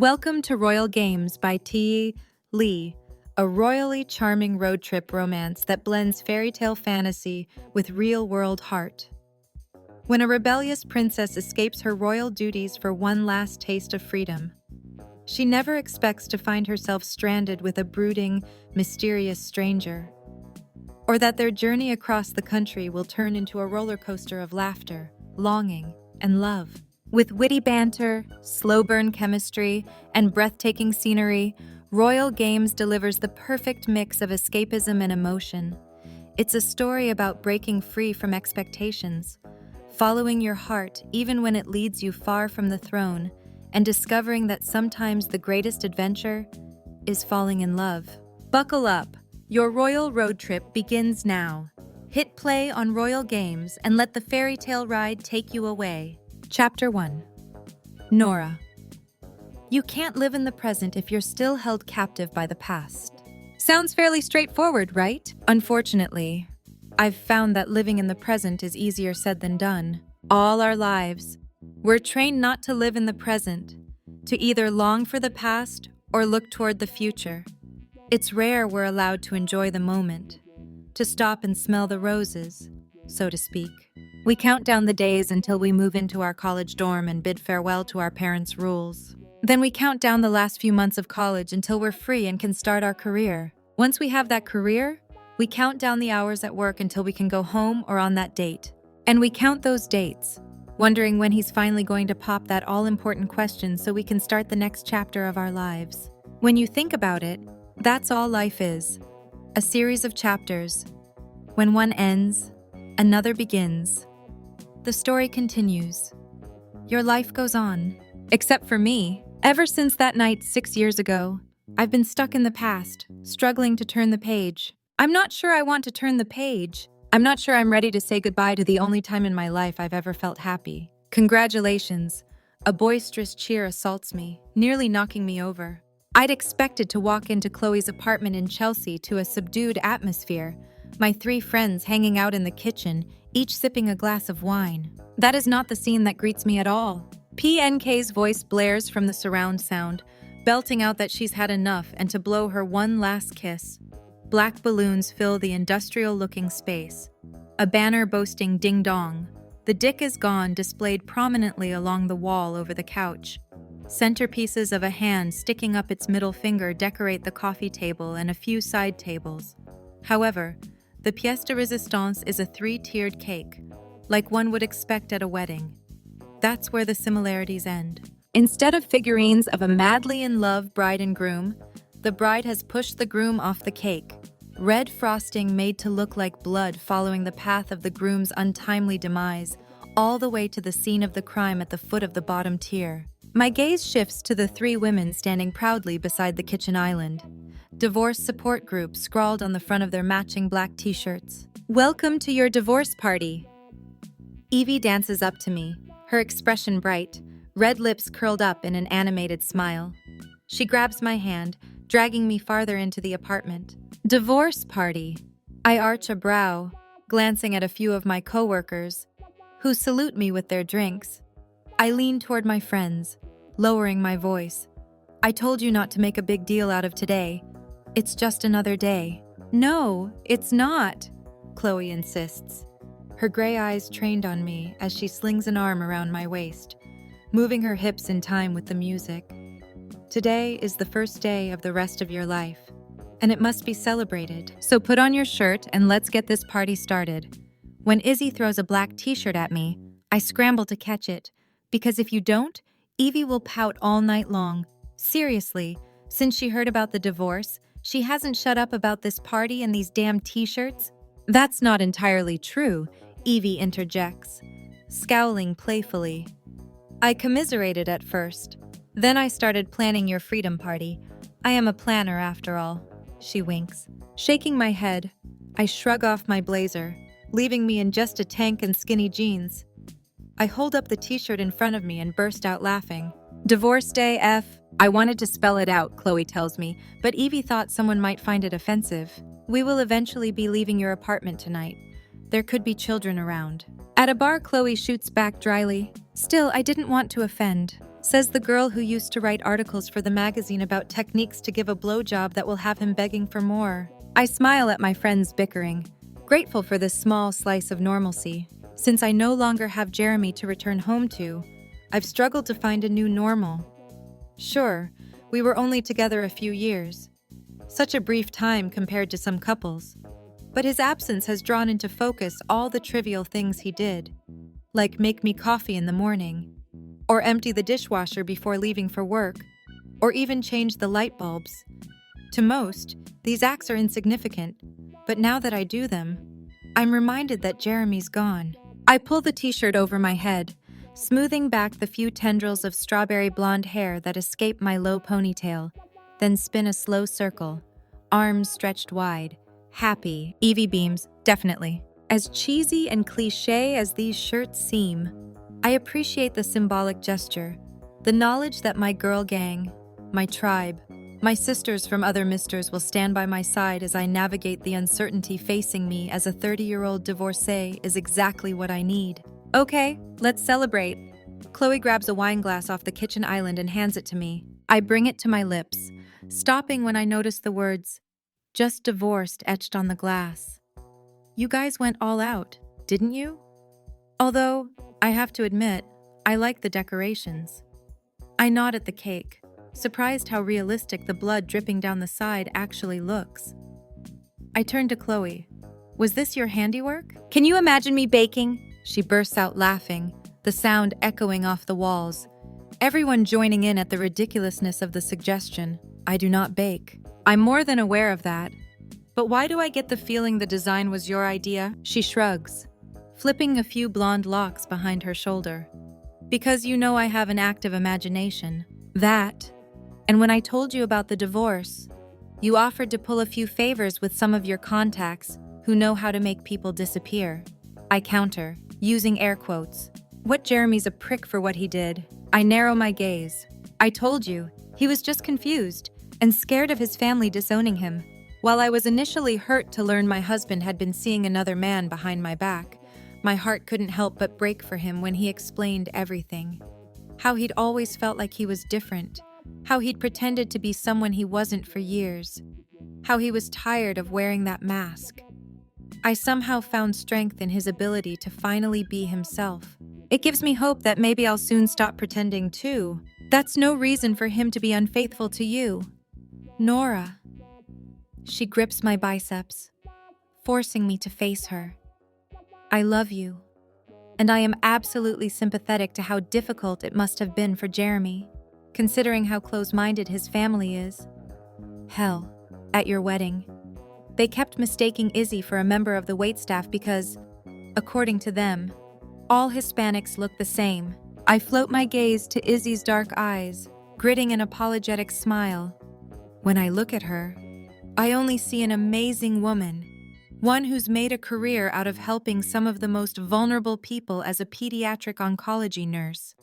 Welcome to Royal Games by Leigh, a royally charming road trip romance that blends fairy tale fantasy with real-world heart. When a rebellious princess escapes her royal duties for one last taste of freedom, she never expects to find herself stranded with a brooding, mysterious stranger, or that their journey across the country will turn into a roller coaster of laughter, longing, and love. With witty banter, slow-burn chemistry, and breathtaking scenery, Royal Games delivers the perfect mix of escapism and emotion. It's a story about breaking free from expectations, following your heart even when it leads you far from the throne, and discovering that sometimes the greatest adventure is falling in love. Buckle up! Your royal road trip begins now. Hit play on Royal Games and let the fairy tale ride take you away. Chapter 1. Nora. You can't live in the present if you're still held captive by the past. Sounds fairly straightforward, right? Unfortunately, I've found that living in the present is easier said than done. All our lives, we're trained not to live in the present, to either long for the past or look toward the future. It's rare we're allowed to enjoy the moment, to stop and smell the roses, so to speak. We count down the days until we move into our college dorm and bid farewell to our parents' rules. Then we count down the last few months of college until we're free and can start our career. Once we have that career, we count down the hours at work until we can go home or on that date. And we count those dates, wondering when he's finally going to pop that all-important question so we can start the next chapter of our lives. When you think about it, that's all life is. A series of chapters. When one ends, another begins. The story continues. Your life goes on. Except for me. Ever since that night 6 years ago, I've been stuck in the past, struggling to turn the page. I'm not sure I want to turn the page. I'm not sure I'm ready to say goodbye to the only time in my life I've ever felt happy. Congratulations. A boisterous cheer assaults me, nearly knocking me over. I'd expected to walk into Chloe's apartment in Chelsea to a subdued atmosphere, my 3 friends hanging out in the kitchen, each sipping a glass of wine. That is not the scene that greets me at all. PNK's voice blares from the surround sound, belting out that she's had enough and to blow her one last kiss. Black balloons fill the industrial-looking space. A banner boasting "Ding Dong. The dick is gone" displayed prominently along the wall over the couch. Centerpieces of a hand sticking up its middle finger decorate the coffee table and a few side tables. However, the pièce de résistance is a 3-tiered cake, like one would expect at a wedding. That's where the similarities end. Instead of figurines of a madly in love bride and groom, the bride has pushed the groom off the cake, red frosting made to look like blood following the path of the groom's untimely demise, all the way to the scene of the crime at the foot of the bottom tier. My gaze shifts to the 3 women standing proudly beside the kitchen island. Divorce support group scrawled on the front of their matching black t-shirts. Welcome to your divorce party. Evie dances up to me, her expression bright, red lips curled up in an animated smile. She grabs my hand, dragging me farther into the apartment. Divorce party. I arch a brow, glancing at a few of my coworkers, who salute me with their drinks. I lean toward my friends, lowering my voice. I told you not to make a big deal out of today. It's just another day. No, it's not, Chloe insists, her gray eyes trained on me as she slings an arm around my waist, moving her hips in time with the music. Today is the first day of the rest of your life, and it must be celebrated. So put on your shirt and let's get this party started. When Izzy throws a black t-shirt at me, I scramble to catch it, because if you don't, Evie will pout all night long. Seriously, since she heard about the divorce, she hasn't shut up about this party and these damn t-shirts. That's not entirely true, Evie interjects, scowling playfully. I commiserated at first. Then I started planning your freedom party. I am a planner after all, she winks. Shaking my head, I shrug off my blazer, leaving me in just a tank and skinny jeans. I hold up the t-shirt in front of me and burst out laughing. Divorce day, F. I wanted to spell it out, Chloe tells me, but Evie thought someone might find it offensive. We will eventually be leaving your apartment tonight. There could be children around. At a bar, Chloe shoots back dryly. Still, I didn't want to offend. Says the girl who used to write articles for the magazine about techniques to give a blowjob that will have him begging for more. I smile at my friends bickering, grateful for this small slice of normalcy. Since I no longer have Jeremy to return home to, I've struggled to find a new normal. Sure, we were only together a few years. Such a brief time compared to some couples. But his absence has drawn into focus all the trivial things he did, like make me coffee in the morning, or empty the dishwasher before leaving for work, or even change the light bulbs. To most, these acts are insignificant, but now that I do them, I'm reminded that Jeremy's gone. I pull the t-shirt over my head, smoothing back the few tendrils of strawberry blonde hair that escape my low ponytail, then spin a slow circle, arms stretched wide, happy. Evie beams, definitely. As cheesy and cliché as these shirts seem, I appreciate the symbolic gesture, the knowledge that my girl gang, my tribe, my sisters from other misters will stand by my side as I navigate the uncertainty facing me as a 30-year-old divorcee is exactly what I need. Okay, let's celebrate. Chloe grabs a wine glass off the kitchen island and hands it to me. I bring it to my lips, stopping when I notice the words, "Just divorced," etched on the glass. You guys went all out, didn't you? Although, I have to admit, I like the decorations. I nod at the cake, surprised how realistic the blood dripping down the side actually looks. I turn to Chloe. Was this your handiwork? Can you imagine me baking? She bursts out laughing, the sound echoing off the walls. Everyone joining in at the ridiculousness of the suggestion. I do not bake. I'm more than aware of that. But why do I get the feeling the design was your idea? She shrugs, flipping a few blonde locks behind her shoulder. Because you know I have an active imagination. That. And when I told you about the divorce, you offered to pull a few favors with some of your contacts who know how to make people disappear. I counter, using air quotes. What, Jeremy's a prick for what he did? I narrow my gaze. I told you, he was just confused and scared of his family disowning him. While I was initially hurt to learn my husband had been seeing another man behind my back, my heart couldn't help but break for him when he explained everything. How he'd always felt like he was different. How he'd pretended to be someone he wasn't for years. How he was tired of wearing that mask. I somehow found strength in his ability to finally be himself. It gives me hope that maybe I'll soon stop pretending too. That's no reason for him to be unfaithful to you. Nora. She grips my biceps, forcing me to face her. I love you, and I am absolutely sympathetic to how difficult it must have been for Jeremy, considering how close-minded his family is. Hell, at your wedding, they kept mistaking Izzy for a member of the waitstaff because, according to them, all Hispanics look the same. I float my gaze to Izzy's dark eyes, gritting an apologetic smile. When I look at her, I only see an amazing woman, one who's made a career out of helping some of the most vulnerable people as a pediatric oncology nurse.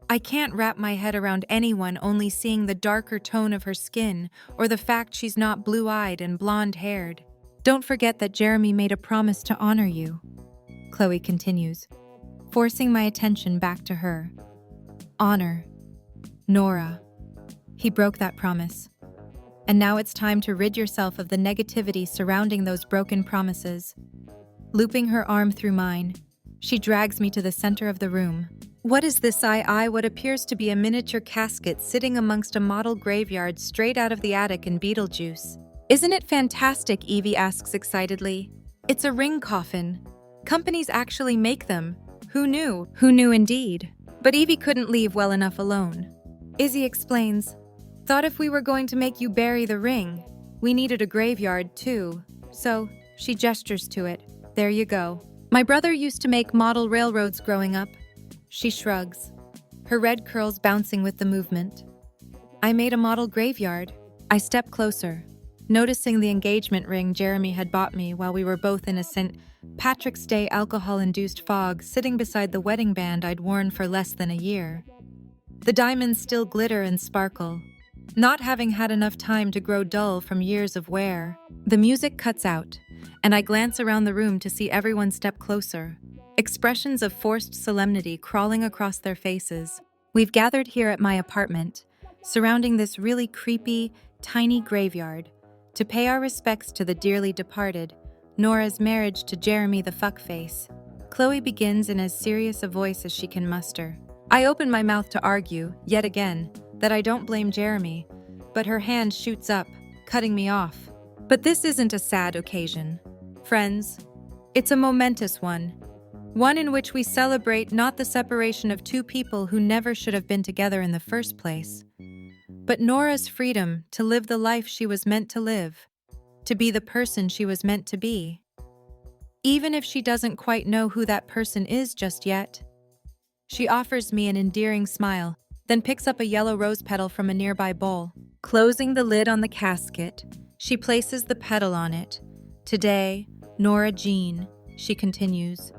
I can't wrap my head around anyone only seeing the darker tone of her skin or the fact she's not blue-eyed and blonde-haired. Don't forget that Jeremy made a promise to honor you, Chloe continues, forcing my attention back to her. Honor. Nora. He broke that promise. And now it's time to rid yourself of the negativity surrounding those broken promises. Looping her arm through mine, she drags me to the center of the room. What is this? What appears to be a miniature casket sitting amongst a model graveyard straight out of the attic in Beetlejuice. Isn't it fantastic? Evie asks excitedly. It's a ring coffin. Companies actually make them. Who knew? Who knew indeed. But Evie couldn't leave well enough alone. Izzy explains, thought if we were going to make you bury the ring, we needed a graveyard too. So, she gestures to it. There you go. My brother used to make model railroads growing up. She shrugs, her red curls bouncing with the movement. I made a model graveyard. I step closer, noticing the engagement ring Jeremy had bought me while we were both in a St. Patrick's Day alcohol-induced fog sitting beside the wedding band I'd worn for less than a year. The diamonds still glitter and sparkle, not having had enough time to grow dull from years of wear. The music cuts out, and I glance around the room to see everyone step closer, expressions of forced solemnity crawling across their faces. We've gathered here at my apartment, surrounding this really creepy, tiny graveyard, to pay our respects to the dearly departed, Nora's marriage to Jeremy the fuckface. Chloe begins in as serious a voice as she can muster. I open my mouth to argue, yet again, that I don't blame Jeremy, but her hand shoots up, cutting me off. But this isn't a sad occasion. Friends, it's a momentous one. One in which we celebrate not the separation of two people who never should have been together in the first place, but Nora's freedom to live the life she was meant to live, to be the person she was meant to be. Even if she doesn't quite know who that person is just yet. She offers me an endearing smile, then picks up a yellow rose petal from a nearby bowl. Closing the lid on the casket, she places the petal on it. Today, Nora Jean, she continues.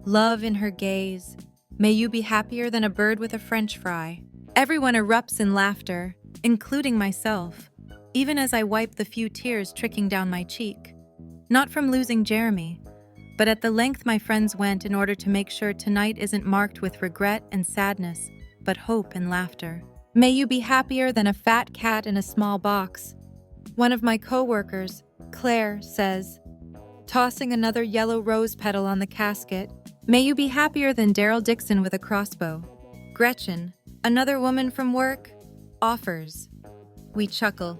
Love in her gaze. May you be happier than a bird with a French fry. Everyone erupts in laughter, including myself, even as I wipe the few tears trickling down my cheek. Not from losing Jeremy, but at the length my friends went in order to make sure tonight isn't marked with regret and sadness, but hope and laughter. May you be happier than a fat cat in a small box. One of my co-workers, Claire, says, tossing another yellow rose petal on the casket. May you be happier than Daryl Dixon with a crossbow. Gretchen, another woman from work, offers. We chuckle,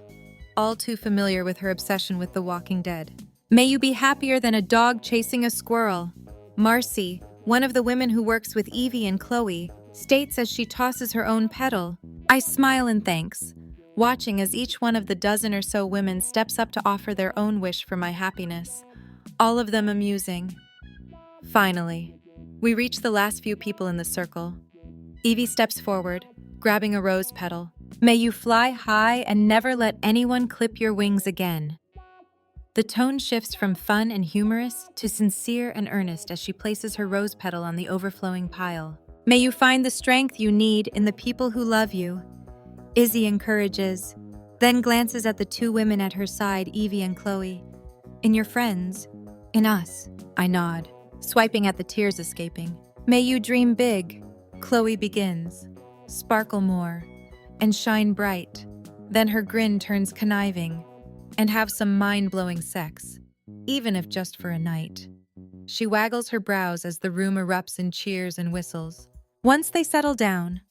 all too familiar with her obsession with The Walking Dead. May you be happier than a dog chasing a squirrel. Marcy, one of the women who works with Evie and Chloe, states as she tosses her own petal. I smile in thanks, watching as each one of the dozen or so women steps up to offer their own wish for my happiness, all of them amusing. Finally, we reach the last few people in the circle. Evie steps forward, grabbing a rose petal. May you fly high and never let anyone clip your wings again. The tone shifts from fun and humorous to sincere and earnest as she places her rose petal on the overflowing pile. May you find the strength you need in the people who love you. Izzy encourages, then glances at the two women at her side, Evie and Chloe. In your friends, in us, I nod, swiping at the tears escaping. May you dream big, Chloe begins, sparkle more, and shine bright. Then her grin turns conniving, and have some mind-blowing sex, even if just for a night. She waggles her brows as the room erupts in cheers and whistles. Once they settle down,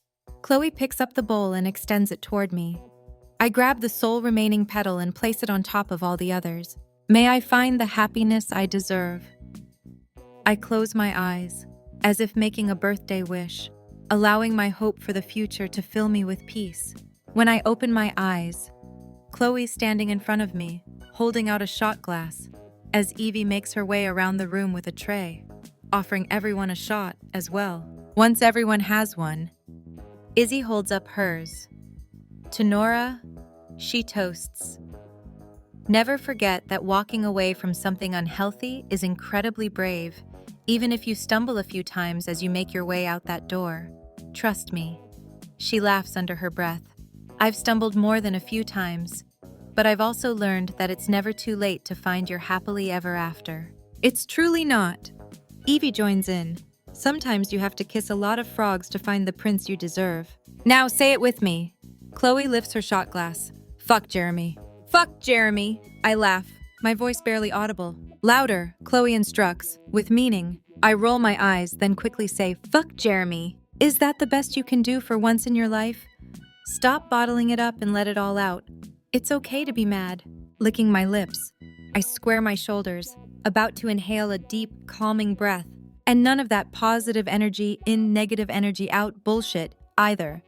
Chloe picks up the bowl and extends it toward me. I grab the sole remaining petal and place it on top of all the others. May I find the happiness I deserve. I close my eyes, as if making a birthday wish, allowing my hope for the future to fill me with peace. When I open my eyes, Chloe's standing in front of me, holding out a shot glass, as Evie makes her way around the room with a tray, offering everyone a shot as well. Once everyone has one, Izzy holds up hers. To Nora, she toasts. Never forget that walking away from something unhealthy is incredibly brave, even if you stumble a few times as you make your way out that door. Trust me. She laughs under her breath. I've stumbled more than a few times, but I've also learned that it's never too late to find your happily ever after. It's truly not. Evie joins in. Sometimes you have to kiss a lot of frogs to find the prince you deserve. Now say it with me. Chloe lifts her shot glass. Fuck Jeremy. Fuck Jeremy. I laugh, my voice barely audible. Louder, Chloe instructs, with meaning. I roll my eyes, then quickly say, fuck Jeremy. Is that the best you can do for once in your life? Stop bottling it up and let it all out. It's okay to be mad. Licking my lips, I square my shoulders, about to inhale a deep, calming breath. And none of that positive energy in, negative energy out bullshit either.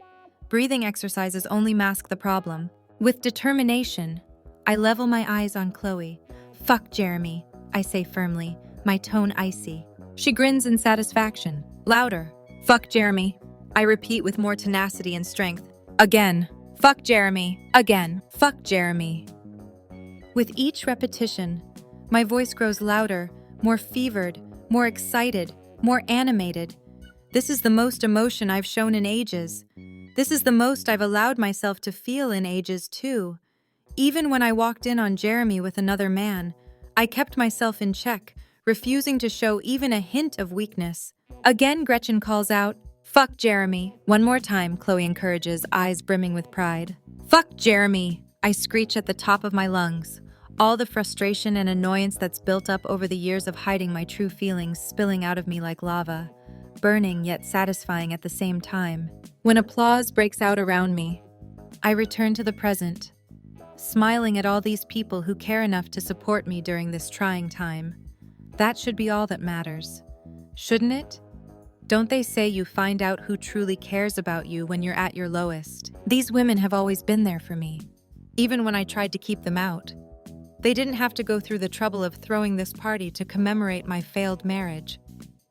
Breathing exercises only mask the problem. With determination, I level my eyes on Chloe. Fuck Jeremy, I say firmly, my tone icy. She grins in satisfaction. Louder. Fuck Jeremy, I repeat with more tenacity and strength. Again. Fuck Jeremy. Again. Fuck Jeremy. With each repetition, my voice grows louder, more fevered, more excited, more animated. This is the most emotion I've shown in ages. This is the most I've allowed myself to feel in ages, too. Even when I walked in on Jeremy with another man, I kept myself in check, refusing to show even a hint of weakness. Again, Gretchen calls out, Fuck Jeremy. One more time, Chloe encourages, eyes brimming with pride. Fuck Jeremy, I screech at the top of my lungs. All the frustration and annoyance that's built up over the years of hiding my true feelings spilling out of me like lava, burning yet satisfying at the same time. When applause breaks out around me, I return to the present, smiling at all these people who care enough to support me during this trying time. That should be all that matters, shouldn't it? Don't they say you find out who truly cares about you when you're at your lowest? These women have always been there for me, even when I tried to keep them out. They didn't have to go through the trouble of throwing this party to commemorate my failed marriage.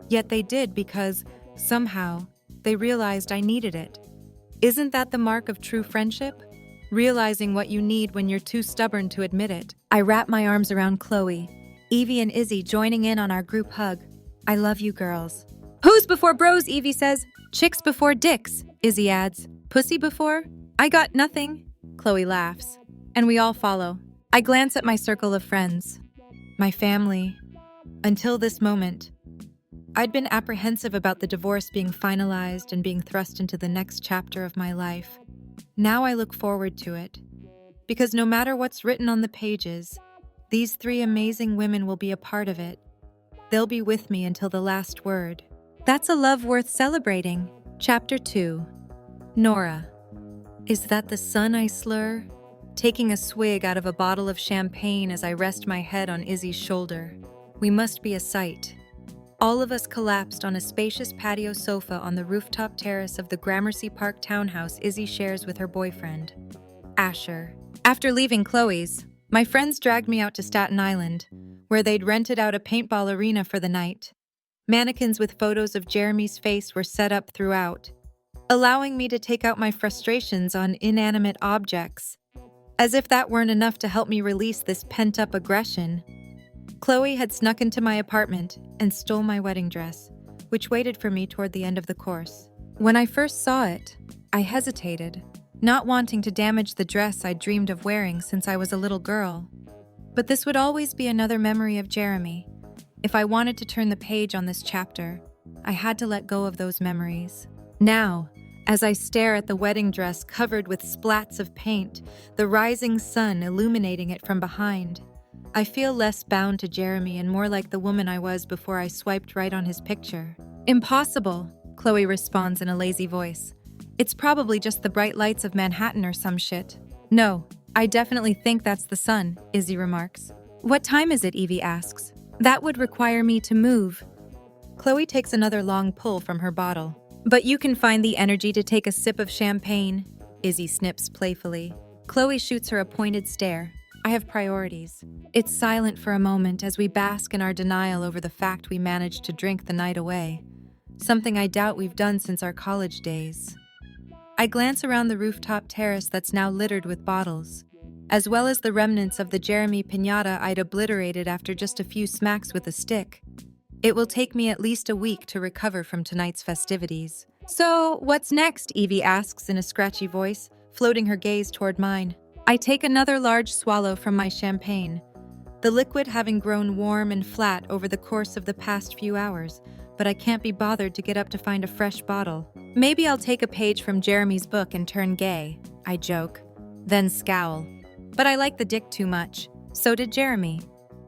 Yet they did because, somehow, they realized I needed it. Isn't that the mark of true friendship? Realizing what you need when you're too stubborn to admit it. I wrap my arms around Chloe, Evie and Izzy joining in on our group hug. I love you girls. Who's before bros, Evie says. Chicks before dicks, Izzy adds. Pussy before? I got nothing, Chloe laughs. And we all follow. I glance at my circle of friends, my family. Until this moment, I'd been apprehensive about the divorce being finalized and being thrust into the next chapter of my life. Now I look forward to it, because no matter what's written on the pages, these three amazing women will be a part of it. They'll be with me until the last word. That's a love worth celebrating. Chapter 2. Nora. Is that the sun I slur? Taking a swig out of a bottle of champagne as I rest my head on Izzy's shoulder. We must be a sight. All of us collapsed on a spacious patio sofa on the rooftop terrace of the Gramercy Park townhouse Izzy shares with her boyfriend, Asher. After leaving Chloe's, my friends dragged me out to Staten Island, where they'd rented out a paintball arena for the night. Mannequins with photos of Jeremy's face were set up throughout, allowing me to take out my frustrations on inanimate objects. As if that weren't enough to help me release this pent-up aggression, Chloe had snuck into my apartment and stole my wedding dress, which waited for me toward the end of the course. When I first saw it, I hesitated, not wanting to damage the dress I'd dreamed of wearing since I was a little girl. But this would always be another memory of Jeremy. If I wanted to turn the page on this chapter, I had to let go of those memories. Now, as I stare at the wedding dress covered with splats of paint, the rising sun illuminating it from behind, I feel less bound to Jeremy and more like the woman I was before I swiped right on his picture. Impossible, Chloe responds in a lazy voice. It's probably just the bright lights of Manhattan or some shit. No, I definitely think that's the sun, Izzy remarks. What time is it, Evie asks. That would require me to move. Chloe takes another long pull from her bottle. But you can find the energy to take a sip of champagne, Izzy snips playfully. Chloe shoots her a pointed stare. I have priorities. It's silent for a moment as we bask in our denial over the fact we managed to drink the night away, something I doubt we've done since our college days. I glance around the rooftop terrace that's now littered with bottles, as well as the remnants of the Jeremy piñata I'd obliterated after just a few smacks with a stick. It will take me at least a week to recover from tonight's festivities. So, what's next? Evie asks in a scratchy voice, floating her gaze toward mine. I take another large swallow from my champagne, the liquid having grown warm and flat over the course of the past few hours, but I can't be bothered to get up to find a fresh bottle. Maybe I'll take a page from Jeremy's book and turn gay, I joke, then scowl. But I like the dick too much. So did Jeremy.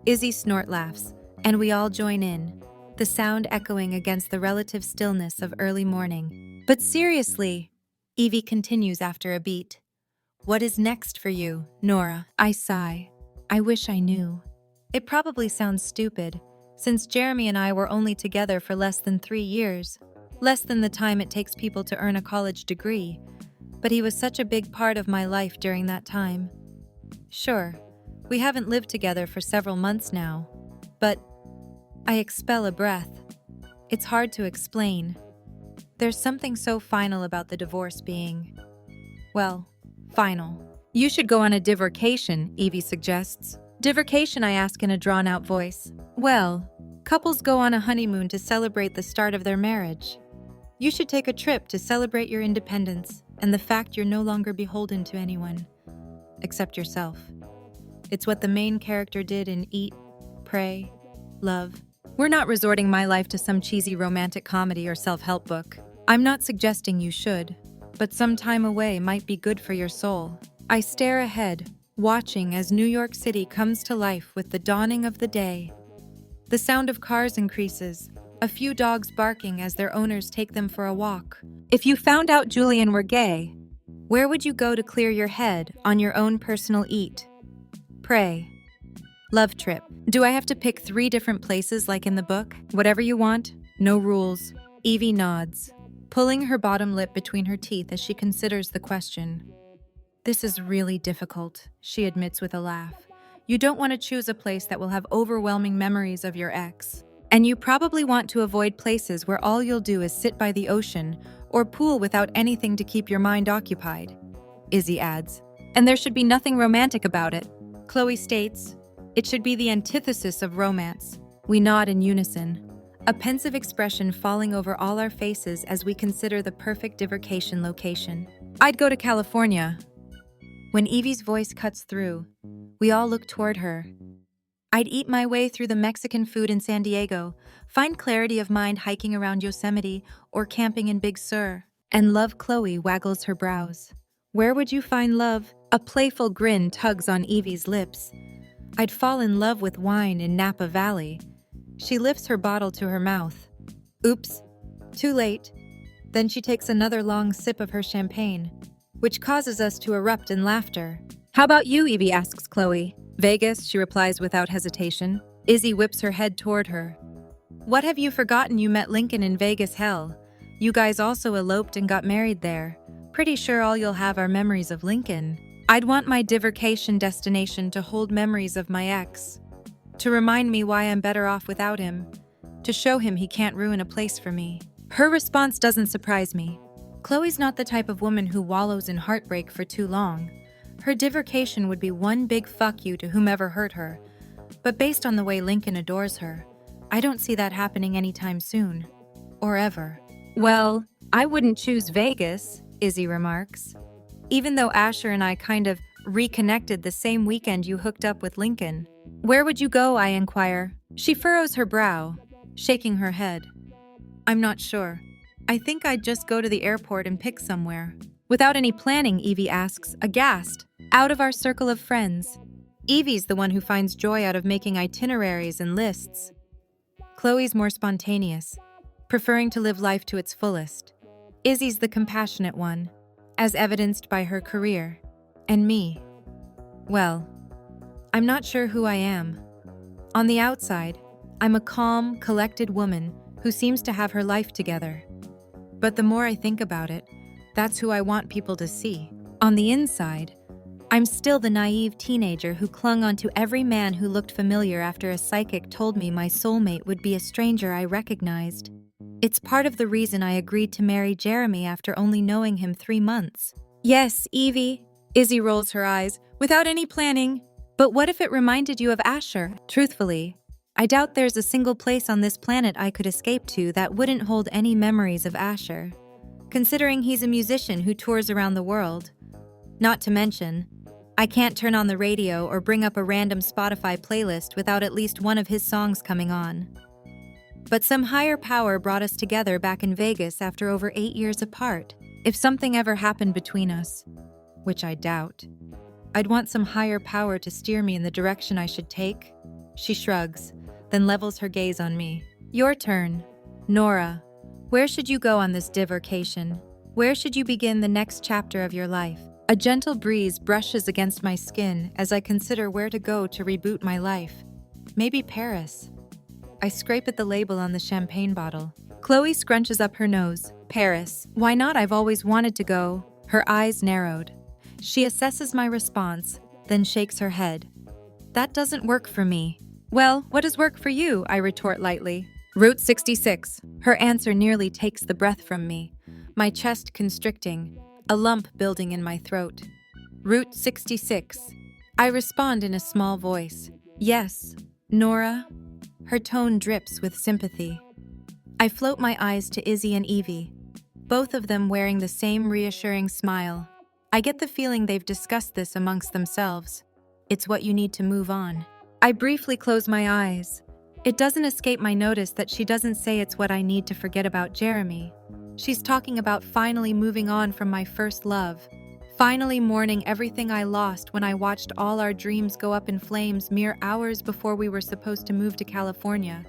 Izzy snort laughs, and we all join in, the sound echoing against the relative stillness of early morning. But seriously, Evie continues after a beat. What is next for you, Nora? I sigh. I wish I knew. It probably sounds stupid, since Jeremy and I were only together for less than 3 years, less than the time it takes people to earn a college degree, but he was such a big part of my life during that time. Sure, we haven't lived together for several months now, but I expel a breath. It's hard to explain. There's something so final about the divorce being, well, final. You should go on a divorcation, Evie suggests. Divorcation, I ask in a drawn-out voice. Well, couples go on a honeymoon to celebrate the start of their marriage. You should take a trip to celebrate your independence and the fact you're no longer beholden to anyone, except yourself. It's what the main character did in Eat, Pray, Love. We're not resorting my life to some cheesy romantic comedy or self-help book. I'm not suggesting you should, but some time away might be good for your soul. I stare ahead, watching as New York City comes to life with the dawning of the day. The sound of cars increases, a few dogs barking as their owners take them for a walk. If you found out Julian were gay, where would you go to clear your head on your own personal eat? Pray. Love trip. Do I have to pick 3 different places like in the book? Whatever you want, no rules. Evie nods, pulling her bottom lip between her teeth as she considers the question. This is really difficult, she admits with a laugh. You don't want to choose a place that will have overwhelming memories of your ex. And you probably want to avoid places where all you'll do is sit by the ocean or pool without anything to keep your mind occupied, Izzy adds. And there should be nothing romantic about it, Chloe states. It should be the antithesis of romance. We nod in unison, a pensive expression falling over all our faces as we consider the perfect divercation location. I'd go to California. When Evie's voice cuts through, we all look toward her. I'd eat my way through the Mexican food in San Diego, find clarity of mind hiking around Yosemite or camping in Big Sur. And love. Chloe waggles her brows. Where would you find love? A playful grin tugs on Evie's lips. I'd fall in love with wine in Napa Valley. She lifts her bottle to her mouth. Oops, too late. Then she takes another long sip of her champagne, which causes us to erupt in laughter. How about you, Evie asks Chloe. Vegas, she replies without hesitation. Izzy whips her head toward her. What have you forgotten? You met Lincoln in Vegas, hell. You guys also eloped and got married there. Pretty sure all you'll have are memories of Lincoln. I'd want my divercation destination to hold memories of my ex. To remind me why I'm better off without him. To show him he can't ruin a place for me. Her response doesn't surprise me. Chloe's not the type of woman who wallows in heartbreak for too long. Her divercation would be one big fuck you to whomever hurt her. But based on the way Lincoln adores her, I don't see that happening anytime soon. Or ever. Well, I wouldn't choose Vegas, Izzy remarks. Even though Asher and I kind of reconnected the same weekend you hooked up with Lincoln. Where would you go, I inquire. She furrows her brow, shaking her head. I'm not sure. I think I'd just go to the airport and pick somewhere. Without any planning, Evie asks, aghast. Out of our circle of friends. Evie's the one who finds joy out of making itineraries and lists. Chloe's more spontaneous, preferring to live life to its fullest. Izzy's the compassionate one, as evidenced by her career. And me. Well, I'm not sure who I am. On the outside, I'm a calm, collected woman who seems to have her life together. But the more I think about it, that's who I want people to see. On the inside, I'm still the naive teenager who clung onto every man who looked familiar after a psychic told me my soulmate would be a stranger I recognized. It's part of the reason I agreed to marry Jeremy after only knowing him 3 months. Yes, Evie, Izzy rolls her eyes, without any planning. But what if it reminded you of Asher? Truthfully, I doubt there's a single place on this planet I could escape to that wouldn't hold any memories of Asher, considering he's a musician who tours around the world. Not to mention, I can't turn on the radio or bring up a random Spotify playlist without at least one of his songs coming on. But some higher power brought us together back in Vegas after over 8 years apart. If something ever happened between us, which I doubt, I'd want some higher power to steer me in the direction I should take. She shrugs, then levels her gaze on me. Your turn. Nora, where should you go on this divercation? Where should you begin the next chapter of your life? A gentle breeze brushes against my skin as I consider where to go to reboot my life. Maybe Paris. I scrape at the label on the champagne bottle. Chloe scrunches up her nose. Paris. Why not? I've always wanted to go. Her eyes narrowed. She assesses my response, then shakes her head. That doesn't work for me. Well, what does work for you? I retort lightly. Route 66. Her answer nearly takes the breath from me, my chest constricting, a lump building in my throat. Route 66. I respond in a small voice. Yes, Nora. Her tone drips with sympathy. I float my eyes to Izzy and Evie, both of them wearing the same reassuring smile. I get the feeling they've discussed this amongst themselves. It's what you need to move on. I briefly close my eyes. It doesn't escape my notice that she doesn't say it's what I need to forget about Jeremy. She's talking about finally moving on from my first love, finally mourning everything I lost when I watched all our dreams go up in flames mere hours before we were supposed to move to California.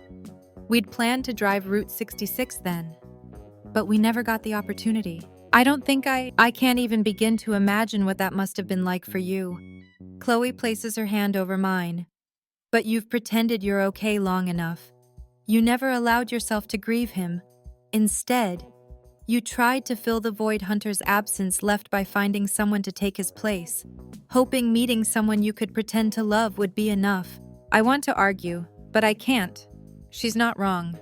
We'd planned to drive Route 66 then, but we never got the opportunity. I don't think I can't even begin to imagine what that must have been like for you. Chloe places her hand over mine. But you've pretended you're okay long enough. You never allowed yourself to grieve him. Instead, you tried to fill the void Hunter's absence left by finding someone to take his place, hoping meeting someone you could pretend to love would be enough. I want to argue, but I can't. She's not wrong.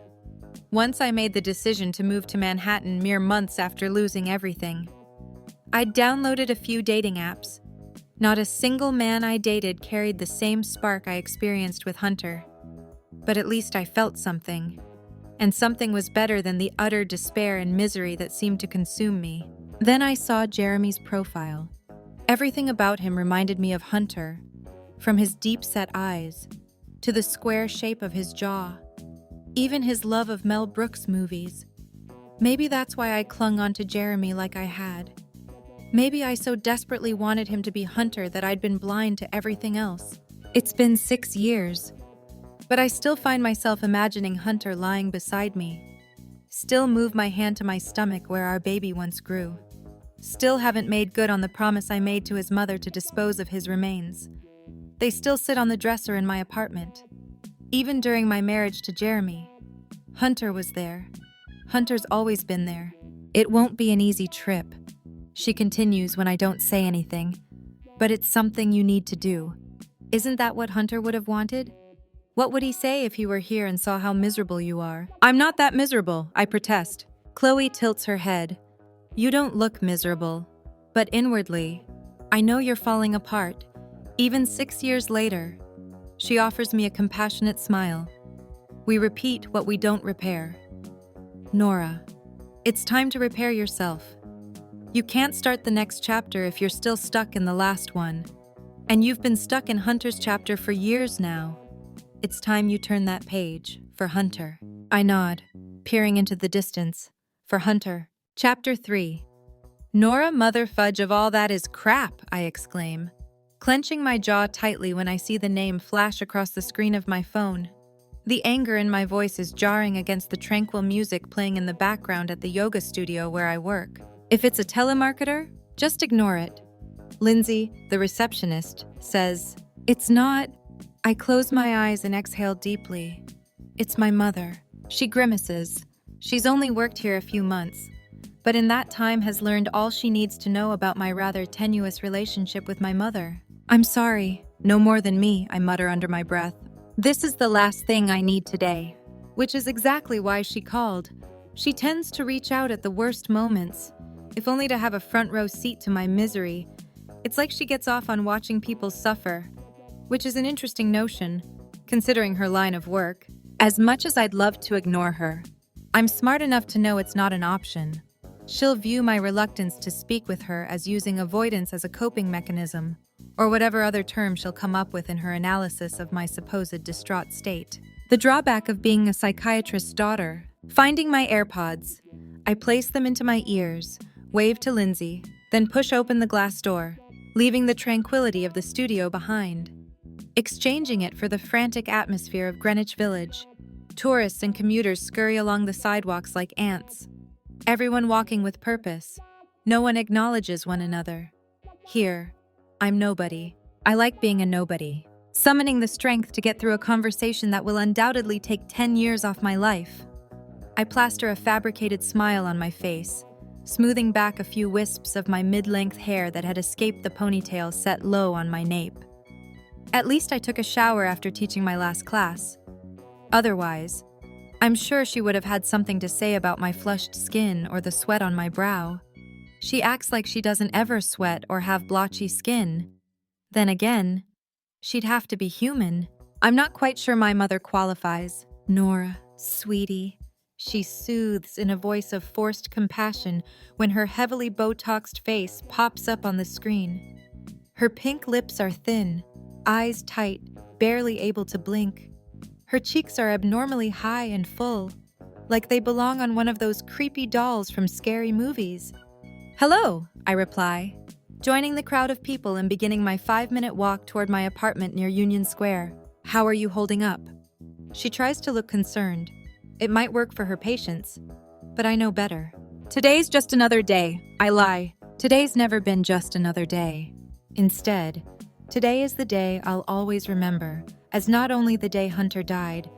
Once I made the decision to move to Manhattan mere months after losing everything. I'd downloaded a few dating apps. Not a single man I dated carried the same spark I experienced with Hunter. But at least I felt something. And something was better than the utter despair and misery that seemed to consume me. Then I saw Jeremy's profile. Everything about him reminded me of Hunter, from his deep-set eyes to the square shape of his jaw, even his love of Mel Brooks movies. Maybe that's why I clung onto Jeremy like I had. Maybe I so desperately wanted him to be Hunter that I'd been blind to everything else. It's been 6 years, but I still find myself imagining Hunter lying beside me. Still move my hand to my stomach where our baby once grew. Still haven't made good on the promise I made to his mother to dispose of his remains. They still sit on the dresser in my apartment. Even during my marriage to Jeremy, Hunter was there. Hunter's always been there. It won't be an easy trip, she continues when I don't say anything, but it's something you need to do. Isn't that what Hunter would have wanted? What would he say if he were here and saw how miserable you are? I'm not that miserable, I protest. Chloe tilts her head. You don't look miserable, but inwardly, I know you're falling apart, even 6 years later. She offers me a compassionate smile. We repeat what we don't repair. Nora, it's time to repair yourself. You can't start the next chapter if you're still stuck in the last one. And you've been stuck in Hunter's chapter for years now. It's time you turn that page, for Hunter. I nod, peering into the distance. For Hunter. Chapter 3. Nora, mother fudge of all that is crap, I exclaim, clenching my jaw tightly when I see the name flash across the screen of my phone. The anger in my voice is jarring against the tranquil music playing in the background at the yoga studio where I work. If it's a telemarketer, just ignore it. Lindsay, the receptionist, says, It's not. I close my eyes and exhale deeply. It's my mother. She grimaces. She's only worked here a few months, but in that time has learned all she needs to know about my rather tenuous relationship with my mother. I'm sorry. No more than me, I mutter under my breath. This is the last thing I need today. Which is exactly why she called. She tends to reach out at the worst moments, if only to have a front row seat to my misery. It's like she gets off on watching people suffer, which is an interesting notion, considering her line of work. As much as I'd love to ignore her, I'm smart enough to know it's not an option. She'll view my reluctance to speak with her as using avoidance as a coping mechanism, or whatever other term she'll come up with in her analysis of my supposed distraught state. The drawback of being a psychiatrist's daughter. Finding my AirPods, I place them into my ears, wave to Lindsay, then push open the glass door, leaving the tranquility of the studio behind. Exchanging it for the frantic atmosphere of Greenwich Village. Tourists and commuters scurry along the sidewalks like ants. Everyone walking with purpose. No one acknowledges one another. Here, I'm nobody. I like being a nobody. Summoning the strength to get through a conversation that will undoubtedly take 10 years off my life. I plaster a fabricated smile on my face, smoothing back a few wisps of my mid-length hair that had escaped the ponytail set low on my nape. At least I took a shower after teaching my last class. Otherwise, I'm sure she would have had something to say about my flushed skin or the sweat on my brow. She acts like she doesn't ever sweat or have blotchy skin. Then again, she'd have to be human. I'm not quite sure my mother qualifies. Nora, sweetie, she soothes in a voice of forced compassion when her heavily Botoxed face pops up on the screen. Her pink lips are thin, eyes tight, barely able to blink. Her cheeks are abnormally high and full. like they belong on one of those creepy dolls from scary movies. "Hello," I reply, joining the crowd of people and beginning my 5-minute walk toward my apartment near Union Square. "How are you holding up?" She tries to look concerned. It might work for her patients, but I know better. "Today's just another day," I lie. Today's never been just another day. Instead, today is the day I'll always remember, as not only the day Hunter died,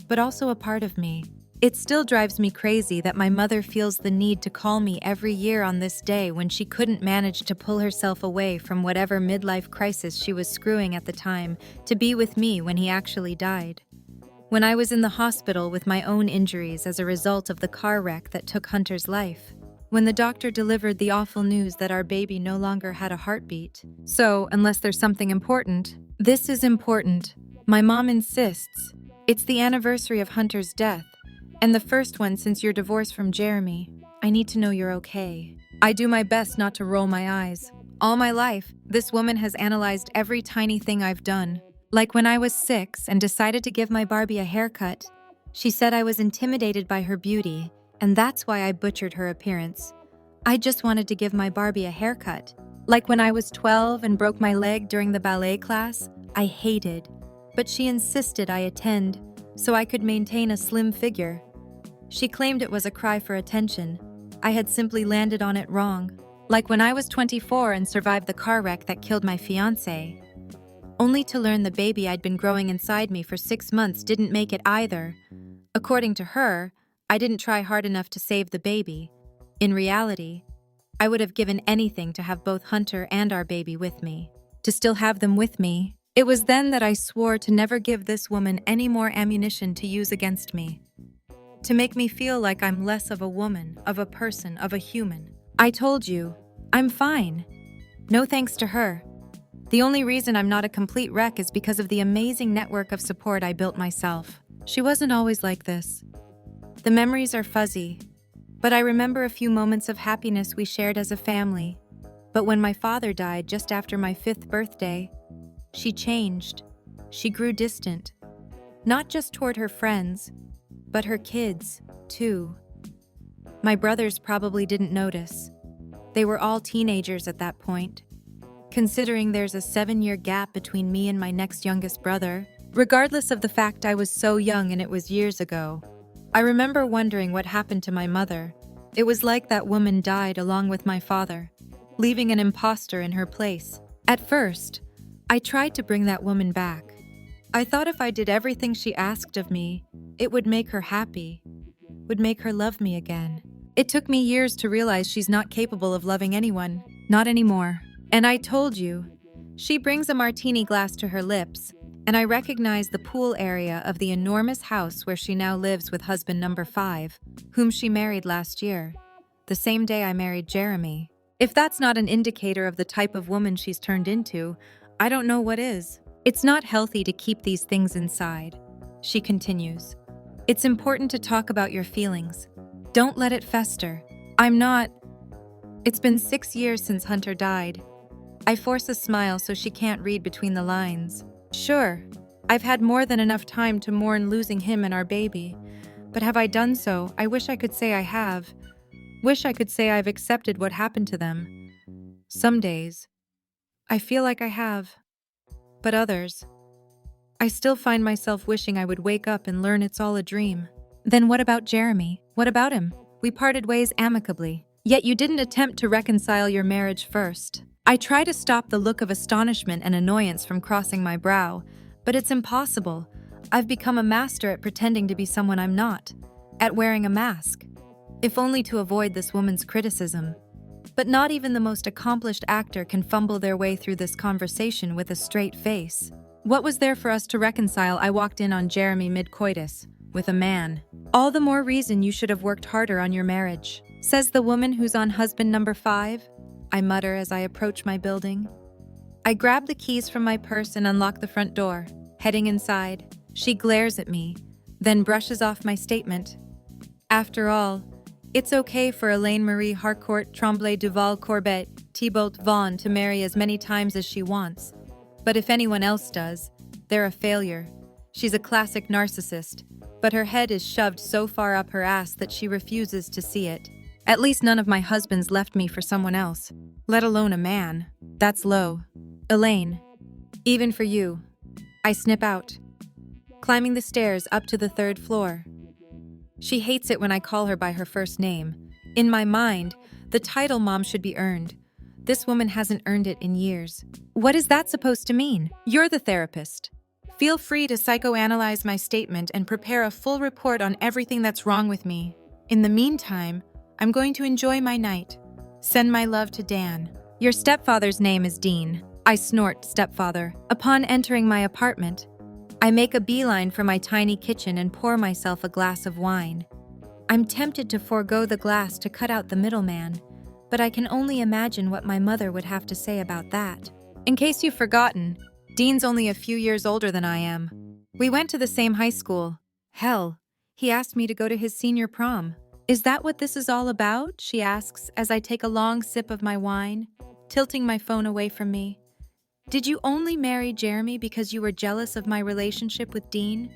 but also a part of me. It still drives me crazy that my mother feels the need to call me every year on this day when she couldn't manage to pull herself away from whatever midlife crisis she was screwing at the time to be with me when he actually died. When I was in the hospital with my own injuries as a result of the car wreck that took Hunter's life. When the doctor delivered the awful news that our baby no longer had a heartbeat. So, unless there's something important, this is important. My mom insists. It's the anniversary of Hunter's death, and the first one since your divorce from Jeremy. I need to know you're okay. I do my best not to roll my eyes. All my life, this woman has analyzed every tiny thing I've done. Like when I was 6 and decided to give my Barbie a haircut, she said I was intimidated by her beauty, and that's why I butchered her appearance. I just wanted to give my Barbie a haircut. Like when I was 12 and broke my leg during the ballet class, I hated, but she insisted I attend so I could maintain a slim figure. She claimed it was a cry for attention. I had simply landed on it wrong. Like when I was 24 and survived the car wreck that killed my fiancé. Only to learn the baby I'd been growing inside me for 6 months didn't make it either. According to her, I didn't try hard enough to save the baby. In reality, I would have given anything to have both Hunter and our baby with me. To still have them with me. It was then that I swore to never give this woman any more ammunition to use against me. To make me feel like I'm less of a woman, of a person, of a human. I told you, I'm fine. No thanks to her. The only reason I'm not a complete wreck is because of the amazing network of support I built myself. She wasn't always like this. The memories are fuzzy, but I remember a few moments of happiness we shared as a family. But when my father died just after my 5th birthday, she changed. She grew distant. Not just toward her friends, but her kids, too. My brothers probably didn't notice. They were all teenagers at that point. Considering there's a 7-year gap between me and my next youngest brother, regardless of the fact I was so young and it was years ago, I remember wondering what happened to my mother. It was like that woman died along with my father, leaving an imposter in her place. At first, I tried to bring that woman back. I thought if I did everything she asked of me, it would make her happy, would make her love me again. It took me years to realize she's not capable of loving anyone, not anymore. And I told you. She brings a martini glass to her lips, and I recognize the pool area of the enormous house where she now lives with husband number 5, whom she married last year, the same day I married Jeremy. If that's not an indicator of the type of woman she's turned into, I don't know what is. It's not healthy to keep these things inside, she continues. It's important to talk about your feelings. Don't let it fester. It's been 6 years since Hunter died. I force a smile so she can't read between the lines. Sure, I've had more than enough time to mourn losing him and our baby. But have I done so? I wish I could say I have. Wish I could say I've accepted what happened to them. Some days, I feel like I have. But others, I still find myself wishing I would wake up and learn it's all a dream. Then what about Jeremy? What about him? We parted ways amicably. Yet you didn't attempt to reconcile your marriage first. I try to stop the look of astonishment and annoyance from crossing my brow, but it's impossible. I've become a master at pretending to be someone I'm not, at wearing a mask, if only to avoid this woman's criticism. But not even the most accomplished actor can fumble their way through this conversation with a straight face. What was there for us to reconcile? I walked in on Jeremy mid-coitus, with a man. All the more reason you should have worked harder on your marriage, says the woman who's on husband number 5. I mutter as I approach my building. I grab the keys from my purse and unlock the front door. Heading inside, she glares at me, then brushes off my statement. After all, it's okay for Elaine Marie Harcourt Tremblay Duval Corbett Thibault Vaughn to marry as many times as she wants. But if anyone else does, they're a failure. She's a classic narcissist. but her head is shoved so far up her ass that she refuses to see it. At least none of my husbands left me for someone else, let alone a man. That's low. Elaine. Even for you. I snip out, climbing the stairs up to the 3rd floor. She hates it when I call her by her first name. In my mind, the title mom should be earned. This woman hasn't earned it in years. What is that supposed to mean? You're the therapist. Feel free to psychoanalyze my statement and prepare a full report on everything that's wrong with me. In the meantime, I'm going to enjoy my night. Send my love to Dan. Your stepfather's name is Dean. I snort, stepfather. Upon entering my apartment, I make a beeline for my tiny kitchen and pour myself a glass of wine. I'm tempted to forego the glass to cut out the middleman, but I can only imagine what my mother would have to say about that. In case you've forgotten, Dean's only a few years older than I am. We went to the same high school. Hell, he asked me to go to his senior prom. Is that what this is all about? She asks as I take a long sip of my wine, tilting my phone away from me. Did you only marry Jeremy because you were jealous of my relationship with Dean?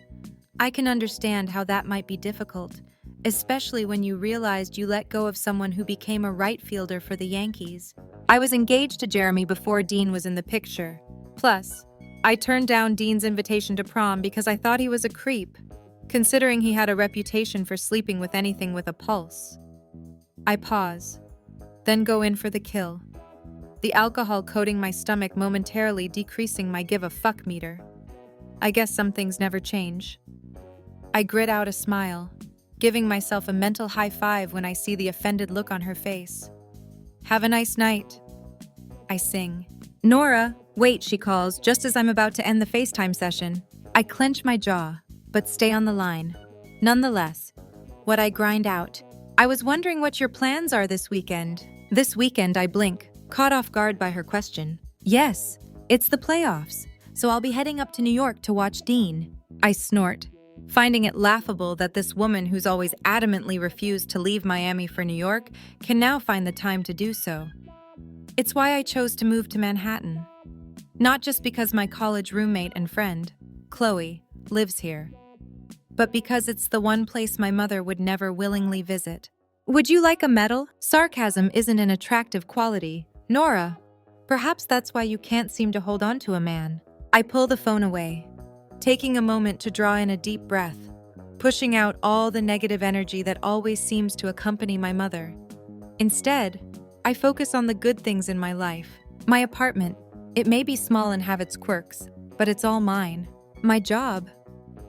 I can understand how that might be difficult, especially when you realized you let go of someone who became a right fielder for the Yankees. I was engaged to Jeremy before Dean was in the picture. Plus, I turned down Dean's invitation to prom because I thought he was a creep, considering he had a reputation for sleeping with anything with a pulse. I pause, then go in for the kill. The alcohol coating my stomach, momentarily decreasing my give-a-fuck meter. I guess some things never change. I grit out a smile, giving myself a mental high five when I see the offended look on her face. Have a nice night. I sing. Nora, wait, she calls, just as I'm about to end the FaceTime session. I clench my jaw, but stay on the line. Nonetheless, what I grind out. I was wondering what your plans are this weekend. This weekend, I blink, caught off guard by her question. Yes, it's the playoffs, so I'll be heading up to New York to watch Dean. I snort, finding it laughable that this woman who's always adamantly refused to leave Miami for New York can now find the time to do so. It's why I chose to move to Manhattan. Not just because my college roommate and friend, Chloe, lives here, but because it's the one place my mother would never willingly visit. Would you like a medal? Sarcasm isn't an attractive quality. Nora, perhaps that's why you can't seem to hold on to a man. I pull the phone away, taking a moment to draw in a deep breath, pushing out all the negative energy that always seems to accompany my mother. Instead, I focus on the good things in my life. My apartment, it may be small and have its quirks, but it's all mine. My job,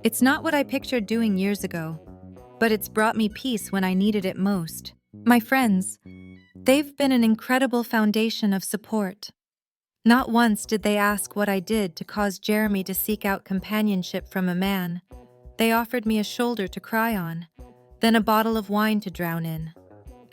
it's not what I pictured doing years ago, but it's brought me peace when I needed it most. My friends, they've been an incredible foundation of support. Not once did they ask what I did to cause Jeremy to seek out companionship from a man. They offered me a shoulder to cry on, then a bottle of wine to drown in,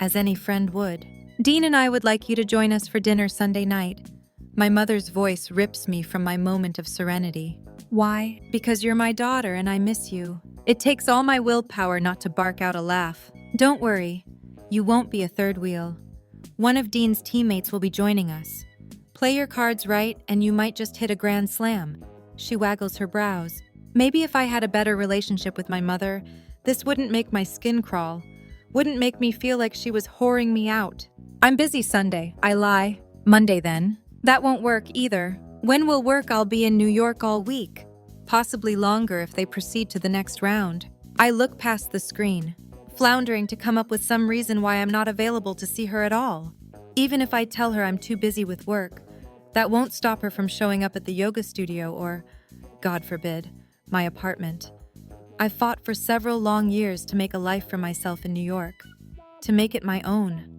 as any friend would. Dean and I would like you to join us for dinner Sunday night. My mother's voice rips me from my moment of serenity. Why? Because you're my daughter and I miss you. It takes all my willpower not to bark out a laugh. Don't worry, you won't be a third wheel. One of Dean's teammates will be joining us. Play your cards right and you might just hit a grand slam. She waggles her brows. Maybe if I had a better relationship with my mother, this wouldn't make my skin crawl. Wouldn't make me feel like she was whoring me out. I'm busy Sunday, I lie. Monday then. That won't work either. When will work? I'll be in New York all week. Possibly longer if they proceed to the next round. I look past the screen, floundering to come up with some reason why I'm not available to see her at all. Even if I tell her I'm too busy with work, that won't stop her from showing up at the yoga studio or, God forbid, my apartment. I've fought for several long years to make a life for myself in New York, to make it my own.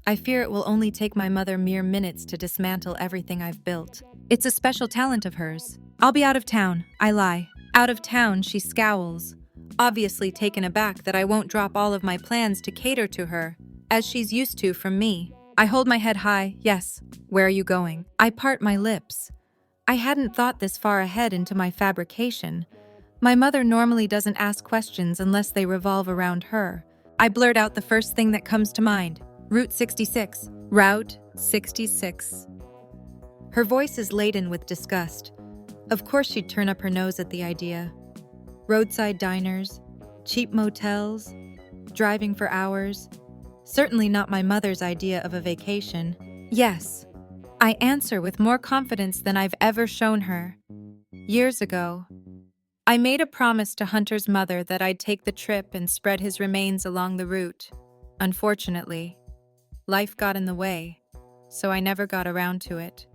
I fear it will only take my mother mere minutes to dismantle everything I've built. It's a special talent of hers. I'll be out of town, I lie. Out of town, she scowls, obviously taken aback that I won't drop all of my plans to cater to her, as she's used to from me. I hold my head high. Yes. Where are you going? I part my lips. I hadn't thought this far ahead into my fabrication. My mother normally doesn't ask questions unless they revolve around her. I blurt out the first thing that comes to mind. Route 66. Route 66. Her voice is laden with disgust. Of course she'd turn up her nose at the idea. Roadside diners, cheap motels, driving for hours. Certainly not my mother's idea of a vacation. Yes, I answer with more confidence than I've ever shown her. Years ago, I made a promise to Hunter's mother that I'd take the trip and spread his remains along the route. Unfortunately, life got in the way, so I never got around to it.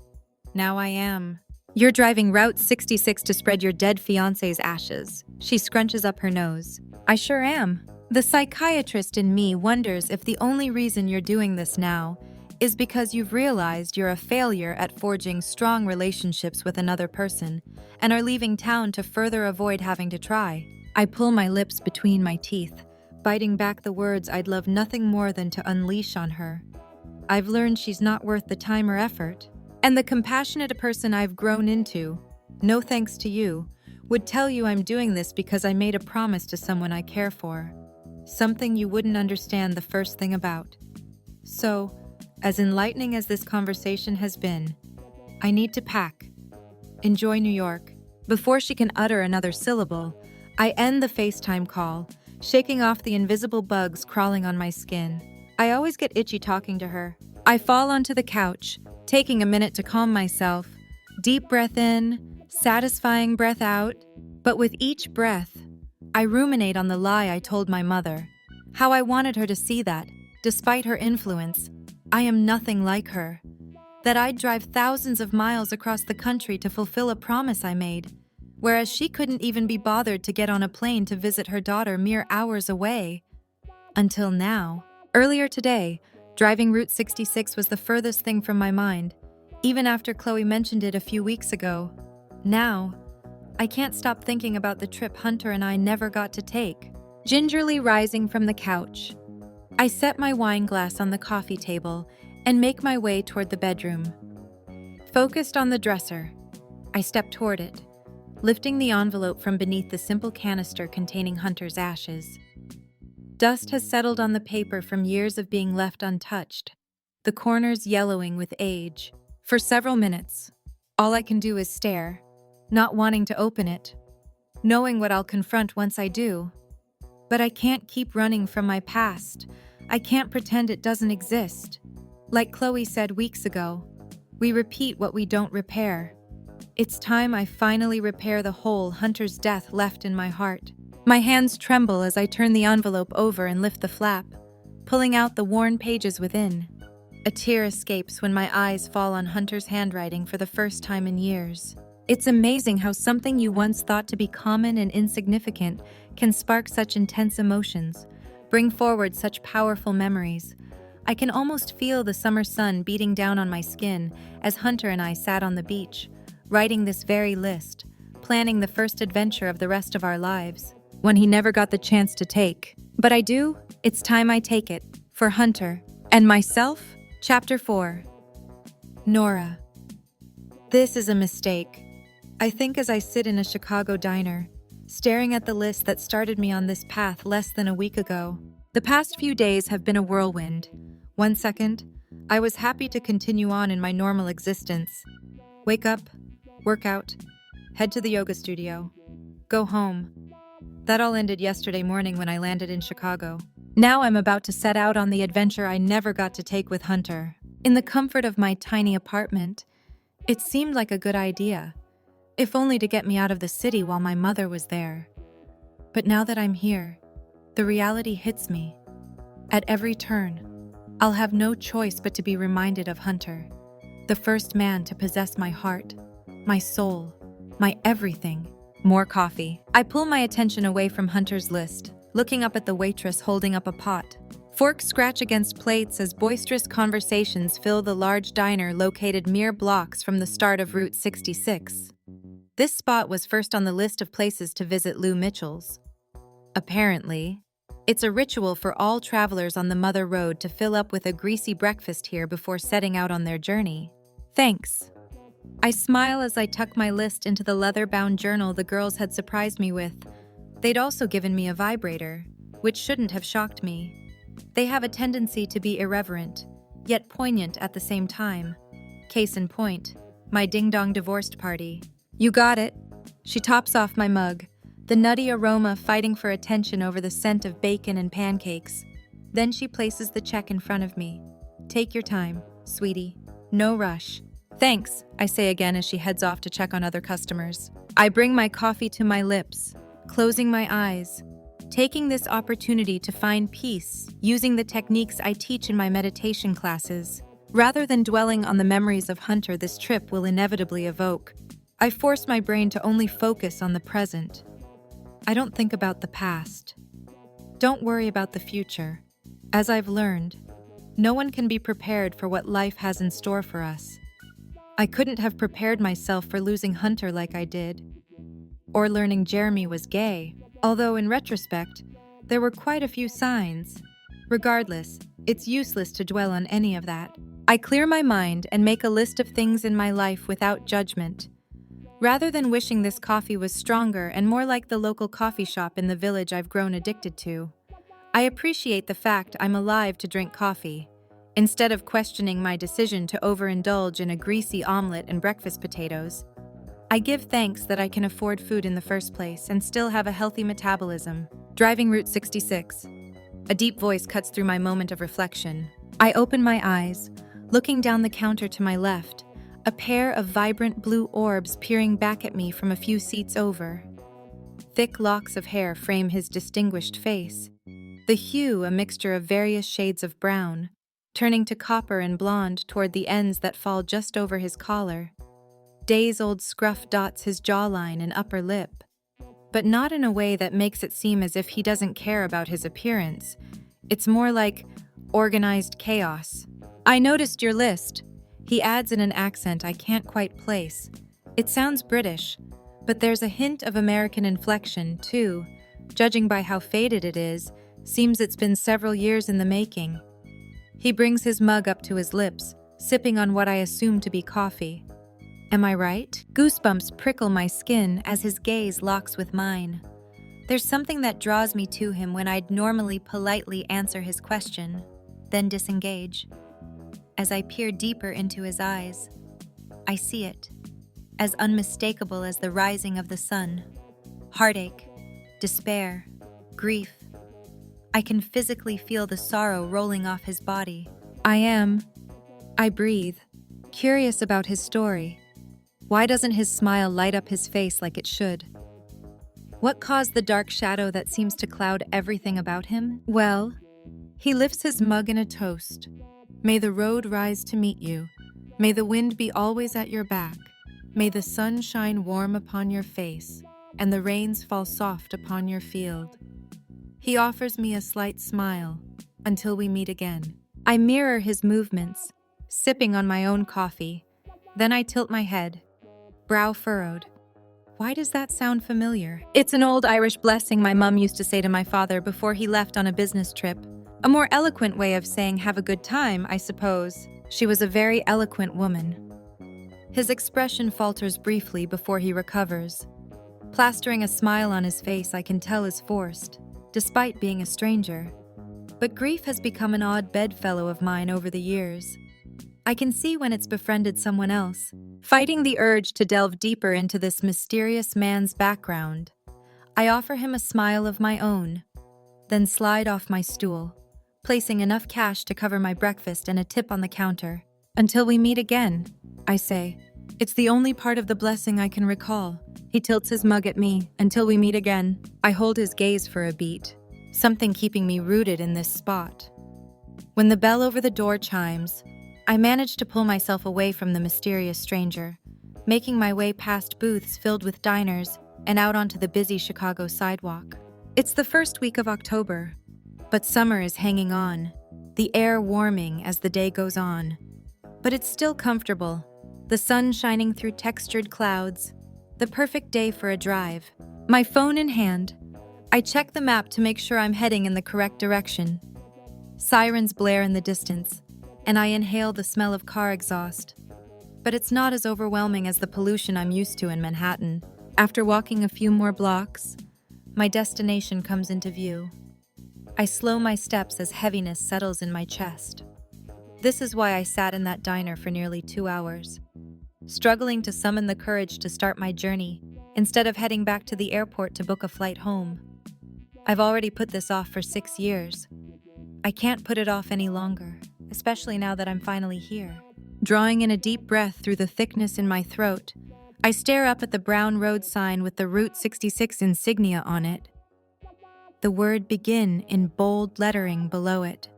Now I am. You're driving Route 66 to spread your dead fiancé's ashes. She scrunches up her nose. I sure am. The psychiatrist in me wonders if the only reason you're doing this now is because you've realized you're a failure at forging strong relationships with another person and are leaving town to further avoid having to try. I pull my lips between my teeth, biting back the words I'd love nothing more than to unleash on her. I've learned she's not worth the time or effort, and the compassionate person I've grown into, no thanks to you, would tell you I'm doing this because I made a promise to someone I care for. Something you wouldn't understand the first thing about. So, as enlightening as this conversation has been, I need to pack. Enjoy New York. Before she can utter another syllable, I end the FaceTime call, shaking off the invisible bugs crawling on my skin. I always get itchy talking to her. I fall onto the couch, taking a minute to calm myself. Deep breath in, satisfying breath out. But with each breath, I ruminate on the lie I told my mother. How I wanted her to see that, despite her influence, I am nothing like her. That I'd drive thousands of miles across the country to fulfill a promise I made, whereas she couldn't even be bothered to get on a plane to visit her daughter mere hours away. Until now. Earlier today, driving Route 66 was the furthest thing from my mind, even after Chloe mentioned it a few weeks ago. Now, I can't stop thinking about the trip Hunter and I never got to take. Gingerly rising from the couch, I set my wine glass on the coffee table and make my way toward the bedroom. Focused on the dresser, I step toward it, lifting the envelope from beneath the simple canister containing Hunter's ashes. Dust has settled on the paper from years of being left untouched, the corners yellowing with age. For several minutes, all I can do is stare, not wanting to open it, knowing what I'll confront once I do. But I can't keep running from my past. I can't pretend it doesn't exist. Like Chloe said weeks ago, we repeat what we don't repair. It's time I finally repair the hole Hunter's death left in my heart. My hands tremble as I turn the envelope over and lift the flap, pulling out the worn pages within. A tear escapes when my eyes fall on Hunter's handwriting for the first time in years. It's amazing how something you once thought to be common and insignificant can spark such intense emotions, bring forward such powerful memories. I can almost feel the summer sun beating down on my skin as Hunter and I sat on the beach, writing this very list, planning the first adventure of the rest of our lives, one he never got the chance to take. But I do. It's time I take it. For Hunter. And myself? Chapter 4. Nora. This is a mistake. I think as I sit in a Chicago diner, staring at the list that started me on this path less than a week ago. The past few days have been a whirlwind. One second, I was happy to continue on in my normal existence. Wake up, work out, head to the yoga studio, go home. That all ended yesterday morning when I landed in Chicago. Now I'm about to set out on the adventure I never got to take with Hunter. In the comfort of my tiny apartment, it seemed like a good idea, if only to get me out of the city while my mother was there. But now that I'm here, the reality hits me. At every turn, I'll have no choice but to be reminded of Hunter, the first man to possess my heart, my soul, my everything. More coffee. I pull my attention away from Hunter's list, looking up at the waitress holding up a pot. Forks scratch against plates as boisterous conversations fill the large diner located mere blocks from the start of Route 66. This spot was first on the list of places to visit Lou Mitchell's. Apparently, it's a ritual for all travelers on the Mother Road to fill up with a greasy breakfast here before setting out on their journey. Thanks. I smile as I tuck my list into the leather-bound journal the girls had surprised me with. They'd also given me a vibrator, which shouldn't have shocked me. They have a tendency to be irreverent, yet poignant at the same time. Case in point, my ding-dong divorced party. You got it. She tops off my mug, the nutty aroma fighting for attention over the scent of bacon and pancakes. Then she places the check in front of me. "Take your time, sweetie. No rush." "Thanks," I say again as she heads off to check on other customers. I bring my coffee to my lips, closing my eyes, taking this opportunity to find peace using the techniques I teach in my meditation classes. Rather than dwelling on the memories of Hunter this trip will inevitably evoke, I force my brain to only focus on the present. I don't think about the past. Don't worry about the future. As I've learned, no one can be prepared for what life has in store for us. I couldn't have prepared myself for losing Hunter like I did, or learning Jeremy was gay, although in retrospect, there were quite a few signs. Regardless, it's useless to dwell on any of that. I clear my mind and make a list of things in my life without judgment. Rather than wishing this coffee was stronger and more like the local coffee shop in the village I've grown addicted to, I appreciate the fact I'm alive to drink coffee, instead of questioning my decision to overindulge in a greasy omelet and breakfast potatoes. I give thanks that I can afford food in the first place and still have a healthy metabolism. Driving Route 66. A deep voice cuts through my moment of reflection. I open my eyes, looking down the counter to my left, a pair of vibrant blue orbs peering back at me from a few seats over. Thick locks of hair frame his distinguished face, the hue a mixture of various shades of brown, turning to copper and blonde toward the ends that fall just over his collar. Days-old scruff dots his jawline and upper lip, but not in a way that makes it seem as if he doesn't care about his appearance. It's more like organized chaos. "I noticed your list," he adds in an accent I can't quite place. It sounds British, but there's a hint of American inflection, too. Judging by how faded it is, seems it's been several years in the making. He brings his mug up to his lips, sipping on what I assume to be coffee. Am I right? Goosebumps prickle my skin as his gaze locks with mine. There's something that draws me to him when I'd normally politely answer his question, then disengage. As I peer deeper into his eyes, I see it, as unmistakable as the rising of the sun. Heartache, despair, grief. I can physically feel the sorrow rolling off his body. I breathe, curious about his story. Why doesn't his smile light up his face like it should? What caused the dark shadow that seems to cloud everything about him? Well, he lifts his mug in a toast. May the road rise to meet you. May the wind be always at your back. May the sun shine warm upon your face, and the rains fall soft upon your field. He offers me a slight smile, until we meet again. I mirror his movements, sipping on my own coffee. Then I tilt my head, brow furrowed. Why does that sound familiar? It's an old Irish blessing my mum used to say to my father before he left on a business trip. A more eloquent way of saying have a good time, I suppose. She was a very eloquent woman. His expression falters briefly before he recovers. Plastering a smile on his face I can tell is forced, despite being a stranger. But grief has become an odd bedfellow of mine over the years. I can see when it's befriended someone else. Fighting the urge to delve deeper into this mysterious man's background, I offer him a smile of my own, then slide off my stool, placing enough cash to cover my breakfast and a tip on the counter. Until we meet again, I say. It's the only part of the blessing I can recall. He tilts his mug at me. Until we meet again. I hold his gaze for a beat, something keeping me rooted in this spot. When the bell over the door chimes, I manage to pull myself away from the mysterious stranger, making my way past booths filled with diners and out onto the busy Chicago sidewalk. It's the first week of October, but summer is hanging on, the air warming as the day goes on. But it's still comfortable, the sun shining through textured clouds, the perfect day for a drive. My phone in hand, I check the map to make sure I'm heading in the correct direction. Sirens blare in the distance, and I inhale the smell of car exhaust. But it's not as overwhelming as the pollution I'm used to in Manhattan. After walking a few more blocks, my destination comes into view. I slow my steps as heaviness settles in my chest. This is why I sat in that diner for nearly 2 hours, struggling to summon the courage to start my journey instead of heading back to the airport to book a flight home. I've already put this off for 6 years. I can't put it off any longer, especially now that I'm finally here. Drawing in a deep breath through the thickness in my throat, I stare up at the brown road sign with the Route 66 insignia on it. The word "begin" in bold lettering below it.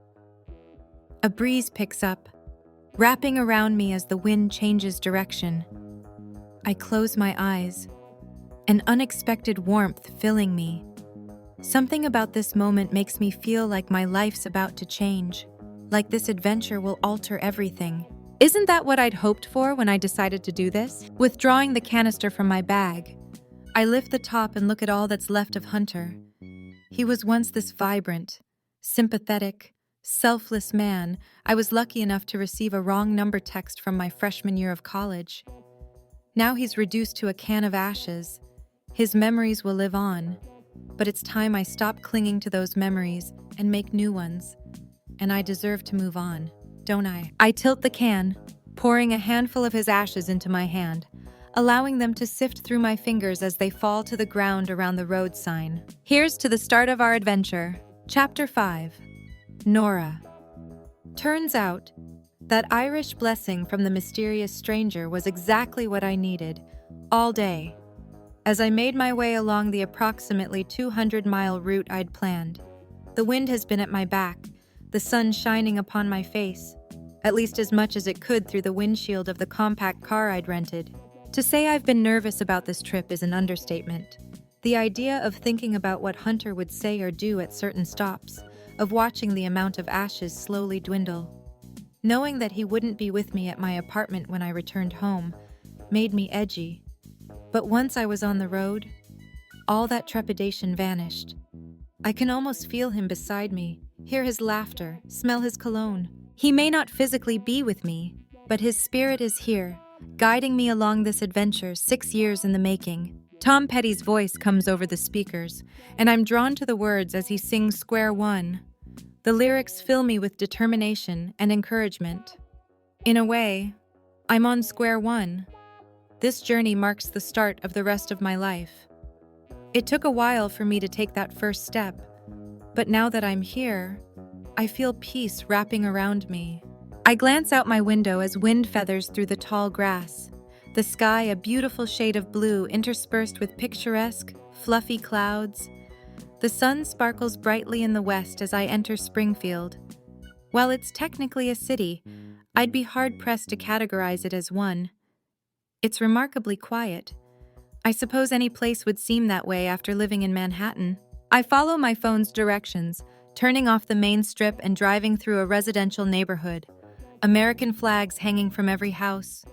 A breeze picks up, wrapping around me as the wind changes direction. I close my eyes, an unexpected warmth filling me. Something about this moment makes me feel like my life's about to change, like this adventure will alter everything. Isn't that what I'd hoped for when I decided to do this? Withdrawing the canister from my bag, I lift the top and look at all that's left of Hunter. He was once this vibrant, sympathetic, selfless man. I was lucky enough to receive a wrong number text from my freshman year of college. Now he's reduced to a can of ashes. His memories will live on, but it's time I stop clinging to those memories and make new ones. And I deserve to move on, don't I? I tilt the can, pouring a handful of his ashes into my hand, allowing them to sift through my fingers as they fall to the ground around the road sign. Here's to the start of our adventure. Chapter 5. Nora. Turns out, that Irish blessing from the mysterious stranger was exactly what I needed, all day. As I made my way along the approximately 200-mile route I'd planned, the wind has been at my back, the sun shining upon my face, at least as much as it could through the windshield of the compact car I'd rented. To say I've been nervous about this trip is an understatement. The idea of thinking about what Hunter would say or do at certain stops, of watching the amount of ashes slowly dwindle, knowing that he wouldn't be with me at my apartment when I returned home, made me edgy. But once I was on the road, all that trepidation vanished. I can almost feel him beside me, hear his laughter, smell his cologne. He may not physically be with me, but his spirit is here, guiding me along this adventure 6 years in the making. Tom Petty's voice comes over the speakers, and I'm drawn to the words as he sings Square One. The lyrics fill me with determination and encouragement. In a way, I'm on square one. This journey marks the start of the rest of my life. It took a while for me to take that first step, but now that I'm here, I feel peace wrapping around me. I glance out my window as wind feathers through the tall grass, the sky a beautiful shade of blue interspersed with picturesque, fluffy clouds. The sun sparkles brightly in the west as I enter Springfield. While it's technically a city, I'd be hard-pressed to categorize it as one. It's remarkably quiet. I suppose any place would seem that way after living in Manhattan. I follow my phone's directions, turning off the main strip and driving through a residential neighborhood. American flags hanging from every house.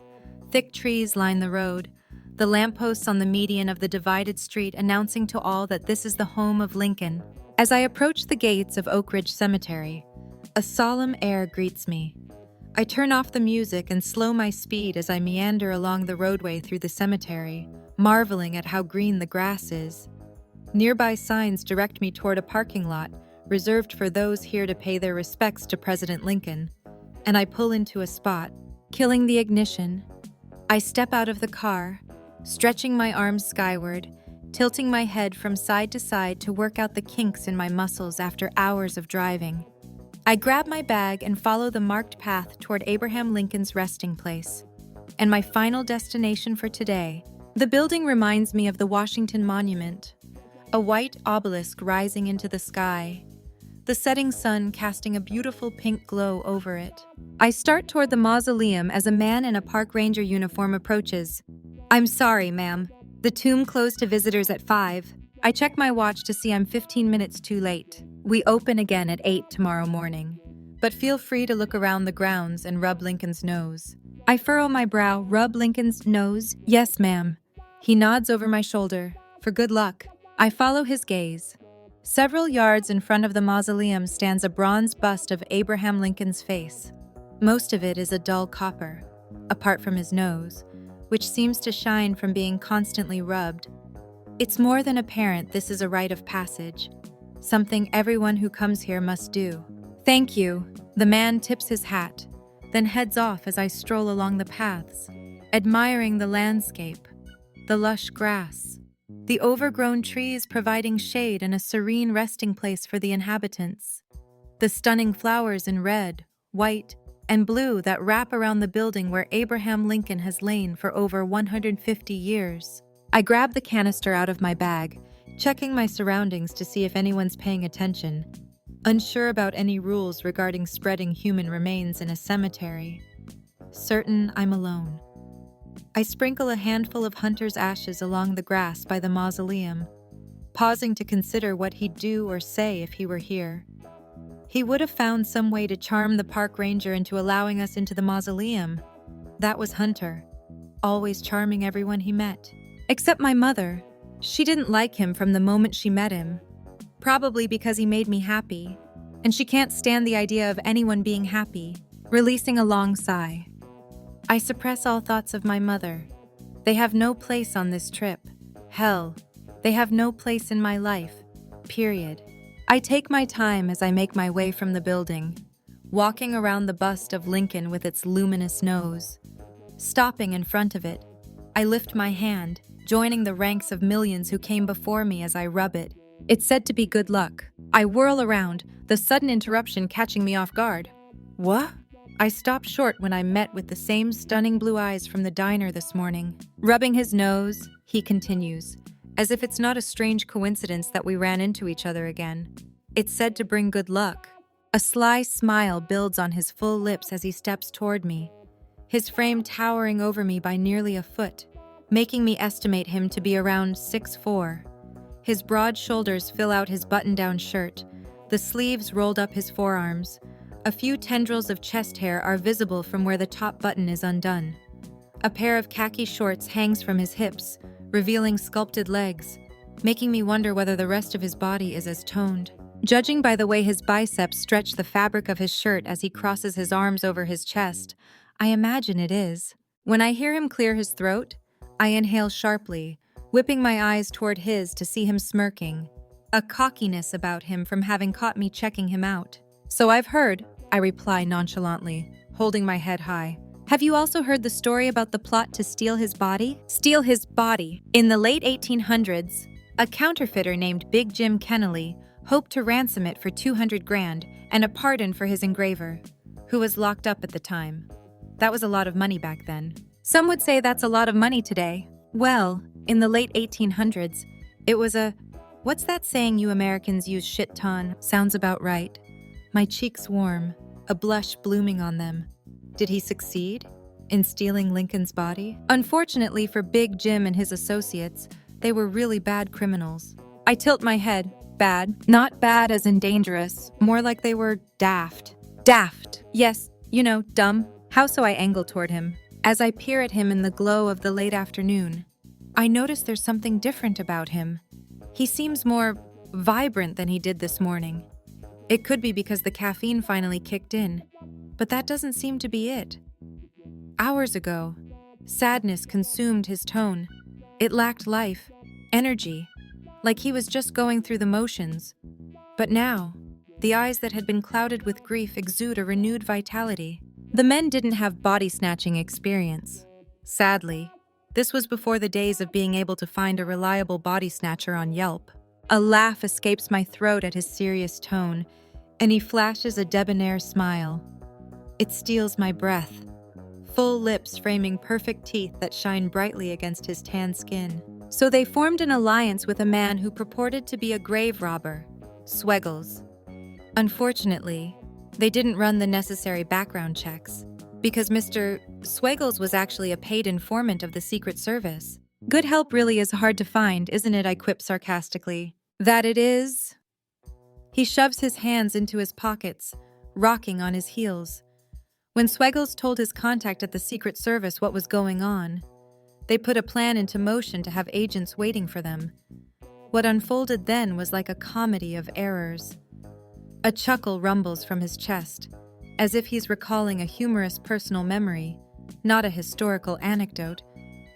Thick trees line the road, the lampposts on the median of the divided street announcing to all that this is the home of Lincoln. As I approach the gates of Oak Ridge Cemetery, a solemn air greets me. I turn off the music and slow my speed as I meander along the roadway through the cemetery, marveling at how green the grass is. Nearby signs direct me toward a parking lot reserved for those here to pay their respects to President Lincoln, and I pull into a spot, killing the ignition. I step out of the car, stretching my arms skyward, tilting my head from side to side to work out the kinks in my muscles after hours of driving. I grab my bag and follow the marked path toward Abraham Lincoln's resting place. And my final destination for today, the building reminds me of the Washington Monument, a white obelisk rising into the sky, the setting sun casting a beautiful pink glow over it. I start toward the mausoleum as a man in a park ranger uniform approaches. "I'm sorry, ma'am. The tomb closed to visitors at 5. I check my watch to see I'm 15 minutes too late. We open again at 8 tomorrow morning. But feel free to look around the grounds and rub Lincoln's nose." I furrow my brow. "Rub Lincoln's nose?" "Yes, ma'am." He nods over my shoulder. "For good luck." I follow his gaze. Several yards in front of the mausoleum stands a bronze bust of Abraham Lincoln's face. Most of it is a dull copper, apart from his nose, which seems to shine from being constantly rubbed. It's more than apparent this is a rite of passage, something everyone who comes here must do. "Thank you." The man tips his hat, then heads off as I stroll along the paths, admiring the landscape, the lush grass, the overgrown trees providing shade and a serene resting place for the inhabitants, the stunning flowers in red, white, and blue that wrap around the building where Abraham Lincoln has lain for over 150 years. I grab the canister out of my bag, checking my surroundings to see if anyone's paying attention, unsure about any rules regarding spreading human remains in a cemetery. Certain I'm alone. I sprinkle a handful of hunter's ashes along the grass by the mausoleum, pausing to consider what he'd do or say if he were here. He would have found some way to charm the park ranger into allowing us into the mausoleum. That was Hunter, always charming everyone he met. Except my mother. She didn't like him from the moment she met him, probably because he made me happy, and she can't stand the idea of anyone being happy. Releasing a long sigh, I suppress all thoughts of my mother. They have no place on this trip. Hell, they have no place in my life. Period. I take my time as I make my way from the building, walking around the bust of Lincoln with its luminous nose. Stopping in front of it, I lift my hand, joining the ranks of millions who came before me as I rub it. It's said to be good luck. I whirl around, the sudden interruption catching me off guard. What? I stopped short when I met with the same stunning blue eyes from the diner this morning. Rubbing his nose, he continues, as if it's not a strange coincidence that we ran into each other again. It's said to bring good luck. A sly smile builds on his full lips as he steps toward me, his frame towering over me by nearly a foot, making me estimate him to be around 6'4". His broad shoulders fill out his button-down shirt, the sleeves rolled up his forearms. A few tendrils of chest hair are visible from where the top button is undone. A pair of khaki shorts hangs from his hips, revealing sculpted legs, making me wonder whether the rest of his body is as toned. Judging by the way his biceps stretch the fabric of his shirt as he crosses his arms over his chest, I imagine it is. When I hear him clear his throat, I inhale sharply, whipping my eyes toward his to see him smirking, a cockiness about him from having caught me checking him out. So I've heard, I reply nonchalantly, holding my head high. Have you also heard the story about the plot to steal his body? Steal his body. In the late 1800s, a counterfeiter named Big Jim Kennelly hoped to ransom it for 200 grand and a pardon for his engraver, who was locked up at the time. That was a lot of money back then. Some would say that's a lot of money today. Well, in the late 1800s, it was what's that saying you Americans use shit ton? Sounds about right. My cheeks warm, a blush blooming on them. Did he succeed in stealing Lincoln's body? Unfortunately for Big Jim and his associates, they were really bad criminals. I tilt my head. Bad. Not bad as in dangerous, more like they were daft. Daft. Yes, dumb. How so? I angle toward him. As I peer at him in the glow of the late afternoon, I notice there's something different about him. He seems more vibrant than he did this morning. It could be because the caffeine finally kicked in, but that doesn't seem to be it. Hours ago, sadness consumed his tone. It lacked life, energy, like he was just going through the motions. But now, the eyes that had been clouded with grief exude a renewed vitality. The men didn't have body-snatching experience. Sadly, this was before the days of being able to find a reliable body snatcher on Yelp. A laugh escapes my throat at his serious tone, and he flashes a debonair smile. It steals my breath, full lips framing perfect teeth that shine brightly against his tan skin. So they formed an alliance with a man who purported to be a grave robber, Sweggles. Unfortunately, they didn't run the necessary background checks, because Mr. Sweggles was actually a paid informant of the Secret Service. Good help really is hard to find, isn't it? I quip sarcastically. That it is? He shoves his hands into his pockets, rocking on his heels. When Sweggles told his contact at the Secret Service what was going on, they put a plan into motion to have agents waiting for them. What unfolded then was like a comedy of errors. A chuckle rumbles from his chest, as if he's recalling a humorous personal memory, not a historical anecdote.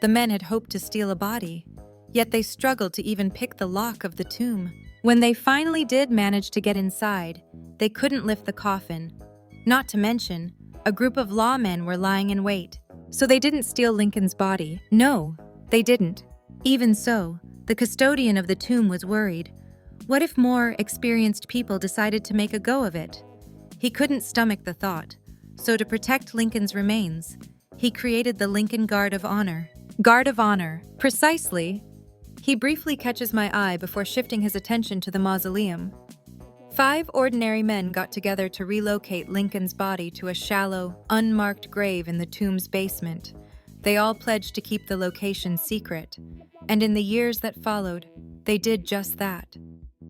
The men had hoped to steal a body, yet they struggled to even pick the lock of the tomb. When they finally did manage to get inside, they couldn't lift the coffin. Not to mention, a group of lawmen were lying in wait. So they didn't steal Lincoln's body. No, they didn't. Even so, The custodian of the tomb was worried. What if more experienced people decided to make a go of it? He couldn't stomach the thought, so to protect Lincoln's remains, he created the Lincoln Guard of Honor. Guard of Honor, precisely. He briefly catches my eye before shifting his attention to the mausoleum. 5 ordinary men got together to relocate Lincoln's body to a shallow, unmarked grave in the tomb's basement. They all pledged to keep the location secret, and in the years that followed, they did just that.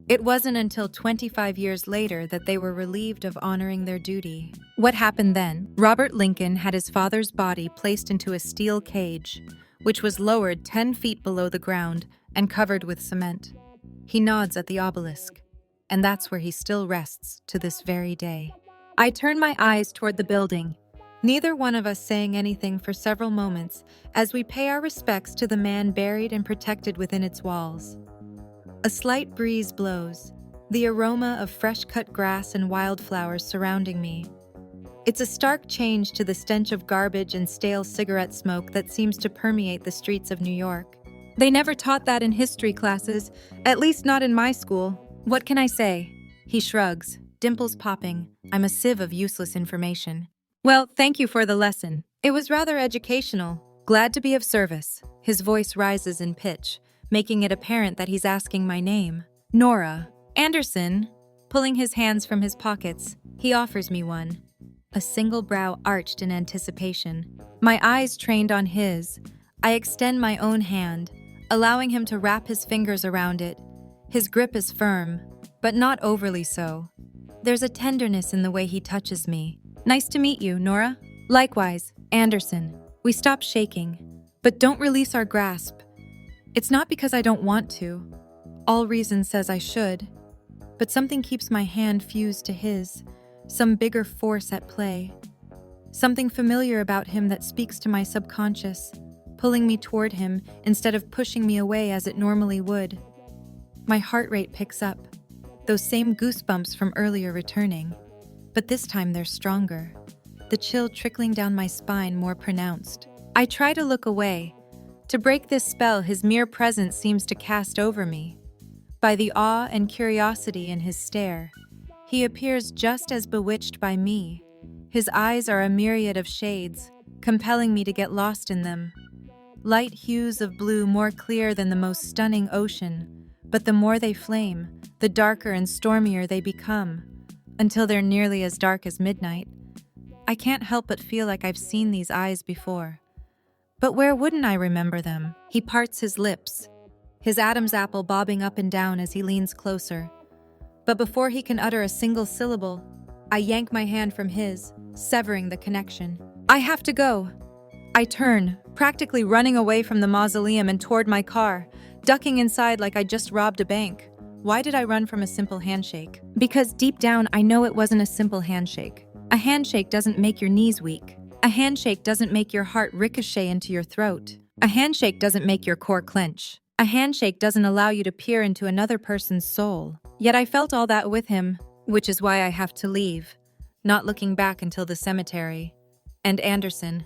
It wasn't until 25 years later that they were relieved of honoring their duty. What happened then? Robert Lincoln had his father's body placed into a steel cage, which was lowered 10 feet below the ground and covered with cement. He nods at the obelisk, and that's where he still rests to this very day. I turn my eyes toward the building, neither one of us saying anything for several moments as we pay our respects to the man buried and protected within its walls. A slight breeze blows, the aroma of fresh-cut grass and wildflowers surrounding me. It's a stark change to the stench of garbage and stale cigarette smoke that seems to permeate the streets of New York. They never taught that in history classes, at least not in my school. What can I say? He shrugs, dimples popping. I'm a sieve of useless information. Well, thank you for the lesson. It was rather educational. Glad to be of service. His voice rises in pitch, making it apparent that he's asking my name. Nora. Anderson. Pulling his hands from his pockets, he offers me one. A single brow arched in anticipation. My eyes trained on his, I extend my own hand, allowing him to wrap his fingers around it. His grip is firm, but not overly so. There's a tenderness in the way he touches me. Nice to meet you, Nora. Likewise, Anderson. We stop shaking, but don't release our grasp. It's not because I don't want to. All reason says I should. But something keeps my hand fused to his, some bigger force at play. Something familiar about him that speaks to my subconscious, pulling me toward him instead of pushing me away as it normally would. My heart rate picks up, those same goosebumps from earlier returning, but this time they're stronger, the chill trickling down my spine more pronounced. I try to look away. To break this spell his mere presence seems to cast over me. By the awe and curiosity in his stare, he appears just as bewitched by me. His eyes are a myriad of shades, compelling me to get lost in them. Light hues of blue more clear than the most stunning ocean, but the more they flame, the darker and stormier they become, until they're nearly as dark as midnight. I can't help but feel like I've seen these eyes before. But where wouldn't I remember them? He parts his lips, his Adam's apple bobbing up and down as he leans closer. But before he can utter a single syllable, I yank my hand from his, severing the connection. I have to go. I turn, practically running away from the mausoleum and toward my car, ducking inside like I just robbed a bank. Why did I run from a simple handshake? Because deep down I know it wasn't a simple handshake. A handshake doesn't make your knees weak. A handshake doesn't make your heart ricochet into your throat. A handshake doesn't make your core clench. A handshake doesn't allow you to peer into another person's soul. Yet I felt all that with him, which is why I have to leave, not looking back until the cemetery, and Anderson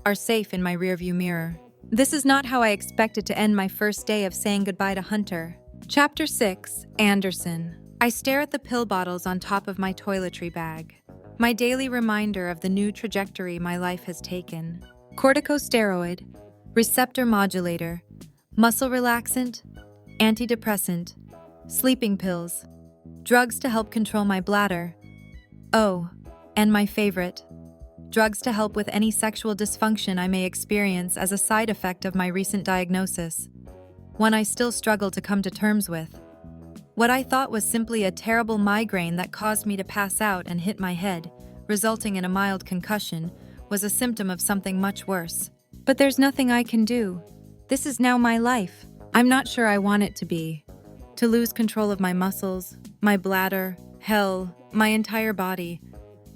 are safe in my rearview mirror. This is not how I expected to end my first day of saying goodbye to Hunter. Chapter 6, Anderson. I stare at the pill bottles on top of my toiletry bag, my daily reminder of the new trajectory my life has taken. Corticosteroid, receptor modulator, muscle relaxant, antidepressant, sleeping pills, drugs to help control my bladder. Oh, and my favorite, drugs to help with any sexual dysfunction I may experience as a side effect of my recent diagnosis, one I still struggle to come to terms with. What I thought was simply a terrible migraine that caused me to pass out and hit my head, resulting in a mild concussion, was a symptom of something much worse. But there's nothing I can do. This is now my life. I'm not sure I want it to be. To lose control of my muscles, my bladder, hell, my entire body.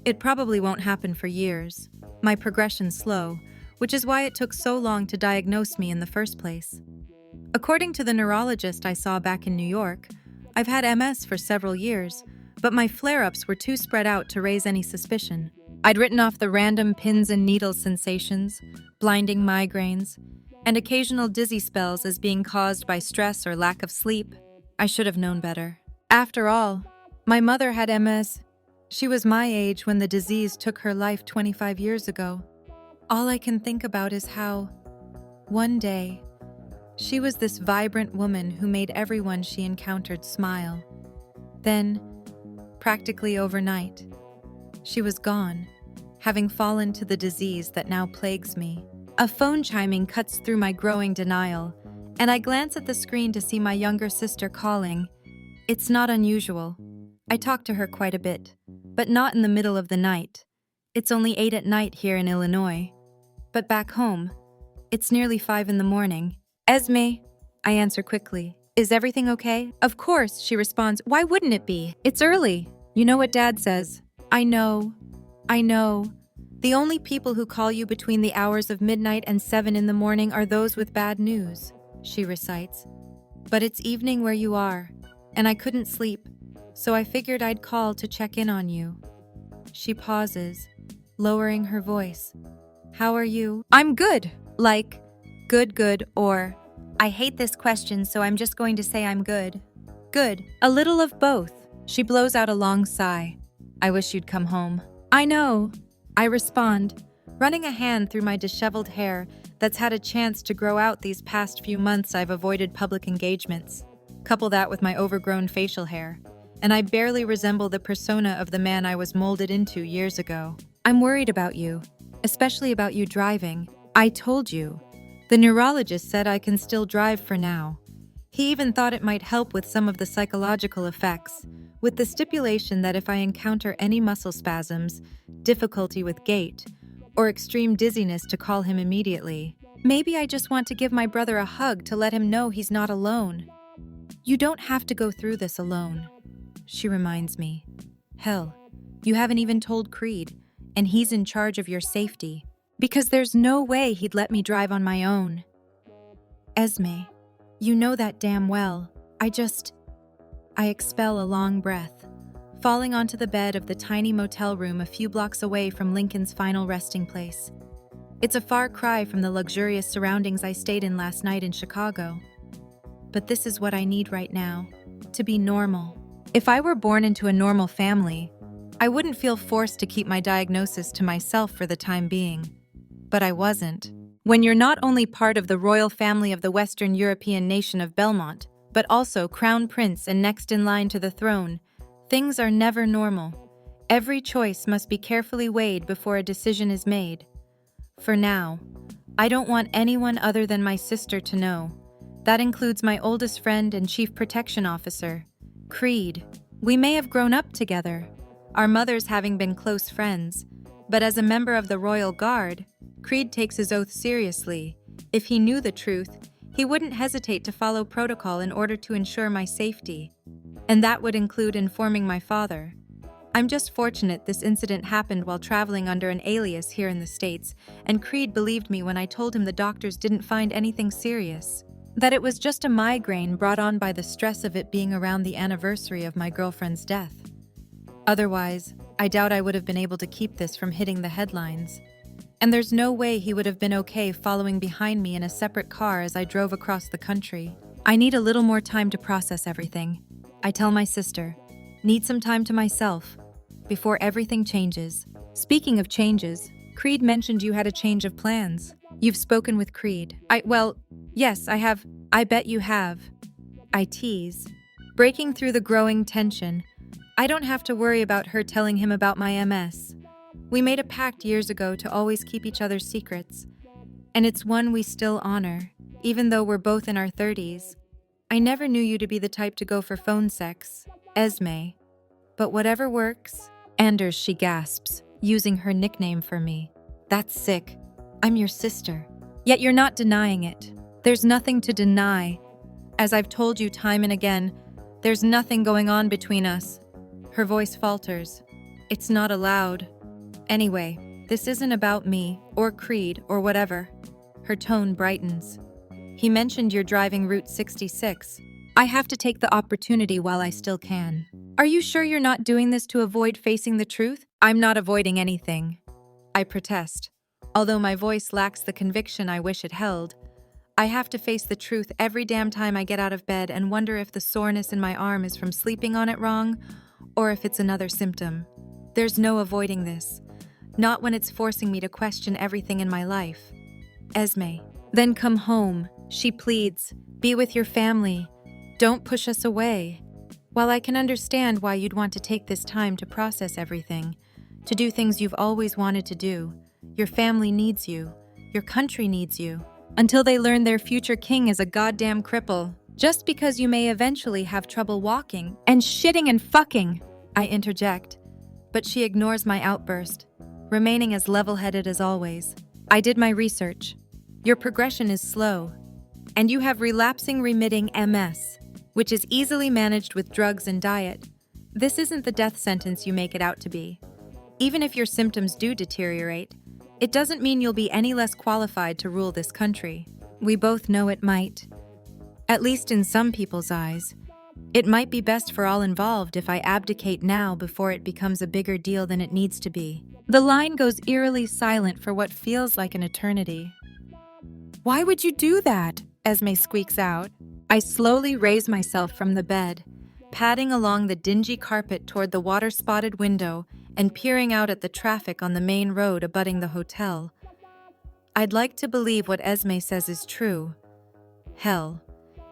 It probably won't happen for years. My progression's slow, which is why it took so long to diagnose me in the first place. According to the neurologist I saw back in New York, I've had MS for several years, but my flare-ups were too spread out to raise any suspicion. I'd written off the random pins and needles sensations, blinding migraines, and occasional dizzy spells as being caused by stress or lack of sleep. I should have known better. After all, my mother had MS. She was my age when the disease took her life 25 years ago. All I can think about is how, one day, she was this vibrant woman who made everyone she encountered smile. Then, practically overnight, she was gone, having fallen to the disease that now plagues me. A phone chiming cuts through my growing denial, and I glance at the screen to see my younger sister calling. It's not unusual. I talk to her quite a bit, but not in the middle of the night. It's only 8 at night here in Illinois. But back home, it's nearly 5 in the morning. Esme, I answer quickly. Is everything okay? Of course, she responds. Why wouldn't it be? It's early. You know what Dad says. I know. The only people who call you between the hours of midnight and 7 in the morning are those with bad news, she recites. But it's evening where you are, and I couldn't sleep, so I figured I'd call to check in on you. She pauses, lowering her voice. How are you? I'm good. Like, good, or, I hate this question, so I'm just going to say I'm good. Good. A little of both. She blows out a long sigh. I wish you'd come home. I know. I respond, running a hand through my disheveled hair that's had a chance to grow out these past few months. I've avoided public engagements. Couple that with my overgrown facial hair, and I barely resemble the persona of the man I was molded into years ago. I'm worried about you, especially about you driving. I told you. The neurologist said I can still drive for now. He even thought it might help with some of the psychological effects, with the stipulation that if I encounter any muscle spasms, difficulty with gait, or extreme dizziness to call him immediately. Maybe I just want to give my brother a hug to let him know he's not alone. You don't have to go through this alone, she reminds me. Hell, you haven't even told Creed, and he's in charge of your safety, because there's no way he'd let me drive on my own. Esme, you know that damn well. I expel a long breath, falling onto the bed of the tiny motel room a few blocks away from Lincoln's final resting place. It's a far cry from the luxurious surroundings I stayed in last night in Chicago. But this is what I need right now, to be normal. If I were born into a normal family, I wouldn't feel forced to keep my diagnosis to myself for the time being. But I wasn't. When you're not only part of the royal family of the Western European nation of Belmont, but also crown prince and next in line to the throne, things are never normal. Every choice must be carefully weighed before a decision is made. For now, I don't want anyone other than my sister to know. That includes my oldest friend and chief protection officer, Creed. We may have grown up together, our mothers having been close friends, but as a member of the Royal Guard, Creed takes his oath seriously. If he knew the truth, he wouldn't hesitate to follow protocol in order to ensure my safety. And that would include informing my father. I'm just fortunate this incident happened while traveling under an alias here in the States, and Creed believed me when I told him the doctors didn't find anything serious. That it was just a migraine brought on by the stress of it being around the anniversary of my girlfriend's death. Otherwise, I doubt I would have been able to keep this from hitting the headlines. And there's no way he would have been okay following behind me in a separate car as I drove across the country. I need a little more time to process everything. I tell my sister, need some time to myself, before everything changes. Speaking of changes, Creed mentioned you had a change of plans. You've spoken with Creed. Yes, I have. I bet you have. I tease, breaking through the growing tension. I don't have to worry about her telling him about my MS. We made a pact years ago to always keep each other's secrets, and it's one we still honor, even though we're both in our 30s. I never knew you to be the type to go for phone sex, Esme. But whatever works. Anders, she gasps, using her nickname for me. That's sick. I'm your sister. Yet you're not denying it. There's nothing to deny. As I've told you time and again, there's nothing going on between us. Her voice falters. It's not allowed. Anyway, this isn't about me, or Creed, or whatever. Her tone brightens. He mentioned you're driving Route 66. I have to take the opportunity while I still can. Are you sure you're not doing this to avoid facing the truth? I'm not avoiding anything. I protest. Although my voice lacks the conviction I wish it held, I have to face the truth every damn time I get out of bed and wonder if the soreness in my arm is from sleeping on it wrong or if it's another symptom. There's no avoiding this. Not when it's forcing me to question everything in my life. Esme. Then come home, she pleads. Be with your family. Don't push us away. While I can understand why you'd want to take this time to process everything, to do things you've always wanted to do, your family needs you. Your country needs you. Until they learn their future king is a goddamn cripple. Just because you may eventually have trouble walking and shitting and fucking, I interject. But she ignores my outburst, remaining as level-headed as always. I did my research. Your progression is slow, and you have relapsing remitting MS, which is easily managed with drugs and diet. This isn't the death sentence you make it out to be. Even if your symptoms do deteriorate, it doesn't mean you'll be any less qualified to rule this country. We both know it might. At least in some people's eyes. It might be best for all involved if I abdicate now before it becomes a bigger deal than it needs to be. The line goes eerily silent for what feels like an eternity. Why would you do that? Esme squeaks out. I slowly raise myself from the bed, padding along the dingy carpet toward the water-spotted window and peering out at the traffic on the main road abutting the hotel. I'd like to believe what Esme says is true. Hell,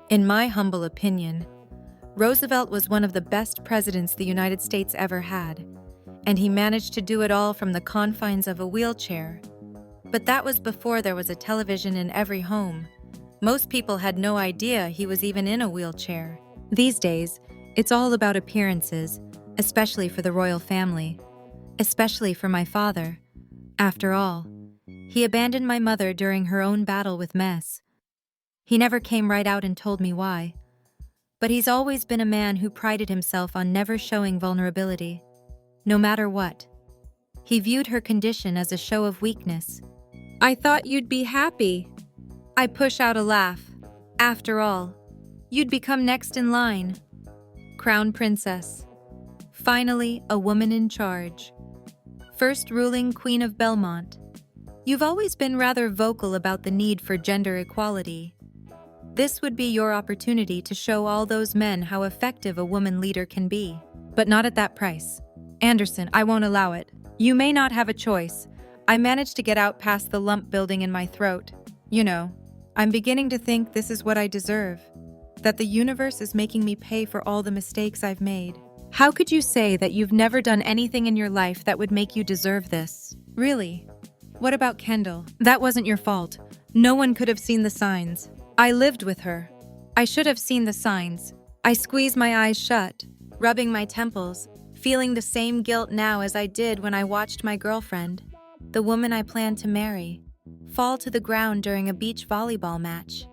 in my humble opinion, Roosevelt was one of the best presidents the United States ever had, and he managed to do it all from the confines of a wheelchair. But that was before there was a television in every home. Most people had no idea he was even in a wheelchair. These days, it's all about appearances, especially for the royal family. Especially for my father. After all, he abandoned my mother during her own battle with mess. He never came right out and told me why. But he's always been a man who prided himself on never showing vulnerability, no matter what. He viewed her condition as a show of weakness. I thought you'd be happy. I push out a laugh. After all, you'd become next in line. Crown Princess. Finally, a woman in charge. First ruling Queen of Belmont. You've always been rather vocal about the need for gender equality. This would be your opportunity to show all those men how effective a woman leader can be. But not at that price. Anderson, I won't allow it. You may not have a choice. I managed to get out past the lump building in my throat. You know, I'm beginning to think this is what I deserve. That the universe is making me pay for all the mistakes I've made. How could you say that you've never done anything in your life that would make you deserve this? Really? What about Kendall? That wasn't your fault. No one could have seen the signs. I lived with her. I should have seen the signs. I squeeze my eyes shut, rubbing my temples, feeling the same guilt now as I did when I watched my girlfriend, the woman I planned to marry, fall to the ground during a beach volleyball match.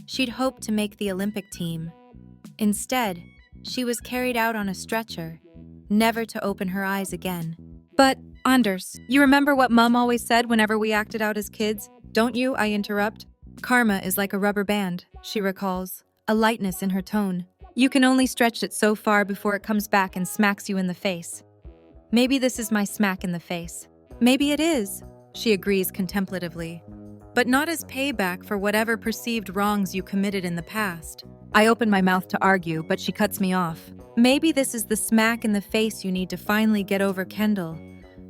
She'd hoped to make the Olympic team. Instead, she was carried out on a stretcher, never to open her eyes again. But, Anders, you remember what Mom always said whenever we acted out as kids? Don't you? I interrupt. Karma is like a rubber band, she recalls, a lightness in her tone. You can only stretch it so far before it comes back and smacks you in the face. Maybe this is my smack in the face. Maybe it is, she agrees contemplatively. But not as payback for whatever perceived wrongs you committed in the past. I open my mouth to argue, but she cuts me off. Maybe this is the smack in the face you need to finally get over Kendall,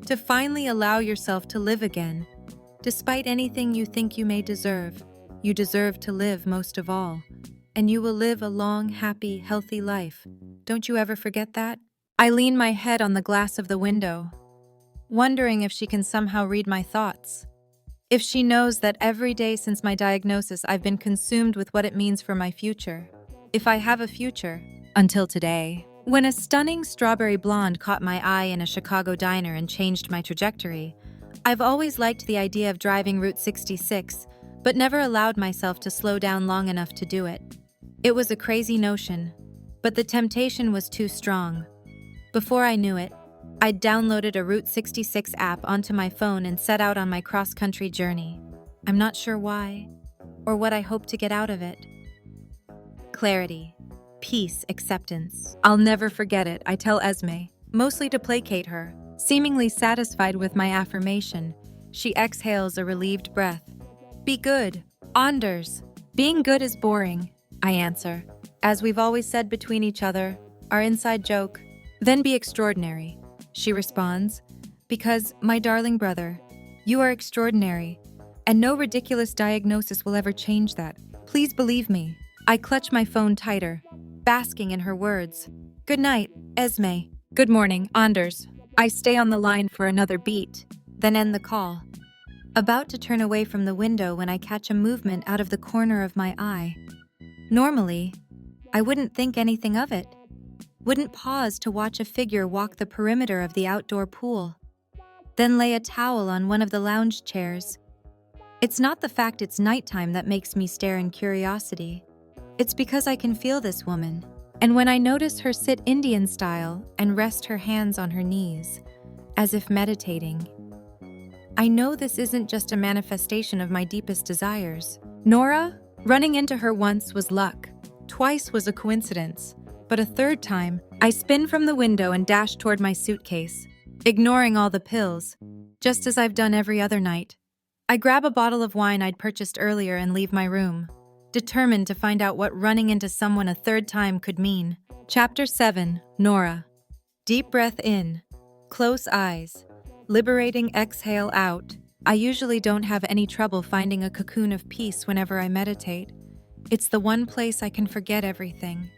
to finally allow yourself to live again. Despite anything you think you may deserve, you deserve to live most of all. And you will live a long, happy, healthy life. Don't you ever forget that? I lean my head on the glass of the window, wondering if she can somehow read my thoughts. If she knows that every day since my diagnosis I've been consumed with what it means for my future. If I have a future. Until today, when a stunning strawberry blonde caught my eye in a Chicago diner and changed my trajectory. I've always liked the idea of driving Route 66, but never allowed myself to slow down long enough to do it. It was a crazy notion, but the temptation was too strong. Before I knew it, I'd downloaded a Route 66 app onto my phone and set out on my cross-country journey. I'm not sure why, or what I hope to get out of it. Clarity, peace, acceptance. I'll never forget it, I tell Esme, mostly to placate her. Seemingly satisfied with my affirmation, she exhales a relieved breath. Be good, Anders. Being good is boring, I answer. As we've always said between each other, our inside joke. Then be extraordinary, she responds. Because, my darling brother, you are extraordinary, and no ridiculous diagnosis will ever change that. Please believe me. I clutch my phone tighter, basking in her words. Good night, Esme. Good morning, Anders. I stay on the line for another beat, then end the call. About to turn away from the window when I catch a movement out of the corner of my eye. Normally, I wouldn't think anything of it. Wouldn't pause to watch a figure walk the perimeter of the outdoor pool, then lay a towel on one of the lounge chairs. It's not the fact it's nighttime that makes me stare in curiosity. It's because I can feel this woman, and when I notice her sit Indian style and rest her hands on her knees, as if meditating, I know this isn't just a manifestation of my deepest desires. Nora, running into her once was luck. Twice was a coincidence. But a third time, I spin from the window and dash toward my suitcase, ignoring all the pills, just as I've done every other night. I grab a bottle of wine I'd purchased earlier and leave my room, determined to find out what running into someone a third time could mean. Chapter 7, Nora. Deep breath in, close eyes, liberating exhale out. I usually don't have any trouble finding a cocoon of peace whenever I meditate. It's the one place I can forget everything.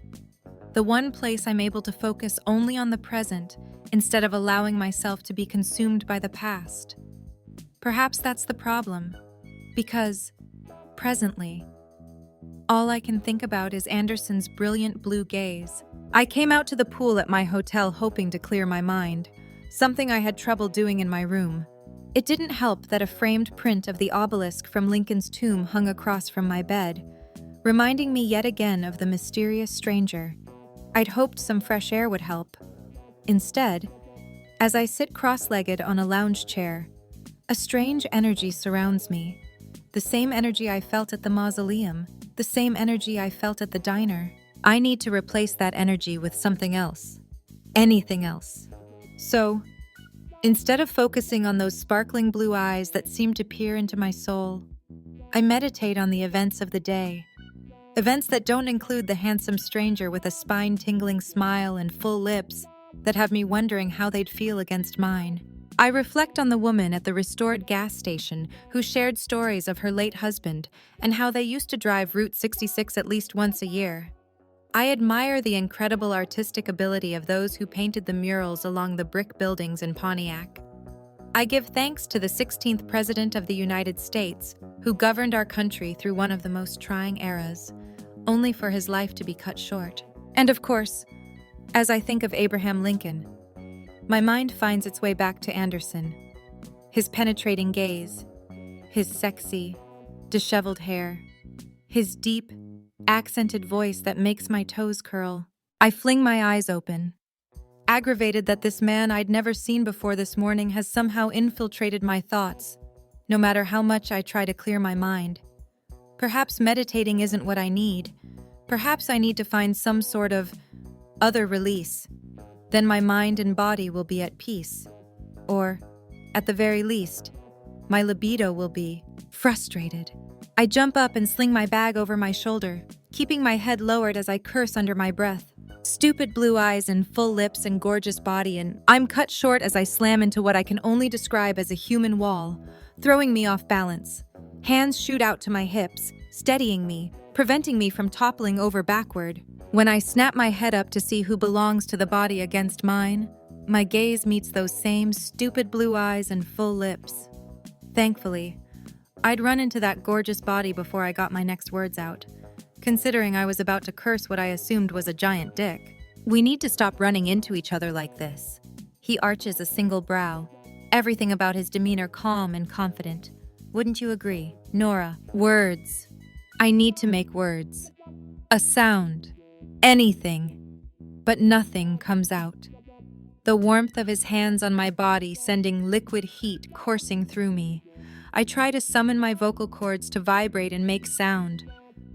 The one place I'm able to focus only on the present instead of allowing myself to be consumed by the past. Perhaps that's the problem, because, presently, all I can think about is Anderson's brilliant blue gaze. I came out to the pool at my hotel hoping to clear my mind, something I had trouble doing in my room. It didn't help that a framed print of the obelisk from Lincoln's tomb hung across from my bed, reminding me yet again of the mysterious stranger. I'd hoped some fresh air would help. Instead, as I sit cross-legged on a lounge chair, a strange energy surrounds me. The same energy I felt at the mausoleum, the same energy I felt at the diner. I need to replace that energy with something else. Anything else. So, instead of focusing on those sparkling blue eyes that seem to peer into my soul, I meditate on the events of the day. Events that don't include the handsome stranger with a spine-tingling smile and full lips that have me wondering how they'd feel against mine. I reflect on the woman at the restored gas station who shared stories of her late husband and how they used to drive Route 66 at least once a year. I admire the incredible artistic ability of those who painted the murals along the brick buildings in Pontiac. I give thanks to the 16th President of the United States, who governed our country through one of the most trying eras, only for his life to be cut short. And of course, as I think of Abraham Lincoln, my mind finds its way back to Anderson. His penetrating gaze, his sexy, disheveled hair, his deep, accented voice that makes my toes curl. I fling my eyes open, aggravated that this man I'd never seen before this morning has somehow infiltrated my thoughts, no matter how much I try to clear my mind. Perhaps meditating isn't what I need. Perhaps I need to find some sort of other release. Then my mind and body will be at peace. Or, at the very least, my libido will be frustrated. I jump up and sling my bag over my shoulder, keeping my head lowered as I curse under my breath. Stupid blue eyes and full lips and gorgeous body, and I'm cut short as I slam into what I can only describe as a human wall, throwing me off balance. Hands shoot out to my hips, steadying me, preventing me from toppling over backward. When I snap my head up to see who belongs to the body against mine, my gaze meets those same stupid blue eyes and full lips. Thankfully, I'd run into that gorgeous body before I got my next words out, considering I was about to curse what I assumed was a giant dick. We need to stop running into each other like this. He arches a single brow, everything about his demeanor calm and confident. Wouldn't you agree? Nora, words. I need to make words. A sound. Anything. But nothing comes out. The warmth of his hands on my body sending liquid heat coursing through me. I try to summon my vocal cords to vibrate and make sound.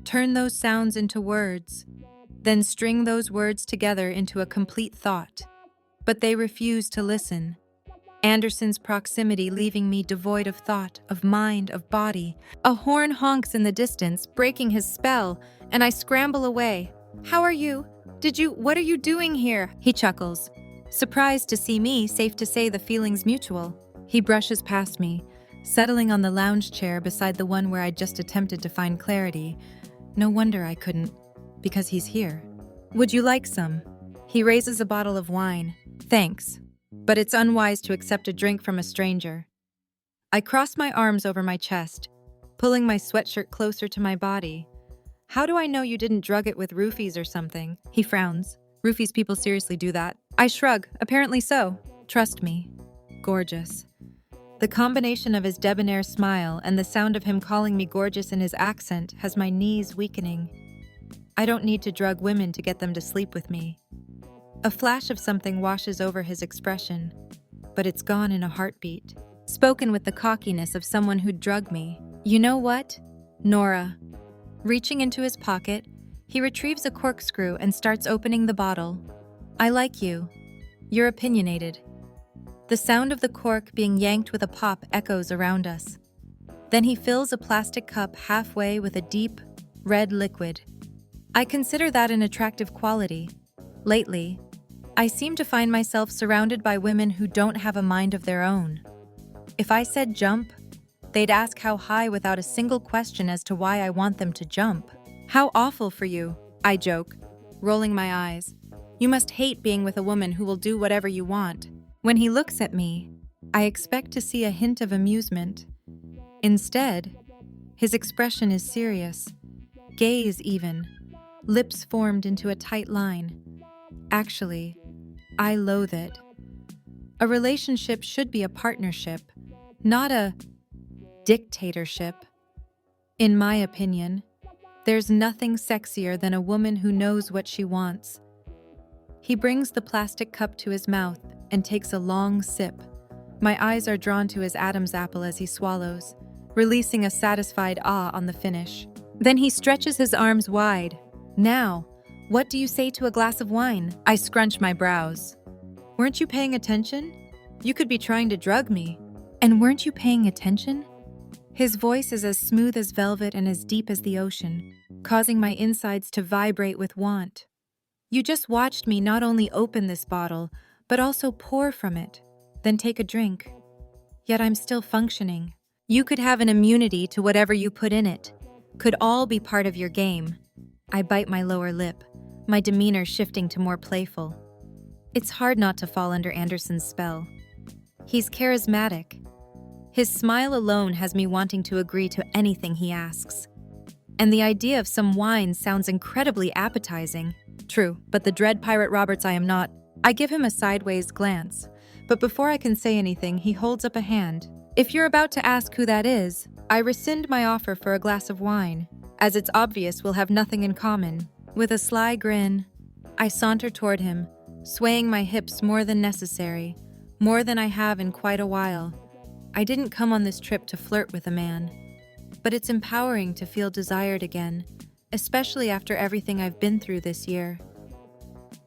Turn those sounds into words. Then string those words together into a complete thought. But they refuse to listen. Anderson's proximity leaving me devoid of thought, of mind, of body. A horn honks in the distance, breaking his spell, and I scramble away. "How are you? What are you doing here?" He chuckles. Surprised to see me, safe to say the feeling's mutual. He brushes past me, settling on the lounge chair beside the one where I'd just attempted to find clarity. No wonder I couldn't, because he's here. "Would you like some?" He raises a bottle of wine. "Thanks, but it's unwise to accept a drink from a stranger." I cross my arms over my chest, pulling my sweatshirt closer to my body. "How do I know you didn't drug it with roofies or something?" He frowns. "Roofies people seriously do that?" I shrug. "Apparently so. Trust me." Gorgeous. The combination of his debonair smile and the sound of him calling me gorgeous in his accent has my knees weakening. I don't need to drug women to get them to sleep with me. A flash of something washes over his expression, but it's gone in a heartbeat. Spoken with the cockiness of someone who'd drug me. "You know what? Nora." Reaching into his pocket, he retrieves a corkscrew and starts opening the bottle. "I like you. You're opinionated." The sound of the cork being yanked with a pop echoes around us. Then he fills a plastic cup halfway with a deep, red liquid. I consider that an attractive quality. Lately, I seem to find myself surrounded by women who don't have a mind of their own. If I said jump, they'd ask how high without a single question as to why I want them to jump. "How awful for you," I joke, rolling my eyes. "You must hate being with a woman who will do whatever you want." When he looks at me, I expect to see a hint of amusement. Instead, his expression is serious, gaze even, lips formed into a tight line. Actually, I loathe it. A relationship should be a partnership, not a dictatorship. In my opinion, there's nothing sexier than a woman who knows what she wants. He brings the plastic cup to his mouth and takes a long sip. My eyes are drawn to his Adam's apple as he swallows, releasing a satisfied ah on the finish. Then he stretches his arms wide. "Now, what do you say to a glass of wine?" I scrunch my brows. "Weren't you paying attention? You could be trying to drug me." "And weren't you paying attention?" His voice is as smooth as velvet and as deep as the ocean, causing my insides to vibrate with want. "You just watched me not only open this bottle, but also pour from it, then take a drink. Yet I'm still functioning. You could have an immunity to whatever you put in it. Could all be part of your game." I bite my lower lip, my demeanor shifting to more playful. It's hard not to fall under Anderson's spell. He's charismatic. His smile alone has me wanting to agree to anything he asks. And the idea of some wine sounds incredibly appetizing. True, but the dread Pirate Roberts I am not. I give him a sideways glance, but before I can say anything, he holds up a hand. "If you're about to ask who that is, I rescind my offer for a glass of wine, as it's obvious we'll have nothing in common." With a sly grin, I saunter toward him, swaying my hips more than necessary, more than I have in quite a while. I didn't come on this trip to flirt with a man, but it's empowering to feel desired again, especially after everything I've been through this year.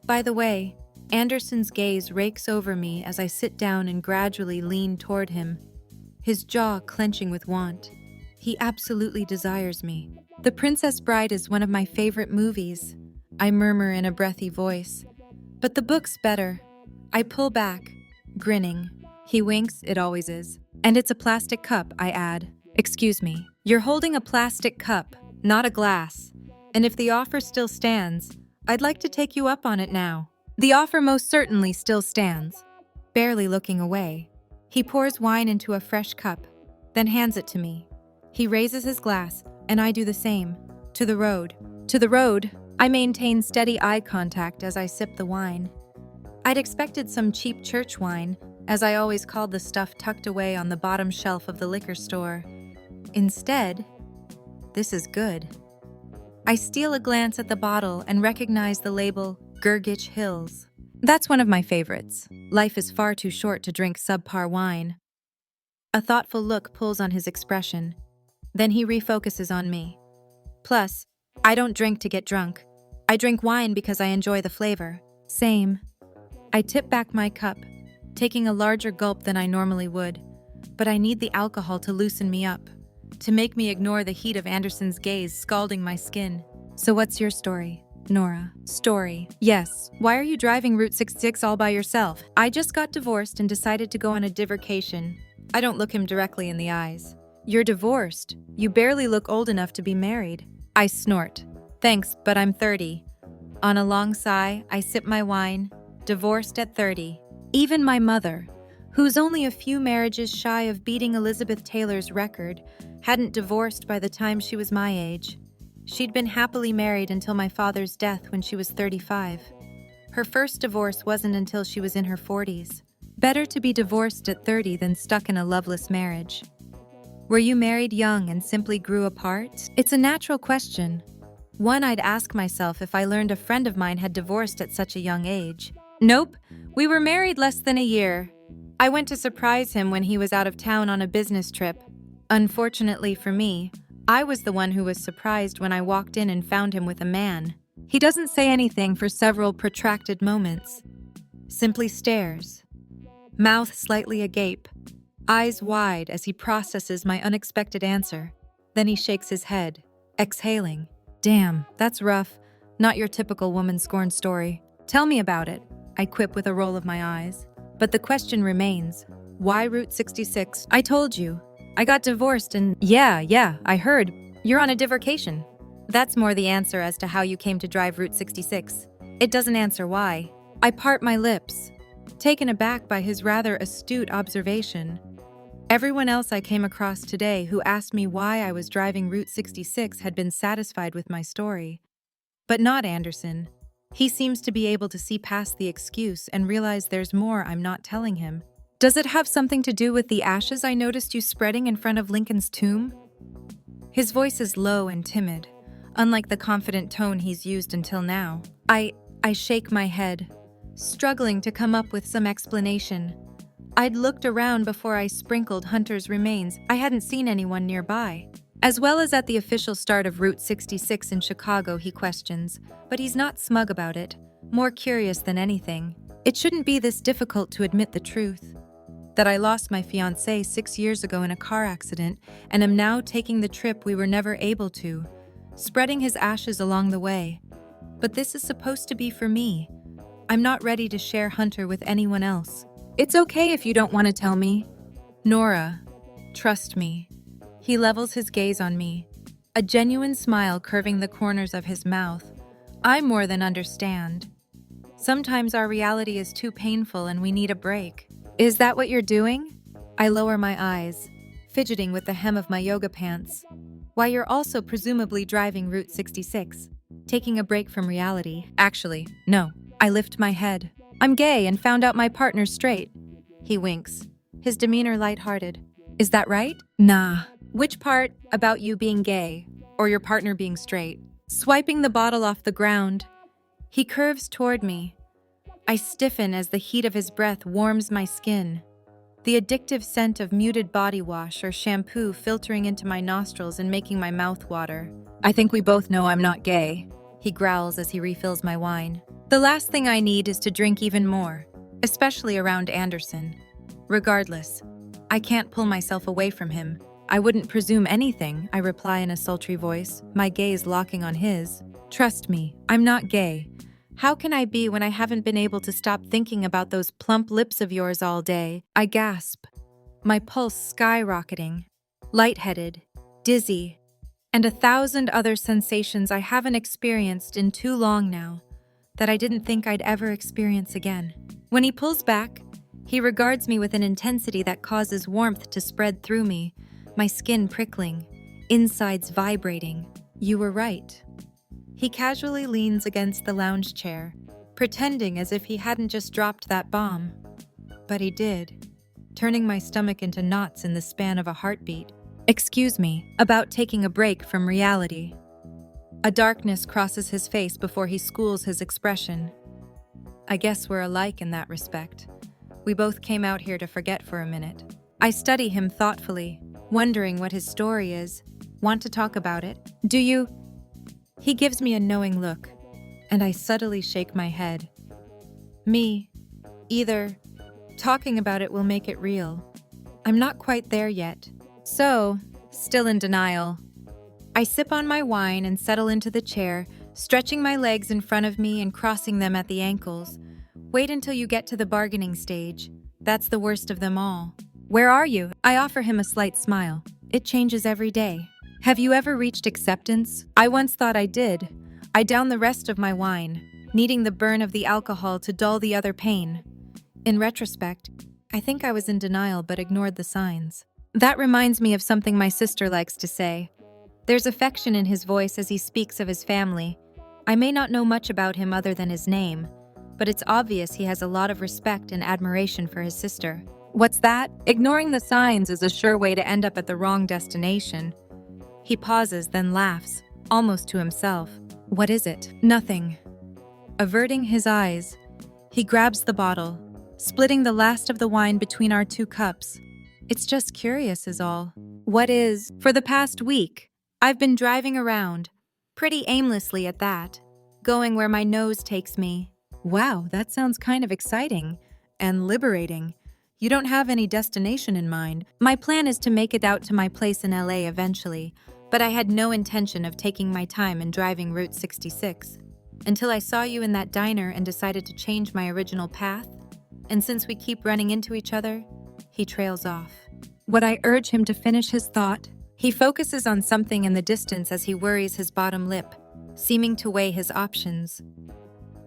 By the way, Anderson's gaze rakes over me as I sit down and gradually lean toward him, his jaw clenching with want. He absolutely desires me. "The Princess Bride is one of my favorite movies," I murmur in a breathy voice. "But the book's better." I pull back, grinning. He winks, "It always is." "And it's a plastic cup," I add. "Excuse me. You're holding a plastic cup, not a glass. And if the offer still stands, I'd like to take you up on it now." The offer most certainly still stands. Barely looking away, he pours wine into a fresh cup, then hands it to me. He raises his glass, and I do the same. "To the road." "To the road." I maintain steady eye contact as I sip the wine. I'd expected some cheap church wine, as I always called the stuff tucked away on the bottom shelf of the liquor store. Instead, this is good. I steal a glance at the bottle and recognize the label Gurgitch Hills. That's one of my favorites. Life is far too short to drink subpar wine. A thoughtful look pulls on his expression. Then he refocuses on me. "Plus, I don't drink to get drunk. I drink wine because I enjoy the flavor." "Same." I tip back my cup, taking a larger gulp than I normally would. But I need the alcohol to loosen me up, to make me ignore the heat of Anderson's gaze scalding my skin. So what's your story, Nora? Story. Yes. Why are you driving Route 66 all by yourself? I just got divorced and decided to go on a divercation. I don't look him directly in the eyes. You're divorced. You barely look old enough to be married. I snort. Thanks, but I'm 30. On a long sigh, I sip my wine. Divorced at 30. Even my mother, who's only a few marriages shy of beating Elizabeth Taylor's record, hadn't divorced by the time she was my age. She'd been happily married until my father's death when she was 35. Her first divorce wasn't until she was in her 40s. Better to be divorced at 30 than stuck in a loveless marriage. Were you married young and simply grew apart? It's a natural question. One I'd ask myself if I learned a friend of mine had divorced at such a young age. Nope, we were married less than a year. I went to surprise him when he was out of town on a business trip. Unfortunately for me, I was the one who was surprised when I walked in and found him with a man. He doesn't say anything for several protracted moments. Simply stares. Mouth slightly agape. Eyes wide as he processes my unexpected answer. Then he shakes his head, exhaling. Damn, that's rough. Not your typical woman scorn story. Tell me about it, I quip with a roll of my eyes. But the question remains, why Route 66? I told you. I got divorced and yeah, I heard. You're on a divercation. That's more the answer as to how you came to drive Route 66. It doesn't answer why. I part my lips, taken aback by his rather astute observation. Everyone else I came across today who asked me why I was driving Route 66 had been satisfied with my story. But not Anderson. He seems to be able to see past the excuse and realize there's more I'm not telling him. Does it have something to do with the ashes I noticed you spreading in front of Lincoln's tomb? His voice is low and timid, unlike the confident tone he's used until now. I shake my head, struggling to come up with some explanation. I'd looked around before I sprinkled Hunter's remains. I hadn't seen anyone nearby. As well as at the official start of Route 66 in Chicago, he questions, but he's not smug about it, more curious than anything. It shouldn't be this difficult to admit the truth. That I lost my fiancé 6 years ago in a car accident and am now taking the trip we were never able to, spreading his ashes along the way. But this is supposed to be for me. I'm not ready to share Hunter with anyone else. It's okay if you don't want to tell me. Nora, trust me. He levels his gaze on me, a genuine smile curving the corners of his mouth. I more than understand. Sometimes our reality is too painful and we need a break. Is that what you're doing? I lower my eyes, fidgeting with the hem of my yoga pants. Why, you're also presumably driving Route 66, taking a break from reality. Actually, no. I lift my head. I'm gay and found out my partner's straight. He winks, his demeanor lighthearted. Is that right? Nah. Which part about you being gay, or your partner being straight? Swiping the bottle off the ground, he curves toward me. I stiffen as the heat of his breath warms my skin. The addictive scent of muted body wash or shampoo filtering into my nostrils and making my mouth water. I think we both know I'm not gay, he growls as he refills my wine. The last thing I need is to drink even more, especially around Anderson. Regardless, I can't pull myself away from him. I wouldn't presume anything, I reply in a sultry voice, my gaze locking on his. Trust me, I'm not gay. How can I be when I haven't been able to stop thinking about those plump lips of yours all day? I gasp, my pulse skyrocketing, lightheaded, dizzy, and 1,000 other sensations I haven't experienced in too long now, that I didn't think I'd ever experience again. When he pulls back, he regards me with an intensity that causes warmth to spread through me, my skin prickling, insides vibrating. You were right. He casually leans against the lounge chair, pretending as if he hadn't just dropped that bomb. But he did, turning my stomach into knots in the span of a heartbeat. Excuse me, about taking a break from reality. A darkness crosses his face before he schools his expression. I guess we're alike in that respect. We both came out here to forget for a minute. I study him thoughtfully, wondering what his story is. Want to talk about it? Do you? He gives me a knowing look, and I subtly shake my head. Me, either. Talking about it will make it real. I'm not quite there yet. So, still in denial. I sip on my wine and settle into the chair, stretching my legs in front of me and crossing them at the ankles. Wait until you get to the bargaining stage. That's the worst of them all. Where are you? I offer him a slight smile. It changes every day. Have you ever reached acceptance? I once thought I did. I down the rest of my wine, needing the burn of the alcohol to dull the other pain. In retrospect, I think I was in denial but ignored the signs. That reminds me of something my sister likes to say. There's affection in his voice as he speaks of his family. I may not know much about him other than his name, but it's obvious he has a lot of respect and admiration for his sister. What's that? Ignoring the signs is a sure way to end up at the wrong destination. He pauses, then laughs, almost to himself. What is it? Nothing. Averting his eyes, he grabs the bottle, splitting the last of the wine between our 2 cups. It's just curious is all. What is? For the past week, I've been driving around, pretty aimlessly at that, going where my nose takes me. Wow, that sounds kind of exciting and liberating. You don't have any destination in mind. My plan is to make it out to my place in LA eventually, but I had no intention of taking my time and driving Route 66. Until I saw you in that diner and decided to change my original path. And since we keep running into each other, he trails off. Would I urge him to finish his thought? He focuses on something in the distance as he worries his bottom lip, seeming to weigh his options.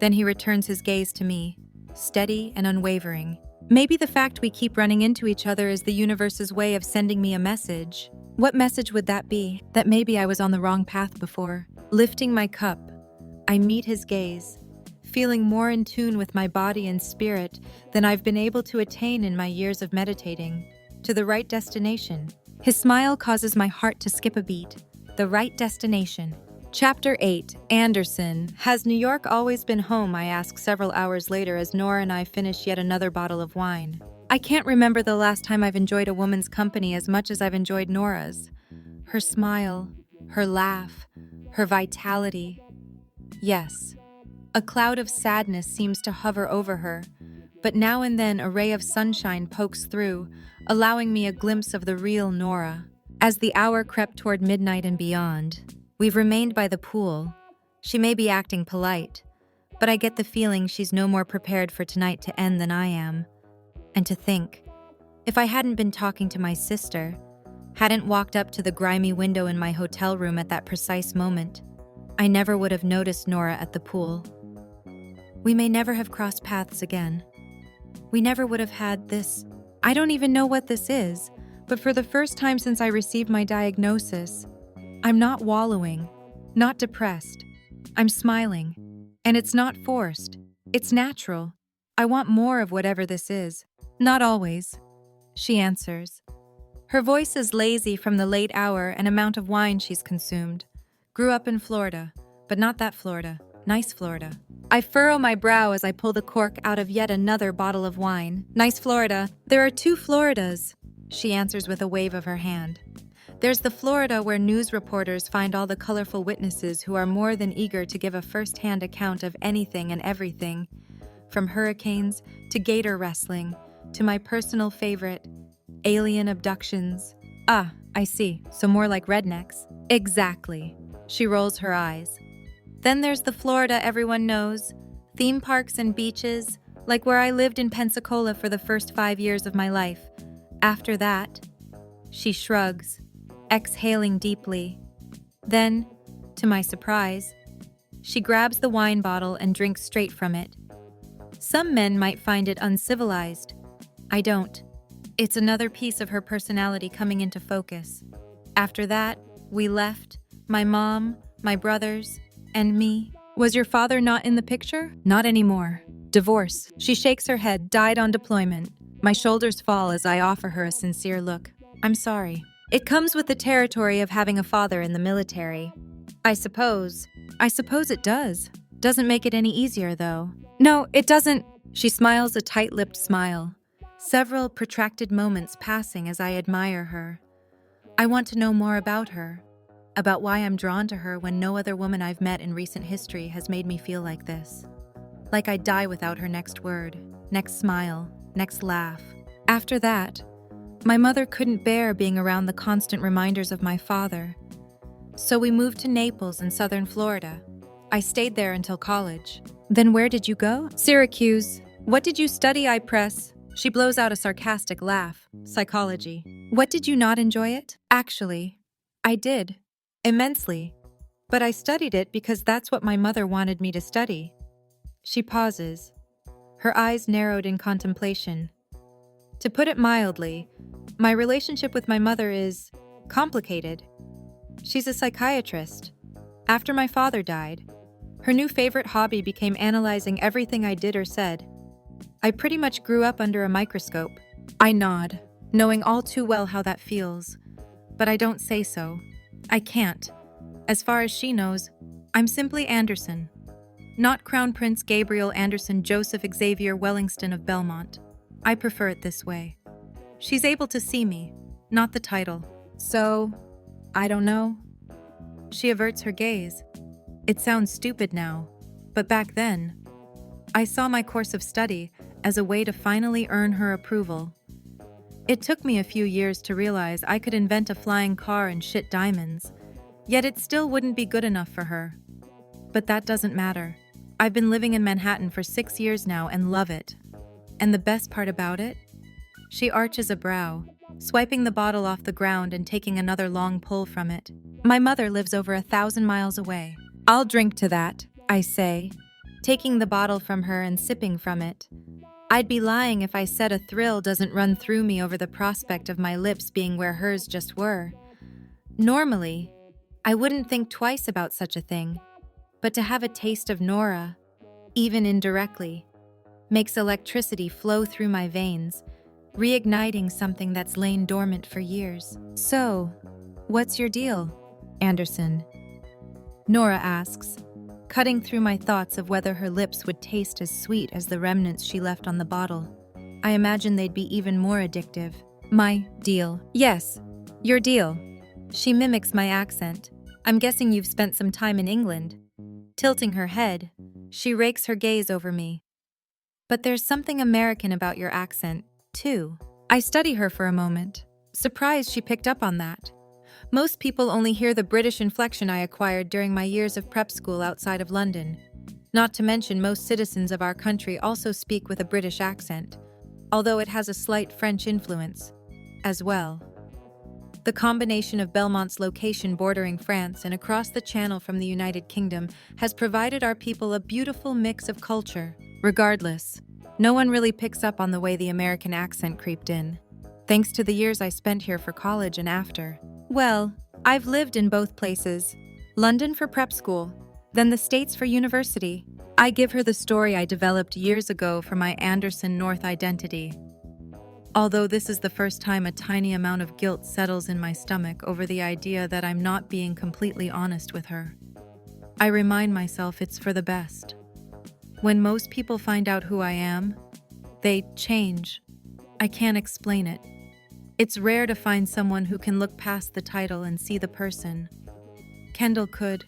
Then he returns his gaze to me, steady and unwavering. Maybe the fact we keep running into each other is the universe's way of sending me a message. What message would that be? That maybe I was on the wrong path before. Lifting my cup, I meet his gaze, feeling more in tune with my body and spirit than I've been able to attain in my years of meditating. To the right destination. His smile causes my heart to skip a beat. The right destination. Chapter 8, Anderson. Has New York always been home? I ask several hours later as Nora and I finish yet another bottle of wine. I can't remember the last time I've enjoyed a woman's company as much as I've enjoyed Nora's. Her smile, her laugh, her vitality. Yes, a cloud of sadness seems to hover over her, but now and then a ray of sunshine pokes through, allowing me a glimpse of the real Nora. As the hour crept toward midnight and beyond, we've remained by the pool. She may be acting polite, but I get the feeling she's no more prepared for tonight to end than I am. And to think, if I hadn't been talking to my sister, hadn't walked up to the grimy window in my hotel room at that precise moment, I never would have noticed Nora at the pool. We may never have crossed paths again. We never would have had this. I don't even know what this is, but for the first time since I received my diagnosis, I'm not wallowing, not depressed. I'm smiling, and it's not forced. It's natural. I want more of whatever this is. Not always, she answers. Her voice is lazy from the late hour and amount of wine she's consumed. Grew up in Florida, but not that Florida. Nice Florida. I furrow my brow as I pull the cork out of yet another bottle of wine. Nice Florida. There are 2 Floridas, she answers with a wave of her hand. There's the Florida where news reporters find all the colorful witnesses who are more than eager to give a first-hand account of anything and everything, from hurricanes to gator wrestling to my personal favorite, alien abductions. Ah, I see. So more like rednecks. Exactly. She rolls her eyes. Then there's the Florida everyone knows, theme parks and beaches, like where I lived in Pensacola for the first 5 years of my life. After that, she shrugs, exhaling deeply. Then, to my surprise, she grabs the wine bottle and drinks straight from it. Some men might find it uncivilized. I don't. It's another piece of her personality coming into focus. After that, we left, my mom, my brothers, and me. Was your father not in the picture? Not anymore. Divorce. She shakes her head, died on deployment. My shoulders fall as I offer her a sincere look. I'm sorry. It comes with the territory of having a father in the military. I suppose it does. Doesn't make it any easier, though. No, it doesn't. She smiles a tight-lipped smile. Several protracted moments passing as I admire her. I want to know more about her. About why I'm drawn to her when no other woman I've met in recent history has made me feel like this. Like I'd die without her next word, next smile, next laugh. After that, my mother couldn't bear being around the constant reminders of my father. So we moved to Naples in southern Florida. I stayed there until college. Then where did you go? Syracuse. What did you study? I press. She blows out a sarcastic laugh. Psychology. What, did you not enjoy it? Actually, I did. Immensely. But I studied it because that's what my mother wanted me to study. She pauses, her eyes narrowed in contemplation. To put it mildly, my relationship with my mother is complicated. She's a psychiatrist. After my father died, her new favorite hobby became analyzing everything I did or said. I pretty much grew up under a microscope. I nod, knowing all too well how that feels. But I don't say so. I can't. As far as she knows, I'm simply Anderson. Not Crown Prince Gabriel Anderson Joseph Xavier Wellingston of Belmont. I prefer it this way. She's able to see me, not the title. So, I don't know. She averts her gaze. It sounds stupid now, but back then, I saw my course of study as a way to finally earn her approval. It took me a few years to realize I could invent a flying car and shit diamonds, yet it still wouldn't be good enough for her. But that doesn't matter. I've been living in Manhattan for 6 years now and love it. And the best part about it? She arches a brow, swiping the bottle off the ground and taking another long pull from it. My mother lives over 1,000 miles away. I'll drink to that, I say, taking the bottle from her and sipping from it. I'd be lying if I said a thrill doesn't run through me over the prospect of my lips being where hers just were. Normally, I wouldn't think twice about such a thing. But to have a taste of Nora, even indirectly, makes electricity flow through my veins, reigniting something that's lain dormant for years. So, what's your deal, Anderson? Nora asks, cutting through my thoughts of whether her lips would taste as sweet as the remnants she left on the bottle. I imagine they'd be even more addictive. My deal. Yes, your deal. She mimics my accent. I'm guessing you've spent some time in England. Tilting her head, she rakes her gaze over me. But there's something American about your accent, too. I study her for a moment, surprised she picked up on that. Most people only hear the British inflection I acquired during my years of prep school outside of London. Not to mention most citizens of our country also speak with a British accent, although it has a slight French influence, as well. The combination of Belmont's location bordering France and across the Channel from the United Kingdom has provided our people a beautiful mix of culture. Regardless, no one really picks up on the way the American accent creeped in, thanks to the years I spent here for college and after. Well, I've lived in both places. London for prep school, then the States for university. I give her the story I developed years ago for my Anderson North identity. Although this is the first time a tiny amount of guilt settles in my stomach over the idea that I'm not being completely honest with her. I remind myself it's for the best. When most people find out who I am, they change. I can't explain it. It's rare to find someone who can look past the title and see the person. Kendall could.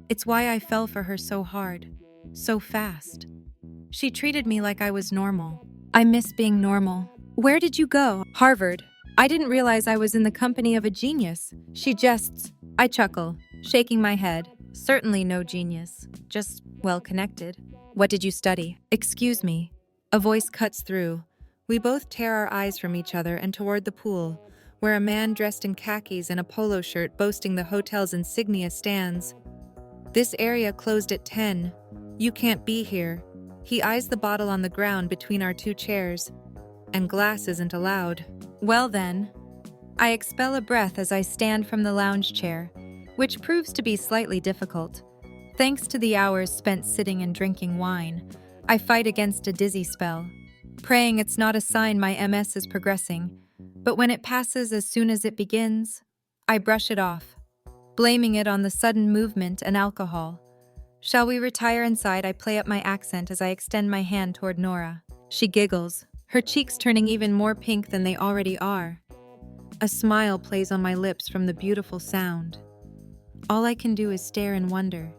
It's why I fell for her so hard, so fast. She treated me like I was normal. I miss being normal. Where did you go? Harvard. I didn't realize I was in the company of a genius. She jests. I chuckle, shaking my head. Certainly no genius, just well-connected. What did you study? Excuse me. A voice cuts through. We both tear our eyes from each other and toward the pool, where a man dressed in khakis and a polo shirt boasting the hotel's insignia stands. This area closed at 10. You can't be here. He eyes the bottle on the ground between our two chairs. And glass isn't allowed. Well then, I expel a breath as I stand from the lounge chair, which proves to be slightly difficult. Thanks to the hours spent sitting and drinking wine, I fight against a dizzy spell, praying it's not a sign my MS is progressing, but when it passes as soon as it begins, I brush it off, blaming it on the sudden movement and alcohol. Shall we retire inside? I play up my accent as I extend my hand toward Nora. She giggles, her cheeks turning even more pink than they already are. A smile plays on my lips from the beautiful sound. All I can do is stare in wonder.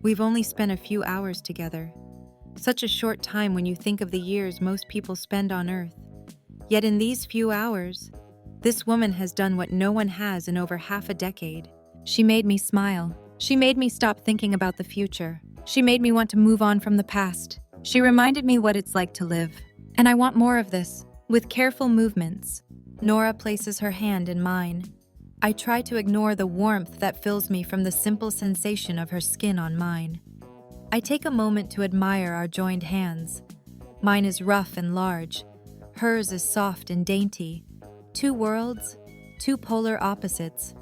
We've only spent a few hours together, Such a short time when you think of the years most people spend on Earth. Yet in these few hours, this woman has done what no one has in over half a decade. She made me smile. She made me stop thinking about the future. She made me want to move on from the past. She reminded me what it's like to live. And I want more of this. With careful movements, Nora places her hand in mine. I try to ignore the warmth that fills me from the simple sensation of her skin on mine. I take a moment to admire our joined hands. Mine is rough and large. Hers is soft and dainty. Two worlds, two polar opposites,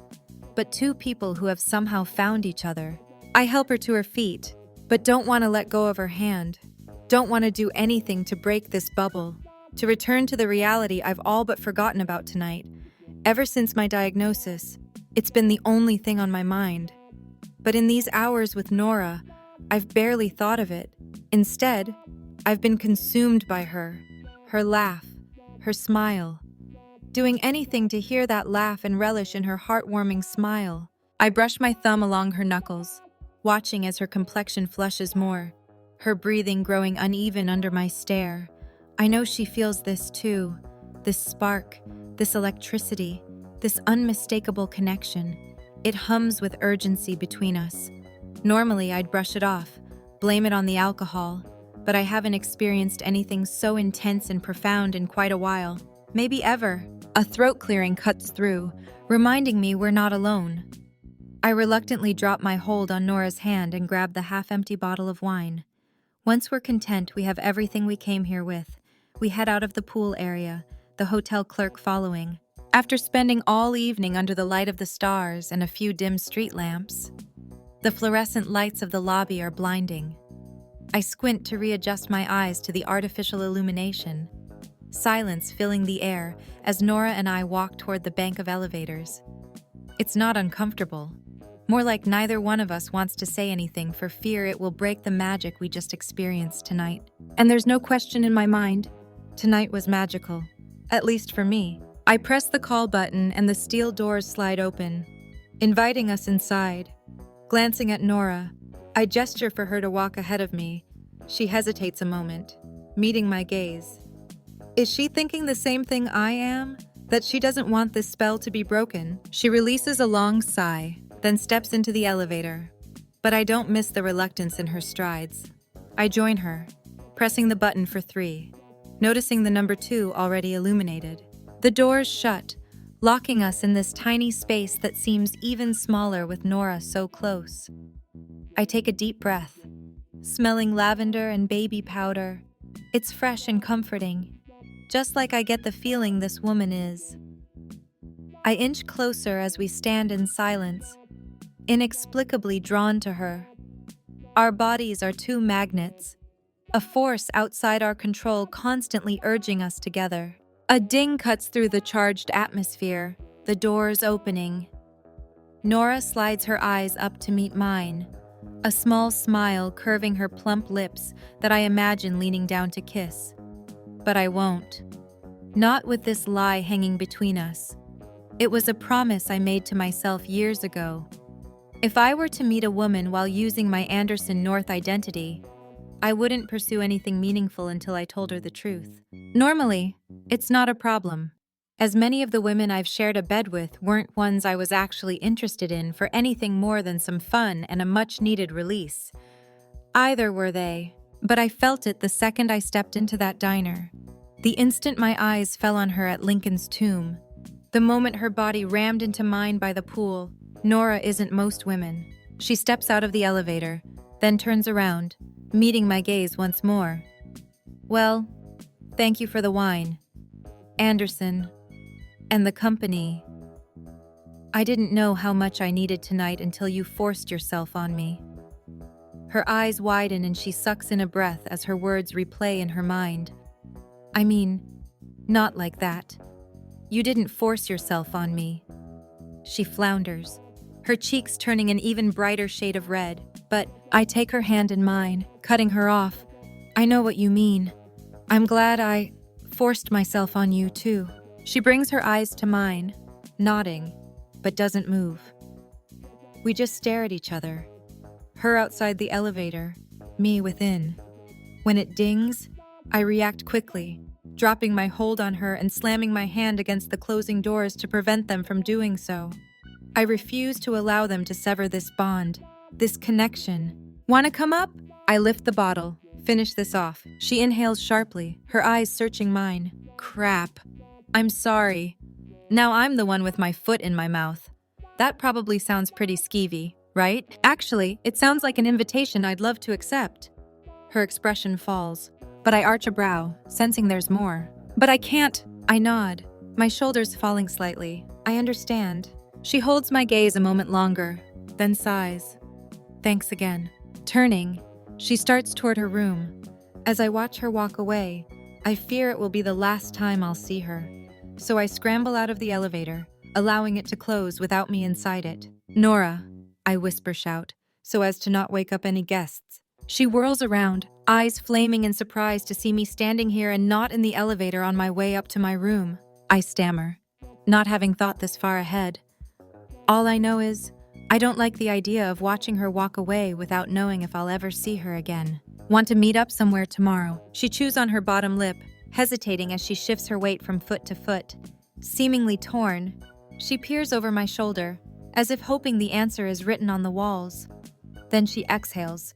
but two people who have somehow found each other. I help her to her feet, but don't want to let go of her hand. Don't want to do anything to break this bubble, to return to the reality I've all but forgotten about tonight. Ever since my diagnosis, it's been the only thing on my mind. But in these hours with Nora, I've barely thought of it. Instead, I've been consumed by her laugh, her smile. Doing anything to hear that laugh and relish in her heartwarming smile. I brush my thumb along her knuckles, watching as her complexion flushes more, her breathing growing uneven under my stare. I know she feels this too, this spark, this electricity, this unmistakable connection. It hums with urgency between us. Normally, I'd brush it off, blame it on the alcohol, but I haven't experienced anything so intense and profound in quite a while, maybe ever. A throat clearing cuts through, reminding me we're not alone. I reluctantly drop my hold on Nora's hand and grab the half-empty bottle of wine. Once we're content we have everything we came here with, we head out of the pool area, the hotel clerk following. After spending all evening under the light of the stars and a few dim street lamps, the fluorescent lights of the lobby are blinding. I squint to readjust my eyes to the artificial illumination. Silence filling the air as Nora and I walk toward the bank of elevators. It's not uncomfortable. More like neither one of us wants to say anything for fear it will break the magic we just experienced tonight. And there's no question in my mind. Tonight was magical. At least for me. I press the call button and the steel doors slide open, inviting us inside. Glancing at Nora, I gesture for her to walk ahead of me. She hesitates a moment, meeting my gaze. Is she thinking the same thing I am? That she doesn't want this spell to be broken? She releases a long sigh, then steps into the elevator. But I don't miss the reluctance in her strides. I join her, pressing the button for 3, noticing the number 2 already illuminated. The doors shut, locking us in this tiny space that seems even smaller with Nora so close. I take a deep breath, smelling lavender and baby powder. It's fresh and comforting. Just like I get the feeling this woman is. I inch closer as we stand in silence, inexplicably drawn to her. Our bodies are two magnets, a force outside our control constantly urging us together. A ding cuts through the charged atmosphere, the doors opening. Nora slides her eyes up to meet mine, a small smile curving her plump lips that I imagine leaning down to kiss. But I won't. Not with this lie hanging between us. It was a promise I made to myself years ago. If I were to meet a woman while using my Anderson North identity, I wouldn't pursue anything meaningful until I told her the truth. Normally, it's not a problem, as many of the women I've shared a bed with weren't ones I was actually interested in for anything more than some fun and a much-needed release. Either were they. But I felt it the second I stepped into that diner. The instant my eyes fell on her at Lincoln's tomb. The moment her body rammed into mine by the pool. Nora isn't most women. She steps out of the elevator, then turns around, meeting my gaze once more. Well, thank you for the wine, Anderson, and the company. I didn't know how much I needed tonight until you forced yourself on me. Her eyes widen and she sucks in a breath as her words replay in her mind. I mean, not like that. You didn't force yourself on me. She flounders, her cheeks turning an even brighter shade of red, but I take her hand in mine, cutting her off. I know what you mean. I'm glad I forced myself on you too. She brings her eyes to mine, nodding, but doesn't move. We just stare at each other. Her outside the elevator, me within. When it dings, I react quickly, dropping my hold on her and slamming my hand against the closing doors to prevent them from doing so. I refuse to allow them to sever this bond, this connection. "Wanna come up?" I lift the bottle. "Finish this off." She inhales sharply, her eyes searching mine. Crap. "I'm sorry." Now I'm the one with my foot in my mouth. That probably sounds pretty skeevy, right? Actually, it sounds like an invitation I'd love to accept. Her expression falls, but I arch a brow, sensing there's more. "But I can't." I nod, my shoulders falling slightly. "I understand." She holds my gaze a moment longer, then sighs. "Thanks again." Turning, she starts toward her room. As I watch her walk away, I fear it will be the last time I'll see her. So I scramble out of the elevator, allowing it to close without me inside it. "Nora," I whisper shout, so as to not wake up any guests. She whirls around, eyes flaming in surprise to see me standing here and not in the elevator on my way up to my room. I stammer, not having thought this far ahead. All I know is, I don't like the idea of watching her walk away without knowing if I'll ever see her again. "Want to meet up somewhere tomorrow?" She chews on her bottom lip, hesitating as she shifts her weight from foot to foot. Seemingly torn, she peers over my shoulder, as if hoping the answer is written on the walls. Then she exhales,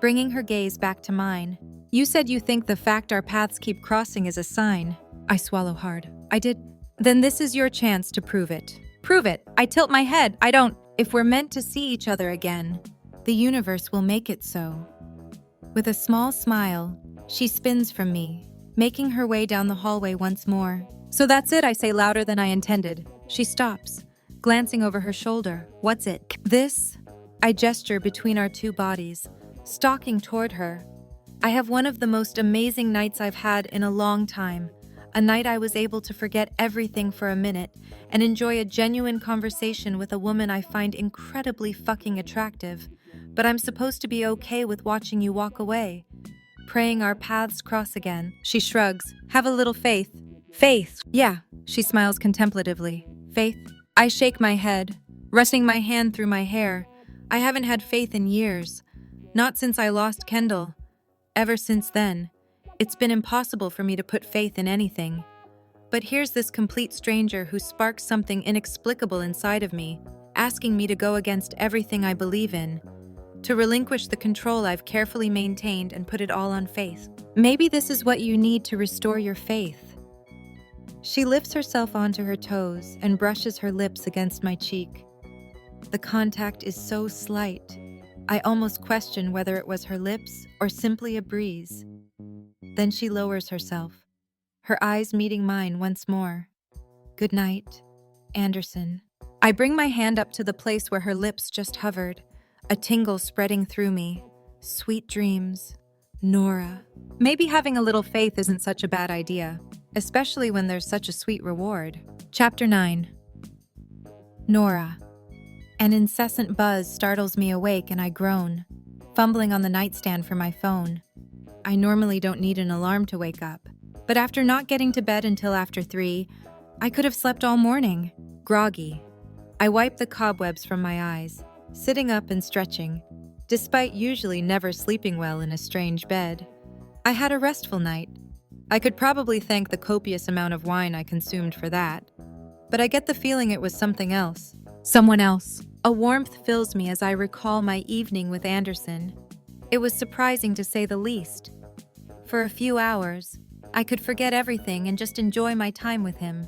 bringing her gaze back to mine. "You said you think the fact our paths keep crossing is a sign." I swallow hard. "I did." "Then this is your chance to prove it." "Prove it." I tilt my head. "I don't." "If we're meant to see each other again, the universe will make it so." With a small smile, she spins from me, making her way down the hallway once more. "So that's it," I say louder than I intended. She stops, glancing over her shoulder. "What's it?" "This." I gesture between our two bodies, stalking toward her. I have one of the most amazing nights I've had in a long time. A night I was able to forget everything for a minute and enjoy a genuine conversation with a woman I find incredibly fucking attractive. But I'm supposed to be okay with watching you walk away, praying our paths cross again. She shrugs. "Have a little faith." "Faith?" "Yeah." She smiles contemplatively. "Faith?" I shake my head, running my hand through my hair. I haven't had faith in years. Not since I lost Kendall. Ever since then, it's been impossible for me to put faith in anything. But here's this complete stranger who sparks something inexplicable inside of me, asking me to go against everything I believe in, to relinquish the control I've carefully maintained and put it all on faith. Maybe this is what you need to restore your faith. She lifts herself onto her toes and brushes her lips against my cheek. The contact is so slight, I almost question whether it was her lips or simply a breeze. Then she lowers herself, her eyes meeting mine once more. "Good night, Anderson." I bring my hand up to the place where her lips just hovered, a tingle spreading through me. Sweet dreams, Nora. Maybe having a little faith isn't such a bad idea, especially when there's such a sweet reward. Chapter 9. Nora. An incessant buzz startles me awake and I groan, fumbling on the nightstand for my phone. I normally don't need an alarm to wake up, but after not getting to bed until after 3, I could have slept all morning. Groggy. I wipe the cobwebs from my eyes, sitting up and stretching, despite usually never sleeping well in a strange bed. I had a restful night. I could probably thank the copious amount of wine I consumed for that, but I get the feeling it was something else. Someone else. A warmth fills me as I recall my evening with Anderson. It was surprising to say the least. For a few hours, I could forget everything and just enjoy my time with him,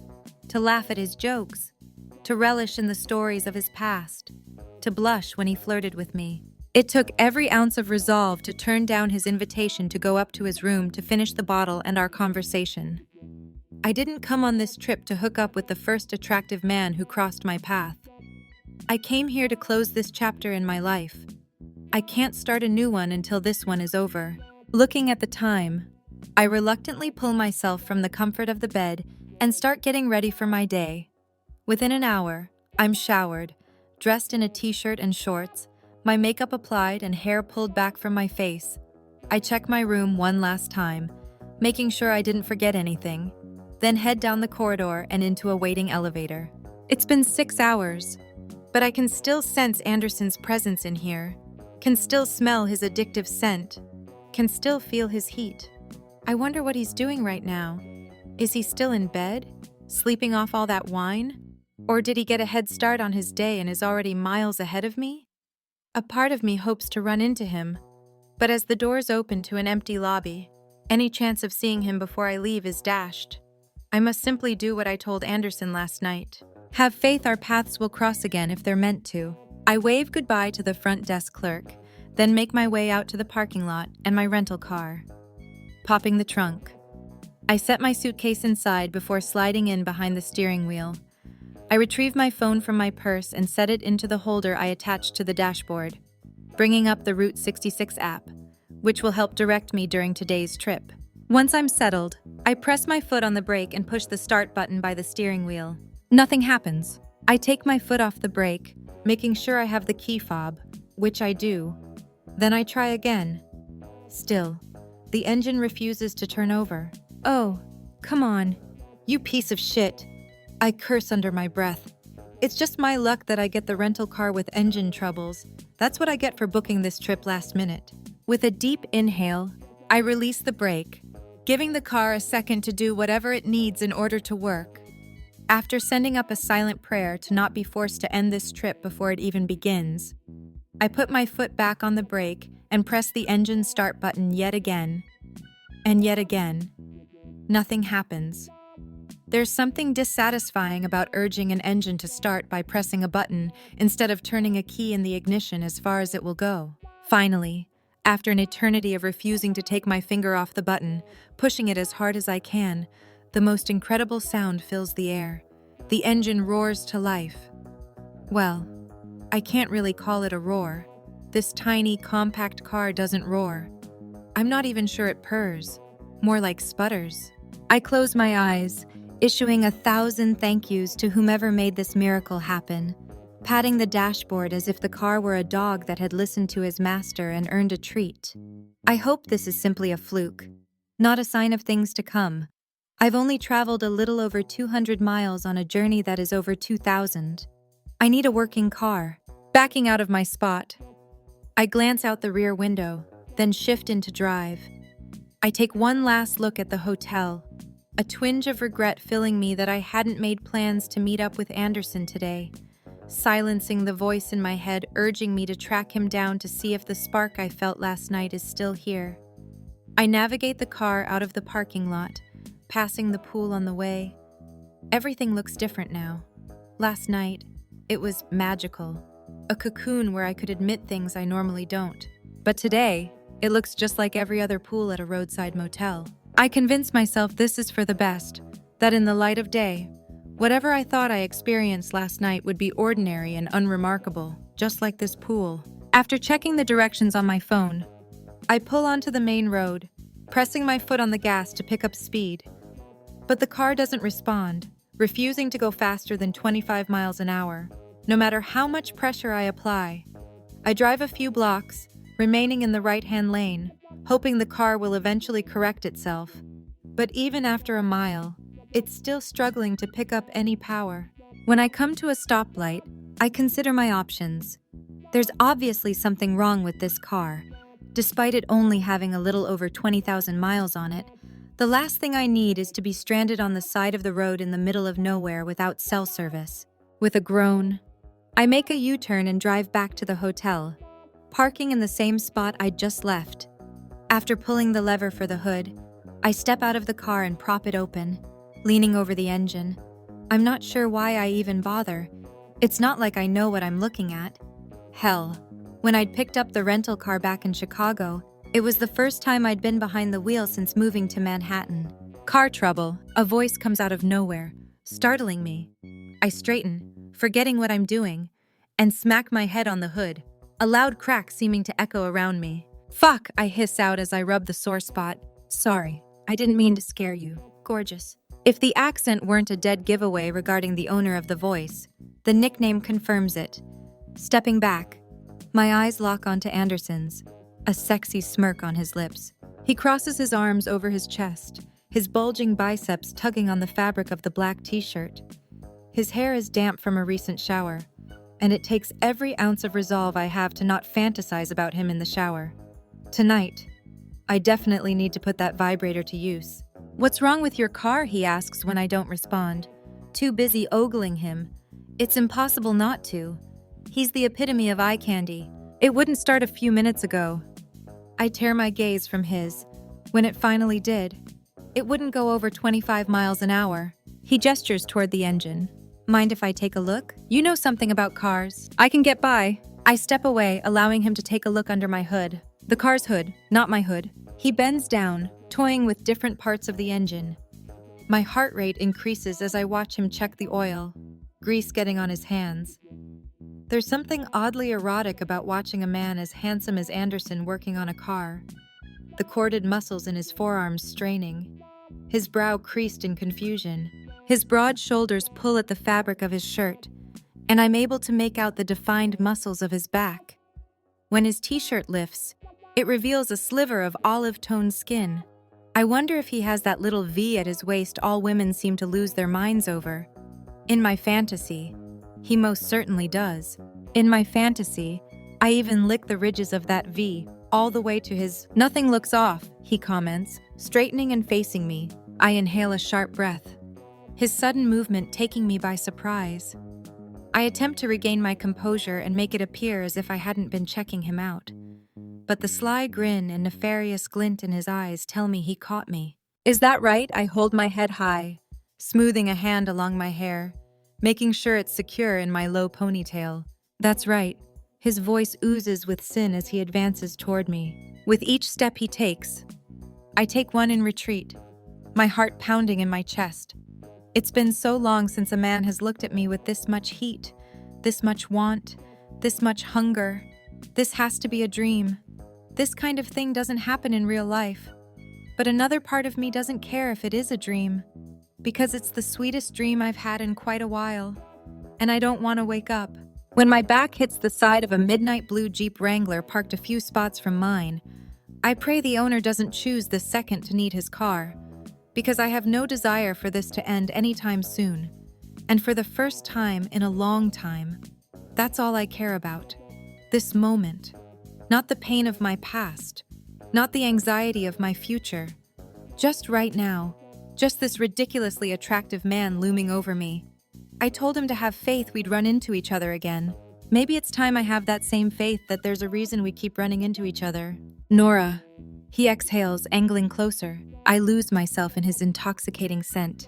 to laugh at his jokes, to relish in the stories of his past, to blush when he flirted with me. It took every ounce of resolve to turn down his invitation to go up to his room to finish the bottle and our conversation. I didn't come on this trip to hook up with the first attractive man who crossed my path. I came here to close this chapter in my life. I can't start a new one until this one is over. Looking at the time, I reluctantly pull myself from the comfort of the bed and start getting ready for my day. Within an hour, I'm showered, dressed in a t-shirt and shorts, my makeup applied and hair pulled back from my face. I check my room one last time, making sure I didn't forget anything, then head down the corridor and into a waiting elevator. It's been 6 hours, but I can still sense Anderson's presence in here, can still smell his addictive scent. can still feel his heat. I wonder what he's doing right now. Is he still in bed, sleeping off all that wine? Or did he get a head start on his day and is already miles ahead of me? A part of me hopes to run into him, but as the doors open to an empty lobby, any chance of seeing him before I leave is dashed. I must simply do what I told Anderson last night. Have faith our paths will cross again if they're meant to. I wave goodbye to the front desk clerk, then make my way out to the parking lot and my rental car. Popping the trunk. I set my suitcase inside before sliding in behind the steering wheel. I retrieve my phone from my purse and set it into the holder I attached to the dashboard, bringing up the Route 66 app, which will help direct me during today's trip. Once I'm settled, I press my foot on the brake and push the start button by the steering wheel. Nothing happens. I take my foot off the brake, making sure I have the key fob, which I do. Then I try again. Still, the engine refuses to turn over. Oh, come on. You piece of shit. I curse under my breath. It's just my luck that I get the rental car with engine troubles. That's what I get for booking this trip last minute. With a deep inhale, I release the brake, giving the car a second to do whatever it needs in order to work. After sending up a silent prayer to not be forced to end this trip before it even begins, I put my foot back on the brake and press the engine start button yet again. And yet again. Nothing happens. There's something dissatisfying about urging an engine to start by pressing a button instead of turning a key in the ignition as far as it will go. Finally, after an eternity of refusing to take my finger off the button, pushing it as hard as I can, the most incredible sound fills the air. The engine roars to life. Well, I can't really call it a roar. This tiny, compact car doesn't roar. I'm not even sure it purrs, more like sputters. I close my eyes, issuing 1,000 thank yous to whomever made this miracle happen, patting the dashboard as if the car were a dog that had listened to his master and earned a treat. I hope this is simply a fluke, not a sign of things to come. I've only traveled a little over 200 miles on a journey that is over 2,000. I need a working car. Backing out of my spot, I glance out the rear window, then shift into drive. I take one last look at the hotel, a twinge of regret filling me that I hadn't made plans to meet up with Anderson today, silencing the voice in my head urging me to track him down to see if the spark I felt last night is still here. I navigate the car out of the parking lot, passing the pool on the way. Everything looks different now. Last night, it was magical, a cocoon where I could admit things I normally don't. But today, it looks just like every other pool at a roadside motel. I convince myself this is for the best, that in the light of day, whatever I thought I experienced last night would be ordinary and unremarkable, just like this pool. After checking the directions on my phone, I pull onto the main road, pressing my foot on the gas to pick up speed. But the car doesn't respond, refusing to go faster than 25 miles an hour, no matter how much pressure I apply. I drive a few blocks, remaining in the right-hand lane, hoping the car will eventually correct itself. But even after a mile, it's still struggling to pick up any power. When I come to a stoplight, I consider my options. There's obviously something wrong with this car. Despite it only having a little over 20,000 miles on it, the last thing I need is to be stranded on the side of the road in the middle of nowhere without cell service. With a groan, I make a U-turn and drive back to the hotel, parking in the same spot I'd just left. After pulling the lever for the hood, I step out of the car and prop it open, leaning over the engine. I'm not sure why I even bother. It's not like I know what I'm looking at. Hell, when I'd picked up the rental car back in Chicago, it was the first time I'd been behind the wheel since moving to Manhattan. Car trouble, a voice comes out of nowhere, startling me. I straighten, forgetting what I'm doing, and smack my head on the hood, a loud crack seeming to echo around me. Fuck, I hiss out as I rub the sore spot. Sorry, I didn't mean to scare you. Gorgeous. If the accent weren't a dead giveaway regarding the owner of the voice, the nickname confirms it. Stepping back, my eyes lock onto Anderson's, a sexy smirk on his lips. He crosses his arms over his chest, his bulging biceps tugging on the fabric of the black t-shirt. His hair is damp from a recent shower, and it takes every ounce of resolve I have to not fantasize about him in the shower. Tonight, I definitely need to put that vibrator to use. What's wrong with your car? He asks when I don't respond. Too busy ogling him. It's impossible not to. He's the epitome of eye candy. It wouldn't start a few minutes ago. I tear my gaze from his. When it finally did, it wouldn't go over 25 miles an hour. He gestures toward the engine. Mind if I take a look? You know something about cars. I can get by. I step away, allowing him to take a look under my hood. The car's hood, not my hood. He bends down, toying with different parts of the engine. My heart rate increases as I watch him check the oil, grease getting on his hands. There's something oddly erotic about watching a man as handsome as Anderson working on a car. The corded muscles in his forearms straining, his brow creased in confusion. His broad shoulders pull at the fabric of his shirt, and I'm able to make out the defined muscles of his back. When his t-shirt lifts, it reveals a sliver of olive-toned skin. I wonder if he has that little V at his waist all women seem to lose their minds over. In my fantasy, he most certainly does. In my fantasy, I even lick the ridges of that V, all the way to his... Nothing looks off, he comments, straightening and facing me. I inhale a sharp breath, his sudden movement taking me by surprise. I attempt to regain my composure and make it appear as if I hadn't been checking him out. But the sly grin and nefarious glint in his eyes tell me he caught me. Is that right? I hold my head high, smoothing a hand along my hair, making sure it's secure in my low ponytail. That's right. His voice oozes with sin as he advances toward me. With each step he takes, I take one in retreat, my heart pounding in my chest. It's been so long since a man has looked at me with this much heat, this much want, this much hunger. This has to be a dream. This kind of thing doesn't happen in real life. But another part of me doesn't care if it is a dream, because it's the sweetest dream I've had in quite a while, and I don't want to wake up. When my back hits the side of a midnight blue Jeep Wrangler parked a few spots from mine, I pray the owner doesn't choose this second to need his car, because I have no desire for this to end anytime soon. And for the first time in a long time, that's all I care about. This moment. Not the pain of my past. Not the anxiety of my future. Just right now. Just this ridiculously attractive man looming over me. I told him to have faith we'd run into each other again. Maybe it's time I have that same faith that there's a reason we keep running into each other. Nora. He exhales, angling closer. I lose myself in his intoxicating scent.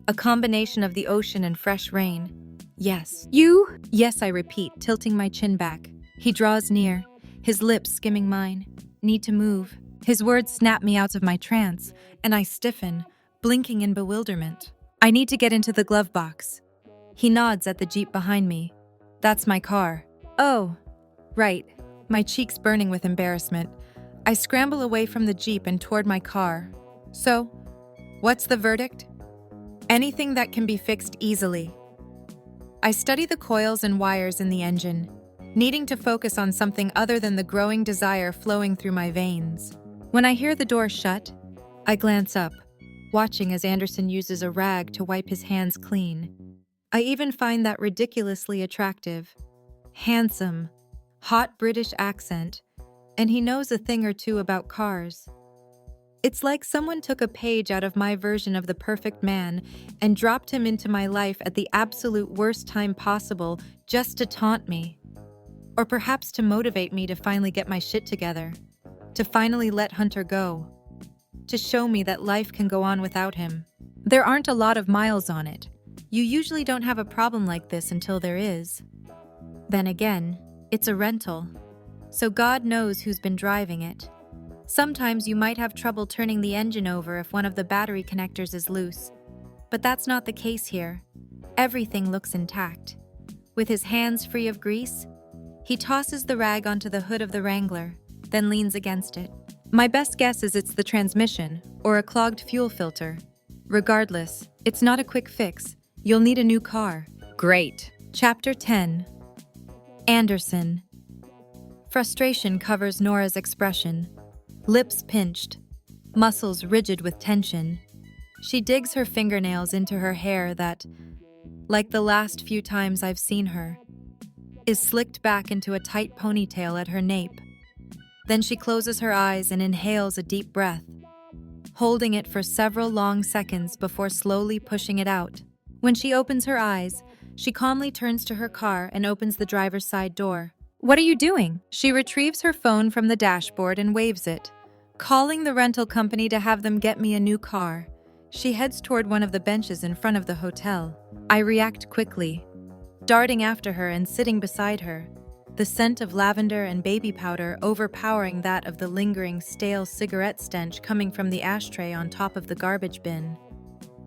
A combination of the ocean and fresh rain. Yes. You? Yes, I repeat, tilting my chin back. He draws near, his lips skimming mine. Need to move. His words snap me out of my trance, and I stiffen, blinking in bewilderment. I need to get into the glove box. He nods at the Jeep behind me. That's my car. Oh, right. My cheeks burning with embarrassment. I scramble away from the Jeep and toward my car. So, what's the verdict? Anything that can be fixed easily. I study the coils and wires in the engine, needing to focus on something other than the growing desire flowing through my veins. When I hear the door shut, I glance up, watching as Anderson uses a rag to wipe his hands clean. I even find that ridiculously attractive. Handsome, hot British accent, and he knows a thing or two about cars. It's like someone took a page out of my version of the perfect man and dropped him into my life at the absolute worst time possible just to taunt me. Or perhaps to motivate me to finally get my shit together. To finally let Hunter go. To show me that life can go on without him. There aren't a lot of miles on it. You usually don't have a problem like this until there is. Then again, it's a rental. So God knows who's been driving it. Sometimes you might have trouble turning the engine over if one of the battery connectors is loose. But that's not the case here. Everything looks intact. With his hands free of grease, he tosses the rag onto the hood of the Wrangler, then leans against it. My best guess is it's the transmission, or a clogged fuel filter. Regardless, it's not a quick fix. You'll need a new car. Great. Chapter 10. Anderson. Frustration covers Nora's expression. Lips pinched, muscles rigid with tension. She digs her fingernails into her hair that, like the last few times I've seen her, is slicked back into a tight ponytail at her nape. Then she closes her eyes and inhales a deep breath, holding it for several long seconds before slowly pushing it out. When she opens her eyes, she calmly turns to her car and opens the driver's side door. "What are you doing?" She retrieves her phone from the dashboard and waves it, calling the rental company to have them get me a new car. She heads toward one of the benches in front of the hotel. I react quickly, darting after her and sitting beside her, the scent of lavender and baby powder overpowering that of the lingering stale cigarette stench coming from the ashtray on top of the garbage bin.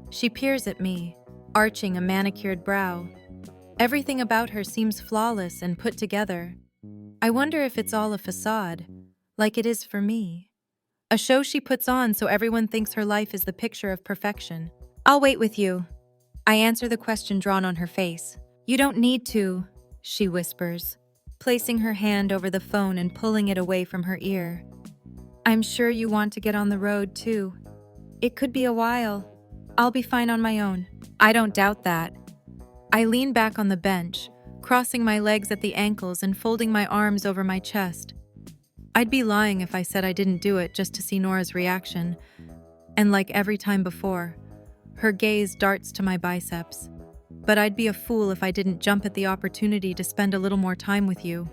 She peers at me, arching a manicured brow. Everything about her seems flawless and put together. I wonder if it's all a facade, like it is for me. A show she puts on so everyone thinks her life is the picture of perfection. "I'll wait with you." I answer the question drawn on her face. "You don't need to," she whispers, placing her hand over the phone and pulling it away from her ear. "I'm sure you want to get on the road, too. It could be a while. I'll be fine on my own." I don't doubt that. I lean back on the bench, crossing my legs at the ankles and folding my arms over my chest. I'd be lying if I said I didn't do it just to see Nora's reaction. And like every time before, her gaze darts to my biceps. But I'd be a fool if I didn't jump at the opportunity to spend a little more time with you.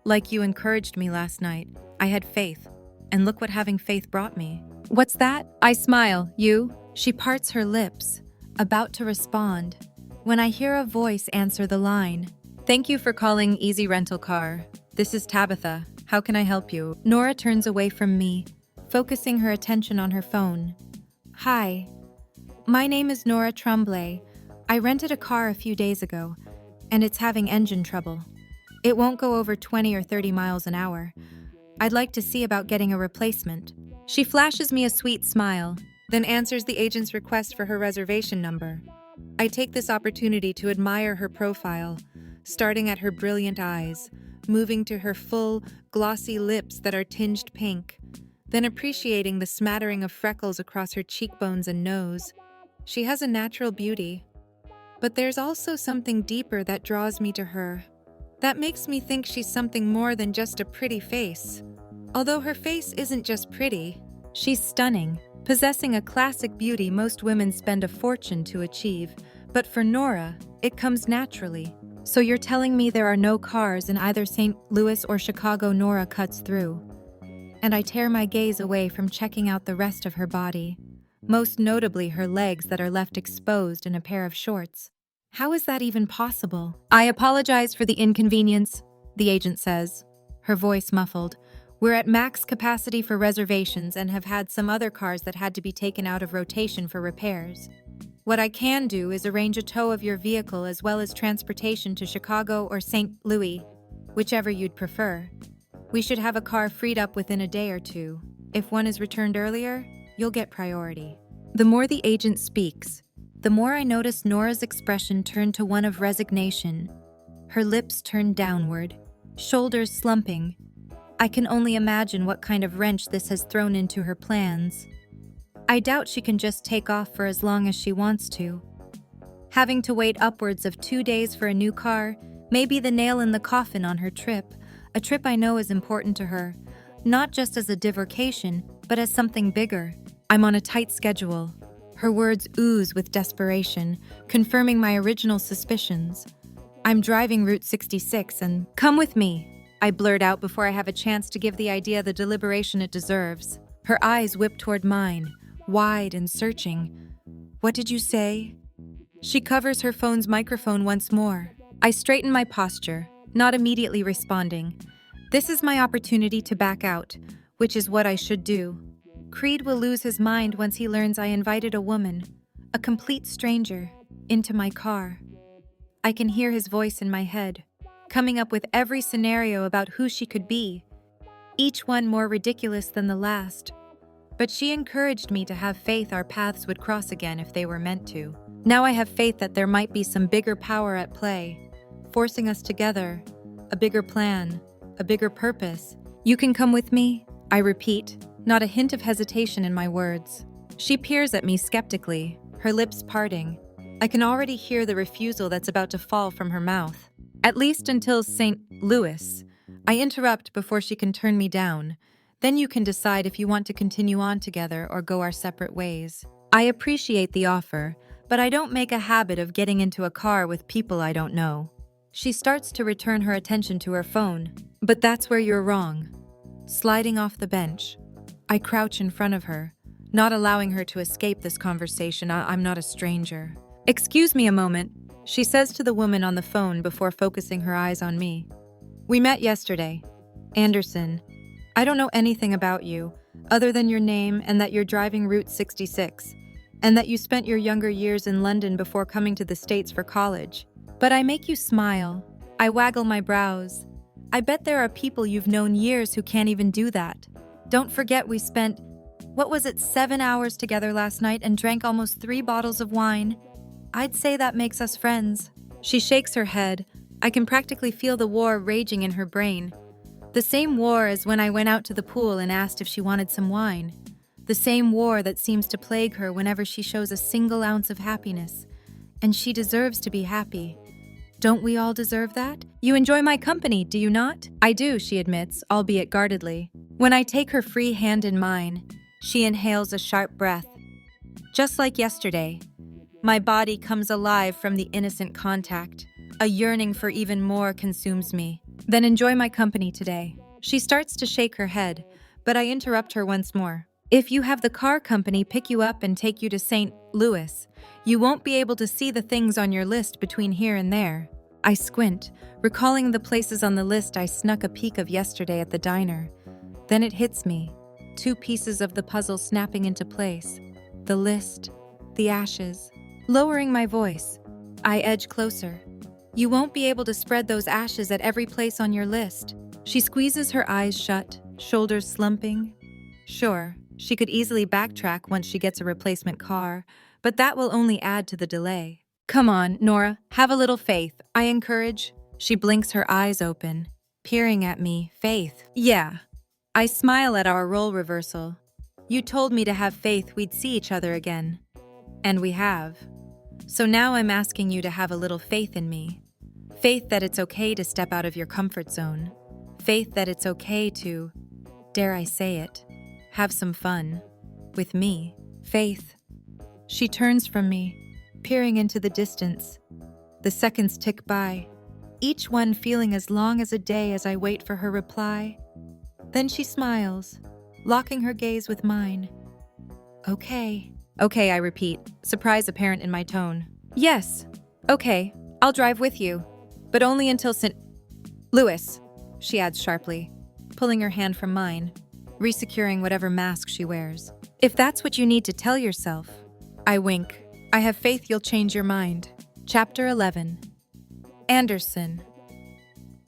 Like you encouraged me last night, I had faith. And look what having faith brought me. "What's that?" I smile. "You?" She parts her lips, about to respond, when I hear a voice answer the line. "Thank you for calling Easy Rental Car. This is Tabitha. How can I help you?" Nora turns away from me, focusing her attention on her phone. "Hi. My name is Nora Tremblay. I rented a car a few days ago, and it's having engine trouble. It won't go over 20 or 30 miles an hour. I'd like to see about getting a replacement." She flashes me a sweet smile, then answers the agent's request for her reservation number. I take this opportunity to admire her profile, starting at her brilliant eyes, moving to her full, glossy lips that are tinged pink, then appreciating the smattering of freckles across her cheekbones and nose. She has a natural beauty, but there's also something deeper that draws me to her. That makes me think she's something more than just a pretty face. Although her face isn't just pretty, she's stunning, possessing a classic beauty most women spend a fortune to achieve. But for Nora, it comes naturally. "So you're telling me there are no cars in either St. Louis or Chicago?" Nora cuts through. And I tear my gaze away from checking out the rest of her body, most notably her legs that are left exposed in a pair of shorts. How is that even possible? "I apologize for the inconvenience," the agent says, her voice muffled. "We're at max capacity for reservations and have had some other cars that had to be taken out of rotation for repairs. What I can do is arrange a tow of your vehicle as well as transportation to Chicago or St. Louis, whichever you'd prefer. We should have a car freed up within a day or two. If one is returned earlier, you'll get priority." The more the agent speaks, the more I notice Nora's expression turn to one of resignation. Her lips turn downward, shoulders slumping. I can only imagine what kind of wrench this has thrown into her plans. I doubt she can just take off for as long as she wants to. Having to wait upwards of 2 days for a new car may be the nail in the coffin on her trip, a trip I know is important to her, not just as a divercation, but as something bigger. I'm on a tight schedule. Her words ooze with desperation, confirming my original suspicions. I'm driving Route 66 and, "Come with me," I blurt out before I have a chance to give the idea the deliberation it deserves. Her eyes whip toward mine, wide and searching. "What did you say?" She covers her phone's microphone once more. I straighten my posture, not immediately responding. This is my opportunity to back out, which is what I should do. Creed will lose his mind once he learns I invited a woman, a complete stranger, into my car. I can hear his voice in my head, coming up with every scenario about who she could be, each one more ridiculous than the last. But she encouraged me to have faith our paths would cross again if they were meant to. Now I have faith that there might be some bigger power at play, forcing us together, a bigger plan, a bigger purpose. "You can come with me?" I repeat, not a hint of hesitation in my words. She peers at me skeptically, her lips parting. I can already hear the refusal that's about to fall from her mouth. "At least until St. Louis. I interrupt before she can turn me down. Then you can decide if you want to continue on together or go our separate ways. I appreciate the offer, but I don't make a habit of getting into a car with people I don't know. She starts to return her attention to her phone, but that's where you're wrong. Sliding off the bench, I crouch in front of her, not allowing her to escape this conversation. I'm not a stranger. Excuse me a moment, she says to the woman on the phone before focusing her eyes on me. We met yesterday. Anderson, I don't know anything about you, other than your name and that you're driving Route 66, and that you spent your younger years in London before coming to the States for college. But I make you smile. I waggle my brows. I bet there are people you've known years who can't even do that. Don't forget we spent, 7 hours together last night and drank almost 3 bottles of wine. I'd say that makes us friends. She shakes her head. I can practically feel the war raging in her brain. The same war as when I went out to the pool and asked if she wanted some wine. The same war that seems to plague her whenever she shows a single ounce of happiness. And she deserves to be happy. Don't we all deserve that? You enjoy my company, do you not? I do, she admits, albeit guardedly. When I take her free hand in mine, she inhales a sharp breath. Just like yesterday, my body comes alive from the innocent contact. A yearning for even more consumes me. Then enjoy my company today. She starts to shake her head, but I interrupt her once more. If you have the car company pick you up and take you to St. Louis, you won't be able to see the things on your list between here and there. I squint, recalling the places on the list I snuck a peek of yesterday at the diner. Then it hits me, 2 pieces of the puzzle snapping into place. The list, the ashes. Lowering my voice, I edge closer. You won't be able to spread those ashes at every place on your list. She squeezes her eyes shut, shoulders slumping. Sure, she could easily backtrack once she gets a replacement car, but that will only add to the delay. Come on, Nora, have a little faith, I encourage. She blinks her eyes open, peering at me. Faith? Yeah. I smile at our role reversal. You told me to have faith we'd see each other again. And we have. So now I'm asking you to have a little faith in me. Faith that it's okay to step out of your comfort zone. Faith that it's okay to, dare I say it, have some fun. With me. Faith. She turns from me, peering into the distance. The seconds tick by, each one feeling as long as a day as I wait for her reply. Then she smiles, locking her gaze with mine. Okay. Okay, I repeat, surprise apparent in my tone. Yes. Okay, I'll drive with you. But only until St. Louis, she adds sharply, pulling her hand from mine, resecuring whatever mask she wears. If that's what you need to tell yourself. I wink. I have faith you'll change your mind. Chapter 11. Anderson.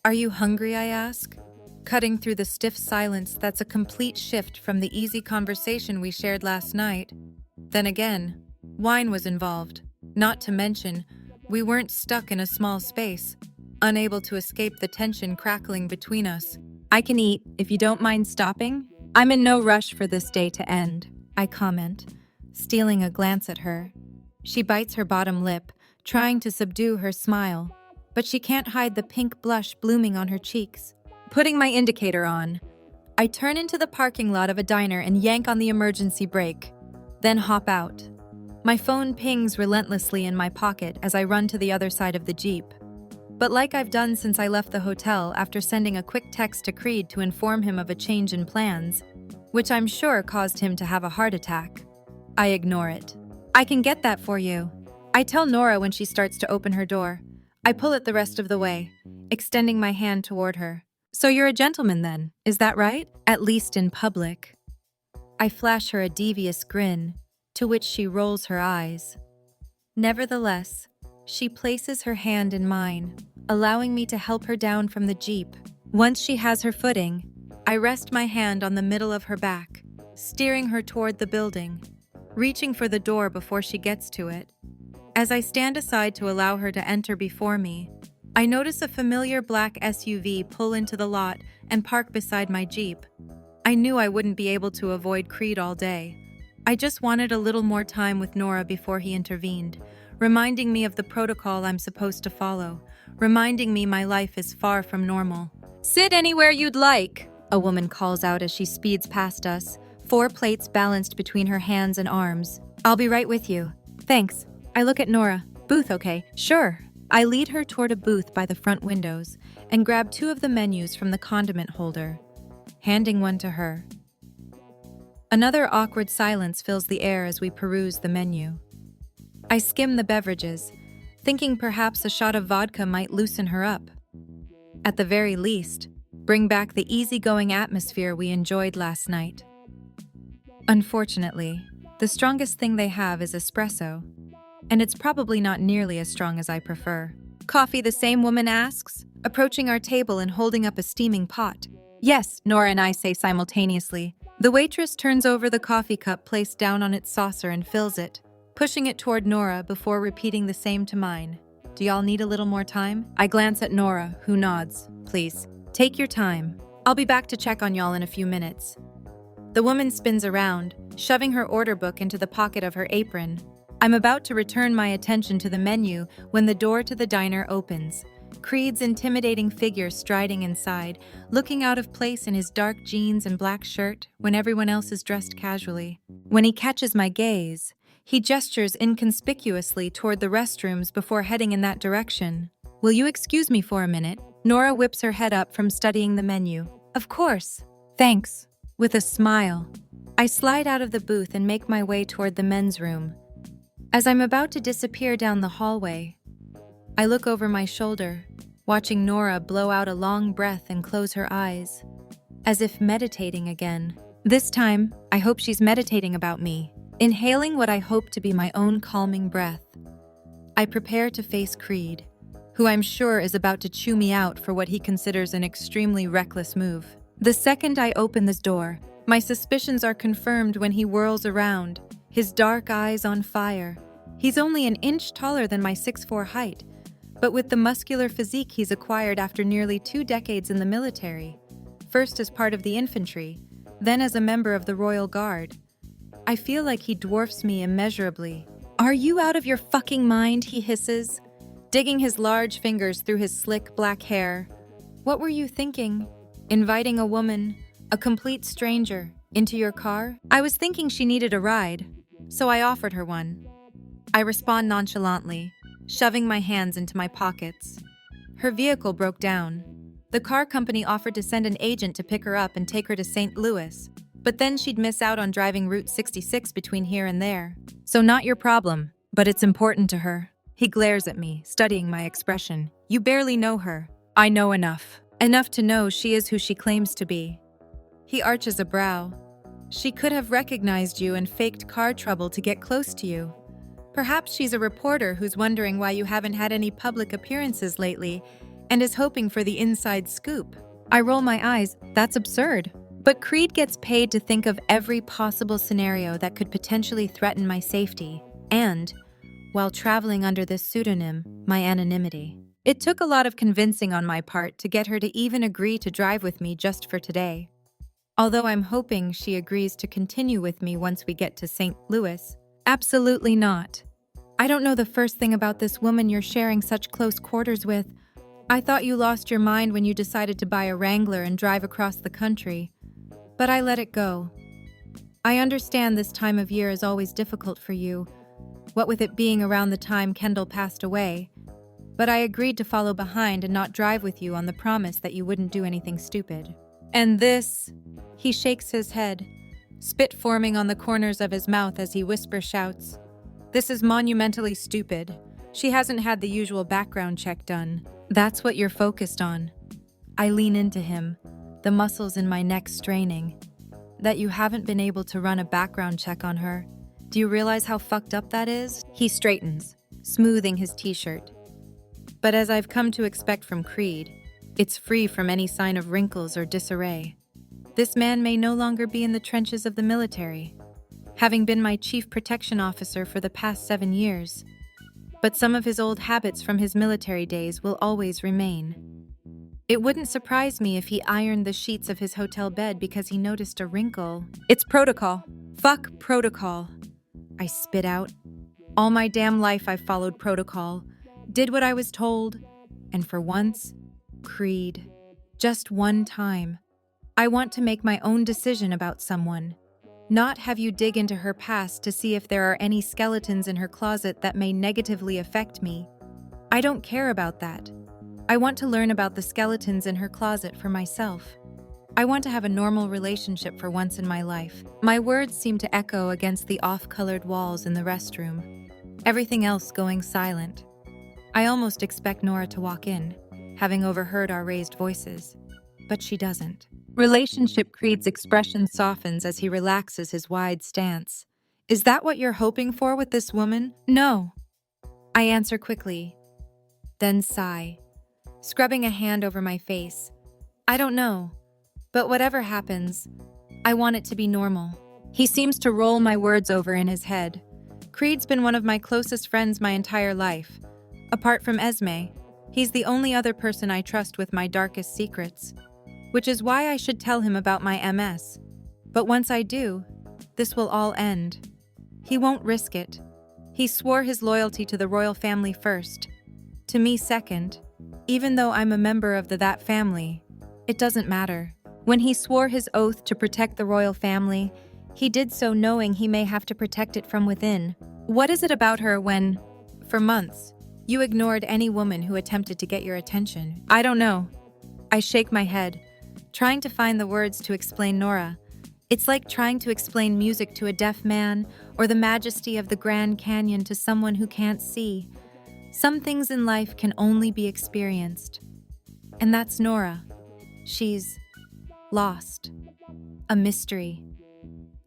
Are you hungry, I ask? Cutting through the stiff silence that's a complete shift from the easy conversation we shared last night. Then again, wine was involved. Not to mention, we weren't stuck in a small space, unable to escape the tension crackling between us. I can eat, if you don't mind stopping. I'm in no rush for this day to end, I comment, stealing a glance at her. She bites her bottom lip, trying to subdue her smile, but she can't hide the pink blush blooming on her cheeks. Putting my indicator on, I turn into the parking lot of a diner and yank on the emergency brake, then hop out. My phone pings relentlessly in my pocket as I run to the other side of the Jeep. But like I've done since I left the hotel after sending a quick text to Creed to inform him of a change in plans, which I'm sure caused him to have a heart attack, I ignore it. I can get that for you. I tell Nora when she starts to open her door. I pull it the rest of the way, extending my hand toward her. So you're a gentleman then, is that right? At least in public. I flash her a devious grin, to which she rolls her eyes. Nevertheless, she places her hand in mine, allowing me to help her down from the Jeep. Once she has her footing, I rest my hand on the middle of her back, steering her toward the building, reaching for the door before she gets to it. As I stand aside to allow her to enter before me, I notice a familiar black SUV pull into the lot and park beside my Jeep. I knew I wouldn't be able to avoid Creed all day. I just wanted a little more time with Nora before he intervened, reminding me of the protocol I'm supposed to follow, reminding me my life is far from normal. "Sit anywhere you'd like," a woman calls out as she speeds past us, 4 plates balanced between her hands and arms. "I'll be right with you." "Thanks." I look at Nora. "Booth, okay?" "Sure." I lead her toward a booth by the front windows and grab 2 of the menus from the condiment holder, handing one to her. Another awkward silence fills the air as we peruse the menu. I skim the beverages, thinking perhaps a shot of vodka might loosen her up. At the very least, bring back the easygoing atmosphere we enjoyed last night. Unfortunately, the strongest thing they have is espresso, and it's probably not nearly as strong as I prefer. "Coffee," the same woman asks, approaching our table and holding up a steaming pot. "Yes," Nora and I say simultaneously. The waitress turns over the coffee cup placed down on its saucer and fills it, pushing it toward Nora before repeating the same to mine. "Do y'all need a little more time?" I glance at Nora, who nods. "Please, take your time. I'll be back to check on y'all in a few minutes." The woman spins around, shoving her order book into the pocket of her apron. I'm about to return my attention to the menu when the door to the diner opens. Creed's intimidating figure striding inside, looking out of place in his dark jeans and black shirt when everyone else is dressed casually. When he catches my gaze, he gestures inconspicuously toward the restrooms before heading in that direction. "Will you excuse me for a minute?" Nora whips her head up from studying the menu. "Of course." "Thanks." With a smile, I slide out of the booth and make my way toward the men's room. As I'm about to disappear down the hallway, I look over my shoulder, watching Nora blow out a long breath and close her eyes, as if meditating again. This time, I hope she's meditating about me, inhaling what I hope to be my own calming breath. I prepare to face Creed, who I'm sure is about to chew me out for what he considers an extremely reckless move. The second I open this door, my suspicions are confirmed when he whirls around, his dark eyes on fire. He's only an inch taller than my 6'4" height, but with the muscular physique he's acquired after nearly 2 decades in the military, first as part of the infantry, then as a member of the Royal Guard. I feel like he dwarfs me immeasurably. "Are you out of your fucking mind?" he hisses, digging his large fingers through his slick black hair. "What were you thinking? Inviting a woman, a complete stranger, into your car?" "I was thinking she needed a ride, so I offered her one." I respond nonchalantly, shoving my hands into my pockets. Her vehicle broke down. The car company offered to send an agent to pick her up and take her to St. Louis, but then she'd miss out on driving Route 66 between here and there. "So not your problem, but it's important to her." He glares at me, studying my expression. "You barely know her." "I know enough. Enough to know she is who she claims to be." He arches a brow. "She could have recognized you and faked car trouble to get close to you. Perhaps she's a reporter who's wondering why you haven't had any public appearances lately and is hoping for the inside scoop." I roll my eyes. That's absurd. But Creed gets paid to think of every possible scenario that could potentially threaten my safety and, while traveling under this pseudonym, my anonymity. It took a lot of convincing on my part to get her to even agree to drive with me just for today. Although I'm hoping she agrees to continue with me once we get to St. Louis. Absolutely not. "I don't know the first thing about this woman you're sharing such close quarters with. I thought you lost your mind when you decided to buy a Wrangler and drive across the country. But I let it go. I understand this time of year is always difficult for you, what with it being around the time Kendall passed away. But I agreed to follow behind and not drive with you on the promise that you wouldn't do anything stupid. And this..." He shakes his head, spit forming on the corners of his mouth as he whisper-shouts. "This is monumentally stupid. She hasn't had the usual background check done." "That's what you're focused on." I lean into him, the muscles in my neck straining. "That you haven't been able to run a background check on her. Do you realize how fucked up that is?" He straightens, smoothing his t-shirt. But as I've come to expect from Creed, it's free from any sign of wrinkles or disarray. This man may no longer be in the trenches of the military, having been my chief protection officer for the past 7 years. But some of his old habits from his military days will always remain. It wouldn't surprise me if he ironed the sheets of his hotel bed because he noticed a wrinkle. "It's protocol." "Fuck protocol." I spit out. All my damn life I've followed protocol, did what I was told, And for once, Creed. Just one time. I want to make my own decision about someone. Not have you dig into her past to see if there are any skeletons in her closet that may negatively affect me. I don't care about that. I want to learn about the skeletons in her closet for myself. I want to have a normal relationship for once in my life. My words seem to echo against the off-colored walls in the restroom. Everything else going silent. I almost expect Nora to walk in, having overheard our raised voices. But she doesn't. Relationship Creed's expression softens as he relaxes his wide stance. Is that what you're hoping for with this woman? No. I answer quickly, then sigh, scrubbing a hand over my face. I don't know, but whatever happens, I want it to be normal. He seems to roll my words over in his head. Creed's been one of my closest friends my entire life. Apart from Esme, he's the only other person I trust with my darkest secrets. Which is why I should tell him about my MS. But once I do, this will all end. He won't risk it. He swore his loyalty to the royal family first. To me second. Even though I'm a member of that family, it doesn't matter. When he swore his oath to protect the royal family, he did so knowing he may have to protect it from within. What is it about her when, for months, you ignored any woman who attempted to get your attention? I don't know. I shake my head, trying to find the words to explain Nora. It's like trying to explain music to a deaf man or the majesty of the Grand Canyon to someone who can't see. Some things in life can only be experienced. And that's Nora. She's lost. A mystery.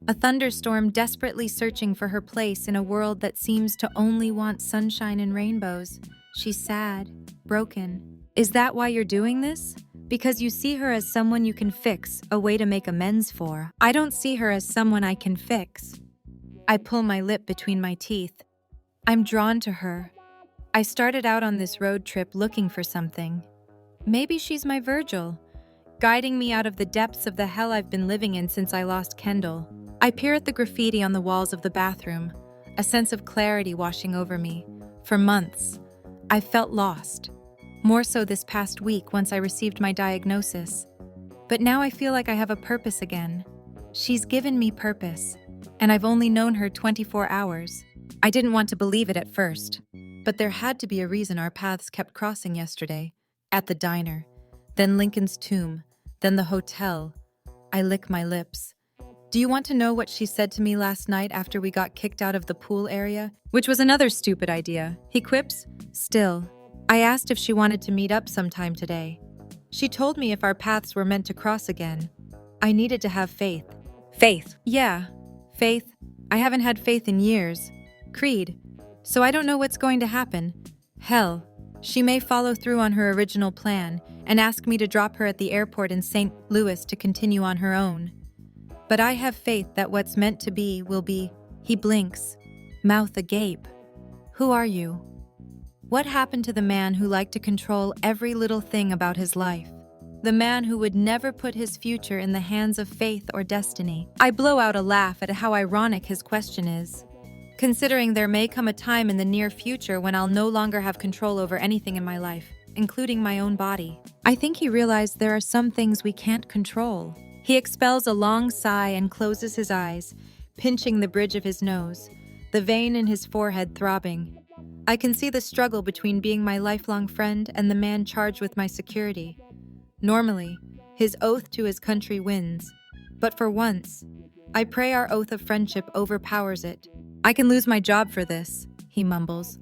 A thunderstorm desperately searching for her place in a world that seems to only want sunshine and rainbows. She's sad, broken. Is that why you're doing this? Because you see her as someone you can fix, a way to make amends for. I don't see her as someone I can fix. I pull my lip between my teeth. I'm drawn to her. I started out on this road trip looking for something. Maybe she's my Virgil, guiding me out of the depths of the hell I've been living in since I lost Kendall. I peer at the graffiti on the walls of the bathroom, a sense of clarity washing over me. For months, I've felt lost. More so this past week once I received my diagnosis. But now I feel like I have a purpose again. She's given me purpose, and I've only known her 24 hours. I didn't want to believe it at first, but there had to be a reason our paths kept crossing yesterday. At the diner, then Lincoln's tomb, then the hotel. I lick my lips. Do you want to know what she said to me last night after we got kicked out of the pool area? Which was another stupid idea. He quips, still. I asked if she wanted to meet up sometime today. She told me if our paths were meant to cross again, I needed to have faith. Faith? Yeah, faith. I haven't had faith in years. Creed. So I don't know what's going to happen. Hell, she may follow through on her original plan and ask me to drop her at the airport in St. Louis to continue on her own. But I have faith that what's meant to be will be. He blinks, mouth agape. Who are you? What happened to the man who liked to control every little thing about his life? The man who would never put his future in the hands of faith or destiny. I blow out a laugh at how ironic his question is, considering there may come a time in the near future when I'll no longer have control over anything in my life, including my own body. I think he realized there are some things we can't control. He expels a long sigh and closes his eyes, pinching the bridge of his nose, the vein in his forehead throbbing. I can see the struggle between being my lifelong friend and the man charged with my security. Normally, his oath to his country wins. But for once, I pray our oath of friendship overpowers it. I can lose my job for this, he mumbles.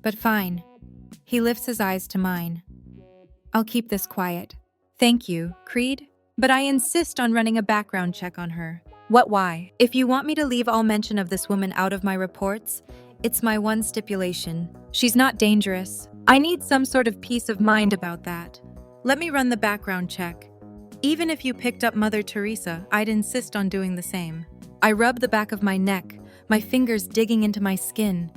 But fine. He lifts his eyes to mine. I'll keep this quiet. Thank you, Creed. But I insist on running a background check on her. What why? If you want me to leave all mention of this woman out of my reports, it's my one stipulation. She's not dangerous. I need some sort of peace of mind about that. Let me run the background check. Even if you picked up Mother Teresa, I'd insist on doing the same. I rub the back of my neck, my fingers digging into my skin.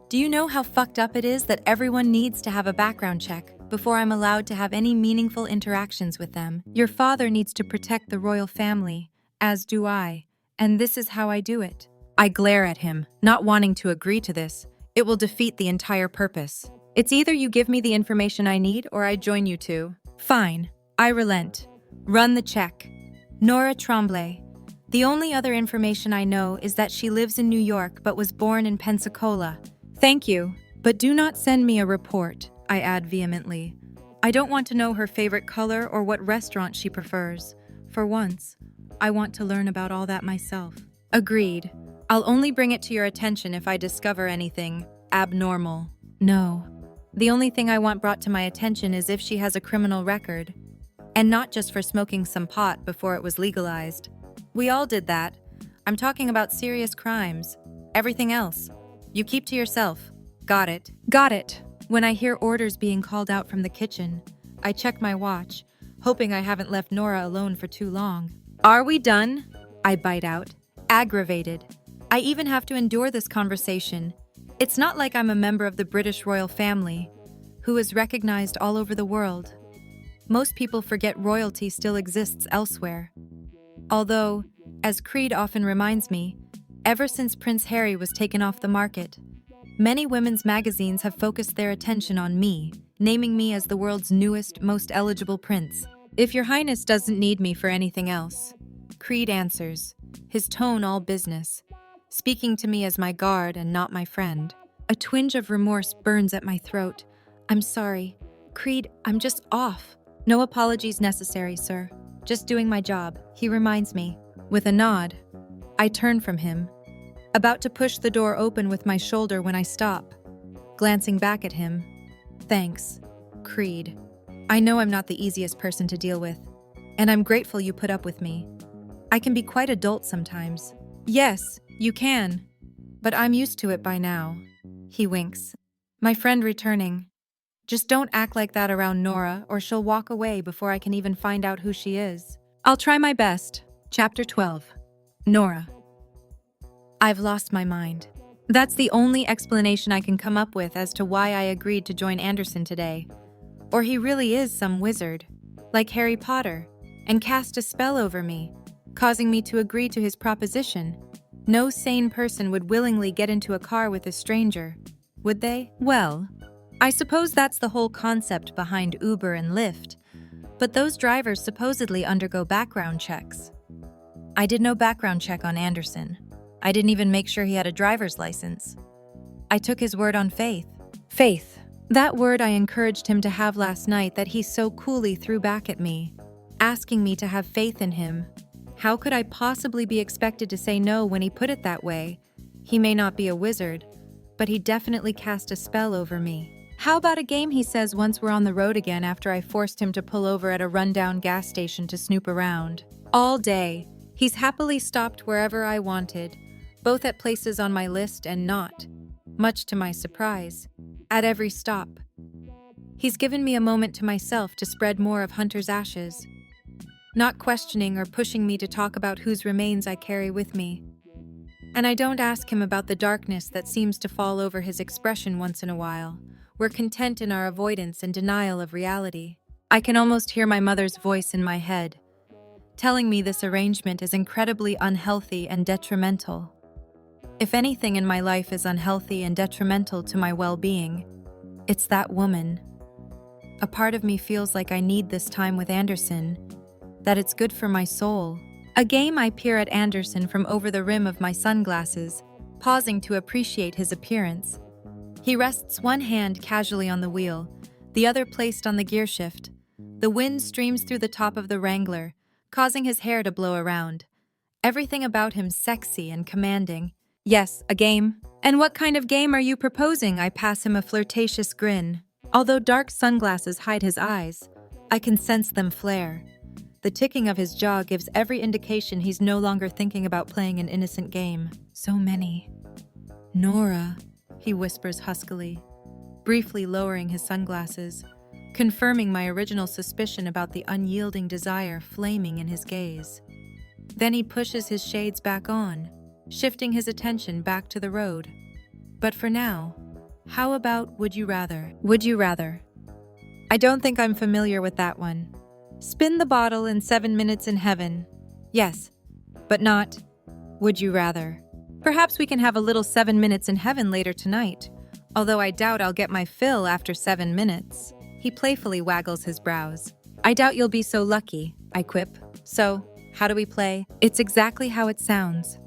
Do you know how fucked up it is that everyone needs to have a background check before I'm allowed to have any meaningful interactions with them? Your father needs to protect the royal family, as do I, and this is how I do it. I glare at him, not wanting to agree to this. It will defeat the entire purpose. It's either you give me the information I need or I join you two. Fine. I relent. Run the check. Nora Tremblay. The only other information I know is that she lives in New York but was born in Pensacola. Thank you, but do not send me a report, I add vehemently. I don't want to know her favorite color or what restaurant she prefers. For once, I want to learn about all that myself. Agreed. I'll only bring it to your attention if I discover anything abnormal. No. The only thing I want brought to my attention is if she has a criminal record. And not just for smoking some pot before it was legalized. We all did that. I'm talking about serious crimes. Everything else, you keep to yourself. Got it. Got it. When I hear orders being called out from the kitchen, I check my watch, hoping I haven't left Nora alone for too long. Are we done? I bite out, aggravated. I even have to endure this conversation. It's not like I'm a member of the British royal family, who is recognized all over the world. Most people forget royalty still exists elsewhere. Although, as Creed often reminds me, ever since Prince Harry was taken off the market, many women's magazines have focused their attention on me, naming me as the world's newest, most eligible prince. If your highness doesn't need me for anything else, Creed answers, his tone all business, speaking to me as my guard and not my friend. A twinge of remorse burns at my throat. I'm sorry. Creed, I'm just off. No apologies necessary, sir. Just doing my job, he reminds me. With a nod, I turn from him, about to push the door open with my shoulder when I stop, glancing back at him. Thanks, Creed. I know I'm not the easiest person to deal with, and I'm grateful you put up with me. I can be quite adult sometimes. Yes, you can, but I'm used to it by now. He winks. My friend returning. Just don't act like that around Nora, or she'll walk away before I can even find out who she is. I'll try my best. Chapter 12. Nora. I've lost my mind. That's the only explanation I can come up with as to why I agreed to join Anderson today. Or he really is some wizard, like Harry Potter, and cast a spell over me, causing me to agree to his proposition. No sane person would willingly get into a car with a stranger, would they? Well, I suppose that's the whole concept behind Uber and Lyft, but those drivers supposedly undergo background checks. I did no background check on Anderson. I didn't even make sure he had a driver's license. I took his word on faith. Faith. That word I encouraged him to have last night that he so coolly threw back at me, asking me to have faith in him. How could I possibly be expected to say no when he put it that way? He may not be a wizard, but he definitely cast a spell over me. How about a game, he says, once we're on the road again after I forced him to pull over at a rundown gas station to snoop around. All day, he's happily stopped wherever I wanted, both at places on my list and not, much to my surprise, at every stop. He's given me a moment to myself to spread more of Hunter's ashes, not questioning or pushing me to talk about whose remains I carry with me. And I don't ask him about the darkness that seems to fall over his expression once in a while. We're content in our avoidance and denial of reality. I can almost hear my mother's voice in my head, telling me this arrangement is incredibly unhealthy and detrimental. If anything in my life is unhealthy and detrimental to my well-being, it's that woman. A part of me feels like I need this time with Anderson, that it's good for my soul. A game, I peer at Anderson from over the rim of my sunglasses, pausing to appreciate his appearance. He rests one hand casually on the wheel, the other placed on the gear shift. The wind streams through the top of the Wrangler, causing his hair to blow around. Everything about him sexy and commanding. Yes, a game. And what kind of game are you proposing? I pass him a flirtatious grin. Although dark sunglasses hide his eyes, I can sense them flare. The ticking of his jaw gives every indication he's no longer thinking about playing an innocent game. So many. Nora, he whispers huskily, briefly lowering his sunglasses, confirming my original suspicion about the unyielding desire flaming in his gaze. Then he pushes his shades back on, shifting his attention back to the road. But for now, how about would you rather? Would you rather? I don't think I'm familiar with that one. Spin the bottle in 7 minutes in heaven. Yes, but not would you rather. Perhaps we can have a little 7 minutes in heaven later tonight, although I doubt I'll get my fill after 7 minutes. He playfully waggles his brows. I doubt you'll be so lucky, I quip. So, how do we play? It's exactly how it sounds.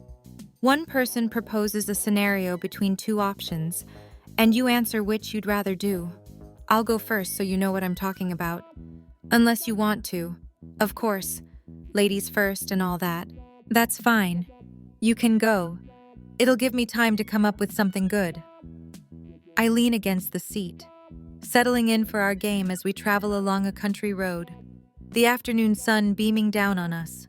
One person proposes a scenario between two options, and you answer which you'd rather do. I'll go first so you know what I'm talking about. Unless you want to. Of course. Ladies first and all that. That's fine. You can go. It'll give me time to come up with something good. I lean against the seat, settling in for our game as we travel along a country road, the afternoon sun beaming down on us.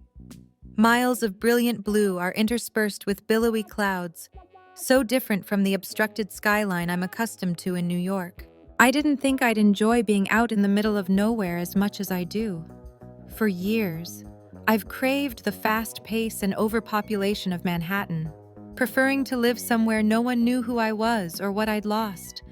Miles of brilliant blue are interspersed with billowy clouds, so different from the obstructed skyline I'm accustomed to in New York. I didn't think I'd enjoy being out in the middle of nowhere as much as I do. For years, I've craved the fast pace and overpopulation of Manhattan, preferring to live somewhere no one knew who I was or what I'd lost.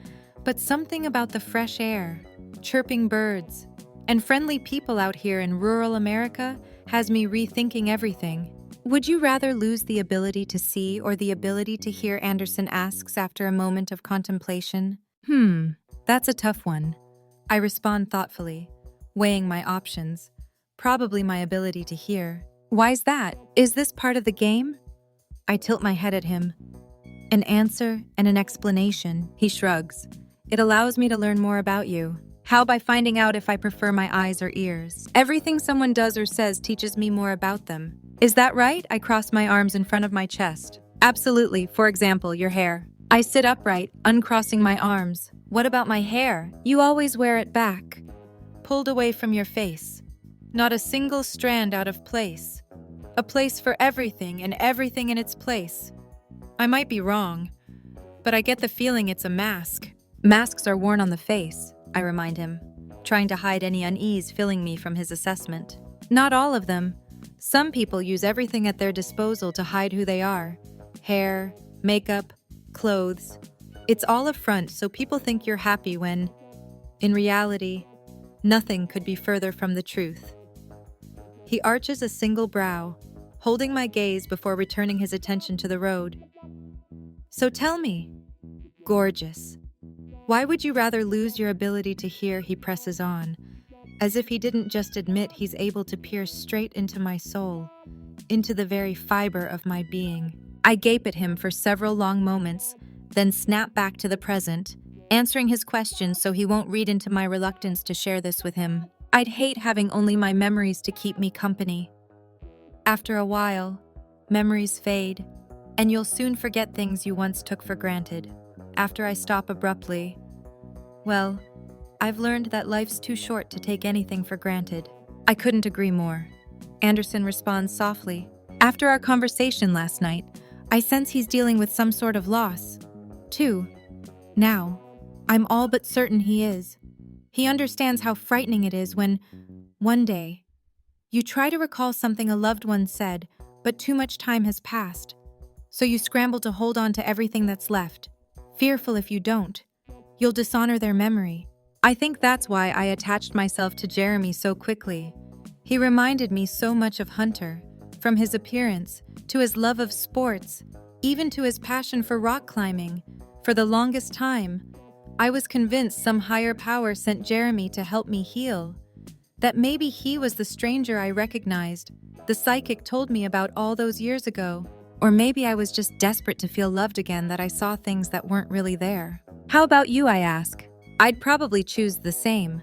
But something about the fresh air, chirping birds, and friendly people out here in rural America has me rethinking everything. Would you rather lose the ability to see or the ability to hear? Anderson asks after a moment of contemplation. That's a tough one. I respond thoughtfully, weighing my options. Probably my ability to hear. Why's that? Is this part of the game? I tilt my head at him. An answer and an explanation, he shrugs. It allows me to learn more about you. How? By finding out if I prefer my eyes or ears. Everything someone does or says teaches me more about them. Is that right? I cross my arms in front of my chest. Absolutely. For example, your hair. I sit upright, uncrossing my arms. What about my hair? You always wear it back, pulled away from your face. Not a single strand out of place. A place for everything and everything in its place. I might be wrong, but I get the feeling it's a mask. Masks are worn on the face, I remind him, trying to hide any unease filling me from his assessment. Not all of them. Some people use everything at their disposal to hide who they are. Hair, makeup, clothes. It's all a front so people think you're happy when, in reality, nothing could be further from the truth. He arches a single brow, holding my gaze before returning his attention to the road. So tell me, gorgeous, why would you rather lose your ability to hear? He presses on, as if he didn't just admit he's able to pierce straight into my soul, into the very fiber of my being. I gape at him for several long moments, then snap back to the present, answering his questions so he won't read into my reluctance to share this with him. I'd hate having only my memories to keep me company. After a while, memories fade, and you'll soon forget things you once took for granted. After I stop abruptly, well, I've learned that life's too short to take anything for granted. I couldn't agree more. Anderson responds softly. After our conversation last night, I sense he's dealing with some sort of loss, too. Now, I'm all but certain he is. He understands how frightening it is when, one day, you try to recall something a loved one said, but too much time has passed. So you scramble to hold on to everything that's left, fearful if you don't, you'll dishonor their memory. I think that's why I attached myself to Jeremy so quickly. He reminded me so much of Hunter, from his appearance, to his love of sports, even to his passion for rock climbing. For the longest time, I was convinced some higher power sent Jeremy to help me heal. That maybe he was the stranger I recognized, the psychic told me about all those years ago. Or maybe I was just desperate to feel loved again, that I saw things that weren't really there. How about you, I ask? I'd probably choose the same.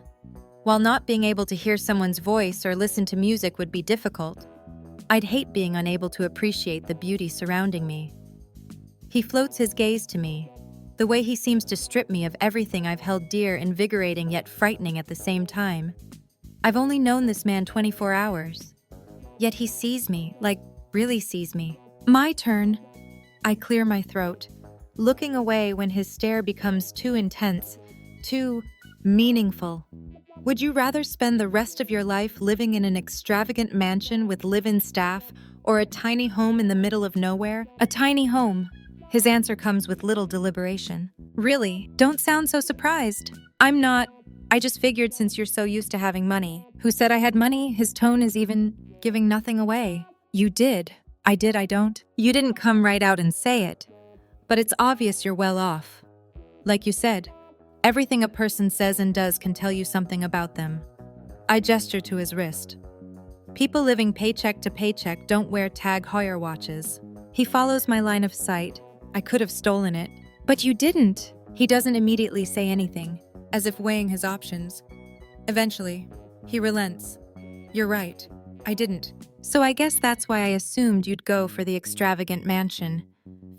While not being able to hear someone's voice or listen to music would be difficult, I'd hate being unable to appreciate the beauty surrounding me. He floats his gaze to me, the way he seems to strip me of everything I've held dear, invigorating yet frightening at the same time. I've only known this man 24 hours, yet he sees me, like really sees me. My turn. I clear my throat, looking away when his stare becomes too intense, too meaningful. Would you rather spend the rest of your life living in an extravagant mansion with live-in staff or a tiny home in the middle of nowhere? A tiny home. His answer comes with little deliberation. Really? Don't sound so surprised. I'm not. I just figured since you're so used to having money. Who said I had money? His tone is even giving nothing away. You did. I did, I don't. You didn't come right out and say it, but it's obvious you're well off. Like you said, everything a person says and does can tell you something about them. I gesture to his wrist. People living paycheck to paycheck don't wear Tag Heuer watches. He follows my line of sight. I could have stolen it. But you didn't. He doesn't immediately say anything, as if weighing his options. Eventually, he relents. You're right. I didn't. So I guess that's why I assumed you'd go for the extravagant mansion.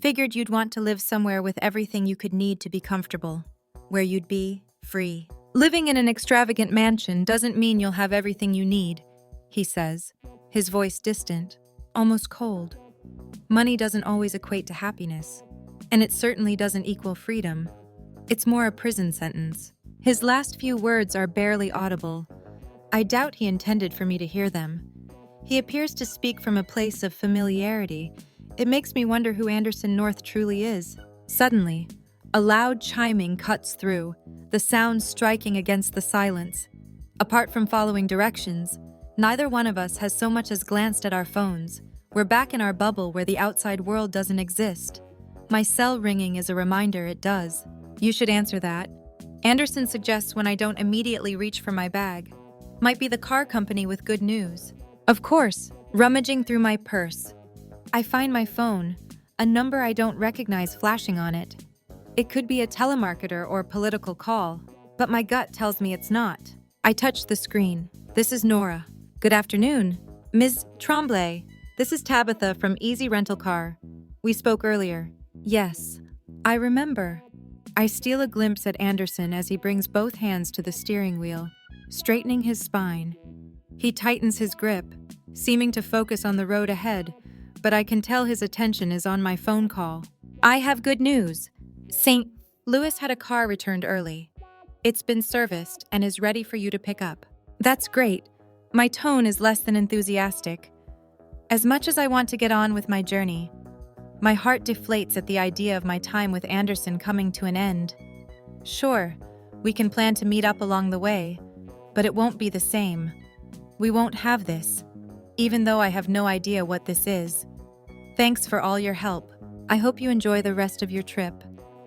Figured you'd want to live somewhere with everything you could need to be comfortable. Where you'd be free. Living in an extravagant mansion doesn't mean you'll have everything you need, he says, his voice distant, almost cold. Money doesn't always equate to happiness, and it certainly doesn't equal freedom. It's more a prison sentence. His last few words are barely audible. I doubt he intended for me to hear them. He appears to speak from a place of familiarity. It makes me wonder who Anderson North truly is. Suddenly, a loud chiming cuts through, the sound striking against the silence. Apart from following directions, neither one of us has so much as glanced at our phones. We're back in our bubble where the outside world doesn't exist. My cell ringing is a reminder it does. You should answer that. Anderson suggests when I don't immediately reach for my bag. Might be the car company with good news. Of course, rummaging through my purse. I find my phone, a number I don't recognize flashing on it. It could be a telemarketer or political call, but my gut tells me it's not. I touch the screen. This is Nora. Good afternoon. Ms. Tremblay. This is Tabitha from Easy Rental Car. We spoke earlier. Yes, I remember. I steal a glimpse at Anderson as he brings both hands to the steering wheel, straightening his spine. He tightens his grip, seeming to focus on the road ahead, but I can tell his attention is on my phone call. I have good news. St. Louis had a car returned early. It's been serviced and is ready for you to pick up. That's great. My tone is less than enthusiastic. As much as I want to get on with my journey, my heart deflates at the idea of my time with Anderson coming to an end. Sure, we can plan to meet up along the way, but it won't be the same. We won't have this, even though I have no idea what this is. Thanks for all your help. I hope you enjoy the rest of your trip,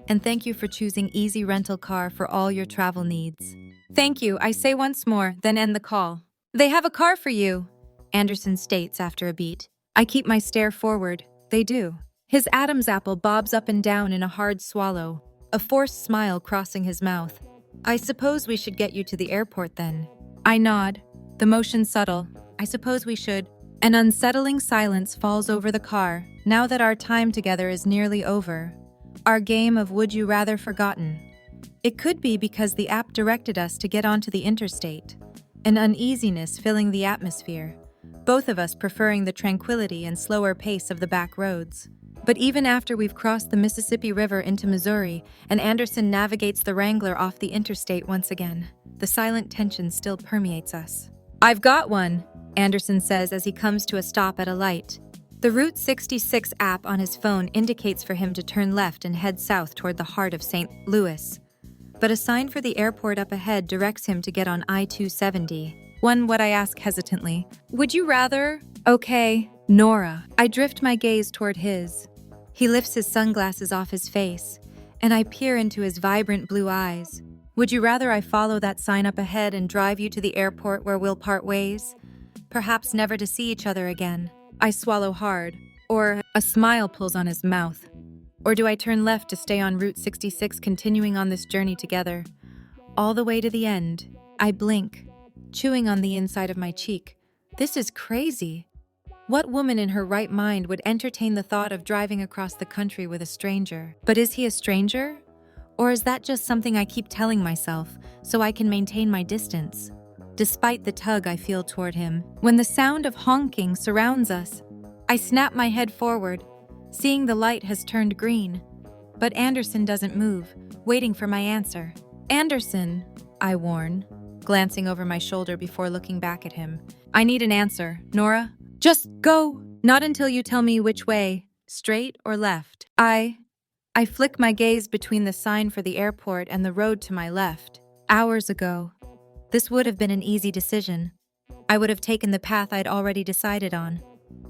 and thank you for choosing Easy Rental Car for all your travel needs. Thank you, I say once more, then end the call. They have a car for you, Anderson states after a beat. I keep my stare forward. They do. His Adam's apple bobs up and down in a hard swallow, a forced smile crossing his mouth. I suppose we should get you to the airport then. I nod, the motion subtle. I suppose we should. An unsettling silence falls over the car, now that our time together is nearly over. Our game of Would You Rather forgotten. It could be because the app directed us to get onto the interstate, an uneasiness filling the atmosphere, both of us preferring the tranquility and slower pace of the back roads. But even after we've crossed the Mississippi River into Missouri and Anderson navigates the Wrangler off the interstate once again, the silent tension still permeates us. I've got one, Anderson says as he comes to a stop at a light. The Route 66 app on his phone indicates for him to turn left and head south toward the heart of St. Louis. But a sign for the airport up ahead directs him to get on I-270. What I ask hesitantly. Would you rather? Okay, Nora. I drift my gaze toward his. He lifts his sunglasses off his face, and I peer into his vibrant blue eyes. Would you rather I follow that sign up ahead and drive you to the airport where we'll part ways? Perhaps never to see each other again. I swallow hard, or a smile pulls on his mouth. Or do I turn left to stay on Route 66 continuing on this journey together? All the way to the end. I blink, chewing on the inside of my cheek. This is crazy. What woman in her right mind would entertain the thought of driving across the country with a stranger? But is he a stranger? Or is that just something I keep telling myself so I can maintain my distance? Despite the tug I feel toward him, when the sound of honking surrounds us, I snap my head forward, seeing the light has turned green. But Anderson doesn't move, waiting for my answer. Anderson, I warn, glancing over my shoulder before looking back at him. I need an answer, Nora. Just go. Not until you tell me which way, straight or left. I flick my gaze between the sign for the airport and the road to my left. Hours ago, this would have been an easy decision. I would have taken the path I'd already decided on,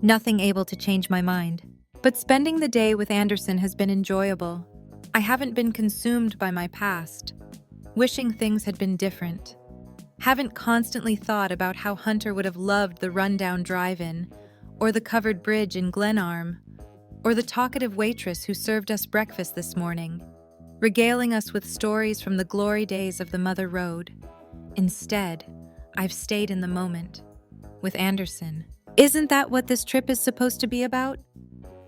nothing able to change my mind. But spending the day with Anderson has been enjoyable. I haven't been consumed by my past, wishing things had been different. Haven't constantly thought about how Hunter would have loved the rundown drive-in, or the covered bridge in Glenarm, or the talkative waitress who served us breakfast this morning, regaling us with stories from the glory days of the Mother Road. Instead, I've stayed in the moment, with Anderson. Isn't that what this trip is supposed to be about?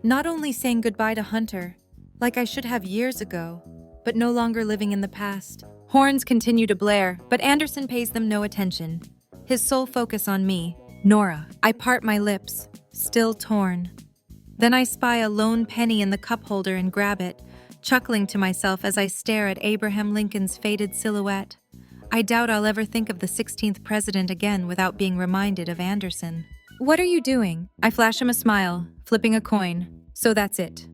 Not only saying goodbye to Hunter, like I should have years ago, but no longer living in the past. Horns continue to blare, but Anderson pays them no attention. His sole focus on me, Nora. I part my lips, still torn. Then I spy a lone penny in the cup holder and grab it, chuckling to myself as I stare at Abraham Lincoln's faded silhouette. I doubt I'll ever think of the 16th president again without being reminded of Anderson. What are you doing? I flash him a smile, flipping a coin. So that's it.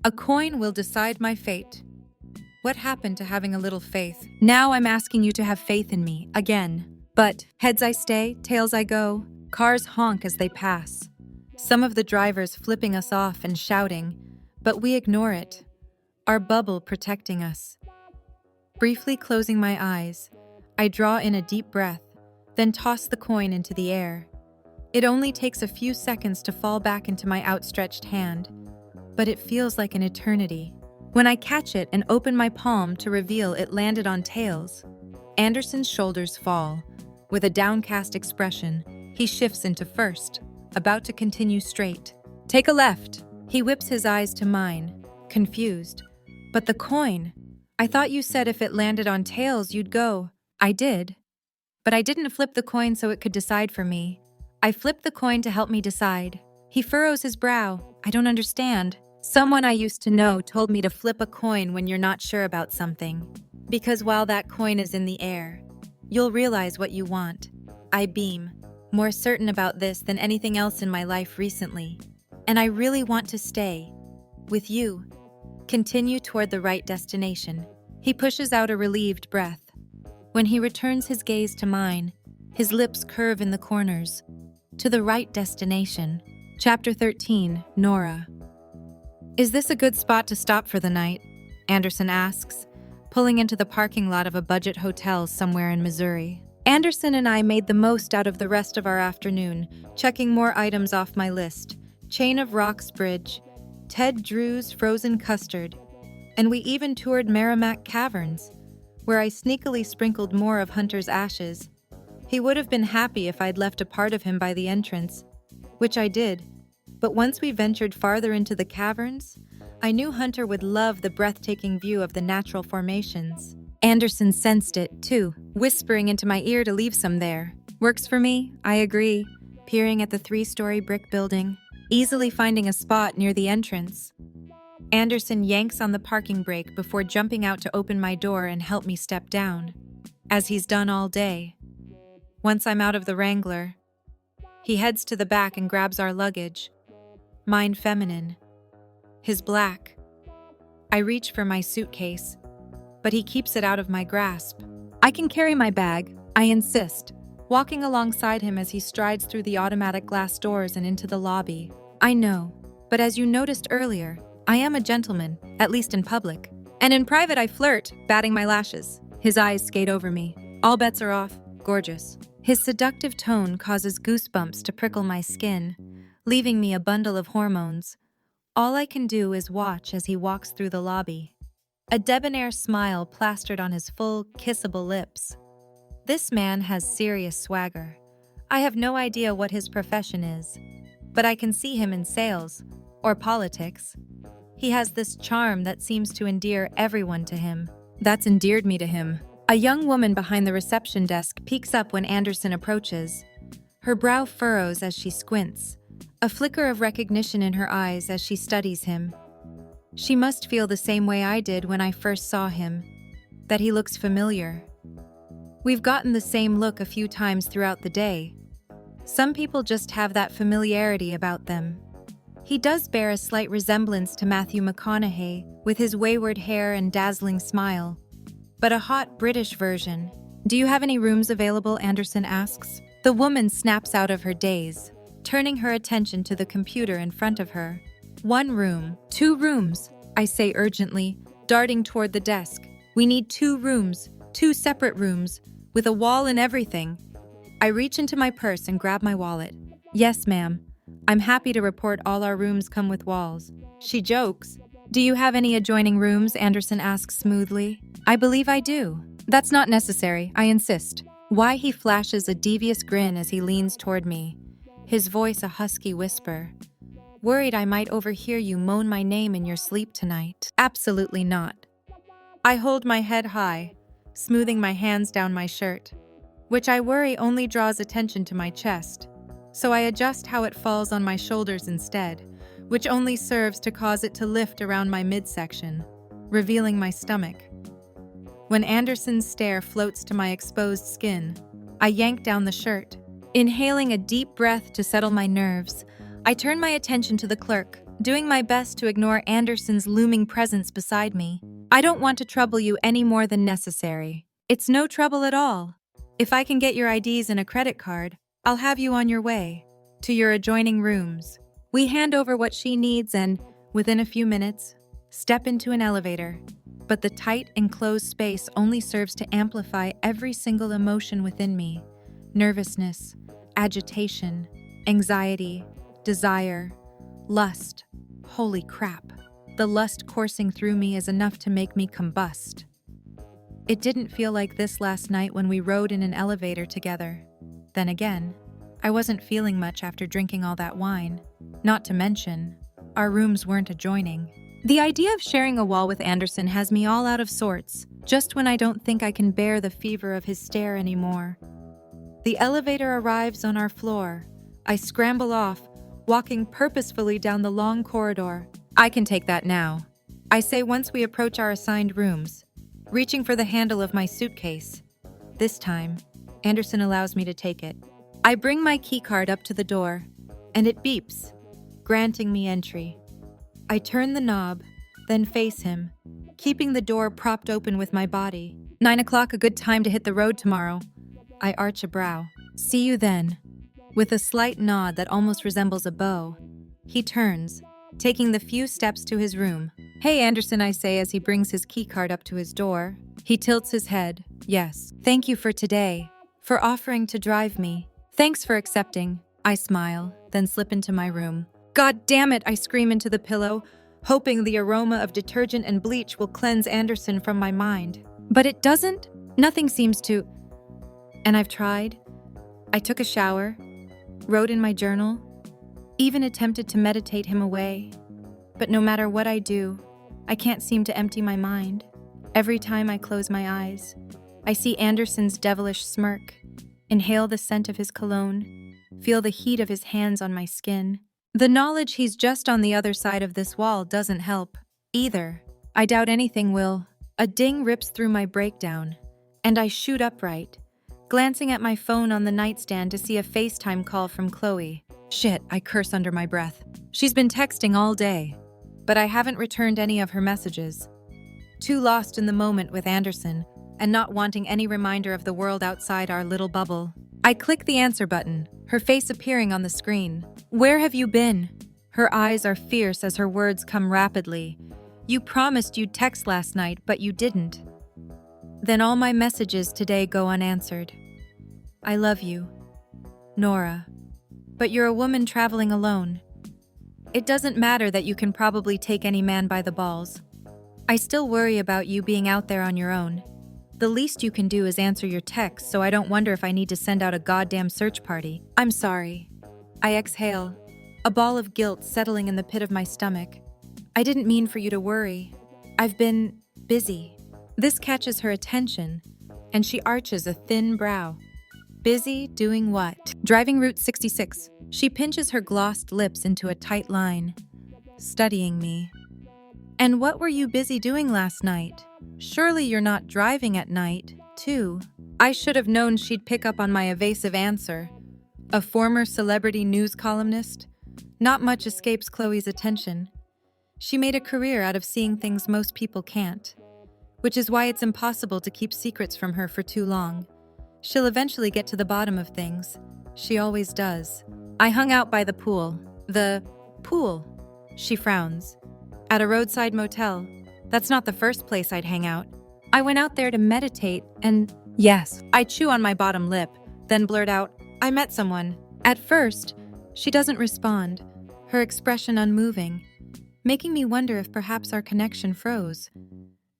A coin will decide my fate. What happened to having a little faith? Now I'm asking you to have faith in me, again. But heads I stay, tails I go. Cars honk as they pass. Some of the drivers flipping us off and shouting, but we ignore it. Our bubble protecting us. Briefly closing my eyes, I draw in a deep breath, then toss the coin into the air. It only takes a few seconds to fall back into my outstretched hand, but it feels like an eternity. When I catch it and open my palm to reveal it landed on tails, Anderson's shoulders fall. With a downcast expression, he shifts into first, about to continue straight. Take a left. He whips his eyes to mine, confused. But the coin? I thought you said if it landed on tails, you'd go. I did. But I didn't flip the coin so it could decide for me. I flipped the coin to help me decide. He furrows his brow. I don't understand. Someone I used to know told me to flip a coin when you're not sure about something. Because while that coin is in the air, you'll realize what you want. I beam, more certain about this than anything else in my life recently. And I really want to stay. With you. Continue toward the right destination. He pushes out a relieved breath. When he returns his gaze to mine, his lips curve in the corners. To the right destination. Chapter 13, Nora. Is this a good spot to stop for the night? Anderson asks, pulling into the parking lot of a budget hotel somewhere in Missouri. Anderson and I made the most out of the rest of our afternoon, checking more items off my list. Chain of Rocks Bridge, Ted Drew's frozen custard, and we even toured Merrimack Caverns, where I sneakily sprinkled more of Hunter's ashes. He would have been happy if I'd left a part of him by the entrance, which I did. But once we ventured farther into the caverns, I knew Hunter would love the breathtaking view of the natural formations. Anderson sensed it, too, whispering into my ear to leave some there. Works for me, I agree, peering at the 3-story brick building, easily finding a spot near the entrance. Anderson yanks on the parking brake before jumping out to open my door and help me step down, as he's done all day. Once I'm out of the Wrangler, he heads to the back and grabs our luggage. Mine feminine. His black. I reach for my suitcase, but he keeps it out of my grasp. I can carry my bag, I insist, walking alongside him as he strides through the automatic glass doors and into the lobby. I know, but as you noticed earlier, I am a gentleman, at least in public. And in private I flirt, batting my lashes. His eyes skate over me. All bets are off. Gorgeous. His seductive tone causes goosebumps to prickle my skin, leaving me a bundle of hormones. All I can do is watch as he walks through the lobby. A debonair smile plastered on his full, kissable lips. This man has serious swagger. I have no idea what his profession is, but I can see him in sales, or politics. He has this charm that seems to endear everyone to him. That's endeared me to him. A young woman behind the reception desk peeks up when Anderson approaches. Her brow furrows as she squints, a flicker of recognition in her eyes as she studies him. She must feel the same way I did when I first saw him, that he looks familiar. We've gotten the same look a few times throughout the day. Some people just have that familiarity about them. He does bear a slight resemblance to Matthew McConaughey, with his wayward hair and dazzling smile, but a hot British version. Do you have any rooms available? Anderson asks. The woman snaps out of her daze, turning her attention to the computer in front of her. 1 room, 2 rooms, I say urgently, darting toward the desk. We need 2 rooms, 2 separate rooms, with a wall and everything. I reach into my purse and grab my wallet. Yes, ma'am. I'm happy to report all our rooms come with walls. She jokes. Do you have any adjoining rooms? Anderson asks smoothly. I believe I do. That's not necessary, I insist. Why? He flashes a devious grin as he leans toward me, his voice a husky whisper. Worried I might overhear you moan my name in your sleep tonight. Absolutely not. I hold my head high, smoothing my hands down my shirt, which I worry only draws attention to my chest. So I adjust how it falls on my shoulders instead, which only serves to cause it to lift around my midsection, revealing my stomach. When Anderson's stare floats to my exposed skin, I yank down the shirt. Inhaling a deep breath to settle my nerves, I turn my attention to the clerk, doing my best to ignore Anderson's looming presence beside me. I don't want to trouble you any more than necessary. It's no trouble at all. If I can get your IDs and a credit card, I'll have you on your way to your adjoining rooms. We hand over what she needs and, within a few minutes, step into an elevator. But the tight, enclosed space only serves to amplify every single emotion within me. Nervousness, agitation, anxiety, desire, lust. Holy crap. The lust coursing through me is enough to make me combust. It didn't feel like this last night when we rode in an elevator together. Then again, I wasn't feeling much after drinking all that wine. Not to mention, our rooms weren't adjoining. The idea of sharing a wall with Anderson has me all out of sorts, just when I don't think I can bear the fever of his stare anymore. The elevator arrives on our floor. I scramble off, walking purposefully down the long corridor. I can take that now, I say once we approach our assigned rooms, reaching for the handle of my suitcase. This time, Anderson allows me to take it. I bring my keycard up to the door, and it beeps, granting me entry. I turn the knob, then face him, keeping the door propped open with my body. 9 o'clock, a good time to hit the road tomorrow. I arch a brow. See you then. With a slight nod that almost resembles a bow, he turns, taking the few steps to his room. Hey, Anderson, I say as he brings his keycard up to his door. He tilts his head. Yes. Thank you for today, for offering to drive me. Thanks for accepting. I smile, then slip into my room. God damn it, I scream into the pillow, hoping the aroma of detergent and bleach will cleanse Anderson from my mind. But it doesn't. Nothing seems to. And I've tried. I took a shower, wrote in my journal, even attempted to meditate him away. But no matter what I do, I can't seem to empty my mind. Every time I close my eyes, I see Anderson's devilish smirk, inhale the scent of his cologne, feel the heat of his hands on my skin. The knowledge he's just on the other side of this wall doesn't help, either. I doubt anything will. A ding rips through my breakdown, and I shoot upright, glancing at my phone on the nightstand to see a FaceTime call from Chloe. Shit, I curse under my breath. She's been texting all day, but I haven't returned any of her messages. Too lost in the moment with Anderson, and not wanting any reminder of the world outside our little bubble. I click the answer button, her face appearing on the screen. Where have you been? Her eyes are fierce as her words come rapidly. You promised you'd text last night, but you didn't. Then all my messages today go unanswered. I love you, Nora. But you're a woman traveling alone. It doesn't matter that you can probably take any man by the balls. I still worry about you being out there on your own. The least you can do is answer your texts, so I don't wonder if I need to send out a goddamn search party. I'm sorry. I exhale, a ball of guilt settling in the pit of my stomach. I didn't mean for you to worry. I've been busy. This catches her attention, and she arches a thin brow. Busy doing what? Driving Route 66. She pinches her glossed lips into a tight line, studying me. And what were you busy doing last night? Surely you're not driving at night, too. I should have known she'd pick up on my evasive answer. A former celebrity news columnist? Not much escapes Chloe's attention. She made a career out of seeing things most people can't, which is why it's impossible to keep secrets from her for too long. She'll eventually get to the bottom of things. She always does. I hung out by the pool. The pool. She frowns. At a roadside motel. That's not the first place I'd hang out. I went out there to meditate and, yes, I chew on my bottom lip, then blurt out, I met someone. At first, she doesn't respond, her expression unmoving, making me wonder if perhaps our connection froze.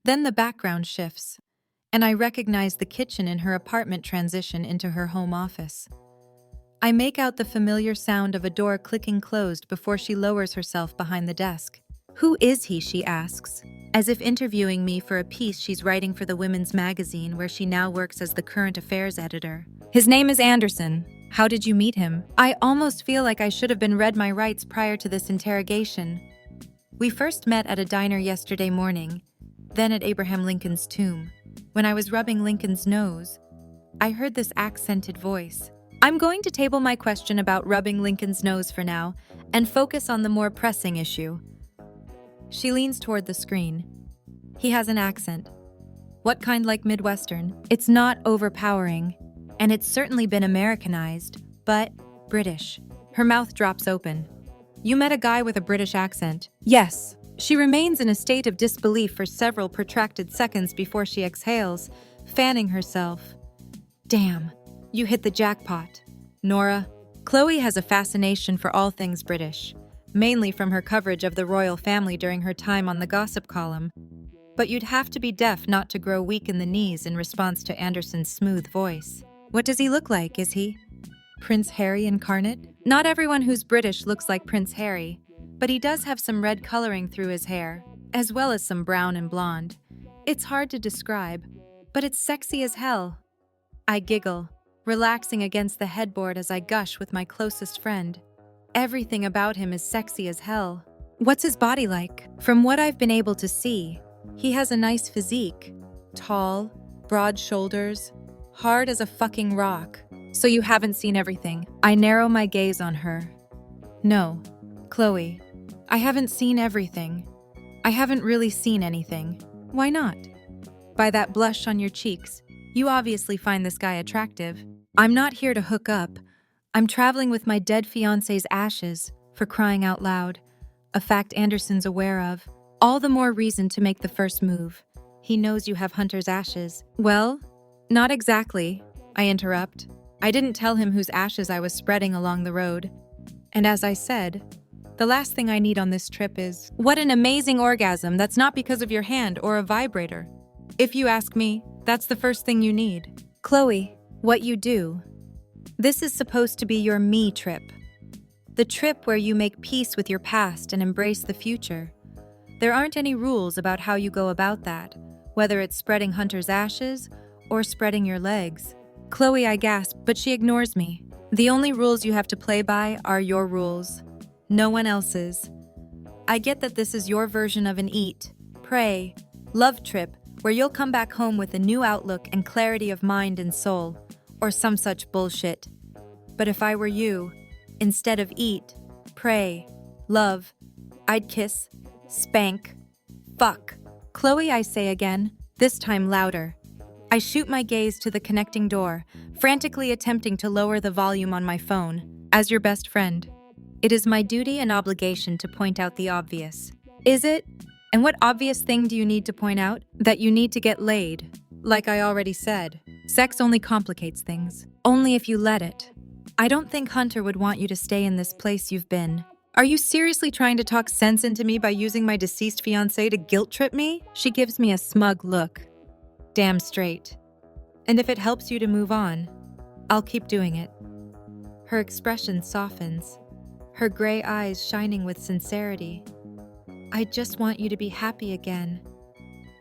Then the background shifts, and I recognize the kitchen in her apartment transition into her home office. I make out the familiar sound of a door clicking closed before she lowers herself behind the desk. Who is he, she asks, as if interviewing me for a piece she's writing for the women's magazine where she now works as the current affairs editor. His name is Anderson. How did you meet him? I almost feel like I should have been read my rights prior to this interrogation. We first met at a diner yesterday morning, then at Abraham Lincoln's tomb. When I was rubbing Lincoln's nose, I heard this accented voice. I'm going to table my question about rubbing Lincoln's nose for now and focus on the more pressing issue. She leans toward the screen. He has an accent. What kind, like Midwestern? It's not overpowering, and it's certainly been Americanized, but British. Her mouth drops open. You met a guy with a British accent? Yes. She remains in a state of disbelief for several protracted seconds before she exhales, fanning herself. Damn, you hit the jackpot. Nora, Chloe has a fascination for all things British, mainly from her coverage of the royal family during her time on the gossip column. But you'd have to be deaf not to grow weak in the knees in response to Anderson's smooth voice. What does he look like, is he? Prince Harry incarnate? Not everyone who's British looks like Prince Harry, but he does have some red coloring through his hair, as well as some brown and blonde. It's hard to describe, but it's sexy as hell. I giggle, relaxing against the headboard as I gush with my closest friend. Everything about him is sexy as hell. What's his body like? From what I've been able to see, he has a nice physique. Tall, broad shoulders, hard as a fucking rock. So you haven't seen everything. I narrow my gaze on her. No, Chloe, I haven't seen everything. I haven't really seen anything. Why not? By that blush on your cheeks, you obviously find this guy attractive. I'm not here to hook up. I'm traveling with my dead fiancé's ashes, for crying out loud. A fact Anderson's aware of. All the more reason to make the first move. He knows you have Hunter's ashes. Well, not exactly, I interrupt. I didn't tell him whose ashes I was spreading along the road. And as I said, the last thing I need on this trip is, what an amazing orgasm that's not because of your hand or a vibrator. If you ask me, that's the first thing you need. Chloe, what you do. This is supposed to be your me trip. The trip where you make peace with your past and embrace the future. There aren't any rules about how you go about that, whether it's spreading Hunter's ashes or spreading your legs. Chloe, I gasp, but she ignores me. The only rules you have to play by are your rules. No one else's. I get that this is your version of an eat, pray, love trip where you'll come back home with a new outlook and clarity of mind and soul, or some such bullshit. But if I were you, instead of eat, pray, love, I'd kiss, spank, fuck. Chloe, I say again, this time louder. I shoot my gaze to the connecting door, frantically attempting to lower the volume on my phone. As your best friend, it is my duty and obligation to point out the obvious. Is it? And what obvious thing do you need to point out? That you need to get laid. Like I already said, sex only complicates things. Only if you let it. I don't think Hunter would want you to stay in this place you've been. Are you seriously trying to talk sense into me by using my deceased fiancé to guilt trip me? She gives me a smug look. Damn straight. And if it helps you to move on, I'll keep doing it. Her expression softens, her gray eyes shining with sincerity. I just want you to be happy again.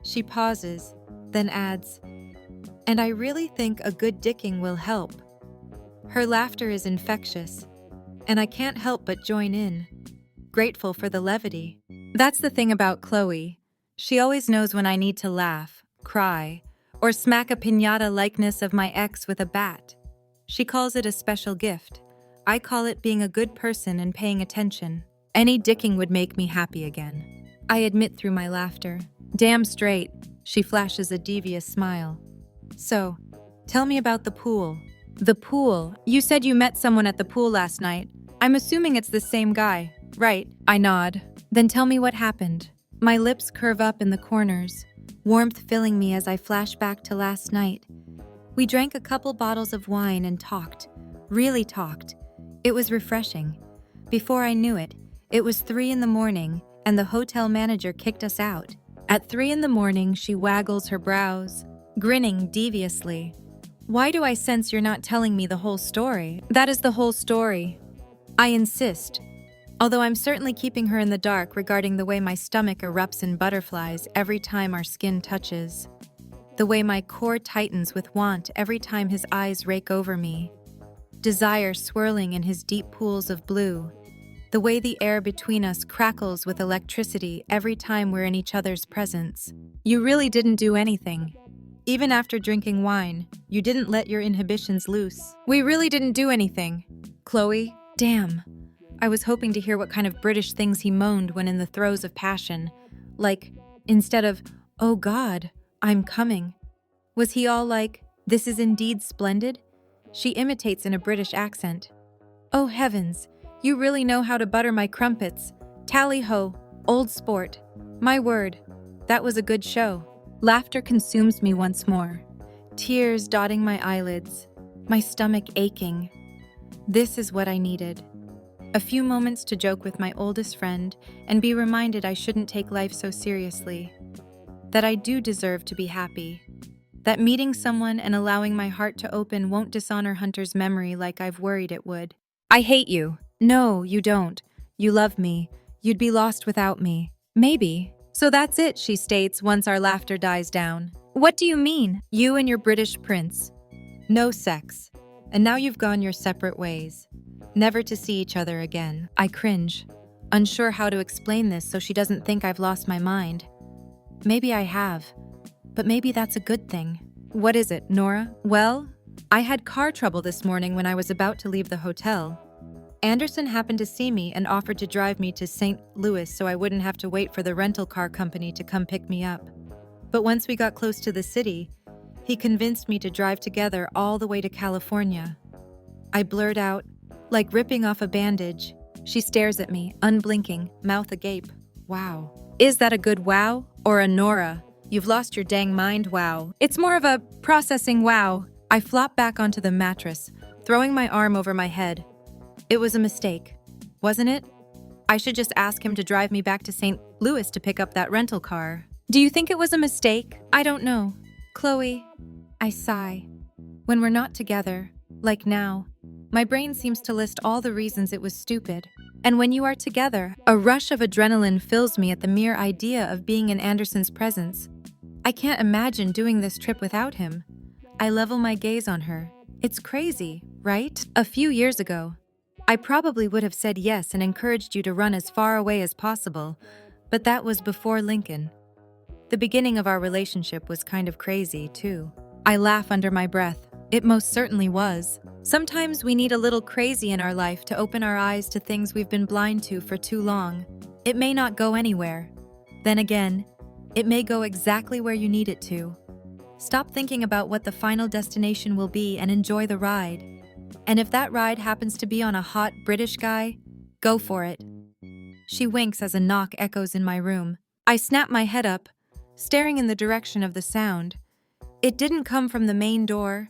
She pauses, then adds, and I really think a good dicking will help. Her laughter is infectious, and I can't help but join in, grateful for the levity. That's the thing about Chloe. She always knows when I need to laugh, cry, or smack a piñata likeness of my ex with a bat. She calls it a special gift. I call it being a good person and paying attention. Any dicking would make me happy again. I admit through my laughter. Damn straight, she flashes a devious smile. So, tell me about the pool. The pool? You said you met someone at the pool last night. I'm assuming it's the same guy, right? I nod. Then tell me what happened. My lips curve up in the corners, warmth filling me as I flash back to last night. We drank a couple bottles of wine and talked, really talked. It was refreshing. Before I knew it, it was 3 in the morning and the hotel manager kicked us out. At 3 in the morning, she waggles her brows, grinning deviously. Why do I sense you're not telling me the whole story? That is the whole story. I insist. Although I'm certainly keeping her in the dark regarding the way my stomach erupts in butterflies every time our skin touches. The way my core tightens with want every time his eyes rake over me. Desire swirling in his deep pools of blue. The way the air between us crackles with electricity every time we're in each other's presence. You really didn't do anything. Even after drinking wine, you didn't let your inhibitions loose. We really didn't do anything. Chloe, damn. I was hoping to hear what kind of British things he moaned when in the throes of passion. Like, instead of, "Oh God, I'm coming." Was he all like, "This is indeed splendid"? She imitates in a British accent. Oh heavens, you really know how to butter my crumpets. Tally-ho, old sport. My word, that was a good show. Laughter consumes me once more. Tears dotting my eyelids, my stomach aching. This is what I needed. A few moments to joke with my oldest friend and be reminded I shouldn't take life so seriously. That I do deserve to be happy. That meeting someone and allowing my heart to open won't dishonor Hunter's memory like I've worried it would. I hate you. No, you don't. You love me. You'd be lost without me. Maybe. So that's it, she states once our laughter dies down. What do you mean? You and your British prince. No sex. And now you've gone your separate ways. Never to see each other again. I cringe, unsure how to explain this so she doesn't think I've lost my mind. Maybe I have, but maybe that's a good thing. What is it, Nora? Well, I had car trouble this morning when I was about to leave the hotel. Anderson happened to see me and offered to drive me to St. Louis so I wouldn't have to wait for the rental car company to come pick me up. But once we got close to the city, he convinced me to drive together all the way to California. I blurt out, like ripping off a bandage. She stares at me, unblinking, mouth agape. Wow. Is that a good wow? Or a Nora? You've lost your dang mind wow. It's more of a processing wow. I flop back onto the mattress, throwing my arm over my head. It was a mistake, wasn't it? I should just ask him to drive me back to St. Louis to pick up that rental car. Do you think it was a mistake? I don't know. Chloe, I sigh. When we're not together, like now, my brain seems to list all the reasons it was stupid. And when you are together, a rush of adrenaline fills me at the mere idea of being in Anderson's presence. I can't imagine doing this trip without him. I level my gaze on her. It's crazy, right? A few years ago, I probably would have said yes and encouraged you to run as far away as possible, but that was before Lincoln. The beginning of our relationship was kind of crazy, too. I laugh under my breath. It most certainly was. Sometimes we need a little crazy in our life to open our eyes to things we've been blind to for too long. It may not go anywhere. Then again, it may go exactly where you need it to. Stop thinking about what the final destination will be and enjoy the ride. And if that ride happens to be on a hot British guy, go for it. She winks as a knock echoes in my room. I snap my head up, staring in the direction of the sound. It didn't come from the main door,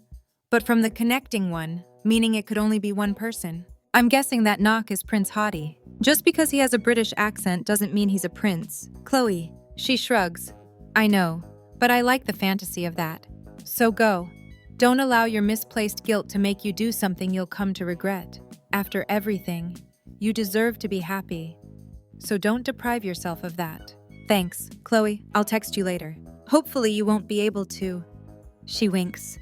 but from the connecting one, meaning it could only be one person. I'm guessing that knock is Prince Hottie. Just because he has a British accent doesn't mean he's a prince. Chloe, she shrugs. I know, but I like the fantasy of that. So go. Don't allow your misplaced guilt to make you do something you'll come to regret. After everything, you deserve to be happy. So don't deprive yourself of that. Thanks, Chloe. I'll text you later. Hopefully you won't be able to. She winks.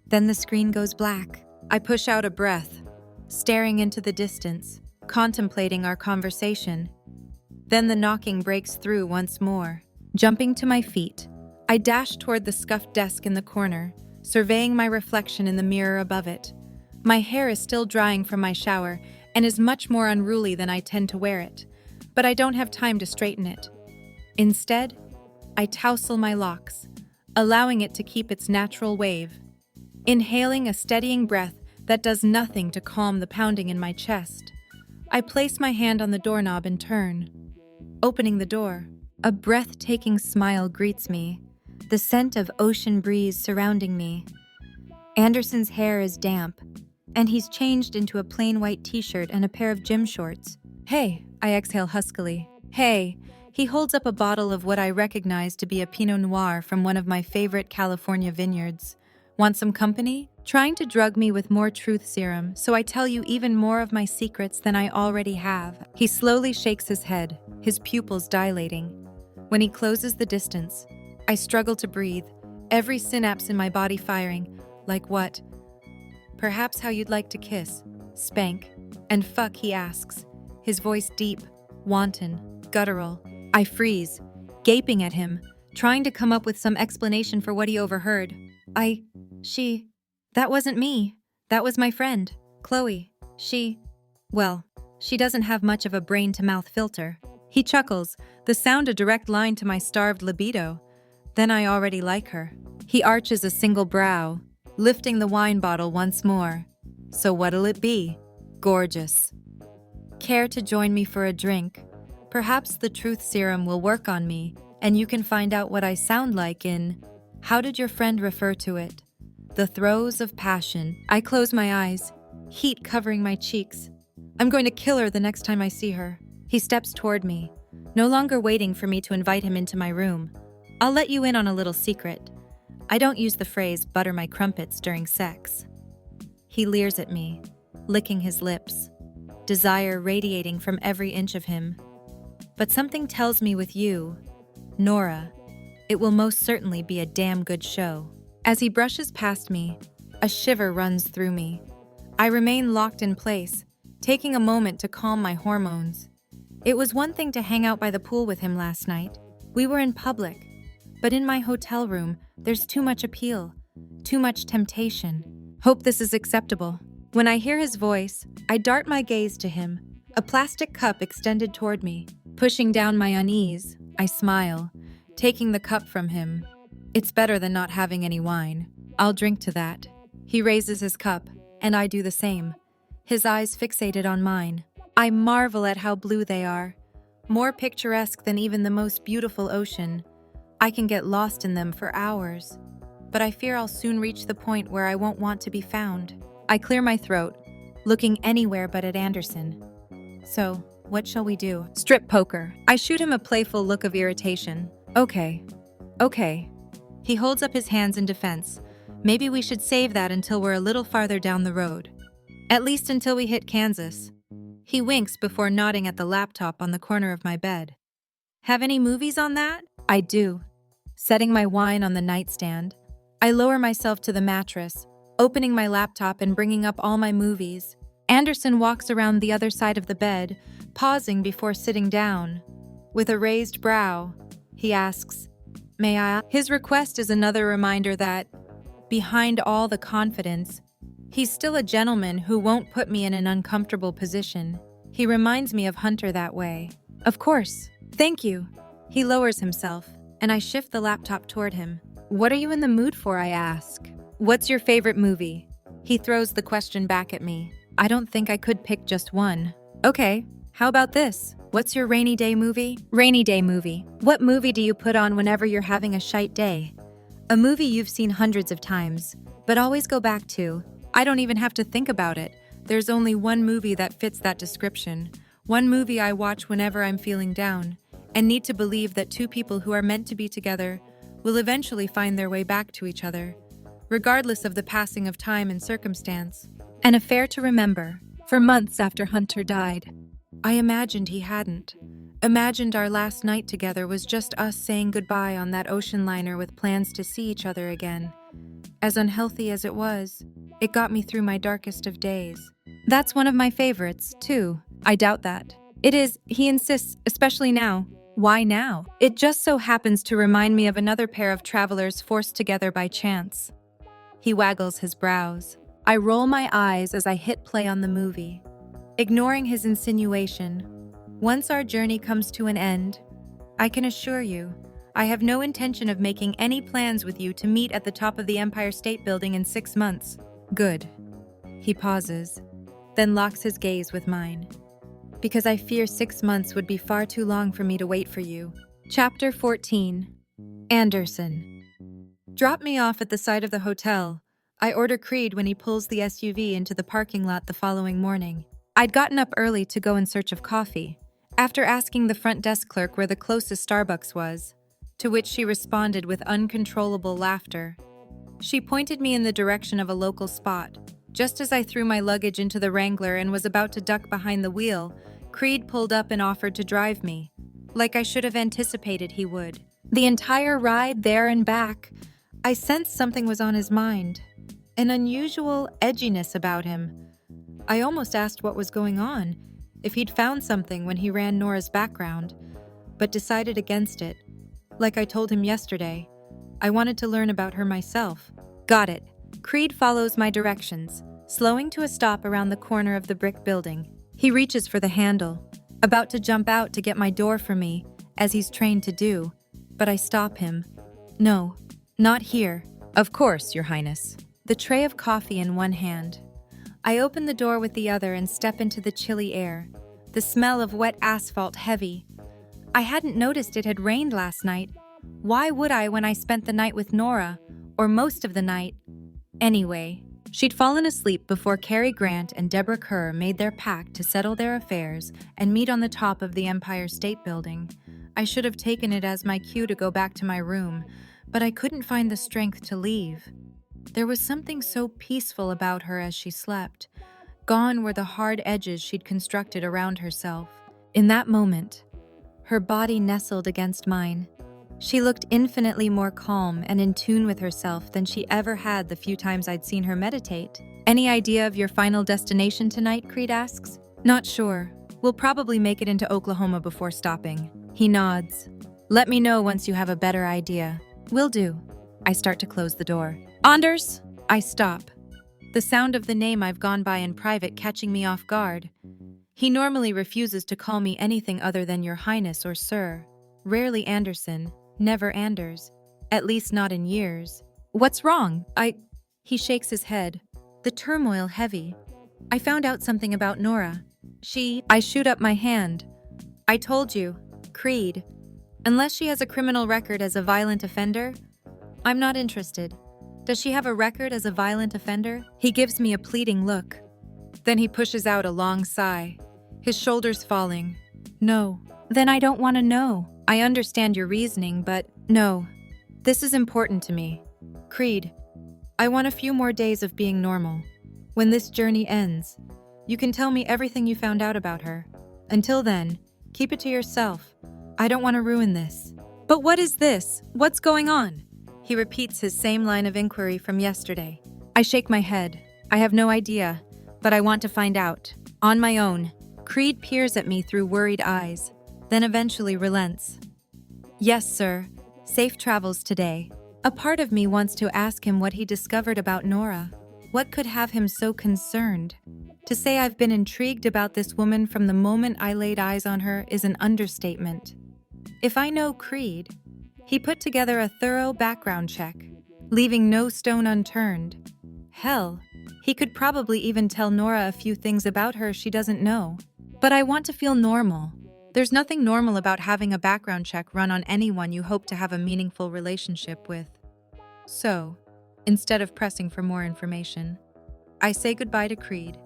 Then the screen goes black. I push out a breath, staring into the distance, contemplating our conversation. Then the knocking breaks through once more. Jumping to my feet, I dash toward the scuffed desk in the corner, surveying my reflection in the mirror above it. My hair is still drying from my shower and is much more unruly than I tend to wear it, but I don't have time to straighten it. Instead, I tousle my locks, allowing it to keep its natural wave, inhaling a steadying breath that does nothing to calm the pounding in my chest. I place my hand on the doorknob and turn, opening the door. A breathtaking smile greets me, the scent of ocean breeze surrounding me. Anderson's hair is damp, and he's changed into a plain white t-shirt and a pair of gym shorts. Hey, I exhale huskily. Hey, he holds up a bottle of what I recognize to be a Pinot Noir from one of my favorite California vineyards. Want some company? Trying to drug me with more truth serum, so I tell you even more of my secrets than I already have. He slowly shakes his head, his pupils dilating. When he closes the distance, I struggle to breathe, every synapse in my body firing. Like what? Perhaps how you'd like to kiss, spank, and fuck, he asks, his voice deep, wanton, guttural. I freeze, gaping at him, trying to come up with some explanation for what he overheard. That wasn't me. That was my friend, Chloe. She doesn't have much of a brain-to-mouth filter. He chuckles, the sound a direct line to my starved libido. Then I already like her. He arches a single brow, lifting the wine bottle once more. So what'll it be? Gorgeous. Care to join me for a drink? Perhaps the truth serum will work on me, and you can find out what I sound like in, how did your friend refer to it? The throes of passion. I close my eyes, heat covering my cheeks. I'm going to kill her the next time I see her. He steps toward me, no longer waiting for me to invite him into my room. I'll let you in on a little secret. I don't use the phrase butter my crumpets during sex. He leers at me, licking his lips, desire radiating from every inch of him. But something tells me with you, Nora, it will most certainly be a damn good show. As he brushes past me, a shiver runs through me. I remain locked in place, taking a moment to calm my hormones. It was one thing to hang out by the pool with him last night. We were in public. But in my hotel room, there's too much appeal, too much temptation. Hope this is acceptable. When I hear his voice, I dart my gaze to him, a plastic cup extended toward me. Pushing down my unease, I smile, taking the cup from him. It's better than not having any wine. I'll drink to that. He raises his cup, and I do the same, his eyes fixated on mine. I marvel at how blue they are, more picturesque than even the most beautiful ocean. I can get lost in them for hours, but I fear I'll soon reach the point where I won't want to be found. I clear my throat, looking anywhere but at Anderson. So, what shall we do? Strip poker. I shoot him a playful look of irritation. Okay. He holds up his hands in defense. Maybe we should save that until we're a little farther down the road. At least until we hit Kansas. He winks before nodding at the laptop on the corner of my bed. Have any movies on that? I do. Setting my wine on the nightstand, I lower myself to the mattress, opening my laptop and bringing up all my movies. Anderson walks around the other side of the bed, pausing before sitting down. With a raised brow, he asks, "May I?" His request is another reminder that, behind all the confidence, he's still a gentleman who won't put me in an uncomfortable position. He reminds me of Hunter that way. Of course. Thank you. He lowers himself, and I shift the laptop toward him. What are you in the mood for, I ask. What's your favorite movie? He throws the question back at me. I don't think I could pick just one. Okay, how about this? What's your rainy day movie? Rainy day movie. What movie do you put on whenever you're having a shite day? A movie you've seen hundreds of times, but always go back to. I don't even have to think about it. There's only one movie that fits that description. One movie I watch whenever I'm feeling down, and need to believe that two people who are meant to be together will eventually find their way back to each other, regardless of the passing of time and circumstance. An affair to remember, for months after Hunter died. I imagined he hadn't. Imagined our last night together was just us saying goodbye on that ocean liner with plans to see each other again. As unhealthy as it was, it got me through my darkest of days. That's one of my favorites, too. I doubt that. It is, he insists, especially now. Why now? It just so happens to remind me of another pair of travelers forced together by chance. He waggles his brows. I roll my eyes as I hit play on the movie. Ignoring his insinuation, once our journey comes to an end, I can assure you, I have no intention of making any plans with you to meet at the top of the Empire State Building in 6 months. Good. He pauses, then locks his gaze with mine. Because I fear 6 months would be far too long for me to wait for you. Chapter 14. Anderson. Drop me off at the side of the hotel. I order Creed when he pulls the SUV into the parking lot the following morning. I'd gotten up early to go in search of coffee, after asking the front desk clerk where the closest Starbucks was, to which she responded with uncontrollable laughter. She pointed me in the direction of a local spot. Just as I threw my luggage into the Wrangler and was about to duck behind the wheel, Creed pulled up and offered to drive me, like I should have anticipated he would. The entire ride there and back, I sensed something was on his mind, an unusual edginess about him. I almost asked what was going on, if he'd found something when he ran Nora's background, but decided against it. Like I told him yesterday, I wanted to learn about her myself. Got it. Creed follows my directions, slowing to a stop around the corner of the brick building. He reaches for the handle, about to jump out to get my door for me, as he's trained to do, but I stop him. No, not here. Of course, Your Highness. The tray of coffee in one hand. I open the door with the other and step into the chilly air, the smell of wet asphalt heavy. I hadn't noticed it had rained last night. Why would I when I spent the night with Nora, or most of the night? Anyway, she'd fallen asleep before Cary Grant and Deborah Kerr made their pact to settle their affairs and meet on the top of the Empire State Building. I should have taken it as my cue to go back to my room, but I couldn't find the strength to leave. There was something so peaceful about her as she slept. Gone were the hard edges she'd constructed around herself. In that moment, her body nestled against mine. She looked infinitely more calm and in tune with herself than she ever had the few times I'd seen her meditate. Any idea of your final destination tonight, Creed asks. Not sure. We'll probably make it into Oklahoma before stopping. He nods. Let me know once you have a better idea. Will do. I start to close the door. Anders! I stop. The sound of the name I've gone by in private catching me off guard. He normally refuses to call me anything other than Your Highness or Sir. Rarely Anderson, never Anders. At least not in years. What's wrong? He shakes his head. The turmoil heavy. I found out something about Nora. I shoot up my hand. I told you, Creed. Unless she has a criminal record as a violent offender, I'm not interested. Does she have a record as a violent offender? He gives me a pleading look. Then he pushes out a long sigh, his shoulders falling. No. Then I don't want to know. I understand your reasoning, but no. This is important to me. Creed, I want a few more days of being normal. When this journey ends, you can tell me everything you found out about her. Until then, keep it to yourself. I don't want to ruin this. But what is this? What's going on? He repeats his same line of inquiry from yesterday. I shake my head. I have no idea, but I want to find out. On my own. Creed peers at me through worried eyes, then eventually relents. Yes, sir. Safe travels today. A part of me wants to ask him what he discovered about Nora. What could have him so concerned? To say I've been intrigued about this woman from the moment I laid eyes on her is an understatement. If I know Creed, he put together a thorough background check, leaving no stone unturned. Hell, he could probably even tell Nora a few things about her she doesn't know. But I want to feel normal. There's nothing normal about having a background check run on anyone you hope to have a meaningful relationship with. So, instead of pressing for more information, I say goodbye to Creed,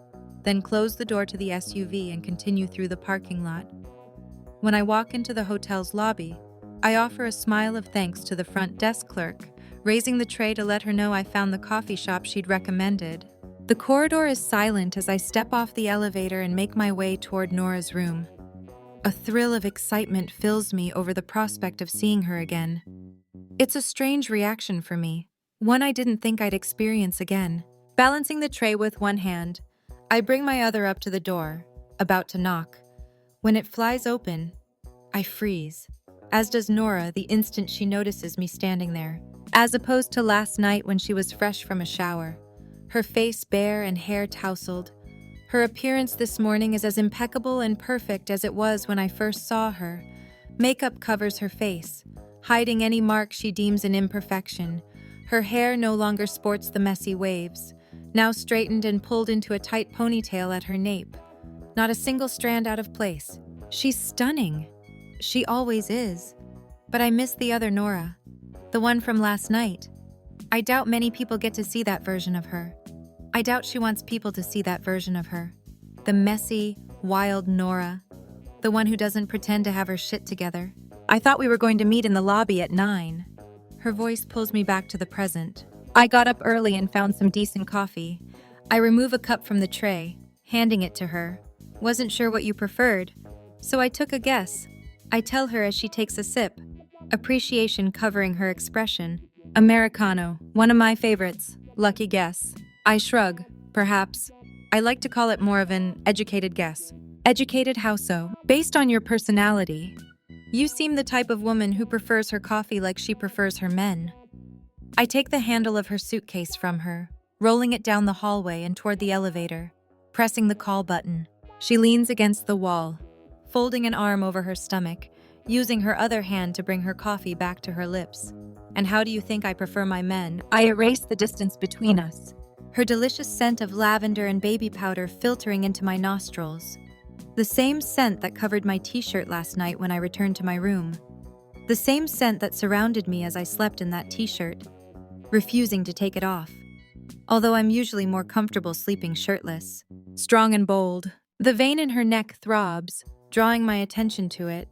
then close the door to the SUV and continue through the parking lot. When I walk into the hotel's lobby, I offer a smile of thanks to the front desk clerk, raising the tray to let her know I found the coffee shop she'd recommended. The corridor is silent as I step off the elevator and make my way toward Nora's room. A thrill of excitement fills me over the prospect of seeing her again. It's a strange reaction for me, one I didn't think I'd experience again. Balancing the tray with one hand, I bring my other up to the door, about to knock. When it flies open, I freeze, as does Nora the instant she notices me standing there. As opposed to last night when she was fresh from a shower, her face bare and hair tousled, her appearance this morning is as impeccable and perfect as it was when I first saw her. Makeup covers her face, hiding any mark she deems an imperfection. Her hair no longer sports the messy waves, now straightened and pulled into a tight ponytail at her nape. Not a single strand out of place. She's stunning. She always is. But I miss the other Nora, the one from last night. I doubt many people get to see that version of her. I doubt she wants people to see that version of her. The messy, wild Nora, the one who doesn't pretend to have her shit together. I thought we were going to meet in the lobby at 9. Her voice pulls me back to the present. I got up early and found some decent coffee. I remove a cup from the tray, handing it to her. Wasn't sure what you preferred, so I took a guess. I tell her as she takes a sip, appreciation covering her expression. Americano, one of my favorites. Lucky guess. I shrug. Perhaps. I like to call it more of an educated guess. Educated how so? Based on your personality. You seem the type of woman who prefers her coffee like she prefers her men. I take the handle of her suitcase from her, rolling it down the hallway and toward the elevator, pressing the call button. She leans against the wall, folding an arm over her stomach, using her other hand to bring her coffee back to her lips. And how do you think I prefer my men? I erase the distance between us, her delicious scent of lavender and baby powder filtering into my nostrils. The same scent that covered my t-shirt last night when I returned to my room. The same scent that surrounded me as I slept in that t-shirt, refusing to take it off. Although I'm usually more comfortable sleeping shirtless. Strong and bold. The vein in her neck throbs, drawing my attention to it.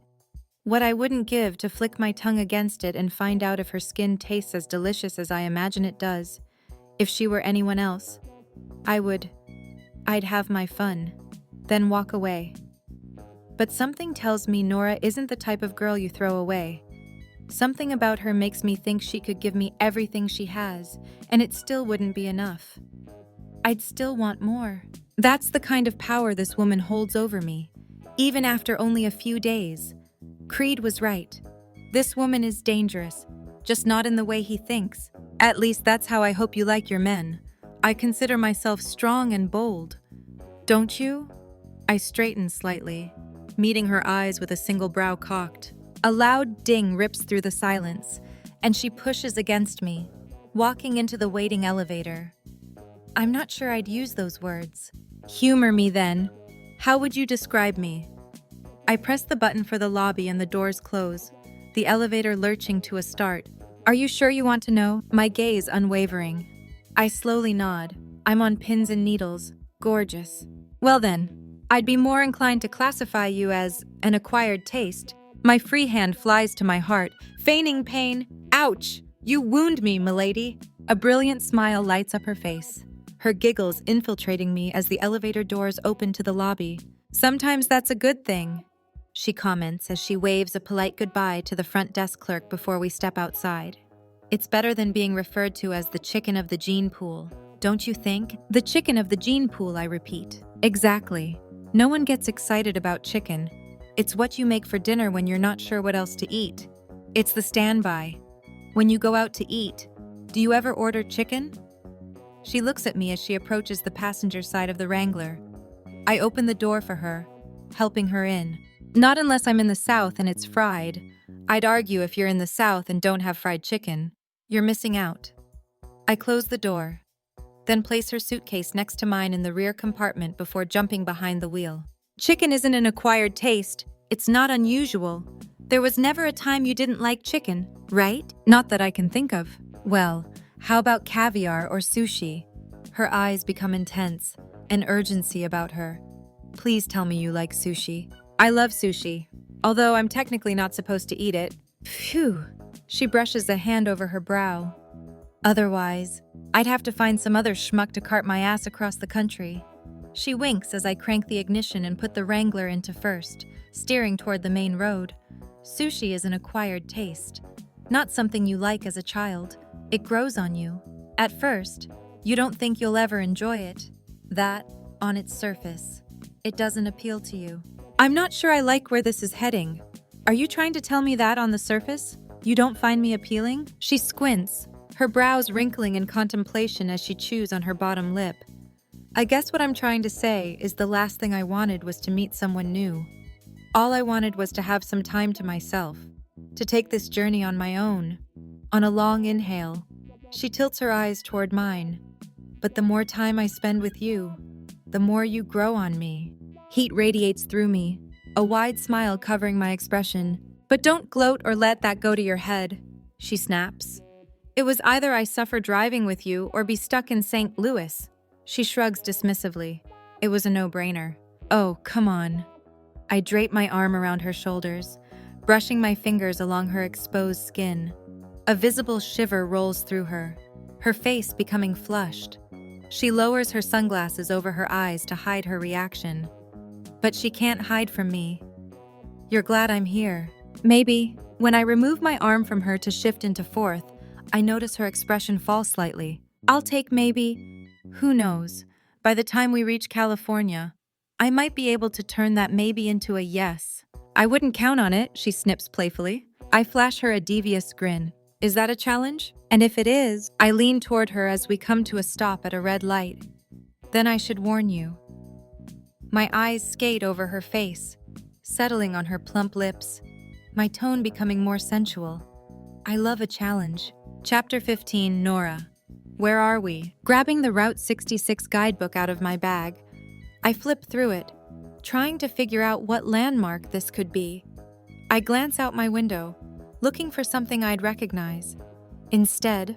What I wouldn't give to flick my tongue against it and find out if her skin tastes as delicious as I imagine it does. If she were anyone else, I'd have my fun, then walk away. But something tells me Nora isn't the type of girl you throw away. Something about her makes me think she could give me everything she has, and it still wouldn't be enough. I'd still want more. That's the kind of power this woman holds over me, even after only a few days. Creed was right. This woman is dangerous, just not in the way he thinks. At least that's how I hope you like your men. I consider myself strong and bold. Don't you? I straighten slightly, meeting her eyes with a single brow cocked. A loud ding rips through the silence, and she pushes against me, walking into the waiting elevator. I'm not sure I'd use those words. Humor me then. How would you describe me? I press the button for the lobby and the doors close, the elevator lurching to a start. Are you sure you want to know? My gaze unwavering. I slowly nod. I'm on pins and needles. Gorgeous. Well then, I'd be more inclined to classify you as an acquired taste. My free hand flies to my heart, feigning pain. Ouch! You wound me, milady. A brilliant smile lights up her face, her giggles infiltrating me as the elevator doors open to the lobby. Sometimes that's a good thing, she comments as she waves a polite goodbye to the front desk clerk before we step outside. It's better than being referred to as the chicken of the gene pool, don't you think? The chicken of the gene pool, I repeat. Exactly. No one gets excited about chicken. It's what you make for dinner when you're not sure what else to eat. It's the standby. When you go out to eat, do you ever order chicken? She looks at me as she approaches the passenger side of the Wrangler. I open the door for her, helping her in. Not unless I'm in the South and it's fried. I'd argue if you're in the South and don't have fried chicken, you're missing out. I close the door, then place her suitcase next to mine in the rear compartment before jumping behind the wheel. Chicken isn't an acquired taste. It's not unusual. There was never a time you didn't like chicken, right? Not that I can think of. Well, how about caviar or sushi? Her eyes become intense, an urgency about her. Please tell me you like sushi. I love sushi, although I'm technically not supposed to eat it. Phew. She brushes a hand over her brow. Otherwise, I'd have to find some other schmuck to cart my ass across the country. She winks as I crank the ignition and put the Wrangler into first, steering toward the main road. Sushi is an acquired taste, not something you like as a child. It grows on you. At first, you don't think you'll ever enjoy it. That, on its surface, it doesn't appeal to you. I'm not sure I like where this is heading. Are you trying to tell me that on the surface? You don't find me appealing? She squints, her brows wrinkling in contemplation as she chews on her bottom lip. I guess what I'm trying to say is the last thing I wanted was to meet someone new. All I wanted was to have some time to myself, to take this journey on my own. On a long inhale, she tilts her eyes toward mine. But the more time I spend with you, the more you grow on me. Heat radiates through me, a wide smile covering my expression. But don't gloat or let that go to your head, she snaps. It was either I suffer driving with you or be stuck in St. Louis. She shrugs dismissively. It was a no-brainer. Oh, come on. I drape my arm around her shoulders, brushing my fingers along her exposed skin. A visible shiver rolls through her, her face becoming flushed. She lowers her sunglasses over her eyes to hide her reaction. But she can't hide from me. You're glad I'm here. Maybe. When I remove my arm from her to shift into fourth, I notice her expression fall slightly. I'll take maybe. Who knows? By the time we reach California, I might be able to turn that maybe into a yes. I wouldn't count on it, she snips playfully. I flash her a devious grin. Is that a challenge? And if it is, I lean toward her as we come to a stop at a red light. Then I should warn you. My eyes skate over her face, settling on her plump lips, my tone becoming more sensual. I love a challenge. Chapter 15, Nora. Where are we? Grabbing the Route 66 guidebook out of my bag, I flip through it, trying to figure out what landmark this could be. I glance out my window, looking for something I'd recognize. Instead,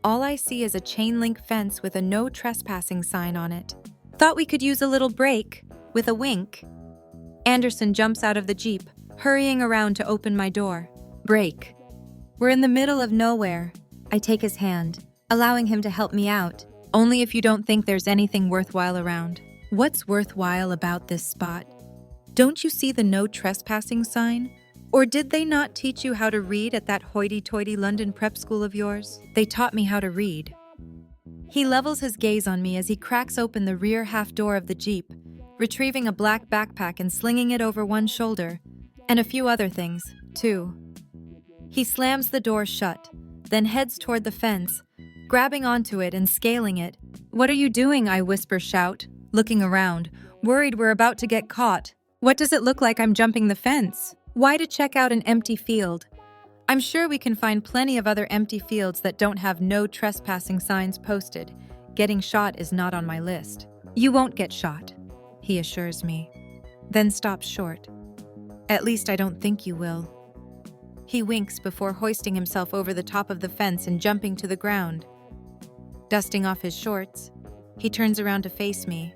all I see is a chain-link fence with a no trespassing sign on it. Thought we could use a little break, with a wink. Anderson jumps out of the Jeep, hurrying around to open my door. Break. We're in the middle of nowhere. I take his hand, allowing him to help me out. Only if you don't think there's anything worthwhile around. What's worthwhile about this spot? Don't you see the no trespassing sign? Or did they not teach you how to read at that hoity-toity London prep school of yours? They taught me how to read. He levels his gaze on me as he cracks open the rear half door of the Jeep, retrieving a black backpack and slinging it over one shoulder, and a few other things, too. He slams the door shut, then heads toward the fence, grabbing onto it and scaling it. What are you doing? I whisper shout, looking around, worried we're about to get caught. What does it look like I'm jumping the fence? Why to check out an empty field? I'm sure we can find plenty of other empty fields that don't have no trespassing signs posted. Getting shot is not on my list. You won't get shot, he assures me, then stops short. At least I don't think you will. He winks before hoisting himself over the top of the fence and jumping to the ground. Dusting off his shorts, he turns around to face me.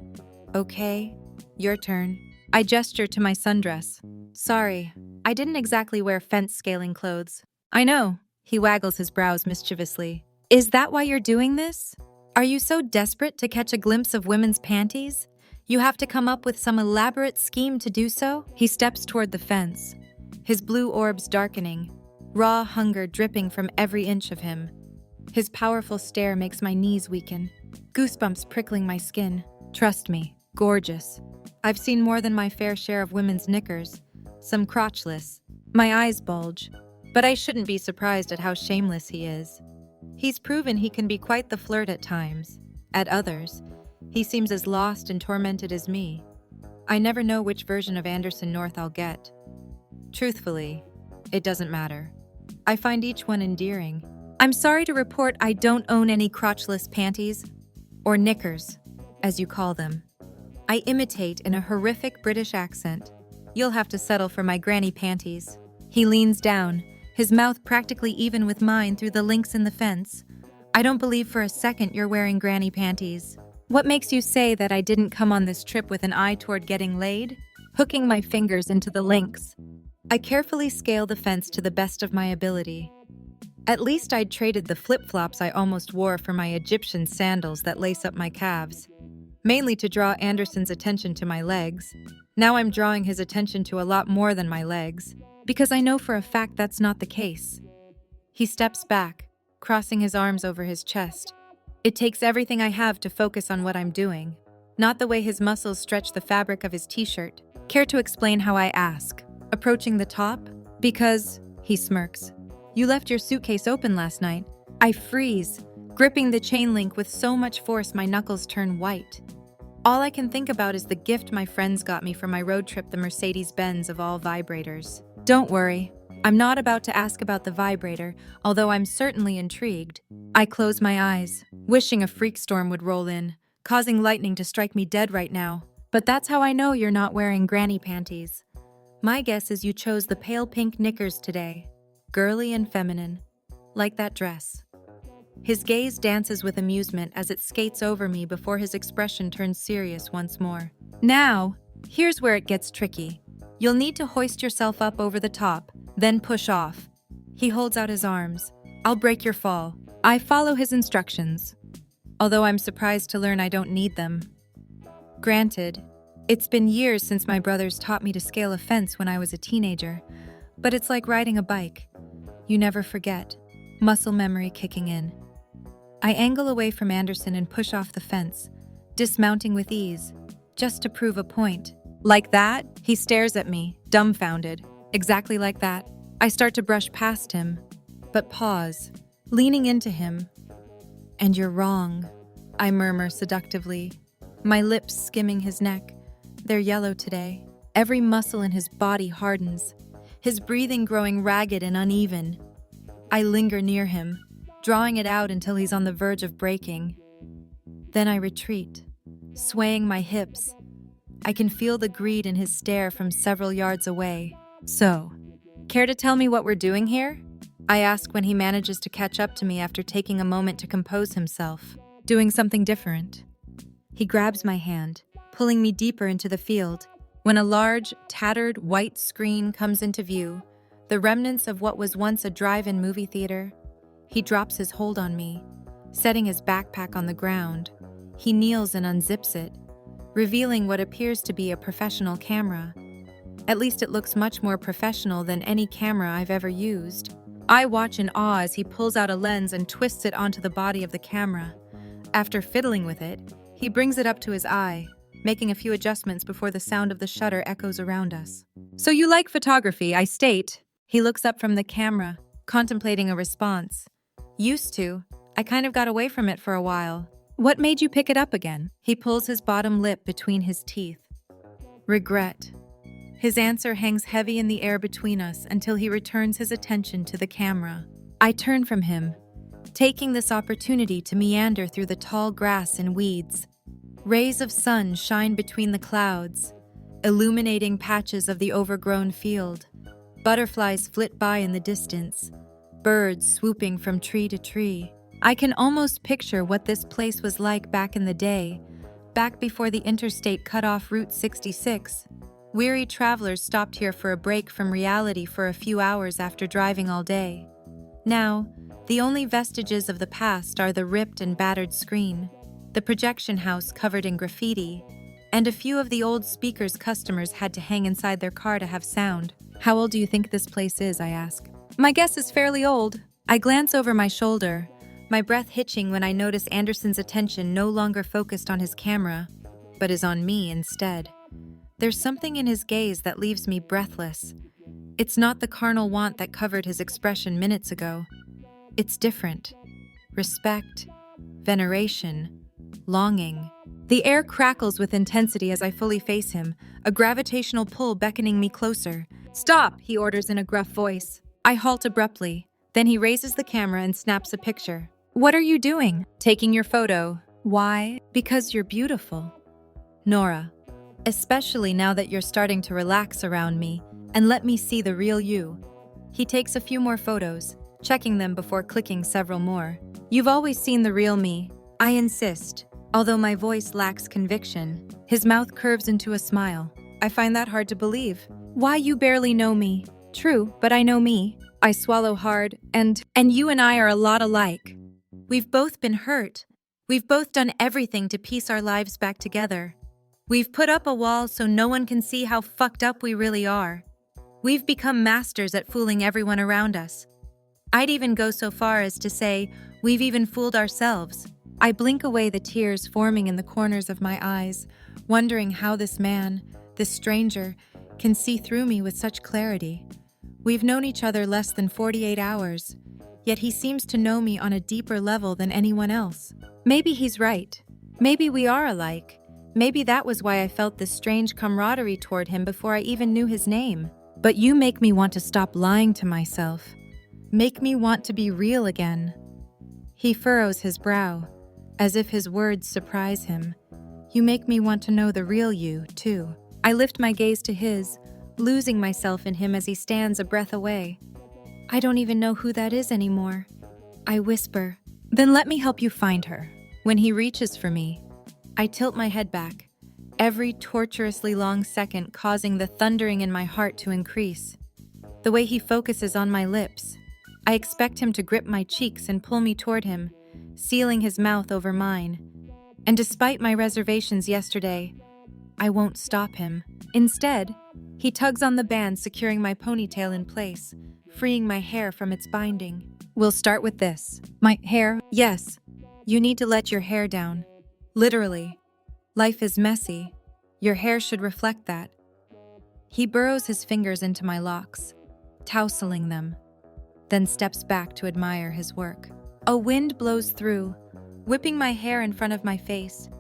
Okay, your turn. I gesture to my sundress. Sorry, I didn't exactly wear fence-scaling clothes. I know, he waggles his brows mischievously. Is that why you're doing this? Are you so desperate to catch a glimpse of women's panties? You have to come up with some elaborate scheme to do so? He steps toward the fence, his blue orbs darkening, raw hunger dripping from every inch of him. His powerful stare makes my knees weaken, goosebumps prickling my skin. Trust me, gorgeous. I've seen more than my fair share of women's knickers, some crotchless. My eyes bulge, but I shouldn't be surprised at how shameless he is. He's proven he can be quite the flirt at times. At others, he seems as lost and tormented as me. I never know which version of Anderson North I'll get. Truthfully, it doesn't matter. I find each one endearing. I'm sorry to report I don't own any crotchless panties, or knickers, as you call them. I imitate in a horrific British accent. You'll have to settle for my granny panties. He leans down, his mouth practically even with mine through the links in the fence. I don't believe for a second you're wearing granny panties. What makes you say that I didn't come on this trip with an eye toward getting laid? Hooking my fingers into the links. I carefully scale the fence to the best of my ability. At least I'd traded the flip-flops I almost wore for my Egyptian sandals that lace up my calves, mainly to draw Anderson's attention to my legs. Now I'm drawing his attention to a lot more than my legs, because I know for a fact that's not the case. He steps back, crossing his arms over his chest. It takes everything I have to focus on what I'm doing, not the way his muscles stretch the fabric of his t-shirt. Care to explain how I ask? Approaching the top? Because, he smirks, you left your suitcase open last night. I freeze, gripping the chain link with so much force my knuckles turn white. All I can think about is the gift my friends got me for my road trip, the Mercedes-Benz of all vibrators. Don't worry, I'm not about to ask about the vibrator, although I'm certainly intrigued. I close my eyes, wishing a freak storm would roll in, causing lightning to strike me dead right now. But that's how I know you're not wearing granny panties. My guess is you chose the pale pink knickers today. Girly and feminine. Like that dress. His gaze dances with amusement as it skates over me before his expression turns serious once more. Now, here's where it gets tricky. You'll need to hoist yourself up over the top, then push off. He holds out his arms. I'll break your fall. I follow his instructions, although I'm surprised to learn I don't need them. Granted, it's been years since my brothers taught me to scale a fence when I was a teenager, but it's like riding a bike. You never forget. Muscle memory kicking in. I angle away from Anderson and push off the fence, dismounting with ease, just to prove a point. Like that? He stares at me, dumbfounded. Exactly like that. I start to brush past him, but pause, leaning into him. And you're wrong, I murmur seductively, my lips skimming his neck. They're yellow today. Every muscle in his body hardens, his breathing growing ragged and uneven. I linger near him, drawing it out until he's on the verge of breaking. Then I retreat, swaying my hips. I can feel the greed in his stare from several yards away. So, care to tell me what we're doing here? I ask when he manages to catch up to me after taking a moment to compose himself. Doing something different. He grabs my hand, pulling me deeper into the field. When a large, tattered white screen comes into view, the remnants of what was once a drive-in movie theater, he drops his hold on me, setting his backpack on the ground. He kneels and unzips it, revealing what appears to be a professional camera. At least it looks much more professional than any camera I've ever used. I watch in awe as he pulls out a lens and twists it onto the body of the camera. After fiddling with it, he brings it up to his eye, making a few adjustments before the sound of the shutter echoes around us. So you like photography, I state. He looks up from the camera, contemplating a response. Used to. I kind of got away from it for a while. What made you pick it up again? He pulls his bottom lip between his teeth. Regret. His answer hangs heavy in the air between us until he returns his attention to the camera. I turn from him, taking this opportunity to meander through the tall grass and weeds. Rays of sun shine between the clouds, illuminating patches of the overgrown field. Butterflies flit by in the distance, birds swooping from tree to tree. I can almost picture what this place was like back in the day, back before the interstate cut off Route 66. Weary travelers stopped here for a break from reality for a few hours after driving all day. Now, the only vestiges of the past are the ripped and battered screen, the projection house covered in graffiti, and a few of the old speakers customers had to hang inside their car to have sound. How old do you think this place is, I ask. My guess is fairly old. I glance over my shoulder, my breath hitching when I notice Anderson's attention no longer focused on his camera, but is on me instead. There's something in his gaze that leaves me breathless. It's not the carnal want that covered his expression minutes ago. It's different. Respect, veneration, longing. The air crackles with intensity as I fully face him, a gravitational pull beckoning me closer. Stop, he orders in a gruff voice. I halt abruptly. Then he raises the camera and snaps a picture. What are you doing? Taking your photo. Why? Because you're beautiful. Nora. Especially now that you're starting to relax around me and let me see the real you. He takes a few more photos, checking them before clicking several more. You've always seen the real me. I insist, although my voice lacks conviction. His mouth curves into a smile. I find that hard to believe. Why, you barely know me. True, but I know me. I swallow hard, and you and I are a lot alike. We've both been hurt. We've both done everything to piece our lives back together. We've put up a wall so no one can see how fucked up we really are. We've become masters at fooling everyone around us. I'd even go so far as to say we've even fooled ourselves. I blink away the tears forming in the corners of my eyes, wondering how this man, this stranger, can see through me with such clarity. We've known each other less than 48 hours, yet he seems to know me on a deeper level than anyone else. Maybe he's right. Maybe we are alike. Maybe that was why I felt this strange camaraderie toward him before I even knew his name. But you make me want to stop lying to myself. Make me want to be real again. He furrows his brow, as if his words surprise him. You make me want to know the real you, too. I lift my gaze to his, losing myself in him as he stands a breath away. I don't even know who that is anymore. I whisper, "Then let me help you find her." When he reaches for me, I tilt my head back, every torturously long second causing the thundering in my heart to increase. The way he focuses on my lips, I expect him to grip my cheeks and pull me toward him, sealing his mouth over mine. And despite my reservations yesterday, I won't stop him. Instead, he tugs on the band securing my ponytail in place, freeing my hair from its binding. "We'll start with this." "My hair?" "Yes. You need to let your hair down. Literally. Life is messy. Your hair should reflect that." He burrows his fingers into my locks, tousling them, then steps back to admire his work. A wind blows through, whipping my hair in front of my face.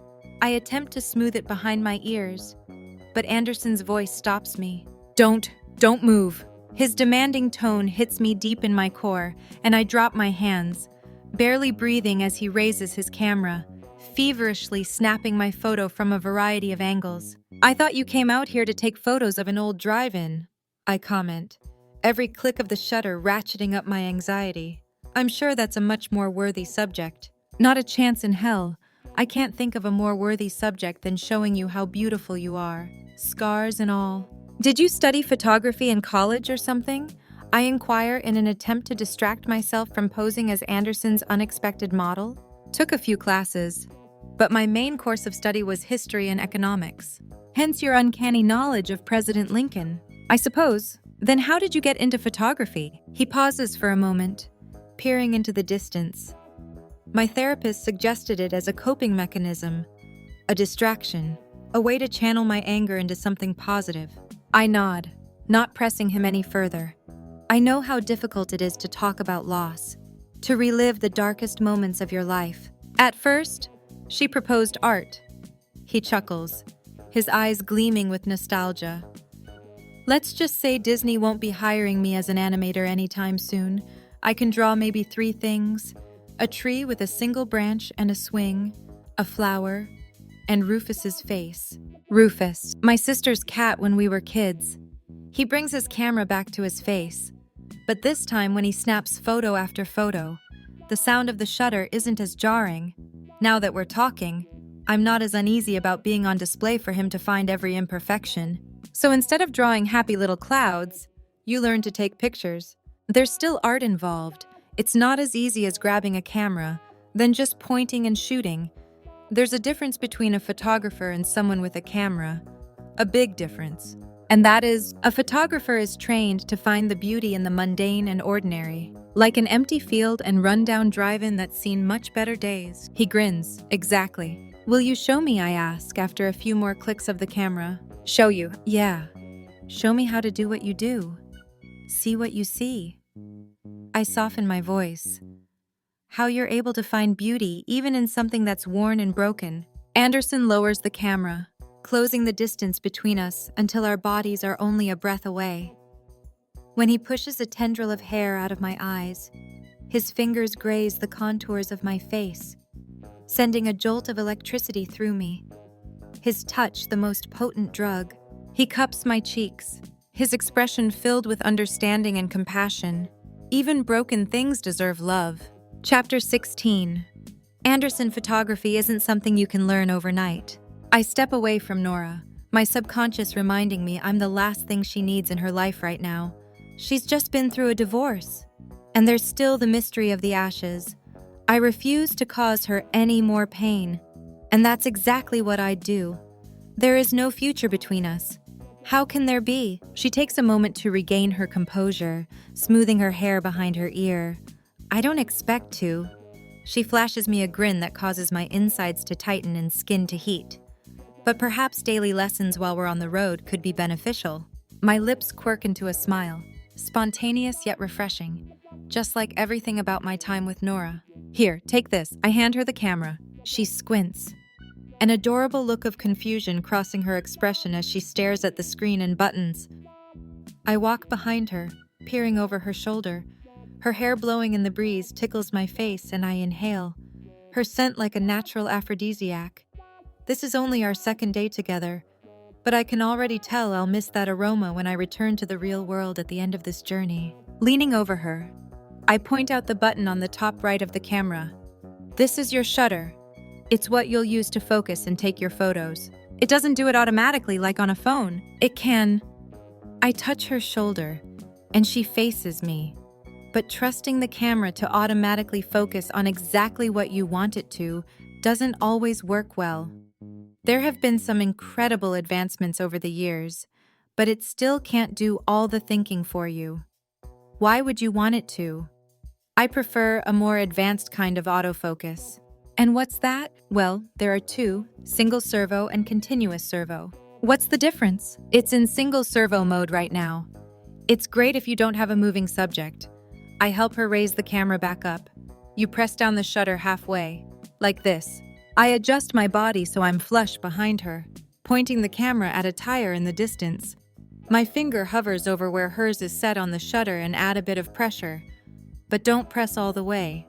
I attempt to smooth it behind my ears, but Anderson's voice stops me. Don't move." His demanding tone hits me deep in my core, and I drop my hands, barely breathing as he raises his camera, feverishly snapping my photo from a variety of angles. "I thought you came out here to take photos of an old drive-in," I comment, every click of the shutter ratcheting up my anxiety. I'm sure that's a much more worthy subject. Not a chance in hell. I can't think of a more worthy subject than showing you how beautiful you are, scars and all. "Did you study photography in college or something?" I inquire in an attempt to distract myself from posing as Anderson's unexpected model. "Took a few classes, but my main course of study was history and economics. Hence your uncanny knowledge of President Lincoln. I suppose. Then how did you get into photography?" He pauses for a moment, peering into the distance. "My therapist suggested it as a coping mechanism, a distraction, a way to channel my anger into something positive." I nod, not pressing him any further. I know how difficult it is to talk about loss, to relive the darkest moments of your life. "At first, she proposed art." He chuckles, his eyes gleaming with nostalgia. "Let's just say Disney won't be hiring me as an animator anytime soon. I can draw maybe 3 things: a tree with a single branch and a swing, a flower, and Rufus's face." Rufus, my sister's cat when we were kids. He brings his camera back to his face, but this time when he snaps photo after photo, the sound of the shutter isn't as jarring. Now that we're talking, I'm not as uneasy about being on display for him to find every imperfection. "So instead of drawing happy little clouds, you learn to take pictures. There's still art involved. It's not as easy as grabbing a camera, then just pointing and shooting. There's a difference between a photographer and someone with a camera. A big difference. And that is, a photographer is trained to find the beauty in the mundane and ordinary. Like an empty field and rundown drive-in that's seen much better days." He grins. "Exactly." "Will you show me?" I ask after a few more clicks of the camera. "Show you?" "Yeah. Show me how to do what you do. See what you see." I soften my voice. "How you're able to find beauty even in something that's worn and broken." Anderson lowers the camera, closing the distance between us until our bodies are only a breath away. When he pushes a tendril of hair out of my eyes, his fingers graze the contours of my face, sending a jolt of electricity through me. His touch the most potent drug. He cups my cheeks, his expression filled with understanding and compassion. Even broken things deserve love. Chapter 16. Anderson photography isn't something you can learn overnight. I step away from Nora, my subconscious reminding me I'm the last thing she needs in her life right now. She's just been through a divorce, and there's still the mystery of the ashes. I refuse to cause her any more pain, and that's exactly what I'd do. There is no future between us. How can there be? She takes a moment to regain her composure, smoothing her hair behind her ear. I don't expect to. She flashes me a grin that causes my insides to tighten and skin to heat. But perhaps daily lessons while we're on the road could be beneficial. My lips quirk into a smile, spontaneous yet refreshing, just like everything about my time with Nora. "Here, take this." I hand her the camera. She squints, an adorable look of confusion crossing her expression as she stares at the screen and buttons. I walk behind her, peering over her shoulder. Her hair blowing in the breeze tickles my face and I inhale, her scent like a natural aphrodisiac. This is only our second day together, but I can already tell I'll miss that aroma when I return to the real world at the end of this journey. Leaning over her, I point out the button on the top right of the camera. This is your shutter. It's what you'll use to focus and take your photos. It doesn't do it automatically like on a phone. It can. I touch her shoulder, and she faces me. But trusting the camera to automatically focus on exactly what you want it to doesn't always work well. There have been some incredible advancements over the years, but it still can't do all the thinking for you. Why would you want it to? I prefer a more advanced kind of autofocus. And what's that? Well, there are two, single servo and continuous servo. What's the difference? It's in single servo mode right now. It's great if you don't have a moving subject. I help her raise the camera back up. You press down the shutter halfway, like this. I adjust my body so I'm flush behind her, pointing the camera at a tire in the distance. My finger hovers over where hers is set on the shutter and add a bit of pressure, but don't press all the way.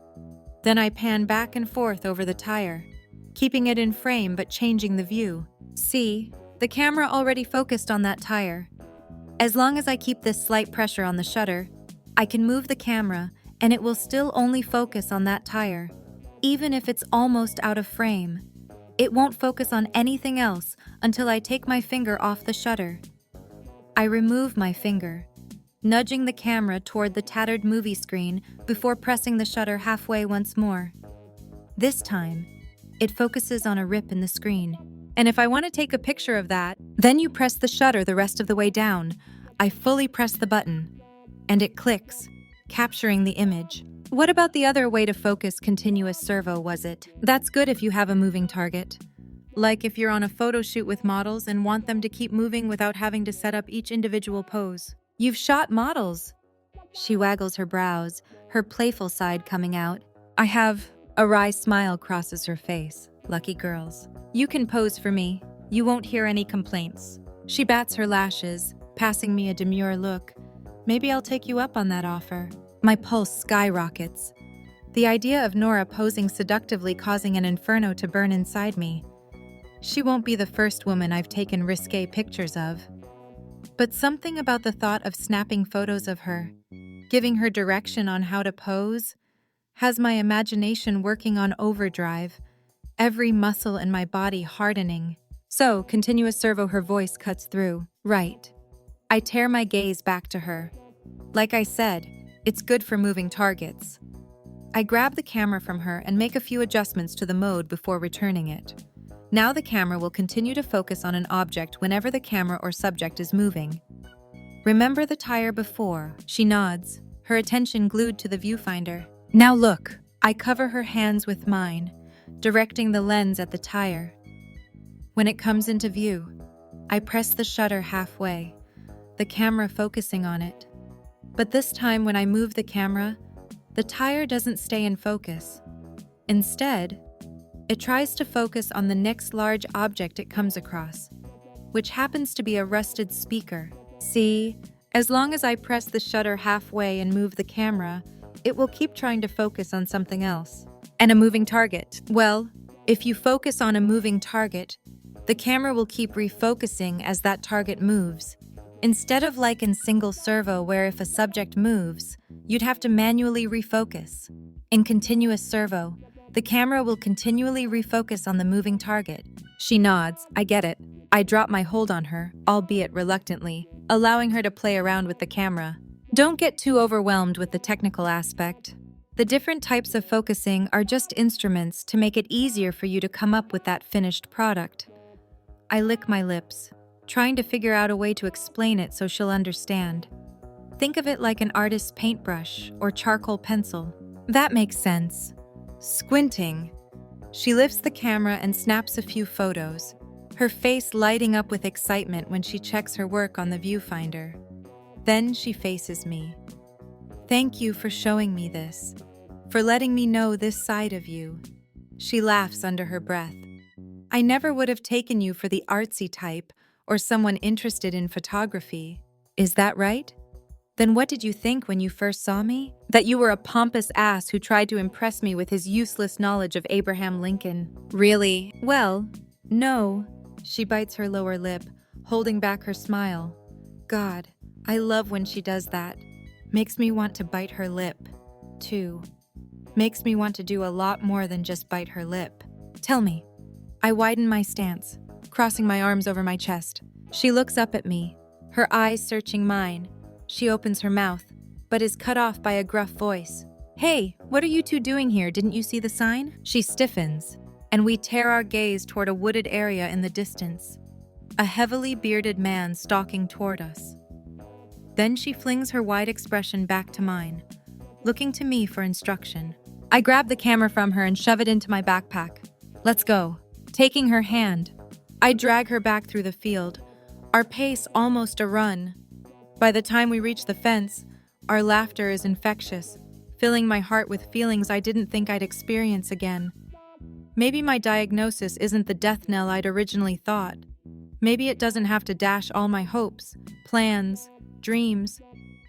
Then I pan back and forth over the tire, keeping it in frame but changing the view. See, the camera already focused on that tire. As long as I keep this slight pressure on the shutter, I can move the camera and it will still only focus on that tire, even if it's almost out of frame. It won't focus on anything else until I take my finger off the shutter. I remove my finger, nudging the camera toward the tattered movie screen before pressing the shutter halfway once more. This time, it focuses on a rip in the screen. And if I want to take a picture of that, then you press the shutter the rest of the way down. I fully press the button, and it clicks, capturing the image. What about the other way to focus continuous servo, was it? That's good if you have a moving target. Like if you're on a photo shoot with models and want them to keep moving without having to set up each individual pose. You've shot models. She waggles her brows, her playful side coming out. I have. A wry smile crosses her face. Lucky girls. You can pose for me. You won't hear any complaints. She bats her lashes, passing me a demure look. Maybe I'll take you up on that offer. My pulse skyrockets. The idea of Nora posing seductively causing an inferno to burn inside me. She won't be the first woman I've taken risque pictures of. But something about the thought of snapping photos of her, giving her direction on how to pose, has my imagination working on overdrive, every muscle in my body hardening. So, continuous servo, her voice cuts through. Right. I tear my gaze back to her. Like I said, it's good for moving targets. I grab the camera from her and make a few adjustments to the mode before returning it. Now the camera will continue to focus on an object whenever the camera or subject is moving. Remember the tire before? She nods, her attention glued to the viewfinder. Now look. I cover her hands with mine, directing the lens at the tire. When it comes into view, I press the shutter halfway, the camera focusing on it. But this time when I move the camera, the tire doesn't stay in focus. Instead, it tries to focus on the next large object it comes across, which happens to be a rusted speaker. See, as long as I press the shutter halfway and move the camera, it will keep trying to focus on something else. And a moving target. Well, if you focus on a moving target, the camera will keep refocusing as that target moves. Instead of like in single servo where if a subject moves, you'd have to manually refocus. In continuous servo, the camera will continually refocus on the moving target. She nods. I get it. I drop my hold on her, albeit reluctantly, allowing her to play around with the camera. Don't get too overwhelmed with the technical aspect. The different types of focusing are just instruments to make it easier for you to come up with that finished product. I lick my lips, trying to figure out a way to explain it so she'll understand. Think of it like an artist's paintbrush or charcoal pencil. That makes sense. Squinting, she lifts the camera and snaps a few photos, her face lighting up with excitement when she checks her work on the viewfinder. Then she faces me. Thank you for showing me this, for letting me know this side of you. She laughs under her breath. I never would have taken you for the artsy type or someone interested in photography. Is that right? Then what did you think when you first saw me? That you were a pompous ass who tried to impress me with his useless knowledge of Abraham Lincoln. Really? Well, no. She bites her lower lip, holding back her smile. God, I love when she does that. Makes me want to bite her lip, too. Makes me want to do a lot more than just bite her lip. Tell me. I widen my stance, crossing my arms over my chest. She looks up at me, her eyes searching mine. She opens her mouth, but is cut off by a gruff voice. Hey, what are you two doing here? Didn't you see the sign? She stiffens, and we tear our gaze toward a wooded area in the distance. A heavily bearded man stalking toward us. Then she flings her wide expression back to mine, looking to me for instruction. I grab the camera from her and shove it into my backpack. Let's go. Taking her hand, I drag her back through the field, our pace almost a run. By the time we reach the fence, our laughter is infectious, filling my heart with feelings I didn't think I'd experience again. Maybe my diagnosis isn't the death knell I'd originally thought. Maybe it doesn't have to dash all my hopes, plans, dreams.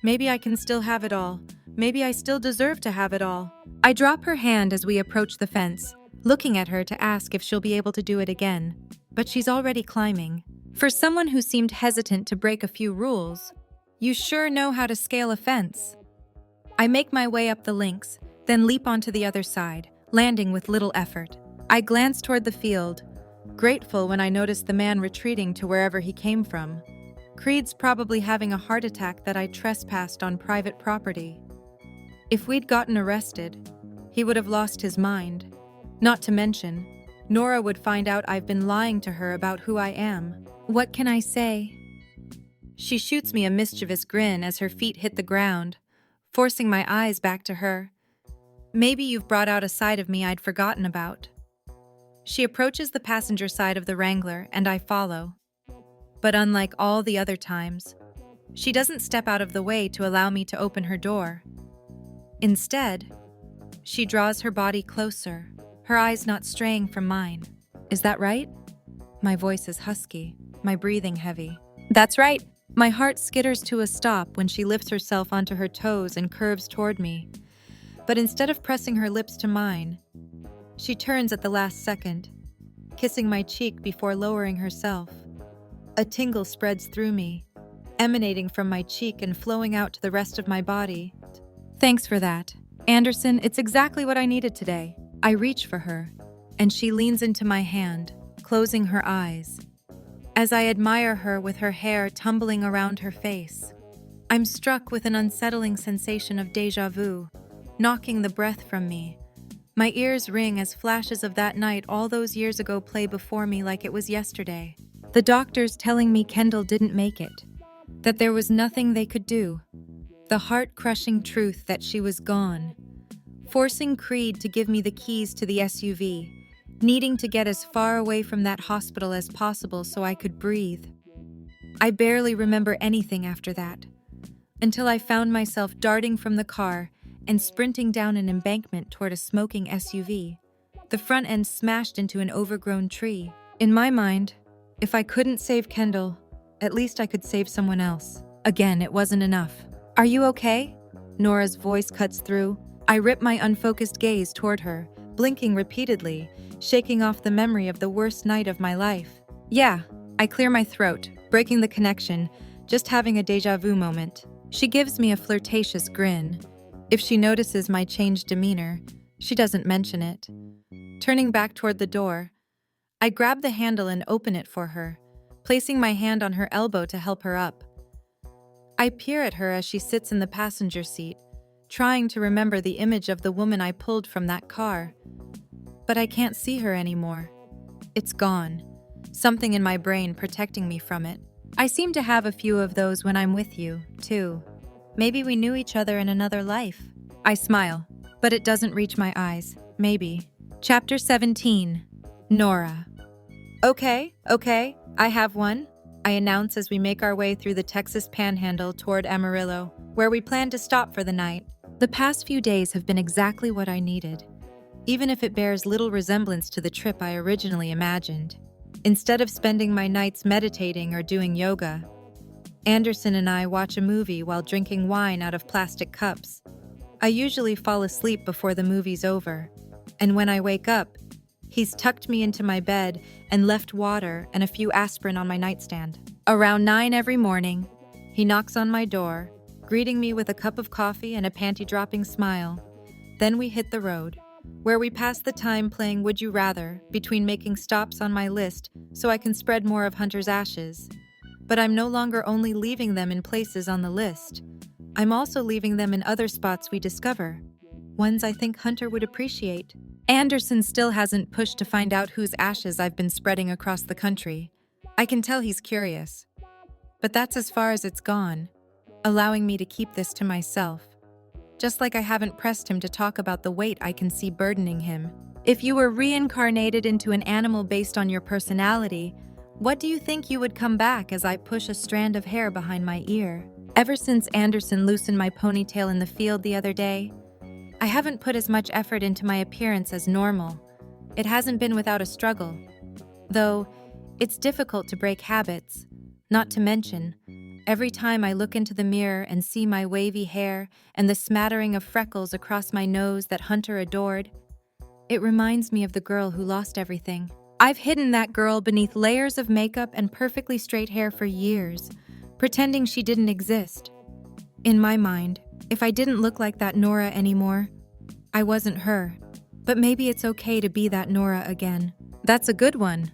Maybe I can still have it all. Maybe I still deserve to have it all. I drop her hand as we approach the fence, looking at her to ask if she'll be able to do it again. But she's already climbing. For someone who seemed hesitant to break a few rules, you sure know how to scale a fence. I make my way up the links, then leap onto the other side, landing with little effort. I glance toward the field, grateful when I notice the man retreating to wherever he came from. Creed's probably having a heart attack that I trespassed on private property. If we'd gotten arrested, he would have lost his mind. Not to mention, Nora would find out I've been lying to her about who I am. What can I say? She shoots me a mischievous grin as her feet hit the ground, forcing my eyes back to her. Maybe you've brought out a side of me I'd forgotten about. She approaches the passenger side of the Wrangler, and I follow. But unlike all the other times, she doesn't step out of the way to allow me to open her door. Instead, she draws her body closer, her eyes not straying from mine. Is that right? My voice is husky, my breathing heavy. That's right. My heart skitters to a stop when she lifts herself onto her toes and curves toward me. But instead of pressing her lips to mine, she turns at the last second, kissing my cheek before lowering herself. A tingle spreads through me, emanating from my cheek and flowing out to the rest of my body. Thanks for that. Anderson, it's exactly what I needed today. I reach for her, and she leans into my hand, closing her eyes. As I admire her with her hair tumbling around her face, I'm struck with an unsettling sensation of déjà vu, knocking the breath from me. My ears ring as flashes of that night all those years ago play before me like it was yesterday. The doctors telling me Kendall didn't make it, that there was nothing they could do. The heart-crushing truth that she was gone. Forcing Creed to give me the keys to the SUV, needing to get as far away from that hospital as possible so I could breathe. I barely remember anything after that, until I found myself darting from the car and sprinting down an embankment toward a smoking SUV, the front end smashed into an overgrown tree. In my mind, if I couldn't save Kendall, at least I could save someone else. Again, it wasn't enough. Are you okay? Nora's voice cuts through. I rip my unfocused gaze toward her, blinking repeatedly, shaking off the memory of the worst night of my life. Yeah, I clear my throat, breaking the connection, just having a déjà vu moment. She gives me a flirtatious grin. If she notices my changed demeanor, she doesn't mention it. Turning back toward the door, I grab the handle and open it for her, placing my hand on her elbow to help her up. I peer at her as she sits in the passenger seat, trying to remember the image of the woman I pulled from that car. But I can't see her anymore. It's gone. Something in my brain protecting me from it. I seem to have a few of those when I'm with you, too. Maybe we knew each other in another life. I smile, but it doesn't reach my eyes. Maybe. Chapter 17. Nora. Okay, I have one, I announce as we make our way through the Texas Panhandle toward Amarillo, where we plan to stop for the night. The past few days have been exactly what I needed, even if it bears little resemblance to the trip I originally imagined. Instead of spending my nights meditating or doing yoga, Anderson and I watch a movie while drinking wine out of plastic cups. I usually fall asleep before the movie's over, and when I wake up, he's tucked me into my bed and left water and a few aspirin on my nightstand. Around 9 every morning, he knocks on my door, greeting me with a cup of coffee and a panty-dropping smile. Then we hit the road, where we pass the time playing Would You Rather between making stops on my list so I can spread more of Hunter's ashes. But I'm no longer only leaving them in places on the list. I'm also leaving them in other spots we discover, ones I think Hunter would appreciate. Anderson still hasn't pushed to find out whose ashes I've been spreading across the country. I can tell he's curious. But that's as far as it's gone, allowing me to keep this to myself. Just like I haven't pressed him to talk about the weight I can see burdening him. If you were reincarnated into an animal based on your personality, what do you think you would come back as I push a strand of hair behind my ear? Ever since Anderson loosened my ponytail in the field the other day, I haven't put as much effort into my appearance as normal. It hasn't been without a struggle. Though, it's difficult to break habits. Not to mention, every time I look into the mirror and see my wavy hair and the smattering of freckles across my nose that Hunter adored, it reminds me of the girl who lost everything. I've hidden that girl beneath layers of makeup and perfectly straight hair for years, pretending she didn't exist. In my mind, if I didn't look like that Nora anymore, I wasn't her. But maybe it's okay to be that Nora again. That's a good one.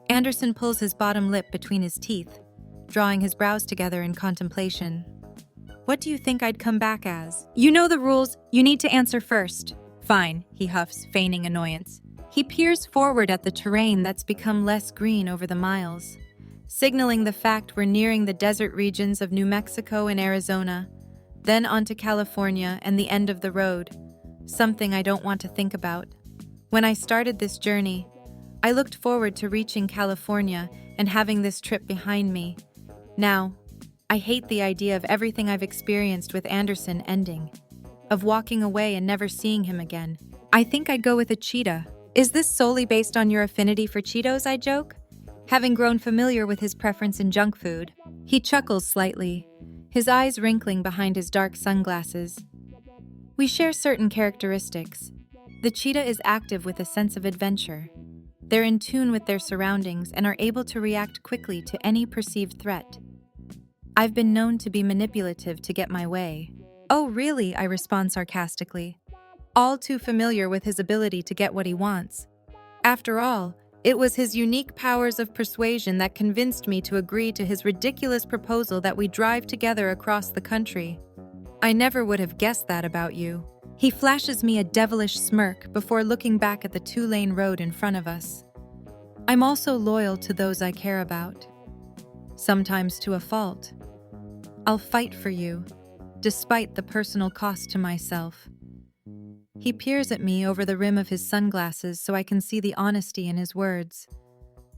Anderson pulls his bottom lip between his teeth, drawing his brows together in contemplation. What do you think I'd come back as? You know the rules. You need to answer first. Fine, he huffs, feigning annoyance. He peers forward at the terrain that's become less green over the miles, signaling the fact we're nearing the desert regions of New Mexico and Arizona, then onto California and the end of the road, something I don't want to think about. When I started this journey, I looked forward to reaching California and having this trip behind me. Now, I hate the idea of everything I've experienced with Anderson ending, of walking away and never seeing him again. I think I'd go with a cheetah. Is this solely based on your affinity for Cheetos, I joke? Having grown familiar with his preference in junk food, he chuckles slightly, his eyes wrinkling behind his dark sunglasses. We share certain characteristics. The cheetah is active with a sense of adventure. They're in tune with their surroundings and are able to react quickly to any perceived threat. I've been known to be manipulative to get my way. Oh, really? I respond sarcastically, all too familiar with his ability to get what he wants. After all, it was his unique powers of persuasion that convinced me to agree to his ridiculous proposal that we drive together across the country. I never would have guessed that about you. He flashes me a devilish smirk before looking back at the two-lane road in front of us. I'm also loyal to those I care about, sometimes to a fault. I'll fight for you, despite the personal cost to myself. He peers at me over the rim of his sunglasses so I can see the honesty in his words.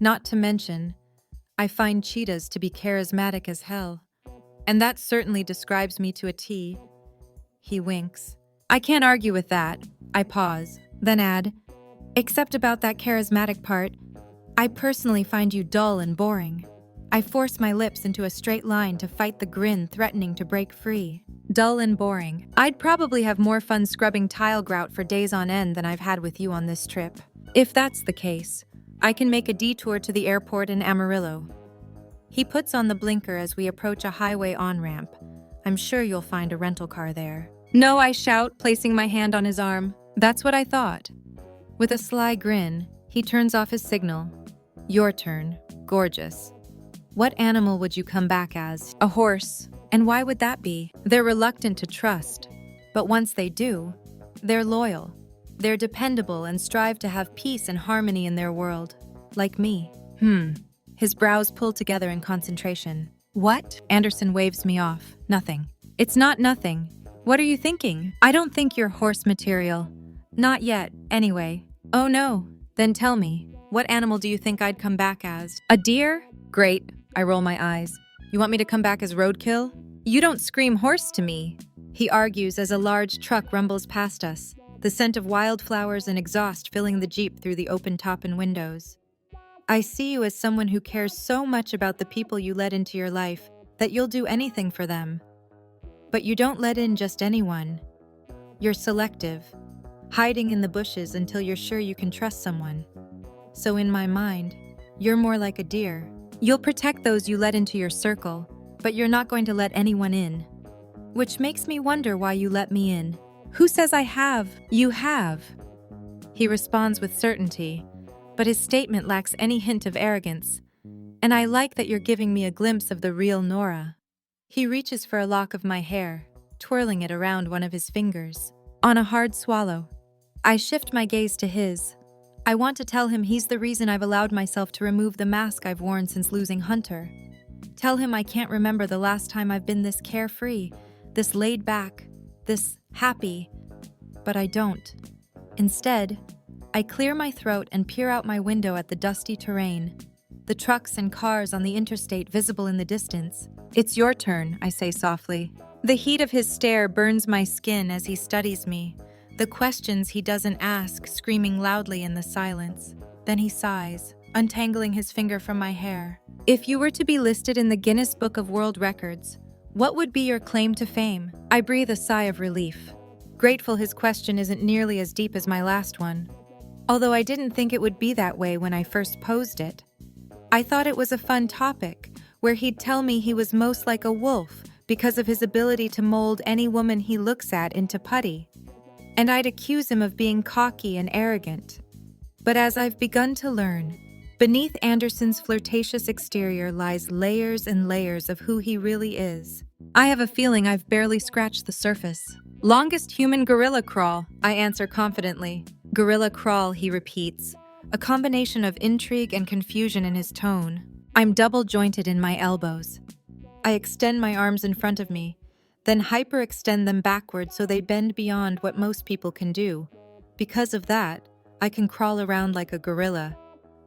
Not to mention, I find cheetahs to be charismatic as hell. And that certainly describes me to a T. He winks. I can't argue with that. I pause, then add, except about that charismatic part, I personally find you dull and boring. I force my lips into a straight line to fight the grin threatening to break free. Dull and boring. I'd probably have more fun scrubbing tile grout for days on end than I've had with you on this trip. If that's the case, I can make a detour to the airport in Amarillo. He puts on the blinker as we approach a highway on-ramp. I'm sure you'll find a rental car there. No, I shout, placing my hand on his arm. That's what I thought. With a sly grin, he turns off his signal. Your turn. Gorgeous. What animal would you come back as? A horse. And why would that be? They're reluctant to trust. But once they do, they're loyal. They're dependable and strive to have peace and harmony in their world. Like me. His brows pull together in concentration. What? Anderson waves me off. Nothing. It's not nothing. What are you thinking? I don't think you're horse material. Not yet, anyway. Oh no. Then tell me, what animal do you think I'd come back as? A deer? Great. I roll my eyes. You want me to come back as roadkill? You don't scream horse to me, he argues as a large truck rumbles past us, the scent of wildflowers and exhaust filling the Jeep through the open top and windows. I see you as someone who cares so much about the people you let into your life that you'll do anything for them. But you don't let in just anyone. You're selective, hiding in the bushes until you're sure you can trust someone. So in my mind, you're more like a deer. You'll protect those you let into your circle, but you're not going to let anyone in. Which makes me wonder why you let me in. Who says I have? You have. He responds with certainty, but his statement lacks any hint of arrogance. And I like that you're giving me a glimpse of the real Nora. He reaches for a lock of my hair, twirling it around one of his fingers. On a hard swallow, I shift my gaze to his. I want to tell him he's the reason I've allowed myself to remove the mask I've worn since losing Hunter. Tell him I can't remember the last time I've been this carefree, this laid back, this happy, but I don't. Instead, I clear my throat and peer out my window at the dusty terrain, the trucks and cars on the interstate visible in the distance. It's your turn, I say softly. The heat of his stare burns my skin as he studies me, the questions he doesn't ask screaming loudly in the silence. Then he sighs, untangling his finger from my hair. If you were to be listed in the Guinness Book of World Records, what would be your claim to fame? I breathe a sigh of relief, grateful his question isn't nearly as deep as my last one. Although I didn't think it would be that way when I first posed it. I thought it was a fun topic, where he'd tell me he was most like a wolf because of his ability to mold any woman he looks at into putty. And I'd accuse him of being cocky and arrogant. But as I've begun to learn, beneath Anderson's flirtatious exterior lies layers and layers of who he really is. I have a feeling I've barely scratched the surface. Longest human gorilla crawl, I answer confidently. Gorilla crawl, he repeats, a combination of intrigue and confusion in his tone. I'm double-jointed in my elbows. I extend my arms in front of me, then hyperextend them backward so they bend beyond what most people can do. Because of that, I can crawl around like a gorilla.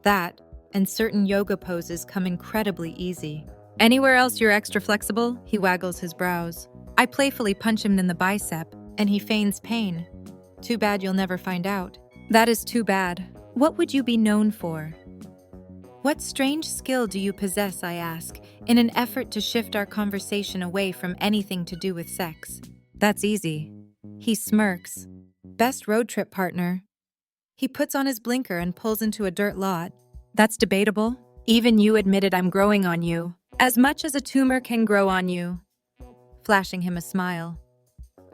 That, and certain yoga poses come incredibly easy. Anywhere else you're extra flexible? He waggles his brows. I playfully punch him in the bicep, and he feigns pain. Too bad you'll never find out. That is too bad. What would you be known for? What strange skill do you possess, I ask, in an effort to shift our conversation away from anything to do with sex? That's easy. He smirks. Best road trip partner. He puts on his blinker and pulls into a dirt lot. That's debatable. Even you admitted I'm growing on you. As much as a tumor can grow on you. Flashing him a smile.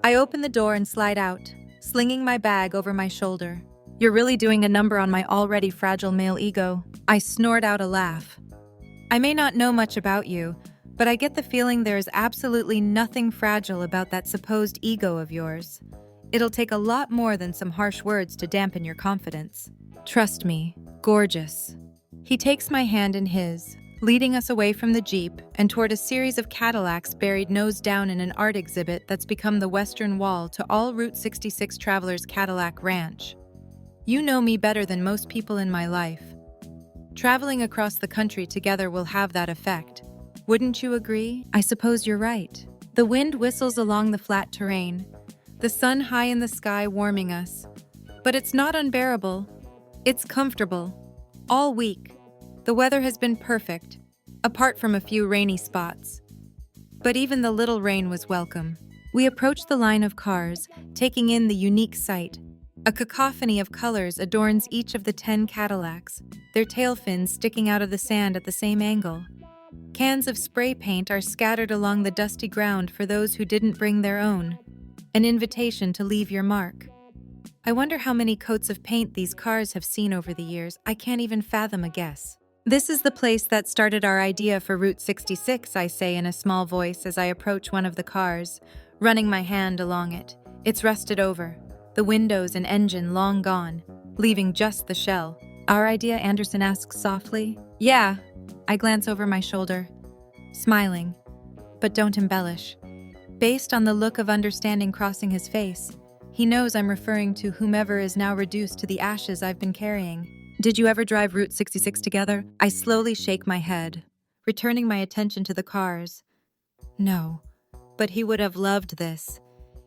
I open the door and slide out, slinging my bag over my shoulder. You're really doing a number on my already fragile male ego. I snort out a laugh. I may not know much about you, but I get the feeling there is absolutely nothing fragile about that supposed ego of yours. It'll take a lot more than some harsh words to dampen your confidence. Trust me, gorgeous. He takes my hand in his, leading us away from the Jeep and toward a series of Cadillacs buried nose down in an art exhibit that's become the western wall to all Route 66 travelers' Cadillac Ranch. You know me better than most people in my life. Traveling across the country together will have that effect. Wouldn't you agree? I suppose you're right. The wind whistles along the flat terrain, the sun high in the sky warming us. But it's not unbearable. It's comfortable. All week, the weather has been perfect, apart from a few rainy spots. But even the little rain was welcome. We approached the line of cars, taking in the unique sight. A cacophony of colors adorns each of the 10 Cadillacs, their tail fins sticking out of the sand at the same angle. Cans of spray paint are scattered along the dusty ground for those who didn't bring their own. An invitation to leave your mark. I wonder how many coats of paint these cars have seen over the years. I can't even fathom a guess. This is the place that started our idea for Route 66, I say in a small voice as I approach one of the cars, running my hand along it. It's rusted over. The windows and engine long gone, leaving just the shell. Our idea, Anderson asks softly. Yeah. I glance over my shoulder, smiling, but don't embellish. Based on the look of understanding crossing his face, he knows I'm referring to whomever is now reduced to the ashes I've been carrying. Did you ever drive Route 66 together? I slowly shake my head, returning my attention to the cars. No, but he would have loved this.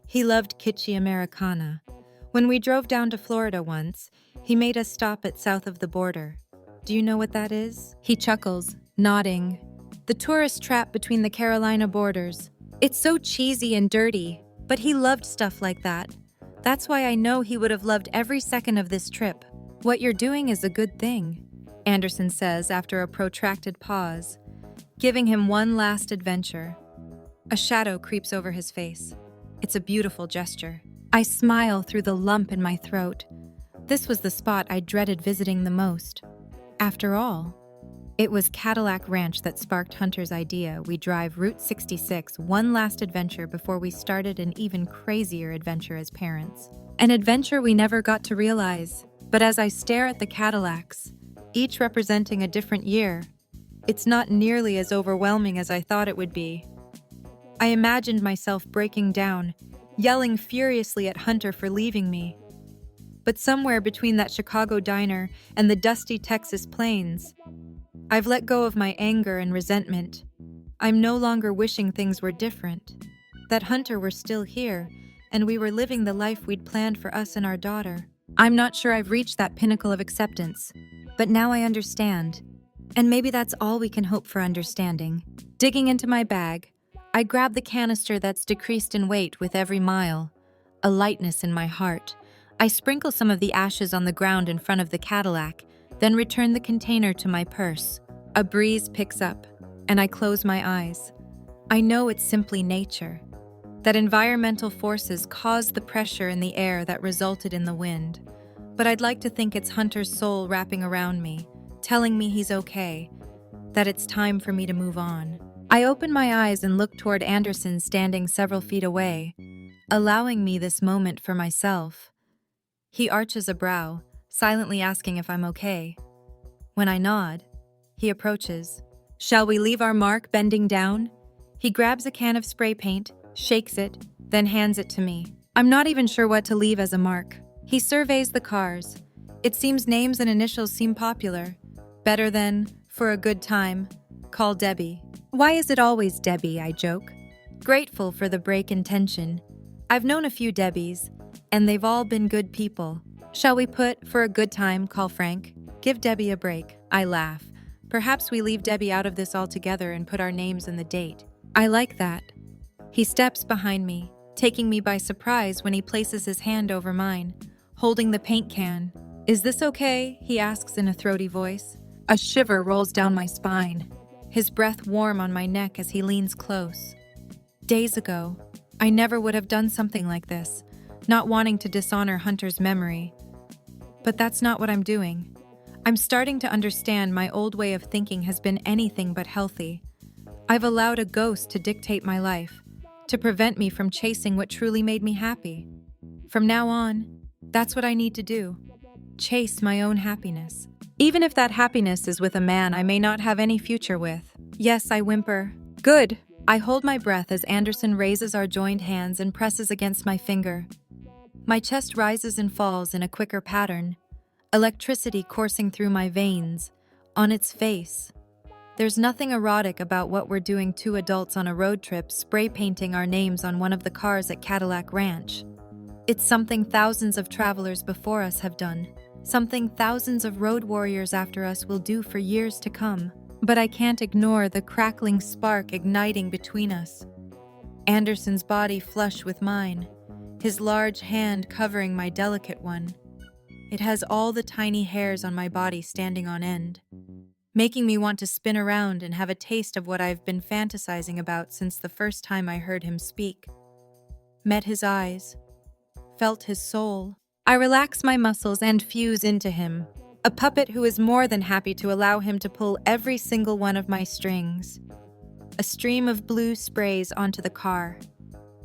He loved kitschy Americana. When we drove down to Florida once, he made us stop at south of the border. Do you know what that is? He chuckles, nodding. The tourist trap between the Carolina borders. It's so cheesy and dirty, but he loved stuff like that. That's why I know he would have loved every second of this trip. What you're doing is a good thing. Anderson says after a protracted pause, giving him one last adventure. A shadow creeps over his face. It's a beautiful gesture. I smile through the lump in my throat. This was the spot I dreaded visiting the most. After all, it was Cadillac Ranch that sparked Hunter's idea we drive Route 66 one last adventure before we started an even crazier adventure as parents. An adventure we never got to realize, but as I stare at the Cadillacs, each representing a different year, it's not nearly as overwhelming as I thought it would be. I imagined myself breaking down, yelling furiously at Hunter for leaving me. But somewhere between that Chicago diner and the dusty Texas plains, I've let go of my anger and resentment. I'm no longer wishing things were different, that Hunter were still here, and we were living the life we'd planned for us and our daughter. I'm not sure I've reached that pinnacle of acceptance, but now I understand. And maybe that's all we can hope for understanding. Digging into my bag, I grab the canister that's decreased in weight with every mile, a lightness in my heart. I sprinkle some of the ashes on the ground in front of the Cadillac, then return the container to my purse. A breeze picks up, and I close my eyes. I know it's simply nature, that environmental forces caused the pressure in the air that resulted in the wind. But I'd like to think it's Hunter's soul wrapping around me, telling me he's okay, that it's time for me to move on. I open my eyes and look toward Anderson standing several feet away, allowing me this moment for myself. He arches a brow, silently asking if I'm okay. When I nod, he approaches. Shall we leave our mark bending down? He grabs a can of spray paint, shakes it, then hands it to me. I'm not even sure what to leave as a mark. He surveys the cars. It seems names and initials seem popular. Better than, for a good time, call Debbie. Why is it always Debbie, I joke. Grateful for the break in tension. I've known a few Debbies, and they've all been good people. Shall we put, for a good time, call Frank? Give Debbie a break. I laugh. Perhaps we leave Debbie out of this altogether and put our names in the date. I like that. He steps behind me, taking me by surprise when he places his hand over mine, holding the paint can. Is this okay? He asks in a throaty voice. A shiver rolls down my spine, his breath warm on my neck as he leans close. Days ago, I never would have done something like this, not wanting to dishonor Hunter's memory. But that's not what I'm doing. I'm starting to understand my old way of thinking has been anything but healthy. I've allowed a ghost to dictate my life, to prevent me from chasing what truly made me happy. From now on, that's what I need to do. Chase my own happiness. Even if that happiness is with a man I may not have any future with. Yes, I whimper. Good. I hold my breath as Anderson raises our joined hands and presses against my finger. My chest rises and falls in a quicker pattern, electricity coursing through my veins, on its face. There's nothing erotic about what we're doing, two adults on a road trip spray painting our names on one of the cars at Cadillac Ranch. It's something thousands of travelers before us have done, something thousands of road warriors after us will do for years to come. But I can't ignore the crackling spark igniting between us. Anderson's body flush with mine, his large hand covering my delicate one. It has all the tiny hairs on my body standing on end, making me want to spin around and have a taste of what I've been fantasizing about since the first time I heard him speak. Met his eyes, felt his soul. I relax my muscles and fuse into him, a puppet who is more than happy to allow him to pull every single one of my strings. A stream of blue sprays onto the car.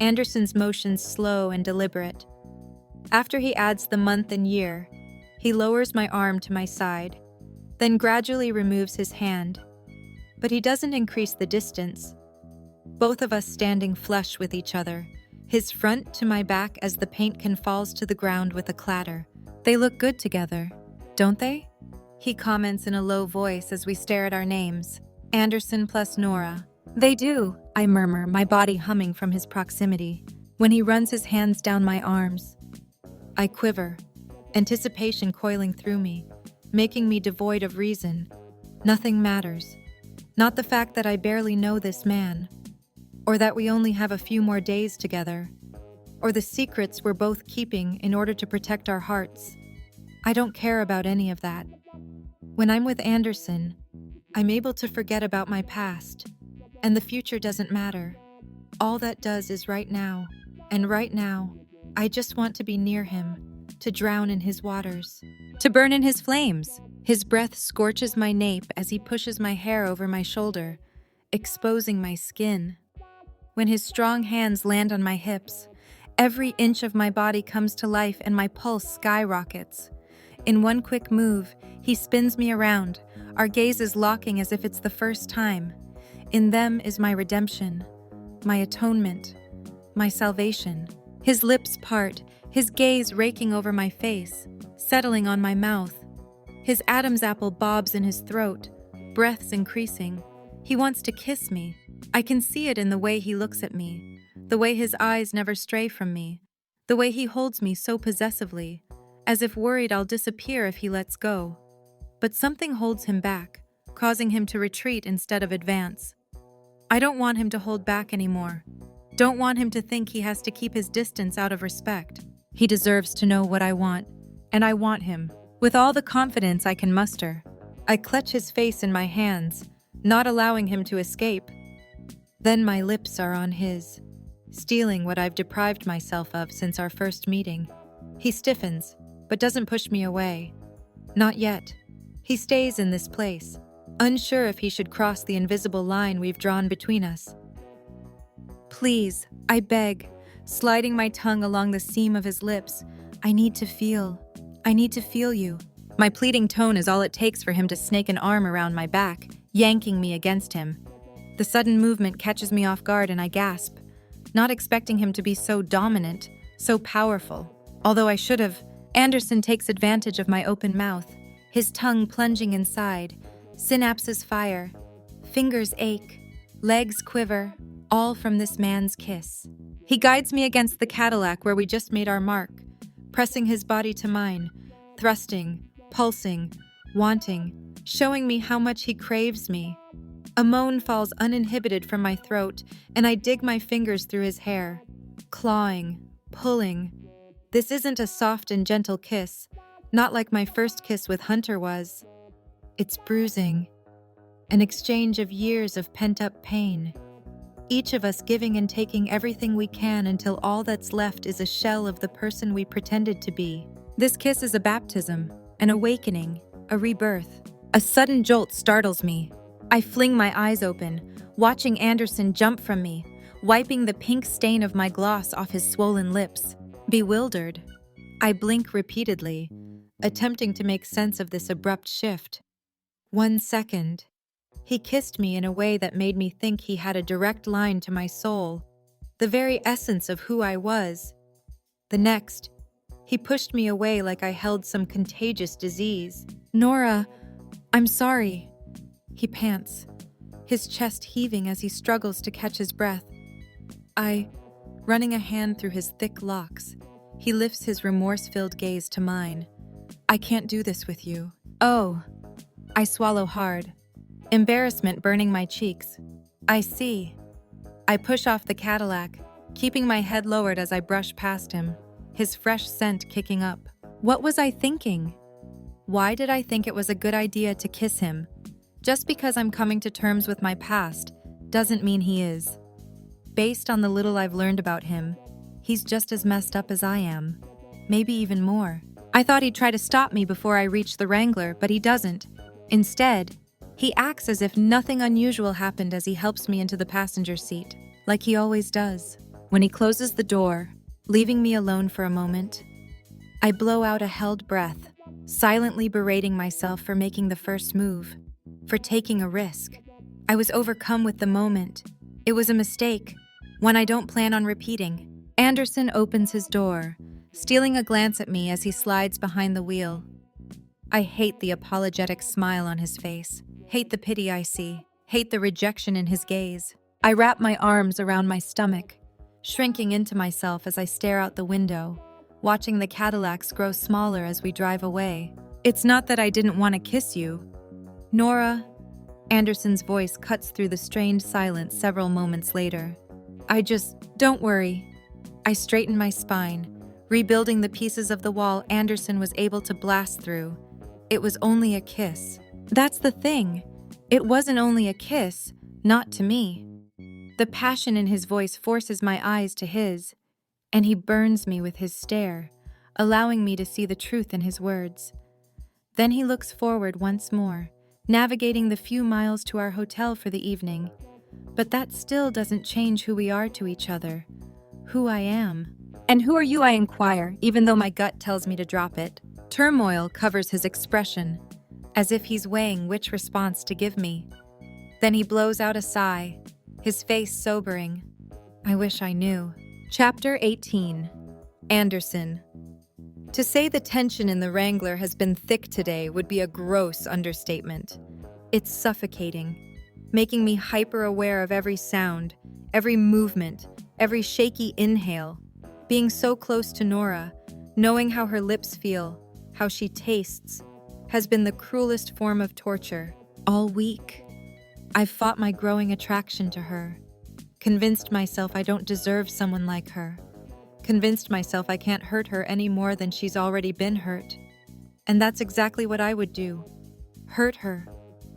Anderson's motions slow and deliberate. After he adds the month and year, he lowers my arm to my side, then gradually removes his hand. But he doesn't increase the distance. Both of us standing flush with each other, his front to my back as the paint can falls to the ground with a clatter. They look good together, don't they? He comments in a low voice as we stare at our names. Anderson plus Nora. They do, I murmur, my body humming from his proximity. When he runs his hands down my arms, I quiver, anticipation coiling through me, making me devoid of reason. Nothing matters. Not the fact that I barely know this man, or that we only have a few more days together, or the secrets we're both keeping in order to protect our hearts. I don't care about any of that. When I'm with Anderson, I'm able to forget about my past, and the future doesn't matter. All that does is right now, and right now, I just want to be near him, to drown in his waters, to burn in his flames. His breath scorches my nape as he pushes my hair over my shoulder, exposing my skin. When his strong hands land on my hips, every inch of my body comes to life and my pulse skyrockets. In one quick move, he spins me around, our gazes locking as if it's the first time. In them is my redemption, my atonement, my salvation. His lips part, his gaze raking over my face, settling on my mouth. His Adam's apple bobs in his throat, breaths increasing. He wants to kiss me. I can see it in the way he looks at me, the way his eyes never stray from me, the way he holds me so possessively, as if worried I'll disappear if he lets go. But something holds him back, causing him to retreat instead of advance. I don't want him to hold back anymore. Don't want him to think he has to keep his distance out of respect. He deserves to know what I want, and I want him, with all the confidence I can muster. I clutch his face in my hands, not allowing him to escape. Then my lips are on his, stealing what I've deprived myself of since our first meeting. He stiffens, but doesn't push me away. Not yet. He stays in this place, unsure if he should cross the invisible line we've drawn between us. Please, I beg, sliding my tongue along the seam of his lips. I need to feel you. My pleading tone is all it takes for him to snake an arm around my back, yanking me against him. The sudden movement catches me off guard and I gasp, not expecting him to be so dominant, so powerful. Although I should have. Anderson takes advantage of my open mouth, his tongue plunging inside, synapses fire, fingers ache, legs quiver, all from this man's kiss. He guides me against the Cadillac where we just made our mark, pressing his body to mine, thrusting, pulsing, wanting, showing me how much he craves me. A moan falls uninhibited from my throat, and I dig my fingers through his hair, clawing, pulling. This isn't a soft and gentle kiss, not like my first kiss with Hunter was. It's bruising, an exchange of years of pent-up pain. Each of us giving and taking everything we can until all that's left is a shell of the person we pretended to be. This kiss is a baptism, an awakening, a rebirth. A sudden jolt startles me. I fling my eyes open, watching Anderson jump from me, wiping the pink stain of my gloss off his swollen lips. Bewildered, I blink repeatedly, attempting to make sense of this abrupt shift. 1 second. He kissed me in a way that made me think he had a direct line to my soul, the very essence of who I was. The next, he pushed me away like I held some contagious disease. Nora, I'm sorry. He pants, his chest heaving as he struggles to catch his breath. Running a hand through his thick locks, he lifts his remorse-filled gaze to mine. I can't do this with you. Oh. I swallow hard, embarrassment burning my cheeks. I see. I push off the Cadillac, keeping my head lowered as I brush past him, his fresh scent kicking up. What was I thinking? Why did I think it was a good idea to kiss him? Just because I'm coming to terms with my past doesn't mean he is. Based on the little I've learned about him, he's just as messed up as I am. Maybe even more. I thought he'd try to stop me before I reached the Wrangler, but he doesn't. Instead, he acts as if nothing unusual happened as he helps me into the passenger seat, like he always does. When he closes the door, leaving me alone for a moment, I blow out a held breath, silently berating myself for making the first move, for taking a risk. I was overcome with the moment. It was a mistake, one I don't plan on repeating. Anderson opens his door, stealing a glance at me as he slides behind the wheel. I hate the apologetic smile on his face, hate the pity I see, hate the rejection in his gaze. I wrap my arms around my stomach, shrinking into myself as I stare out the window, watching the Cadillacs grow smaller as we drive away. It's not that I didn't want to kiss you. Nora, Anderson's voice cuts through the strained silence several moments later. Don't worry. I straighten my spine, rebuilding the pieces of the wall Anderson was able to blast through. It was only a kiss, That's the thing. It wasn't only a kiss, not to me. The passion in his voice forces my eyes to his, and he burns me with his stare, allowing me to see the truth in his words. Then he looks forward once more, navigating the few miles to our hotel for the evening. But that still doesn't change who we are to each other, who I am. And who are you, I inquire, even though my gut tells me to drop it. Turmoil covers his expression, as if he's weighing which response to give me. Then he blows out a sigh, his face sobering. I wish I knew. Chapter 18. Anderson. To say the tension in the Wrangler has been thick today would be a gross understatement. It's suffocating, making me hyper-aware of every sound, every movement, every shaky inhale. Being so close to Nora, knowing how her lips feel, how she tastes, has been the cruelest form of torture. All week, I've fought my growing attraction to her, convinced myself I don't deserve someone like her, convinced myself I can't hurt her any more than she's already been hurt. And that's exactly what I would do. Hurt her,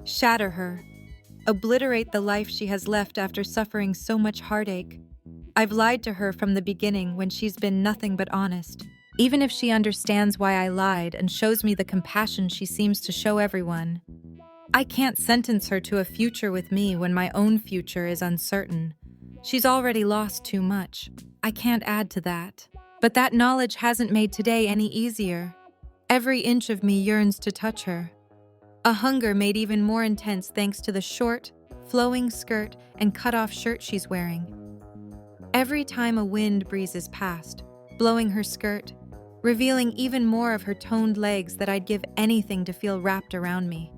shatter her, obliterate the life she has left after suffering so much heartache. I've lied to her from the beginning when she's been nothing but honest. Even if she understands why I lied and shows me the compassion she seems to show everyone, I can't sentence her to a future with me when my own future is uncertain. She's already lost too much. I can't add to that. But that knowledge hasn't made today any easier. Every inch of me yearns to touch her. A hunger made even more intense thanks to the short, flowing skirt and cut-off shirt she's wearing. Every time a wind breezes past, blowing her skirt, revealing even more of her toned legs that I'd give anything to feel wrapped around me.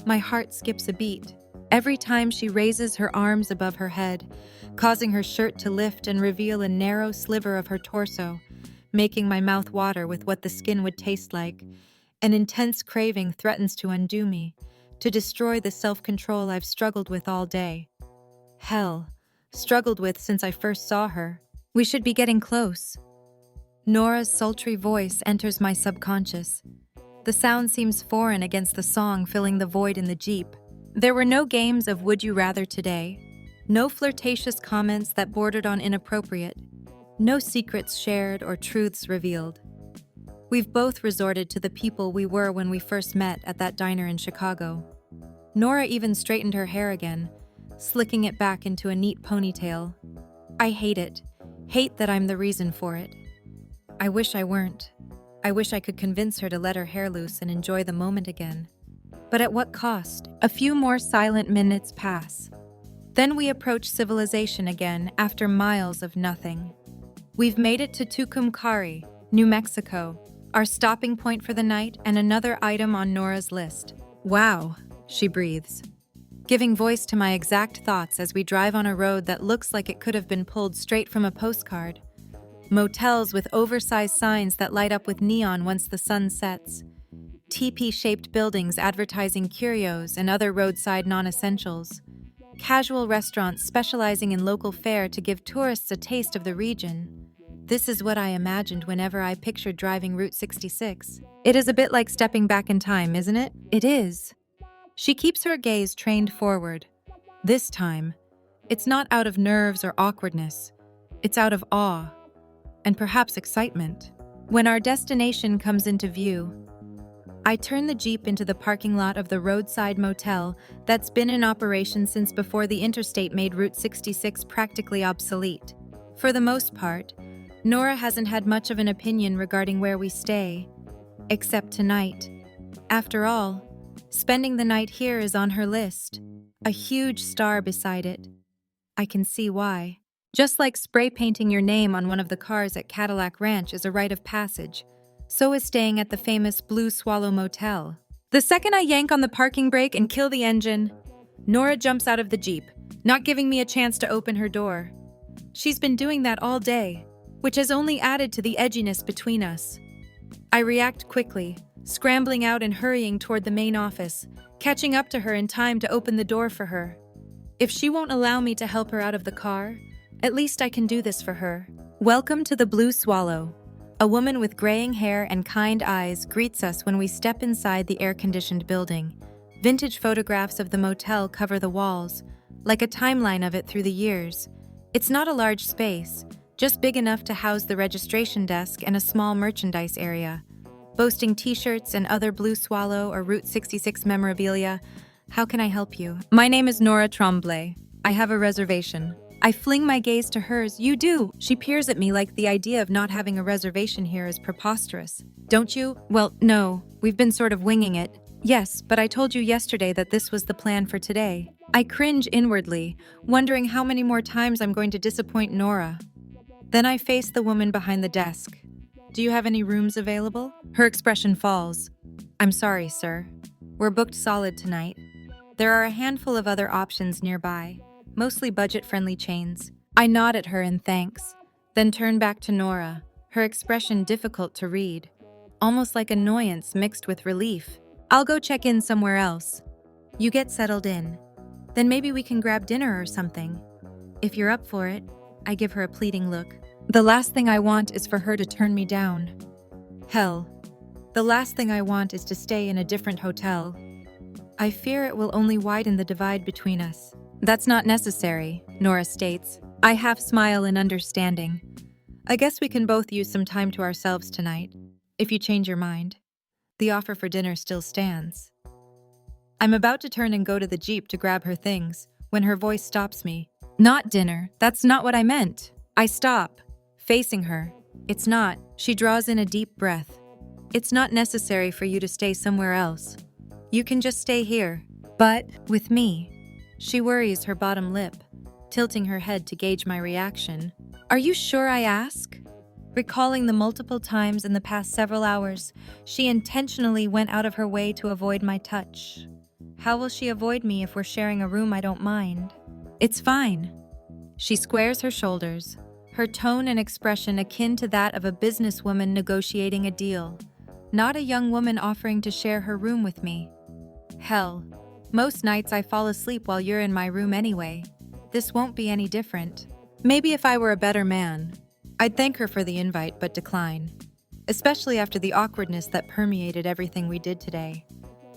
My heart skips a beat every time she raises her arms above her head, causing her shirt to lift and reveal a narrow sliver of her torso, making my mouth water with what the skin would taste like. An intense craving threatens to undo me, to destroy the self-control I've struggled with all day. Hell, struggled with since I first saw her. We should be getting close. Nora's sultry voice enters my subconscious. The sound seems foreign against the song filling the void in the Jeep. There were no games of would you rather today, no flirtatious comments that bordered on inappropriate, no secrets shared or truths revealed. We've both resorted to the people we were when we first met at that diner in Chicago. Nora even straightened her hair again, slicking it back into a neat ponytail. I hate it. Hate that I'm the reason for it. I wish I weren't. I wish I could convince her to let her hair loose and enjoy the moment again. But at what cost? A few more silent minutes pass. Then we approach civilization again after miles of nothing. We've made it to Tucumcari, New Mexico, our stopping point for the night and another item on Nora's list. Wow, she breathes, giving voice to my exact thoughts as we drive on a road that looks like it could have been pulled straight from a postcard. Motels with oversized signs that light up with neon once the sun sets. Teepee-shaped buildings advertising curios and other roadside non-essentials. Casual restaurants specializing in local fare to give tourists a taste of the region. This is what I imagined whenever I pictured driving Route 66. It is a bit like stepping back in time, isn't it? It is. She keeps her gaze trained forward. This time, it's not out of nerves or awkwardness. It's out of awe, and perhaps excitement. When our destination comes into view, I turn the Jeep into the parking lot of the roadside motel that's been in operation since before the interstate made Route 66 practically obsolete. For the most part, Nora hasn't had much of an opinion regarding where we stay, except tonight. After all, spending the night here is on her list, a huge star beside it. I can see why. Just like spray painting your name on one of the cars at Cadillac Ranch is a rite of passage, so is staying at the famous Blue Swallow Motel. The second I yank on the parking brake and kill the engine, Nora jumps out of the Jeep, not giving me a chance to open her door. She's been doing that all day, which has only added to the edginess between us. I react quickly, scrambling out and hurrying toward the main office, catching up to her in time to open the door for her. If she won't allow me to help her out of the car, at least I can do this for her. Welcome to the Blue Swallow. A woman with graying hair and kind eyes greets us when we step inside the air-conditioned building. Vintage photographs of the motel cover the walls, like a timeline of it through the years. It's not a large space, just big enough to house the registration desk and a small merchandise area, boasting t-shirts and other Blue Swallow or Route 66 memorabilia. How can I help you? My name is Nora Tremblay. I have a reservation. I fling my gaze to hers. You do. She peers at me like the idea of not having a reservation here is preposterous. Don't you? Well, no. We've been sort of winging it. Yes, but I told you yesterday that this was the plan for today. I cringe inwardly, wondering how many more times I'm going to disappoint Nora. Then I face the woman behind the desk. Do you have any rooms available? Her expression falls. I'm sorry, sir. We're booked solid tonight. There are a handful of other options nearby, mostly budget-friendly chains. I nod at her in thanks, then turn back to Nora, her expression difficult to read, almost like annoyance mixed with relief. I'll go check in somewhere else. You get settled in. Then maybe we can grab dinner or something. If you're up for it, I give her a pleading look. The last thing I want is for her to turn me down. Hell, the last thing I want is to stay in a different hotel. I fear it will only widen the divide between us. That's not necessary, Nora states. I half smile in understanding. I guess we can both use some time to ourselves tonight, if you change your mind. The offer for dinner still stands. I'm about to turn and go to the Jeep to grab her things, when her voice stops me. Not dinner. That's not what I meant. I stop, facing her. It's not. She draws in a deep breath. It's not necessary for you to stay somewhere else. You can just stay here. But, with me. She worries her bottom lip, tilting her head to gauge my reaction. Are you sure, I ask? Recalling the multiple times in the past several hours, she intentionally went out of her way to avoid my touch. How will she avoid me if we're sharing a room I don't mind? It's fine. She squares her shoulders, her tone and expression akin to that of a businesswoman negotiating a deal, not a young woman offering to share her room with me. Hell, most nights I fall asleep while you're in my room anyway. This won't be any different. Maybe if I were a better man, I'd thank her for the invite but decline, especially after the awkwardness that permeated everything we did today.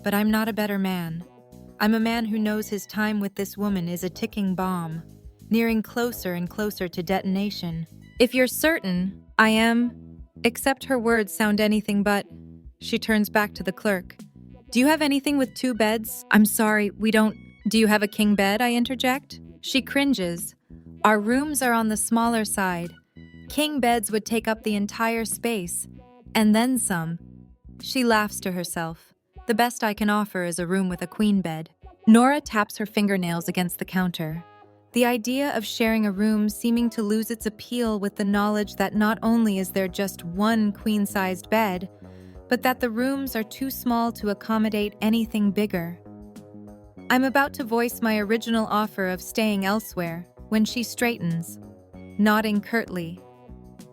But I'm not a better man. I'm a man who knows his time with this woman is a ticking bomb, nearing closer and closer to detonation. If you're certain, I am. Except her words sound anything but. She turns back to the clerk. Do you have anything with 2 beds? I'm sorry, we don't. Do you have a king bed? I interject. She cringes. Our rooms are on the smaller side. King beds would take up the entire space, and then some. She laughs to herself. The best I can offer is a room with a queen bed. Nora taps her fingernails against the counter. The idea of sharing a room seeming to lose its appeal with the knowledge that not only is there just one queen-sized bed, but that the rooms are too small to accommodate anything bigger. I'm about to voice my original offer of staying elsewhere when she straightens, nodding curtly.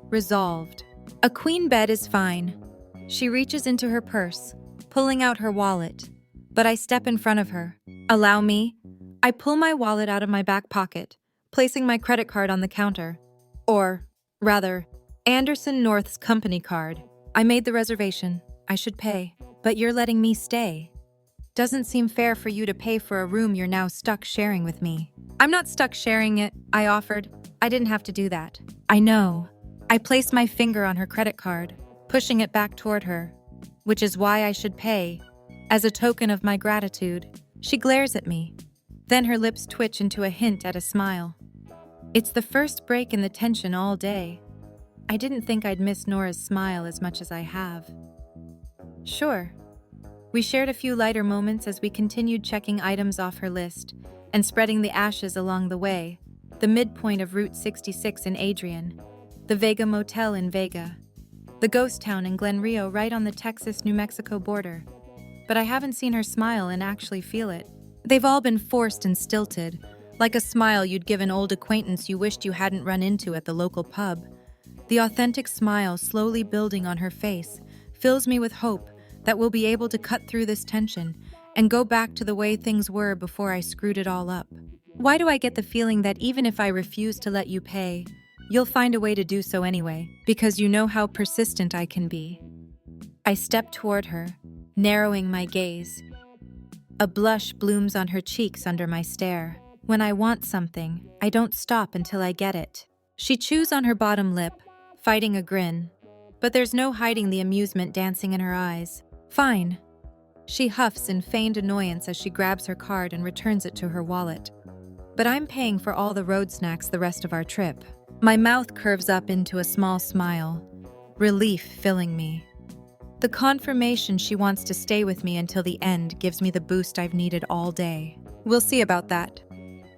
Resolved. A queen bed is fine. She reaches into her purse, pulling out her wallet, but I step in front of her. Allow me. I pull my wallet out of my back pocket, placing my credit card on the counter. Or, rather, Anderson North's company card. I made the reservation. I should pay. But you're letting me stay. Doesn't seem fair for you to pay for a room you're now stuck sharing with me. I'm not stuck sharing it, I offered. I didn't have to do that. I know. I placed my finger on her credit card, pushing it back toward her, which is why I should pay, as a token of my gratitude. She glares at me. Then her lips twitch into a hint at a smile. It's the first break in the tension all day. I didn't think I'd miss Nora's smile as much as I have. Sure. We shared a few lighter moments as we continued checking items off her list and spreading the ashes along the way, the midpoint of Route 66 in Adrian, the Vega Motel in Vega, the ghost town in Glen Rio right on the Texas-New Mexico border. But I haven't seen her smile and actually feel it. They've all been forced and stilted, like a smile you'd give an old acquaintance you wished you hadn't run into at the local pub. The authentic smile slowly building on her face fills me with hope that we'll be able to cut through this tension and go back to the way things were before I screwed it all up. Why do I get the feeling that even if I refuse to let you pay, you'll find a way to do so anyway, because you know how persistent I can be? I step toward her, narrowing my gaze. A blush blooms on her cheeks under my stare. When I want something, I don't stop until I get it. She chews on her bottom lip, fighting a grin. But there's no hiding the amusement dancing in her eyes. Fine. She huffs in feigned annoyance as she grabs her card and returns it to her wallet. But I'm paying for all the road snacks the rest of our trip. My mouth curves up into a small smile, relief filling me. The confirmation she wants to stay with me until the end gives me the boost I've needed all day. We'll see about that.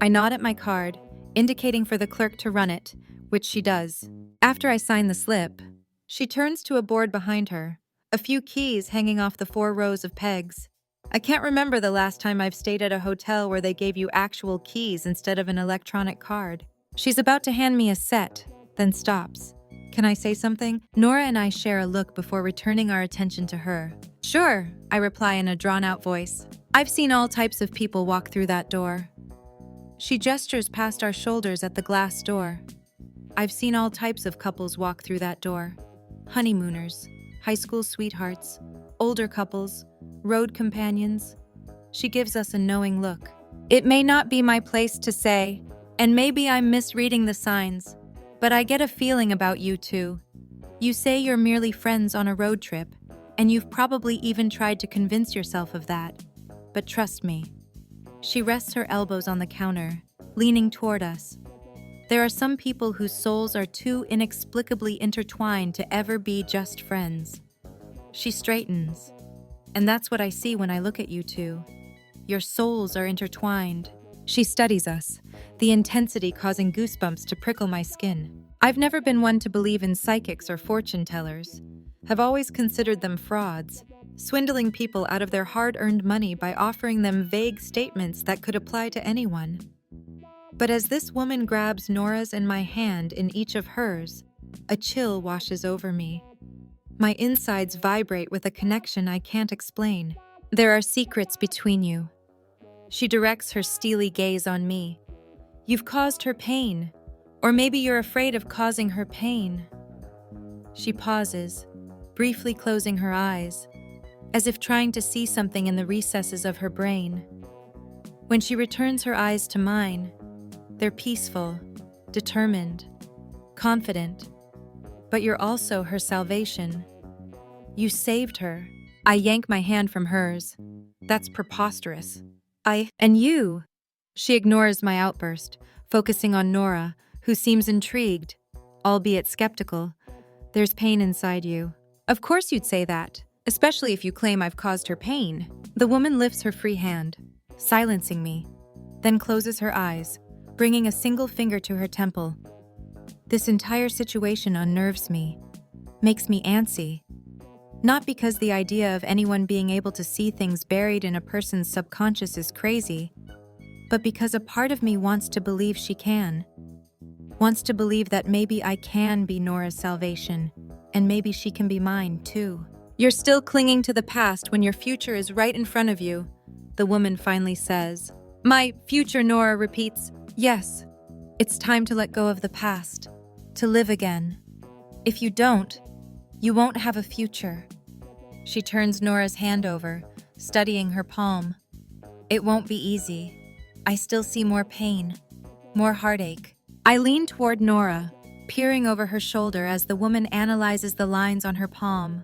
I nod at my card, indicating for the clerk to run it, which she does. After I sign the slip, she turns to a board behind her, a few keys hanging off the 4 rows of pegs. I can't remember the last time I've stayed at a hotel where they gave you actual keys instead of an electronic card. She's about to hand me a set, then stops. Can I say something? Nora and I share a look before returning our attention to her. Sure, I reply in a drawn-out voice. I've seen all types of people walk through that door. She gestures past our shoulders at the glass door. I've seen all types of couples walk through that door. Honeymooners, high school sweethearts, older couples, road companions. She gives us a knowing look. It may not be my place to say, and maybe I'm misreading the signs, but I get a feeling about you two. You say you're merely friends on a road trip, and you've probably even tried to convince yourself of that. But trust me. She rests her elbows on the counter, leaning toward us. There are some people whose souls are too inexplicably intertwined to ever be just friends. She straightens. And that's what I see when I look at you two. Your souls are intertwined. She studies us, the intensity causing goosebumps to prickle my skin. I've never been one to believe in psychics or fortune tellers. Have always considered them frauds, swindling people out of their hard-earned money by offering them vague statements that could apply to anyone. But as this woman grabs Nora's and my hand in each of hers, a chill washes over me. My insides vibrate with a connection I can't explain. There are secrets between you. She directs her steely gaze on me. You've caused her pain, or maybe you're afraid of causing her pain. She pauses, briefly closing her eyes, as if trying to see something in the recesses of her brain. When she returns her eyes to mine, they're peaceful, determined, confident. But you're also her salvation. You saved her. I yank my hand from hers. That's preposterous. And you. She ignores my outburst, focusing on Nora, who seems intrigued, albeit skeptical. There's pain inside you. Of course you'd say that, especially if you claim I've caused her pain. The woman lifts her free hand, silencing me, then closes her eyes, bringing a single finger to her temple. This entire situation unnerves me, makes me antsy. Not because the idea of anyone being able to see things buried in a person's subconscious is crazy, but because a part of me wants to believe she can. Wants to believe that maybe I can be Nora's salvation, and maybe she can be mine too. You're still clinging to the past when your future is right in front of you, the woman finally says. My future, Nora repeats. Yes, it's time to let go of the past, to live again. If you don't, you won't have a future. She turns Nora's hand over, studying her palm. It won't be easy. I still see more pain, more heartache. I lean toward Nora, peering over her shoulder as the woman analyzes the lines on her palm.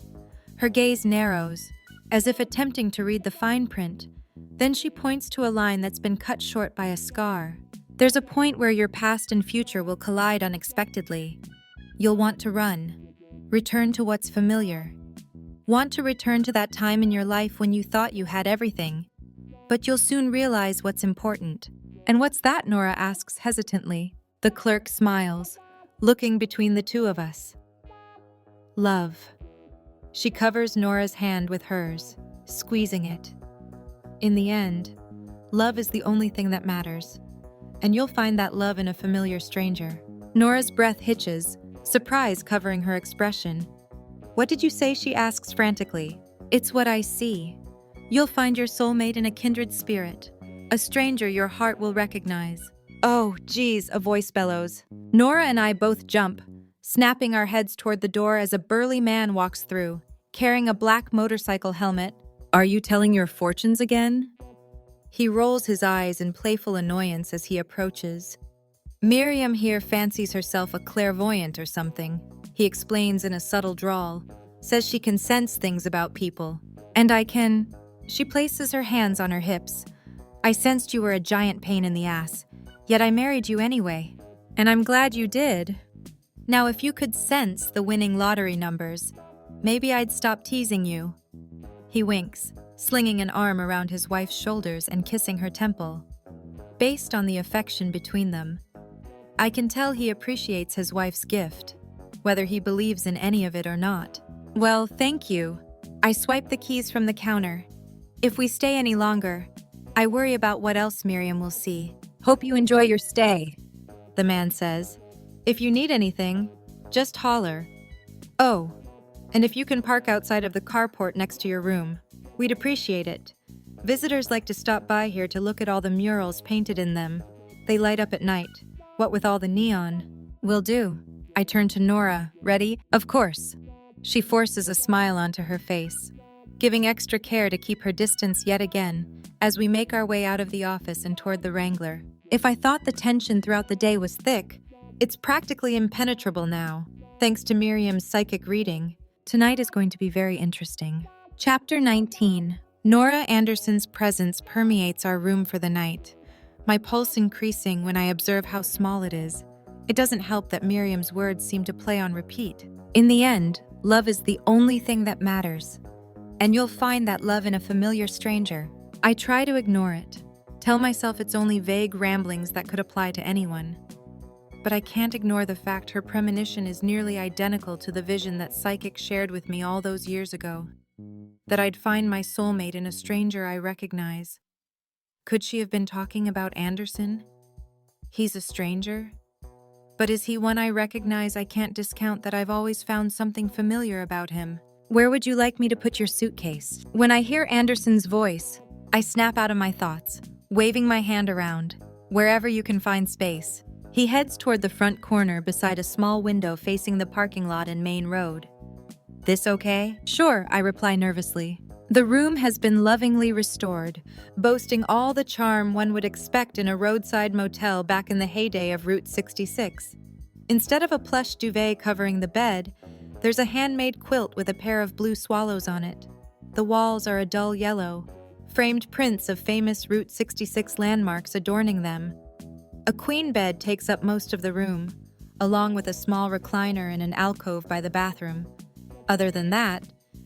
Her gaze narrows, as if attempting to read the fine print. Then she points to a line that's been cut short by a scar. There's a point where your past and future will collide unexpectedly. You'll want to run, return to what's familiar. Want to return to that time in your life when you thought you had everything. But you'll soon realize what's important. And what's that? Nora asks hesitantly. The clerk smiles, looking between the two of us. Love. She covers Nora's hand with hers, squeezing it. In the end, love is the only thing that matters. And you'll find that love in a familiar stranger. Nora's breath hitches, surprise covering her expression. What did you say? She asks frantically. It's what I see. You'll find your soulmate in a kindred spirit, a stranger your heart will recognize. Oh, geez, a voice bellows. Nora and I both jump, snapping our heads toward the door as a burly man walks through, carrying a black motorcycle helmet. Are you telling your fortunes again? He rolls his eyes in playful annoyance as he approaches. Miriam here fancies herself a clairvoyant or something, he explains in a subtle drawl, says she can sense things about people. And I can. She places her hands on her hips. I sensed you were a giant pain in the ass, yet I married you anyway. And I'm glad you did. Now if you could sense the winning lottery numbers, maybe I'd stop teasing you. He winks, slinging an arm around his wife's shoulders and kissing her temple. Based on the affection between them, I can tell he appreciates his wife's gift, whether he believes in any of it or not. Well, thank you. I swipe the keys from the counter. If we stay any longer, I worry about what else Miriam will see. Hope you enjoy your stay, the man says. If you need anything, just holler. Oh, and if you can park outside of the carport next to your room, we'd appreciate it. Visitors like to stop by here to look at all the murals painted in them. They light up at night. What with all the neon? Will do. I turn to Nora. Ready? Of course. She forces a smile onto her face, giving extra care to keep her distance yet again as we make our way out of the office and toward the Wrangler. If I thought the tension throughout the day was thick, it's practically impenetrable now, thanks to Miriam's psychic reading. Tonight is going to be very interesting. Chapter 19. Nora Anderson's presence permeates our room for the night, my pulse increasing when I observe how small it is. It doesn't help that Miriam's words seem to play on repeat. In the end, love is the only thing that matters. And you'll find that love in a familiar stranger. I try to ignore it, tell myself it's only vague ramblings that could apply to anyone. But I can't ignore the fact her premonition is nearly identical to the vision that Psychic shared with me all those years ago. That I'd find my soulmate in a stranger I recognize. Could she have been talking about Anderson? He's a stranger? But is he one I recognize? I can't discount that I've always found something familiar about him. Where would you like me to put your suitcase? When I hear Anderson's voice, I snap out of my thoughts, waving my hand around. Wherever you can find space. He heads toward the front corner beside a small window facing the parking lot and main road. This okay? Sure, I reply nervously. The room has been lovingly restored, boasting all the charm one would expect in a roadside motel back in the heyday of Route 66. Instead of a plush duvet covering the bed, there's a handmade quilt with a pair of blue swallows on it. The walls are a dull yellow, framed prints of famous Route 66 landmarks adorning them. A queen bed takes up most of the room, along with a small recliner and an alcove by the bathroom. Other than that,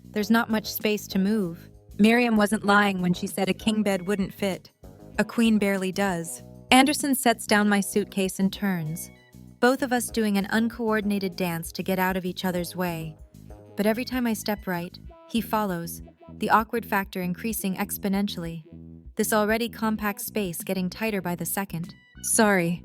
there's not much space to move. Miriam wasn't lying when she said a king bed wouldn't fit. A queen barely does. Anderson sets down my suitcase and turns, both of us doing an uncoordinated dance to get out of each other's way. But every time I step right, he follows, the awkward factor increasing exponentially. This already compact space getting tighter by the second. Sorry.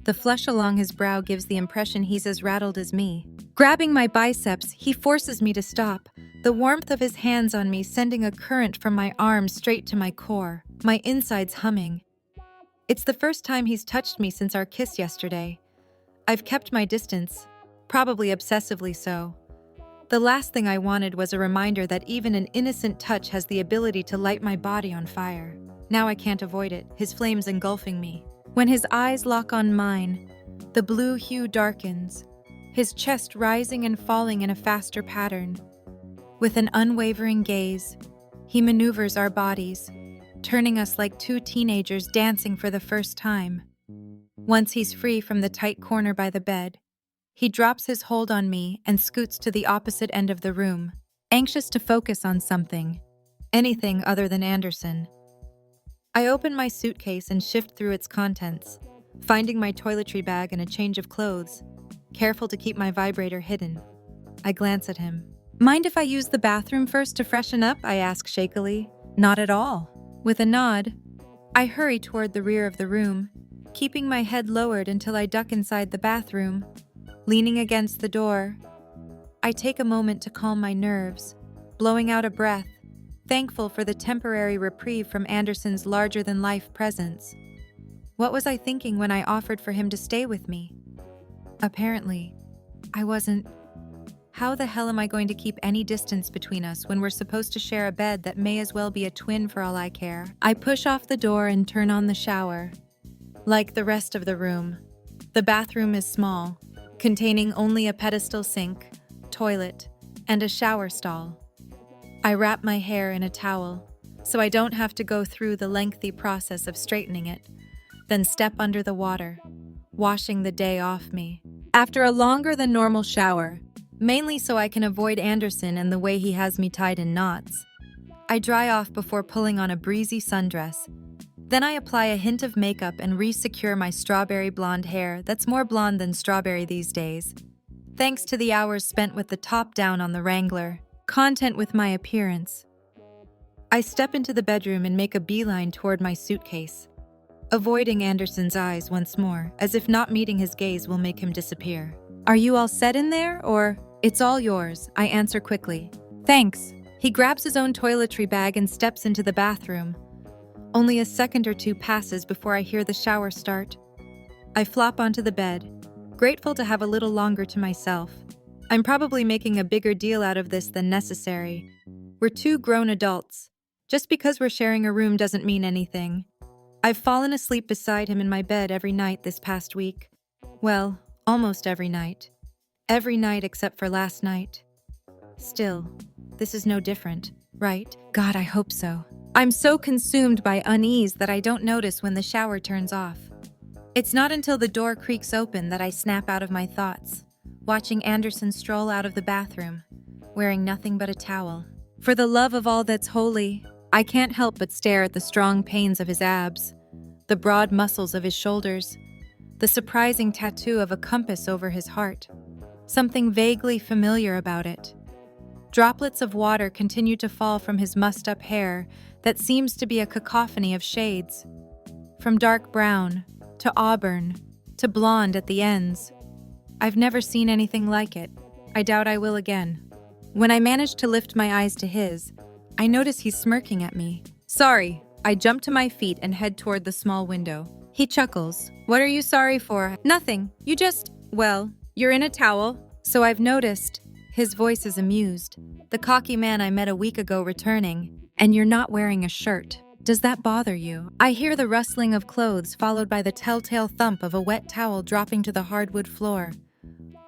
The flush along his brow gives the impression he's as rattled as me. Grabbing my biceps, he forces me to stop, the warmth of his hands on me sending a current from my arms straight to my core, my insides humming. It's the first time he's touched me since our kiss yesterday. I've kept my distance, probably obsessively so. The last thing I wanted was a reminder that even an innocent touch has the ability to light my body on fire. Now I can't avoid it, his flames engulfing me. When his eyes lock on mine, the blue hue darkens, his chest rising and falling in a faster pattern. With an unwavering gaze, he maneuvers our bodies, turning us like two teenagers dancing for the first time. Once he's free from the tight corner by the bed, he drops his hold on me and scoots to the opposite end of the room, anxious to focus on something, anything other than Anderson. I open my suitcase and shift through its contents, finding my toiletry bag and a change of clothes, careful to keep my vibrator hidden. I glance at him. Mind if I use the bathroom first to freshen up? I ask shakily. Not at all. With a nod, I hurry toward the rear of the room, keeping my head lowered until I duck inside the bathroom. Leaning against the door, I take a moment to calm my nerves, blowing out a breath, thankful for the temporary reprieve from Anderson's larger-than-life presence. What was I thinking when I offered for him to stay with me? Apparently, I wasn't. How the hell am I going to keep any distance between us when we're supposed to share a bed that may as well be a twin for all I care? I push off the door and turn on the shower. Like the rest of the room, the bathroom is small, containing only a pedestal sink, toilet, and a shower stall. I wrap my hair in a towel, so I don't have to go through the lengthy process of straightening it, then step under the water, washing the day off me. After a longer than normal shower, mainly so I can avoid Anderson and the way he has me tied in knots, I dry off before pulling on a breezy sundress. Then I apply a hint of makeup and re-secure my strawberry blonde hair that's more blonde than strawberry these days, thanks to the hours spent with the top down on the Wrangler, content with my appearance. I step into the bedroom and make a beeline toward my suitcase, avoiding Anderson's eyes once more, as if not meeting his gaze will make him disappear. Are you all set in there, or? It's all yours, I answer quickly. Thanks. He grabs his own toiletry bag and steps into the bathroom. Only a second or two passes before I hear the shower start. I flop onto the bed, grateful to have a little longer to myself. I'm probably making a bigger deal out of this than necessary. We're two grown adults. Just because we're sharing a room doesn't mean anything. I've fallen asleep beside him in my bed every night this past week. Well, almost every night. Every night except for last night. Still, this is no different, right? God, I hope so. I'm so consumed by unease that I don't notice when the shower turns off. It's not until the door creaks open that I snap out of my thoughts, watching Anderson stroll out of the bathroom, wearing nothing but a towel. For the love of all that's holy, I can't help but stare at the strong pains of his abs, the broad muscles of his shoulders, the surprising tattoo of a compass over his heart. Something vaguely familiar about it. Droplets of water continue to fall from his mussed-up hair that seems to be a cacophony of shades. From dark brown, to auburn, to blonde at the ends. I've never seen anything like it. I doubt I will again. When I manage to lift my eyes to his, I notice he's smirking at me. Sorry, I jump to my feet and head toward the small window. He chuckles. What are you sorry for? Nothing. You just, well, you're in a towel, so I've noticed. His voice is amused. The cocky man I met a week ago returning. And you're not wearing a shirt. Does that bother you? I hear the rustling of clothes followed by the telltale thump of a wet towel dropping to the hardwood floor.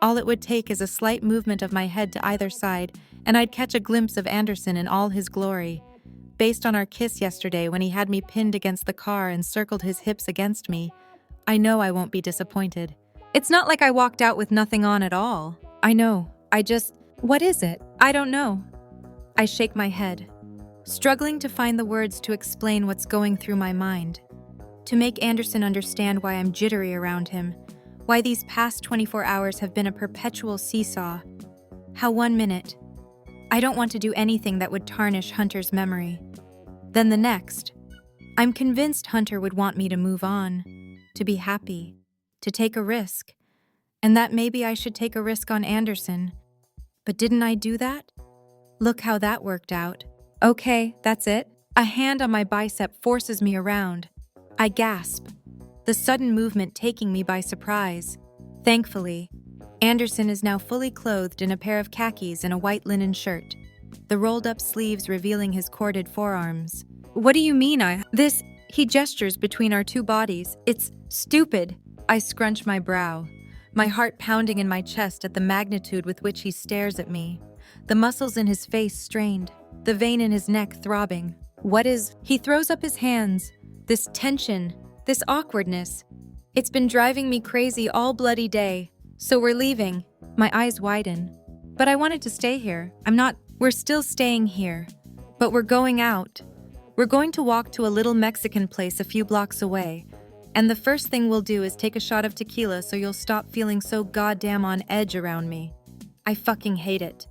All it would take is a slight movement of my head to either side, and I'd catch a glimpse of Anderson in all his glory. Based on our kiss yesterday when he had me pinned against the car and circled his hips against me, I know I won't be disappointed. It's not like I walked out with nothing on at all. I know. What is it? I don't know. I shake my head, struggling to find the words to explain what's going through my mind. To make Anderson understand why I'm jittery around him, why these past 24 hours have been a perpetual seesaw. How 1 minute, I don't want to do anything that would tarnish Hunter's memory. Then the next, I'm convinced Hunter would want me to move on, to be happy, to take a risk, and that maybe I should take a risk on Anderson. But didn't I do that? Look how that worked out. Okay, that's it. A hand on my bicep forces me around. I gasp, the sudden movement taking me by surprise. Thankfully, Anderson is now fully clothed in a pair of khakis and a white linen shirt, the rolled-up sleeves revealing his corded forearms. What do you mean He gestures between our two bodies. It's stupid. I scrunch my brow, my heart pounding in my chest at the magnitude with which he stares at me, the muscles in his face strained, the vein in his neck throbbing. He throws up his hands. This tension, this awkwardness. It's been driving me crazy all bloody day. So we're leaving. My eyes widen. But I wanted to stay here. We're still staying here. But we're going out. We're going to walk to a little Mexican place a few blocks away. And the first thing we'll do is take a shot of tequila so you'll stop feeling so goddamn on edge around me. I fucking hate it.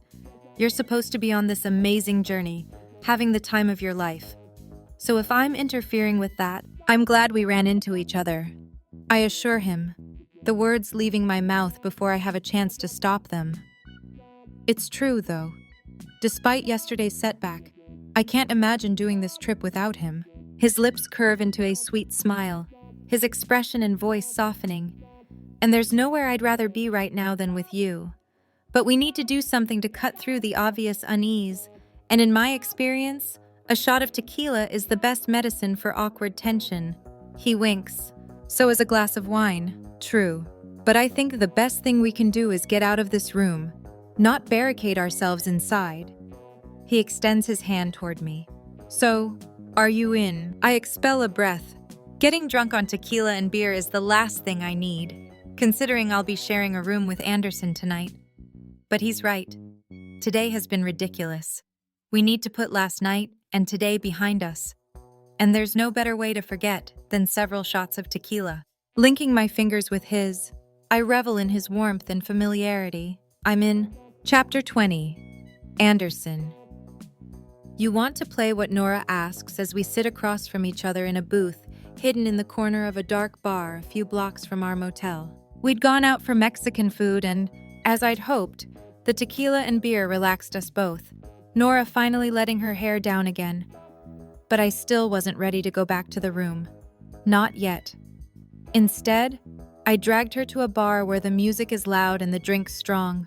You're supposed to be on this amazing journey, having the time of your life. So if I'm interfering with that, I'm glad we ran into each other. I assure him, the words leaving my mouth before I have a chance to stop them. It's true, though. Despite yesterday's setback, I can't imagine doing this trip without him. His lips curve into a sweet smile, his expression and voice softening. And there's nowhere I'd rather be right now than with you. But we need to do something to cut through the obvious unease. And in my experience, a shot of tequila is the best medicine for awkward tension. He winks. So is a glass of wine. True. But I think the best thing we can do is get out of this room, not barricade ourselves inside. He extends his hand toward me. So, are you in? I expel a breath. Getting drunk on tequila and beer is the last thing I need, considering I'll be sharing a room with Anderson tonight. But he's right. Today has been ridiculous. We need to put last night and today behind us. And there's no better way to forget than several shots of tequila. Linking my fingers with his, I revel in his warmth and familiarity. I'm in Chapter 20. Anderson. You want to play what Nora asks as we sit across from each other in a booth, hidden in the corner of a dark bar a few blocks from our motel. We'd gone out for Mexican food and, as I'd hoped, the tequila and beer relaxed us both, Nora finally letting her hair down again. But I still wasn't ready to go back to the room. Not yet. Instead, I dragged her to a bar where the music is loud and the drinks strong.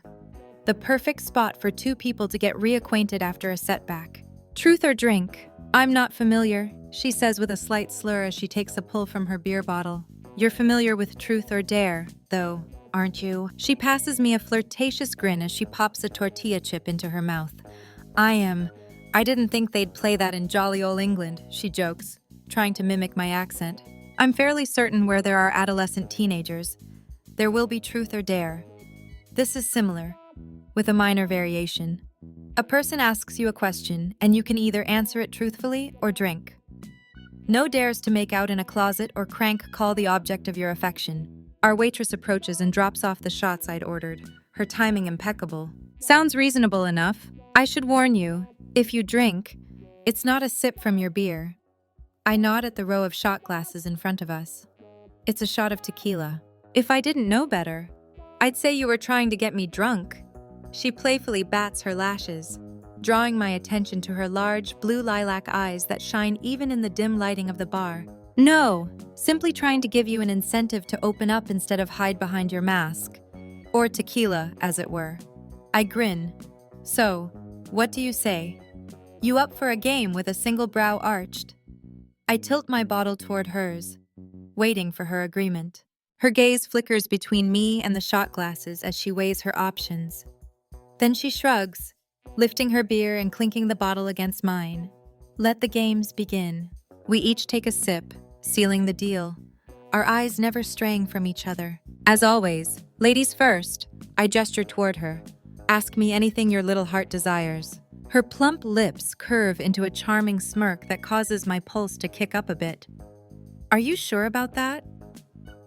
The perfect spot for two people to get reacquainted after a setback. Truth or drink? I'm not familiar, she says with a slight slur as she takes a pull from her beer bottle. You're familiar with truth or dare, though, aren't you? She passes me a flirtatious grin as she pops a tortilla chip into her mouth. I am. I didn't think they'd play that in jolly old England, she jokes, trying to mimic my accent. I'm fairly certain where there are adolescent teenagers, there will be truth or dare. This is similar, with a minor variation. A person asks you a question, and you can either answer it truthfully or drink. No dares to make out in a closet or crank call the object of your affection. Our waitress approaches and drops off the shots I'd ordered, her timing impeccable. Sounds reasonable enough. I should warn you, if you drink, it's not a sip from your beer. I nod at the row of shot glasses in front of us. It's a shot of tequila. If I didn't know better, I'd say you were trying to get me drunk. She playfully bats her lashes, drawing my attention to her large, blue lilac eyes that shine even in the dim lighting of the bar. No, simply trying to give you an incentive to open up instead of hide behind your mask. Or tequila, as it were. I grin. So, what do you say? You up for a game with a single brow arched? I tilt my bottle toward hers, waiting for her agreement. Her gaze flickers between me and the shot glasses as she weighs her options. Then she shrugs, lifting her beer and clinking the bottle against mine. Let the games begin. We each take a sip, sealing the deal, our eyes never straying from each other. As always, ladies first, I gesture toward her. Ask me anything your little heart desires. Her plump lips curve into a charming smirk that causes my pulse to kick up a bit. Are you sure about that?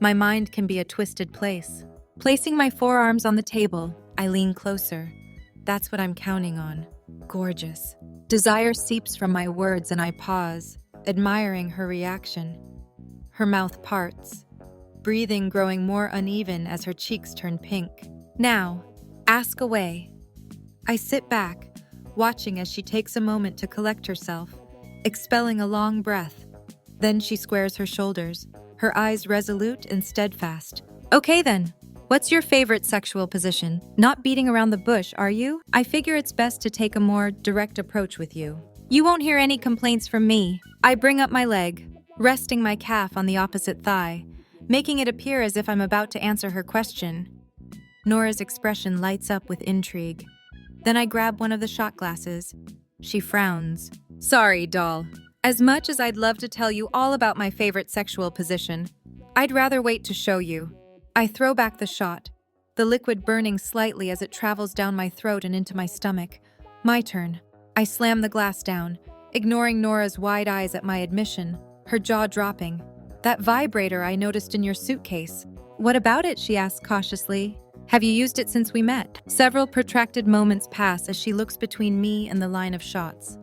My mind can be a twisted place. Placing my forearms on the table, I lean closer. That's what I'm counting on. Gorgeous. Desire seeps from my words and I pause, admiring her reaction. Her mouth parts, breathing growing more uneven as her cheeks turn pink. Now, ask away. I sit back, watching as she takes a moment to collect herself, expelling a long breath. Then she squares her shoulders, her eyes resolute and steadfast. Okay then. What's your favorite sexual position? Not beating around the bush, are you? I figure it's best to take a more direct approach with you. You won't hear any complaints from me. I bring up my leg, resting my calf on the opposite thigh, making it appear as if I'm about to answer her question. Nora's expression lights up with intrigue. Then I grab one of the shot glasses. She frowns. Sorry, doll. As much as I'd love to tell you all about my favorite sexual position, I'd rather wait to show you. I throw back the shot, the liquid burning slightly as it travels down my throat and into my stomach. My turn. I slam the glass down, ignoring Nora's wide eyes at my admission, her jaw dropping. That vibrator I noticed in your suitcase. What about it? She asks cautiously. Have you used it since we met? Several protracted moments pass as she looks between me and the line of shots,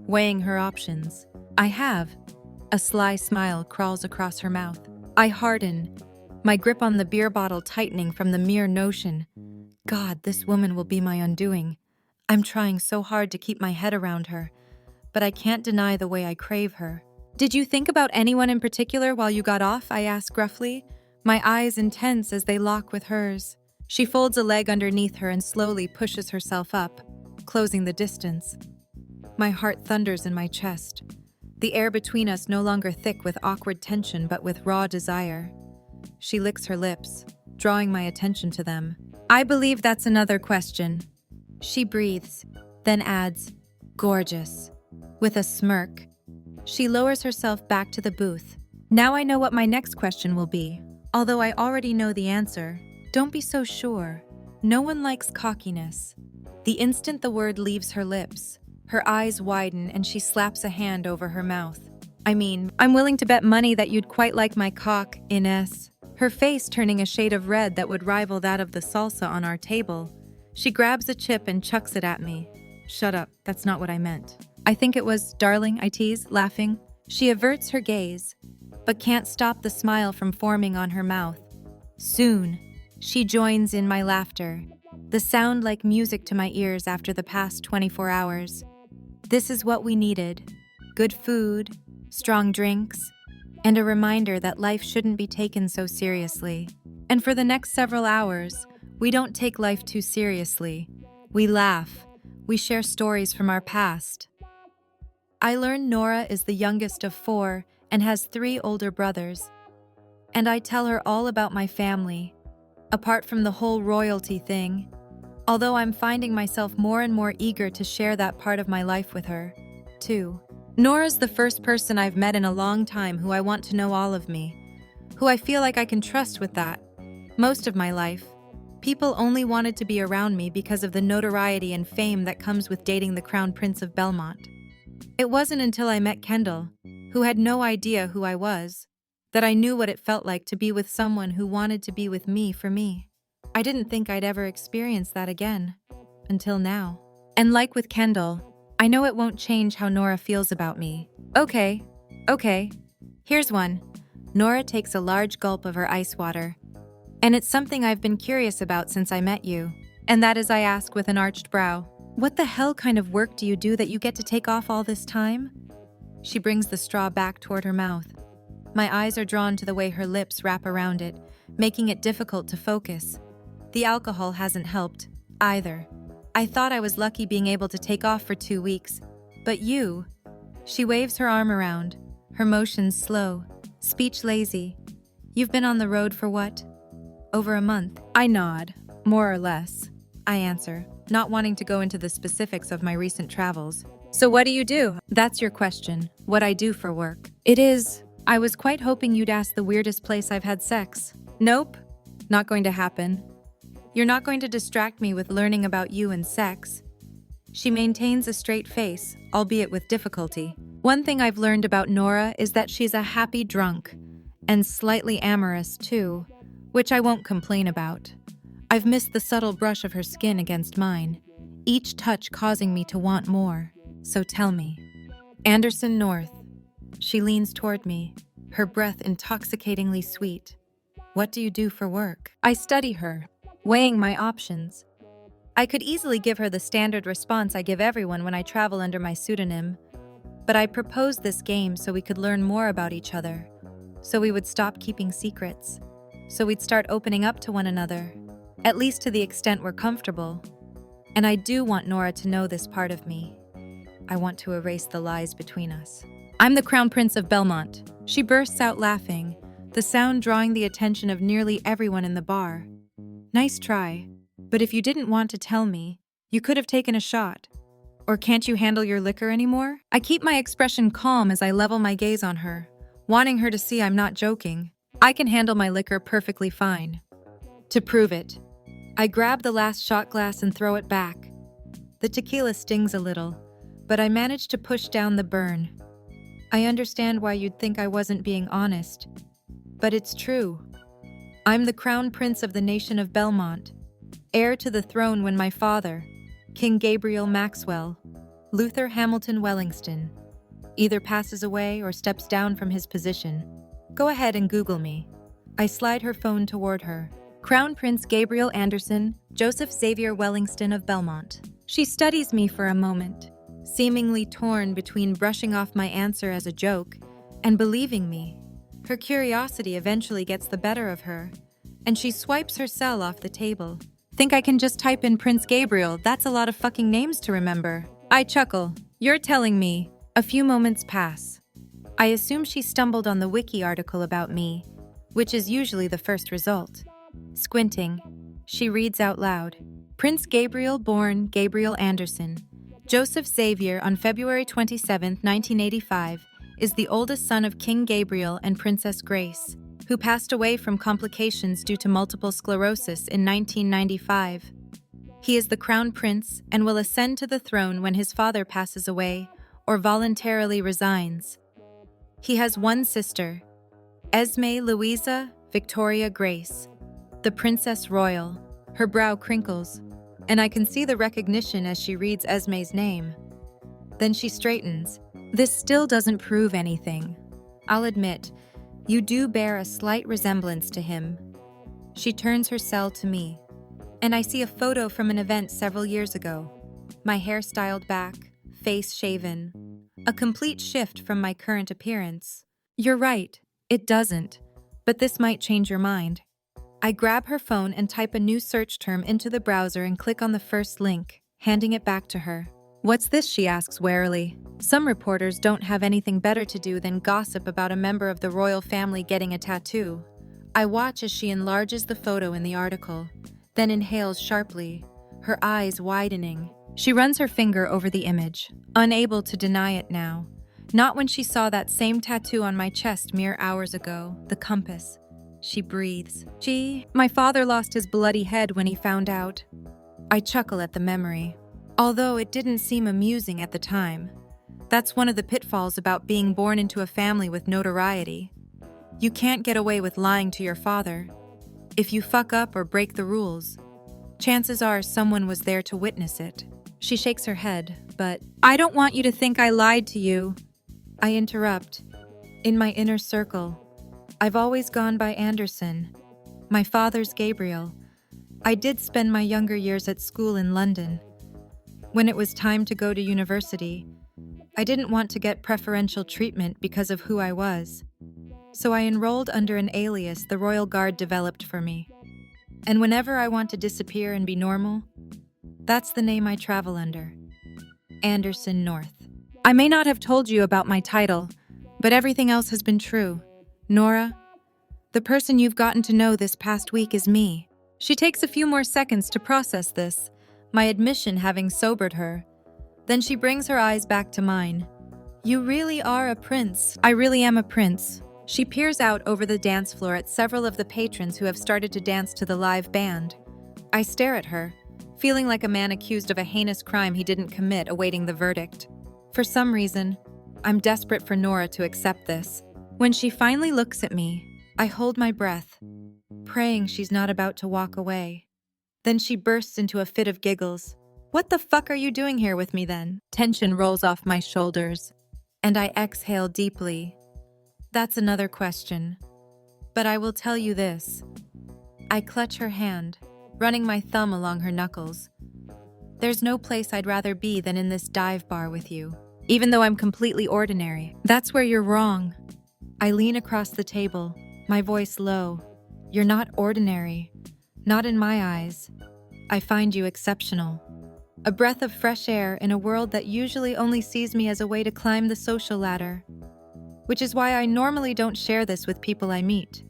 weighing her options. I have. A sly smile crawls across her mouth. I harden, my grip on the beer bottle tightening from the mere notion. God, this woman will be my undoing. I'm trying so hard to keep my head around her, but I can't deny the way I crave her. Did you think about anyone in particular while you got off? I ask gruffly, my eyes intense as they lock with hers. She folds a leg underneath her and slowly pushes herself up, closing the distance. My heart thunders in my chest. The air between us no longer thick with awkward tension but with raw desire. She licks her lips, drawing my attention to them. I believe that's another question. She breathes, then adds, gorgeous, with a smirk. She lowers herself back to the booth. Now I know what my next question will be, although I already know the answer. Don't be so sure. No one likes cockiness. The instant the word leaves her lips, her eyes widen and she slaps a hand over her mouth. I mean, I'm willing to bet money that you'd quite like my cock, Ines. Her face turning a shade of red that would rival that of the salsa on our table. She grabs a chip and chucks it at me. Shut up, that's not what I meant. I think it was, darling, I tease, laughing. She averts her gaze, but can't stop the smile from forming on her mouth. Soon, she joins in my laughter, the sound like music to my ears after the past 24 hours. This is what we needed. Good food, strong drinks, and a reminder that life shouldn't be taken so seriously. And for the next several hours, we don't take life too seriously. We laugh. We share stories from our past. I learn Nora is the youngest of 4 and has 3 older brothers. And I tell her all about my family, apart from the whole royalty thing, although I'm finding myself more and more eager to share that part of my life with her, too. Nora's the first person I've met in a long time who I want to know all of me, who I feel like I can trust with that. Most of my life, people only wanted to be around me because of the notoriety and fame that comes with dating the Crown Prince of Belmont. It wasn't until I met Kendall, who had no idea who I was, that I knew what it felt like to be with someone who wanted to be with me for me. I didn't think I'd ever experience that again, until now. And like with Kendall, I know it won't change how Nora feels about me. Okay. Here's one. Nora takes a large gulp of her ice water. And it's something I've been curious about since I met you. And that is, I ask with an arched brow, what the hell kind of work do you do that you get to take off all this time? She brings the straw back toward her mouth. My eyes are drawn to the way her lips wrap around it, making it difficult to focus. The alcohol hasn't helped, either. I thought I was lucky being able to take off for 2 weeks, but you... She waves her arm around, her motions slow, speech lazy. You've been on the road for what? Over a month. I nod, more or less. I answer, not wanting to go into the specifics of my recent travels. So what do you do? That's your question, what I do for work. It is. I was quite hoping you'd ask the weirdest place I've had sex. Nope, not going to happen. You're not going to distract me with learning about you and sex. She maintains a straight face, albeit with difficulty. One thing I've learned about Nora is that she's a happy drunk, and slightly amorous too, which I won't complain about. I've missed the subtle brush of her skin against mine, each touch causing me to want more. So tell me. Anderson North. She leans toward me, her breath intoxicatingly sweet. What do you do for work? I study her, weighing my options. I could easily give her the standard response I give everyone when I travel under my pseudonym, but I proposed this game so we could learn more about each other, so we would stop keeping secrets, so we'd start opening up to one another, at least to the extent we're comfortable. And I do want Nora to know this part of me. I want to erase the lies between us. I'm the Crown Prince of Belmont. She bursts out laughing, the sound drawing the attention of nearly everyone in the bar. Nice try, but if you didn't want to tell me, you could have taken a shot. Or can't you handle your liquor anymore? I keep my expression calm as I level my gaze on her, wanting her to see I'm not joking. I can handle my liquor perfectly fine. To prove it, I grab the last shot glass and throw it back. The tequila stings a little, but I manage to push down the burn. I understand why you'd think I wasn't being honest, but it's true. I'm the Crown Prince of the nation of Belmont, heir to the throne when my father, King Gabriel Maxwell, Luther Hamilton Wellingston, either passes away or steps down from his position. Go ahead and Google me. I slide her phone toward her. Crown Prince Gabriel Anderson, Joseph Xavier Wellingston of Belmont. She studies me for a moment, seemingly torn between brushing off my answer as a joke and believing me. Her curiosity eventually gets the better of her, and she swipes her cell off the table. Think I can just type in Prince Gabriel? That's a lot of fucking names to remember. I chuckle. You're telling me. A few moments pass. I assume she stumbled on the wiki article about me, which is usually the first result. Squinting, she reads out loud. Prince Gabriel, born Gabriel Anderson, Joseph Xavier on February 27, 1985, is the oldest son of King Gabriel and Princess Grace, who passed away from complications due to multiple sclerosis in 1995. He is the crown prince and will ascend to the throne when his father passes away or voluntarily resigns. He has one sister, Esme Louisa Victoria Grace, the Princess Royal. Her brow crinkles, and I can see the recognition as she reads Esme's name. Then she straightens. This still doesn't prove anything. I'll admit, you do bear a slight resemblance to him. She turns her cell to me, and I see a photo from an event several years ago. My hair styled back, face shaven. A complete shift from my current appearance. You're right, it doesn't, but this might change your mind. I grab her phone and type a new search term into the browser and click on the first link, handing it back to her. What's this? She asks warily. Some reporters don't have anything better to do than gossip about a member of the royal family getting a tattoo. I watch as she enlarges the photo in the article, then inhales sharply, her eyes widening. She runs her finger over the image, unable to deny it now. Not when she saw that same tattoo on my chest mere hours ago, the compass. She breathes. My father lost his bloody head when he found out. I chuckle at the memory, although it didn't seem amusing at the time. That's one of the pitfalls about being born into a family with notoriety. You can't get away with lying to your father. If you fuck up or break the rules, chances are someone was there to witness it. She shakes her head, but I don't want you to think I lied to you. I interrupt. In my inner circle, I've always gone by Anderson. My father's Gabriel. I did spend my younger years at school in London. When it was time to go to university, I didn't want to get preferential treatment because of who I was. So I enrolled under an alias the Royal Guard developed for me. And whenever I want to disappear and be normal, that's the name I travel under. Anderson North. I may not have told you about my title, but everything else has been true. Nora, the person you've gotten to know this past week is me. She takes a few more seconds to process this, my admission having sobered her. Then she brings her eyes back to mine. You really are a prince. I really am a prince. She peers out over the dance floor at several of the patrons who have started to dance to the live band. I stare at her, feeling like a man accused of a heinous crime he didn't commit awaiting the verdict. For some reason, I'm desperate for Nora to accept this. When she finally looks at me, I hold my breath, praying she's not about to walk away. Then she bursts into a fit of giggles. What the fuck are you doing here with me then? Tension rolls off my shoulders, and I exhale deeply. That's another question. But I will tell you this. I clutch her hand, running my thumb along her knuckles. There's no place I'd rather be than in this dive bar with you, even though I'm completely ordinary. That's where you're wrong. I lean across the table, my voice low. You're not ordinary. Not in my eyes. I find you exceptional. A breath of fresh air in a world that usually only sees me as a way to climb the social ladder. Which is why I normally don't share this with people I meet.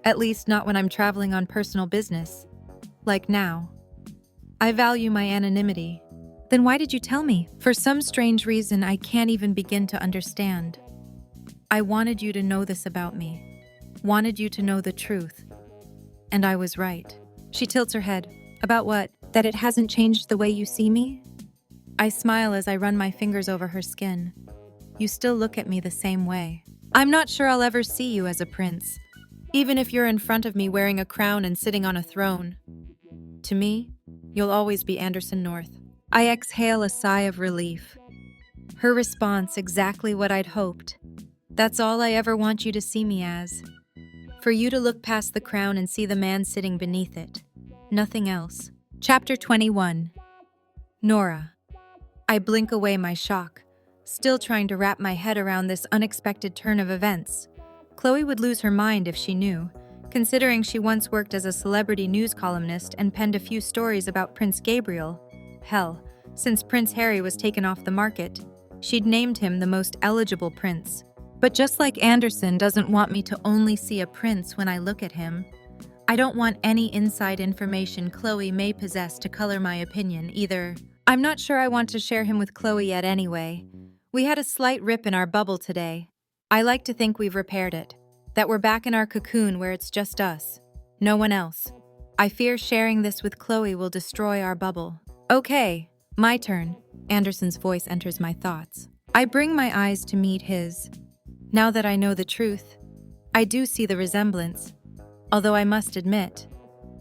At least not when I'm traveling on personal business. Like now. I value my anonymity. Then why did you tell me? For some strange reason I can't even begin to understand. I wanted you to know this about me. Wanted you to know the truth. And I was right. She tilts her head. About what? That it hasn't changed the way you see me? I smile as I run my fingers over her skin. You still look at me the same way. I'm not sure I'll ever see you as a prince, even if you're in front of me wearing a crown and sitting on a throne. To me, you'll always be Anderson North. I exhale a sigh of relief. Her response exactly what I'd hoped. That's all I ever want you to see me as. For you to look past the crown and see the man sitting beneath it. Nothing else. Chapter 21. Nora. I blink away my shock, still trying to wrap my head around this unexpected turn of events. Chloe would lose her mind if she knew, Considering she once worked as a celebrity news columnist and penned a few stories about Prince Gabriel. Hell, since Prince Harry was taken off the market, she'd named him the most eligible prince. But just like Anderson doesn't want me to only see a prince when I look at him, I don't want any inside information K.Leigh may possess to color my opinion either. I'm not sure I want to share him with K.Leigh yet anyway. We had a slight rip in our bubble today. I like to think we've repaired it, that we're back in our cocoon where it's just us, no one else. I fear sharing this with K.Leigh will destroy our bubble. Okay, my turn. Anderson's voice enters my thoughts. I bring my eyes to meet his. Now that I know the truth, I do see the resemblance. Although I must admit,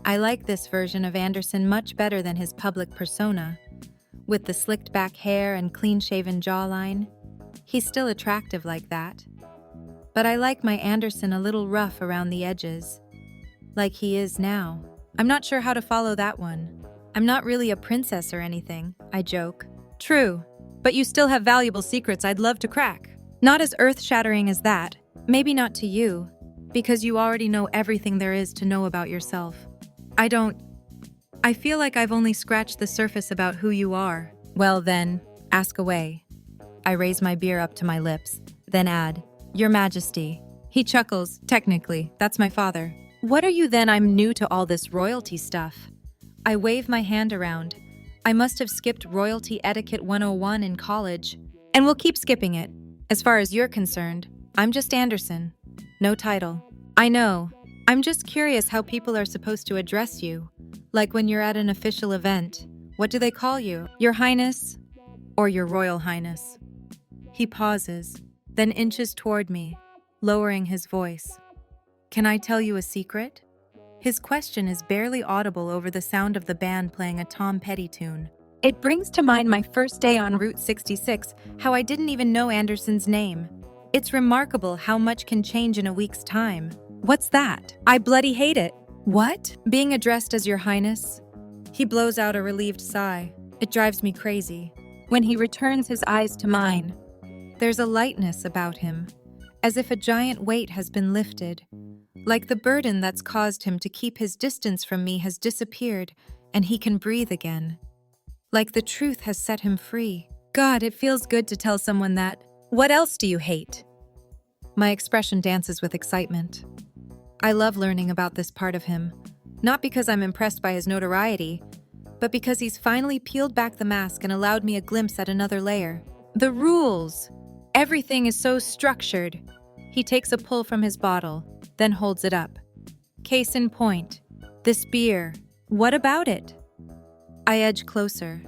I like this version of Anderson much better than his public persona. With the slicked back hair and clean-shaven jawline, he's still attractive like that. But I like my Anderson a little rough around the edges, like he is now. I'm not sure how to follow that one. I'm not really a princess or anything, I joke. True, but you still have valuable secrets I'd love to crack. Not as earth-shattering as that, maybe not to you, because you already know everything there is to know about yourself. I feel like I've only scratched the surface about who you are. Well then, ask away. I raise my beer up to my lips, then add, Your Majesty. He chuckles, technically, that's my father. What are you then? I'm new to all this royalty stuff. I wave my hand around. I must have skipped Royalty Etiquette 101 in college, and we'll keep skipping it. As far as you're concerned, I'm just Anderson. No title. I know. I'm just curious how people are supposed to address you. Like when you're at an official event. What do they call you? Your Highness? Or Your Royal Highness? He pauses, then inches toward me, lowering his voice. Can I tell you a secret? His question is barely audible over the sound of the band playing a Tom Petty tune. It brings to mind my first day on Route 66, how I didn't even know Anderson's name. It's remarkable how much can change in a week's time. What's that? I bloody hate it. What? Being addressed as Your Highness? He blows out a relieved sigh. It drives me crazy. When he returns his eyes to mine, there's a lightness about him, as if a giant weight has been lifted. Like the burden that's caused him to keep his distance from me has disappeared, and he can breathe again. Like the truth has set him free. God, it feels good to tell someone that. What else do you hate? My expression dances with excitement. I love learning about this part of him, not because I'm impressed by his notoriety, but because he's finally peeled back the mask and allowed me a glimpse at another layer. The rules! Everything is so structured. He takes a pull from his bottle, then holds it up. Case in point, this beer. What about it? I edge closer,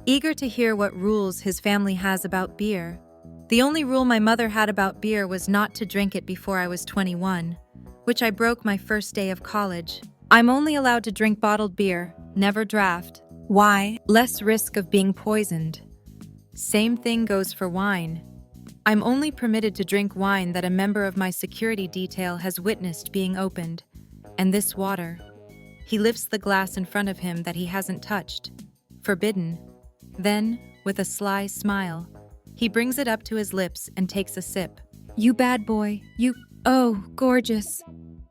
eager to hear what rules his family has about beer. The only rule my mother had about beer was not to drink it before I was 21, which I broke my first day of college. I'm only allowed to drink bottled beer, never draft. Why? Less risk of being poisoned. Same thing goes for wine. I'm only permitted to drink wine that a member of my security detail has witnessed being opened. And this water. He lifts the glass in front of him that he hasn't touched. Forbidden. Then, with a sly smile, he brings it up to his lips and takes a sip. You bad boy, you... Oh, gorgeous.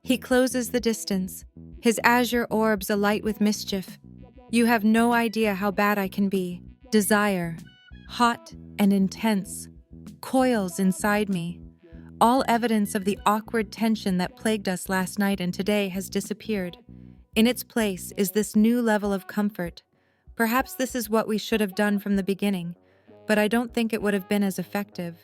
He closes the distance, his azure orbs alight with mischief. You have no idea how bad I can be. Desire, hot and intense, coils inside me. All evidence of the awkward tension that plagued us last night and today has disappeared. In its place is this new level of comfort. Perhaps this is what we should have done from the beginning, but I don't think it would have been as effective.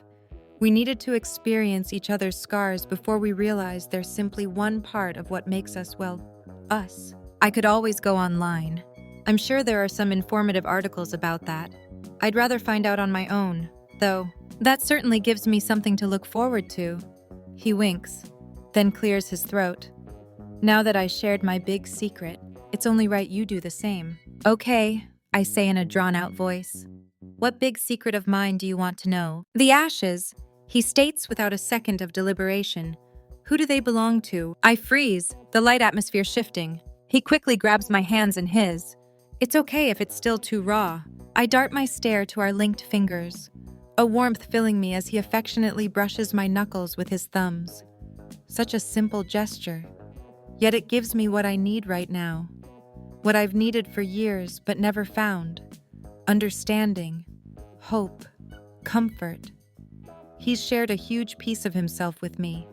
We needed to experience each other's scars before we realized they're simply one part of what makes us, well, us. I could always go online. I'm sure there are some informative articles about that. I'd rather find out on my own, though. That certainly gives me something to look forward to. He winks, then clears his throat. Now that I shared my big secret, it's only right you do the same. Okay, I say in a drawn-out voice. What big secret of mine do you want to know? The ashes, he states without a second of deliberation. Who do they belong to? I freeze, the light atmosphere shifting. He quickly grabs my hands in his. It's okay if it's still too raw. I dart my stare to our linked fingers, a warmth filling me as he affectionately brushes my knuckles with his thumbs. Such a simple gesture, Yet it gives me what I need right now. What I've needed for years but never found. Understanding, hope, comfort. He's shared a huge piece of himself with me.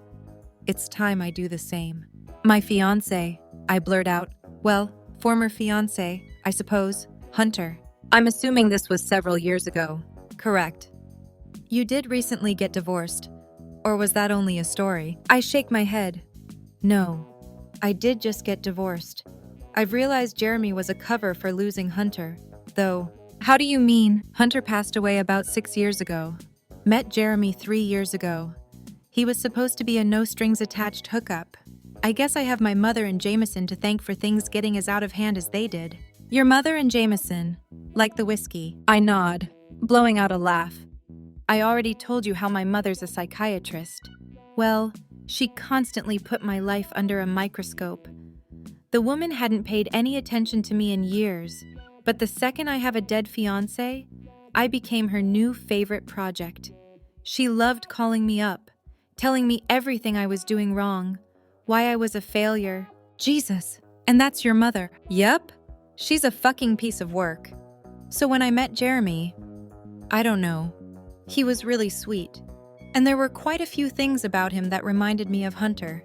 It's time I do the same. My fiancé, I blurt out. Well, former fiancé, I suppose, Hunter. I'm assuming this was several years ago. Correct. You did recently get divorced. Or was that only a story? I shake my head. No, I did just get divorced. I've realized Jeremy was a cover for losing Hunter, though. How do you mean? Hunter passed away about 6 years ago. Met Jeremy 3 years ago. He was supposed to be a no-strings-attached hookup. I guess I have my mother and Jameson to thank for things getting as out of hand as they did. Your mother and Jameson, like the whiskey. I nod, blowing out a laugh. I already told you how my mother's a psychiatrist. Well, she constantly put my life under a microscope. The woman hadn't paid any attention to me in years, but the second I have a dead fiancé, I became her new favorite project. She loved calling me up, telling me everything I was doing wrong, why I was a failure. Jesus, and that's your mother? Yep, she's a fucking piece of work. So when I met Jeremy, I don't know, he was really sweet, and there were quite a few things about him that reminded me of Hunter.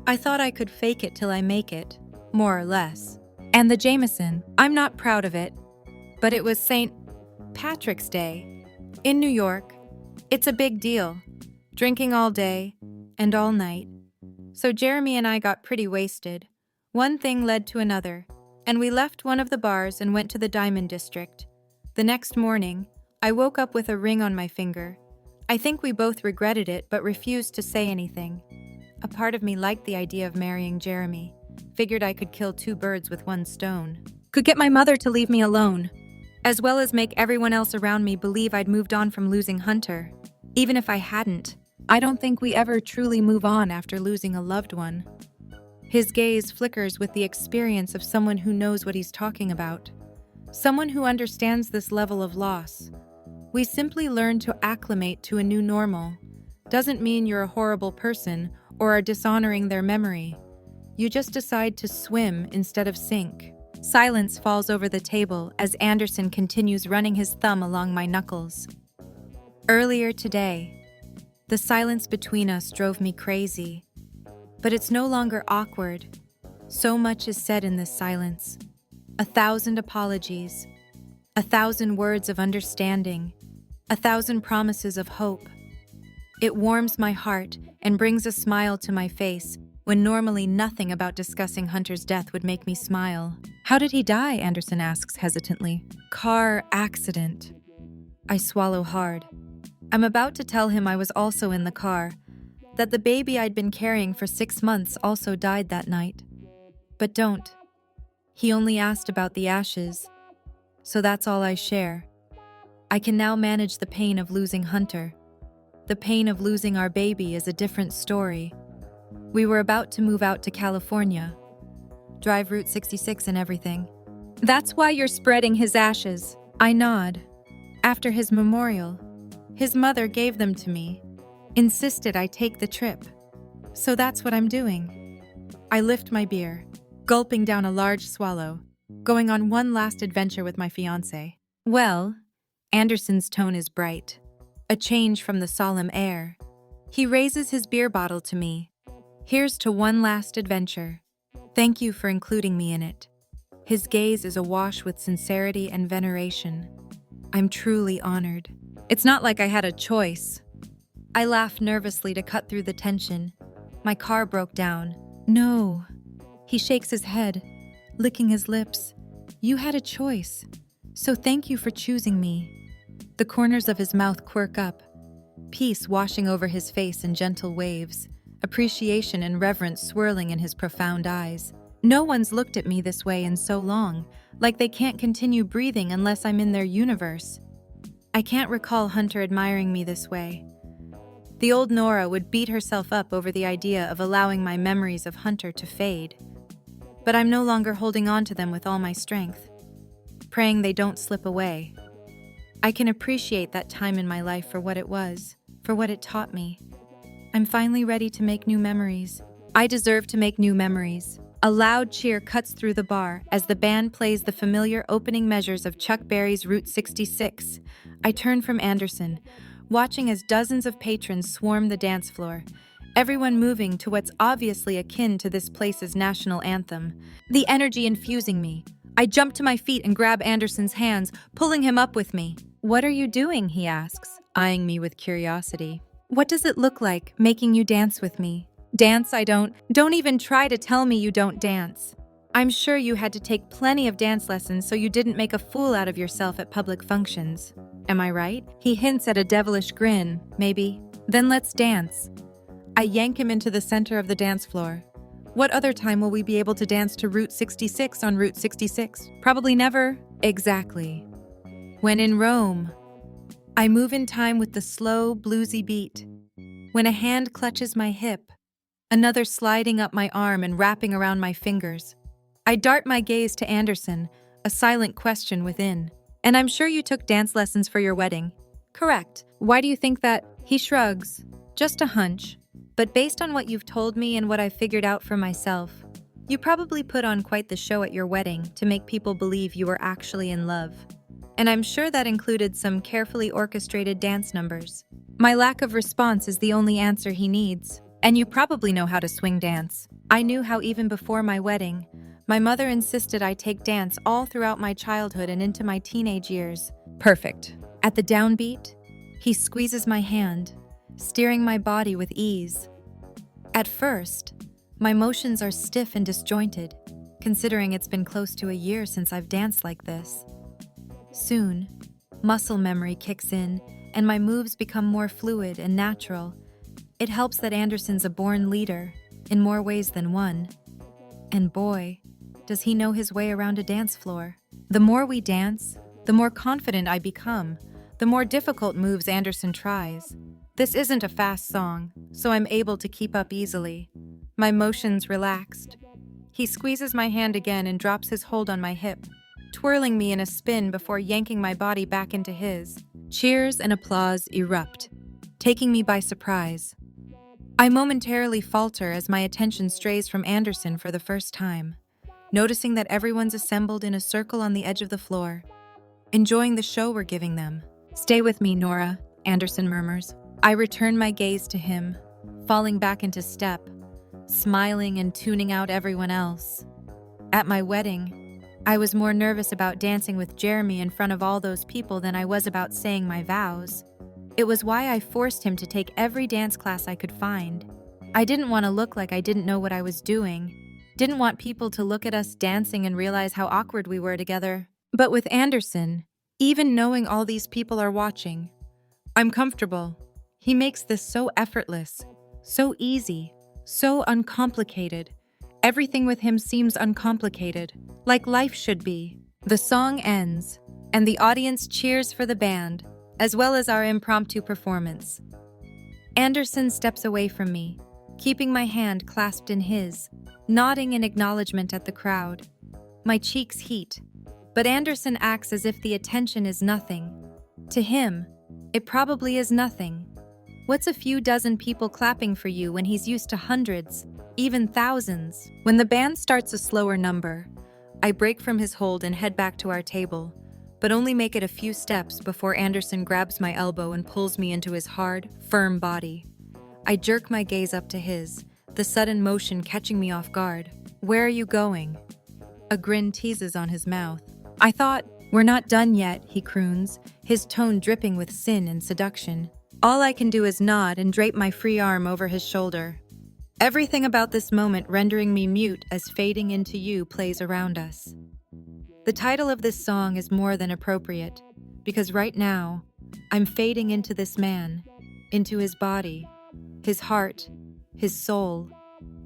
I thought I could fake it till I make it, more or less. And the Jameson, I'm not proud of it, but it was St. Patrick's Day in New York. It's a big deal, drinking all day and all night. So Jeremy and I got pretty wasted. One thing led to another, and we left one of the bars and went to the Diamond District. The next morning, I woke up with a ring on my finger. I think we both regretted it but refused to say anything. A part of me liked the idea of marrying Jeremy. Figured I could kill 2 birds with 1 stone. Could get my mother to leave me alone, as well as make everyone else around me believe I'd moved on from losing Hunter. Even if I hadn't, I don't think we ever truly move on after losing a loved one. His gaze flickers with the experience of someone who knows what he's talking about. Someone who understands this level of loss. We simply learn to acclimate to a new normal. Doesn't mean you're a horrible person or are dishonoring their memory. You just decide to swim instead of sink. Silence falls over the table as Anderson continues running his thumb along my knuckles. Earlier today, the silence between us drove me crazy. But it's no longer awkward. So much is said in this silence. 1,000 apologies. 1,000 words of understanding. 1,000 promises of hope. It warms my heart and brings a smile to my face when normally nothing about discussing Hunter's death would make me smile. How did he die? Anderson asks hesitantly. Car accident. I swallow hard. I'm about to tell him I was also in the car, that the baby I'd been carrying for 6 months also died that night. But don't. He only asked about the ashes, so that's all I share. I can now manage the pain of losing Hunter. The pain of losing our baby is a different story. We were about to move out to California. Drive Route 66 and everything. That's why you're spreading his ashes. I nod. After his memorial, his mother gave them to me. Insisted I take the trip. So that's what I'm doing. I lift my beer, gulping down a large swallow, going on one last adventure with my fiancé. Well, Anderson's tone is bright. A change from the solemn air. He raises his beer bottle to me. Here's to one last adventure. Thank you for including me in it. His gaze is awash with sincerity and veneration. I'm truly honored. It's not like I had a choice. I laugh nervously to cut through the tension. My car broke down. No. He shakes his head, licking his lips. You had a choice. So thank you for choosing me. The corners of his mouth quirk up, peace washing over his face in gentle waves. Appreciation and reverence swirling in his profound eyes. No one's looked at me this way in so long, like they can't continue breathing unless I'm in their universe. I can't recall Hunter admiring me this way. The old Nora would beat herself up over the idea of allowing my memories of Hunter to fade. But I'm no longer holding on to them with all my strength, praying they don't slip away. I can appreciate that time in my life for what it was, for what it taught me. I'm finally ready to make new memories, I deserve to make new memories. A loud cheer cuts through the bar as the band plays the familiar opening measures of Chuck Berry's Route 66. I turn from Anderson, watching as dozens of patrons swarm the dance floor, everyone moving to what's obviously akin to this place's national anthem. The energy infusing me. I jump to my feet and grab Anderson's hands, pulling him up with me. "What are you doing?" he asks, eyeing me with curiosity. "What does it look like, making you dance with me?" "Dance? Don't even try to tell me you don't dance. I'm sure you had to take plenty of dance lessons so you didn't make a fool out of yourself at public functions. Am I right?" He hints at a devilish grin. "Maybe. Then let's dance." I yank him into the center of the dance floor. What other time will we be able to dance to Route 66 on Route 66? Probably never. Exactly. When in Rome. I move in time with the slow, bluesy beat. When a hand clutches my hip, another sliding up my arm and wrapping around my fingers. I dart my gaze to Anderson, a silent question within. "And I'm sure you took dance lessons for your wedding." "Correct. Why do you think that?" He shrugs. "Just a hunch. But based on what you've told me and what I've figured out for myself, you probably put on quite the show at your wedding to make people believe you were actually in love. And I'm sure that included some carefully orchestrated dance numbers. My lack of response is the only answer he needs. And you probably know how to swing dance." I knew how even before my wedding, my mother insisted I take dance all throughout my childhood and into my teenage years. Perfect. At the downbeat, he squeezes my hand, steering my body with ease. At first, my motions are stiff and disjointed, considering it's been close to a year since I've danced like this. Soon, muscle memory kicks in, and my moves become more fluid and natural. It helps that Anderson's a born leader, in more ways than one. And boy, does he know his way around a dance floor. The more we dance, the more confident I become, the more difficult moves Anderson tries. This isn't a fast song, so I'm able to keep up easily. My motions relaxed. He squeezes my hand again and drops his hold on my hip, twirling me in a spin before yanking my body back into his. Cheers and applause erupt, taking me by surprise. I momentarily falter as my attention strays from Anderson for the first time, noticing that everyone's assembled in a circle on the edge of the floor, enjoying the show we're giving them. "Stay with me, Nora," Anderson murmurs. I return my gaze to him, falling back into step, smiling and tuning out everyone else. At my wedding, I was more nervous about dancing with Jeremy in front of all those people than I was about saying my vows. It was why I forced him to take every dance class I could find. I didn't want to look like I didn't know what I was doing. Didn't want people to look at us dancing and realize how awkward we were together. But with Anderson, even knowing all these people are watching, I'm comfortable. He makes this so effortless, so easy, so uncomplicated. Everything with him seems uncomplicated, like life should be. The song ends, and the audience cheers for the band, as well as our impromptu performance. Anderson steps away from me, keeping my hand clasped in his, nodding in acknowledgement at the crowd. My cheeks heat, but Anderson acts as if the attention is nothing. To him, it probably is nothing. What's a few dozen people clapping for you when he's used to hundreds, even thousands? When the band starts a slower number, I break from his hold and head back to our table, but only make it a few steps before Anderson grabs my elbow and pulls me into his hard, firm body. I jerk my gaze up to his, the sudden motion catching me off guard. "Where are you going?" A grin teases on his mouth. "I thought, we're not done yet," he croons, his tone dripping with sin and seduction. All I can do is nod and drape my free arm over his shoulder. Everything about this moment rendering me mute as Fading Into You plays around us. The title of this song is more than appropriate, because right now, I'm fading into this man, into his body, his heart, his soul.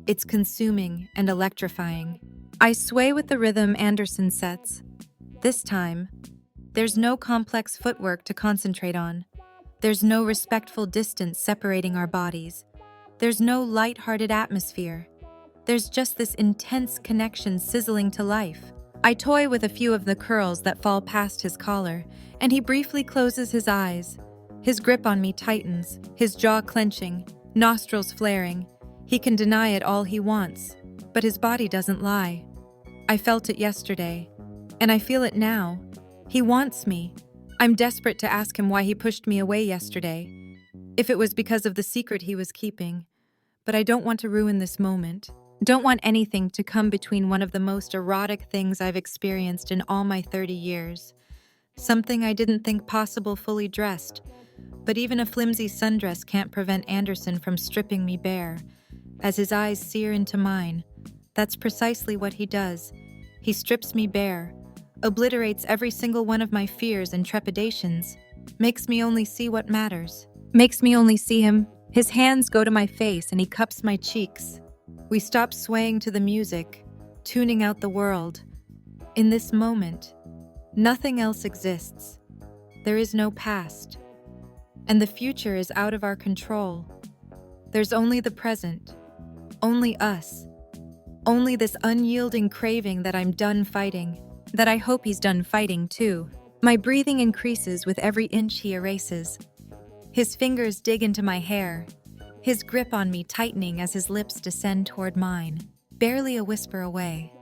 It's consuming and electrifying. I sway with the rhythm Anderson sets. This time, there's no complex footwork to concentrate on. There's no respectful distance separating our bodies. There's no light-hearted atmosphere. There's just this intense connection sizzling to life. I toy with a few of the curls that fall past his collar, and he briefly closes his eyes. His grip on me tightens, his jaw clenching, nostrils flaring. He can deny it all he wants, but his body doesn't lie. I felt it yesterday, and I feel it now. He wants me. I'm desperate to ask him why he pushed me away yesterday, if it was because of the secret he was keeping. But I don't want to ruin this moment. Don't want anything to come between one of the most erotic things I've experienced in all my 30 years. Something I didn't think possible fully dressed, but even a flimsy sundress can't prevent Anderson from stripping me bare. As his eyes sear into mine, that's precisely what he does. He strips me bare, obliterates every single one of my fears and trepidations, makes me only see what matters, makes me only see him. His hands go to my face and he cups my cheeks. We stop swaying to the music, tuning out the world. In this moment, nothing else exists. There is no past, and the future is out of our control. There's only the present, only us, only this unyielding craving that I'm done fighting, that I hope he's done fighting too. My breathing increases with every inch he erases. His fingers dig into my hair, his grip on me tightening as his lips descend toward mine, barely a whisper away.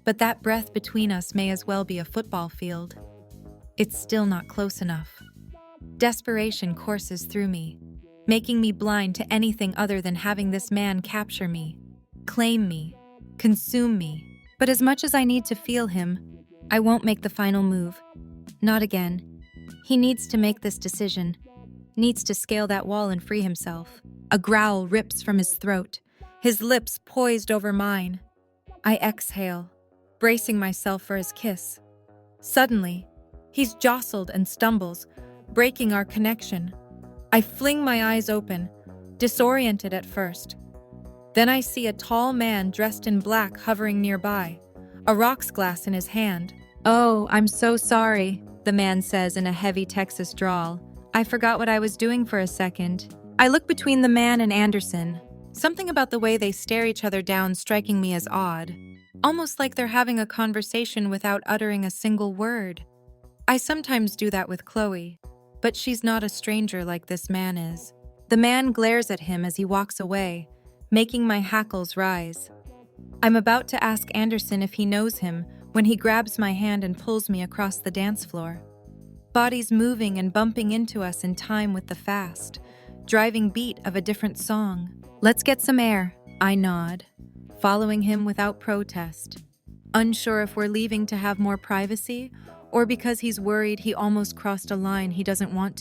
But that breath between us may as well be a football field. It's still not close enough. Desperation courses through me, making me blind to anything other than having this man capture me, claim me, consume me. But as much as I need to feel him, I won't make the final move. Not again. He needs to make this decision, needs to scale that wall and free himself. A growl rips from his throat, his lips poised over mine. I exhale, bracing myself for his kiss. Suddenly, he's jostled and stumbles, breaking our connection. I fling my eyes open, disoriented at first. Then I see a tall man dressed in black hovering nearby, a rocks glass in his hand. "Oh, I'm so sorry," the man says in a heavy Texas drawl. I forgot what I was doing for a second. I look between the man and Anderson, something about the way they stare each other down striking me as odd, almost like they're having a conversation without uttering a single word. I sometimes do that with Chloe, but she's not a stranger like this man is. The man glares at him as he walks away, making my hackles rise. I'm about to ask Anderson if he knows him when he grabs my hand and pulls me across the dance floor. Bodies moving and bumping into us in time with the fast, driving beat of a different song. "Let's get some air," I nod, following him without protest, unsure if we're leaving to have more privacy or because he's worried he almost crossed a line he doesn't want to.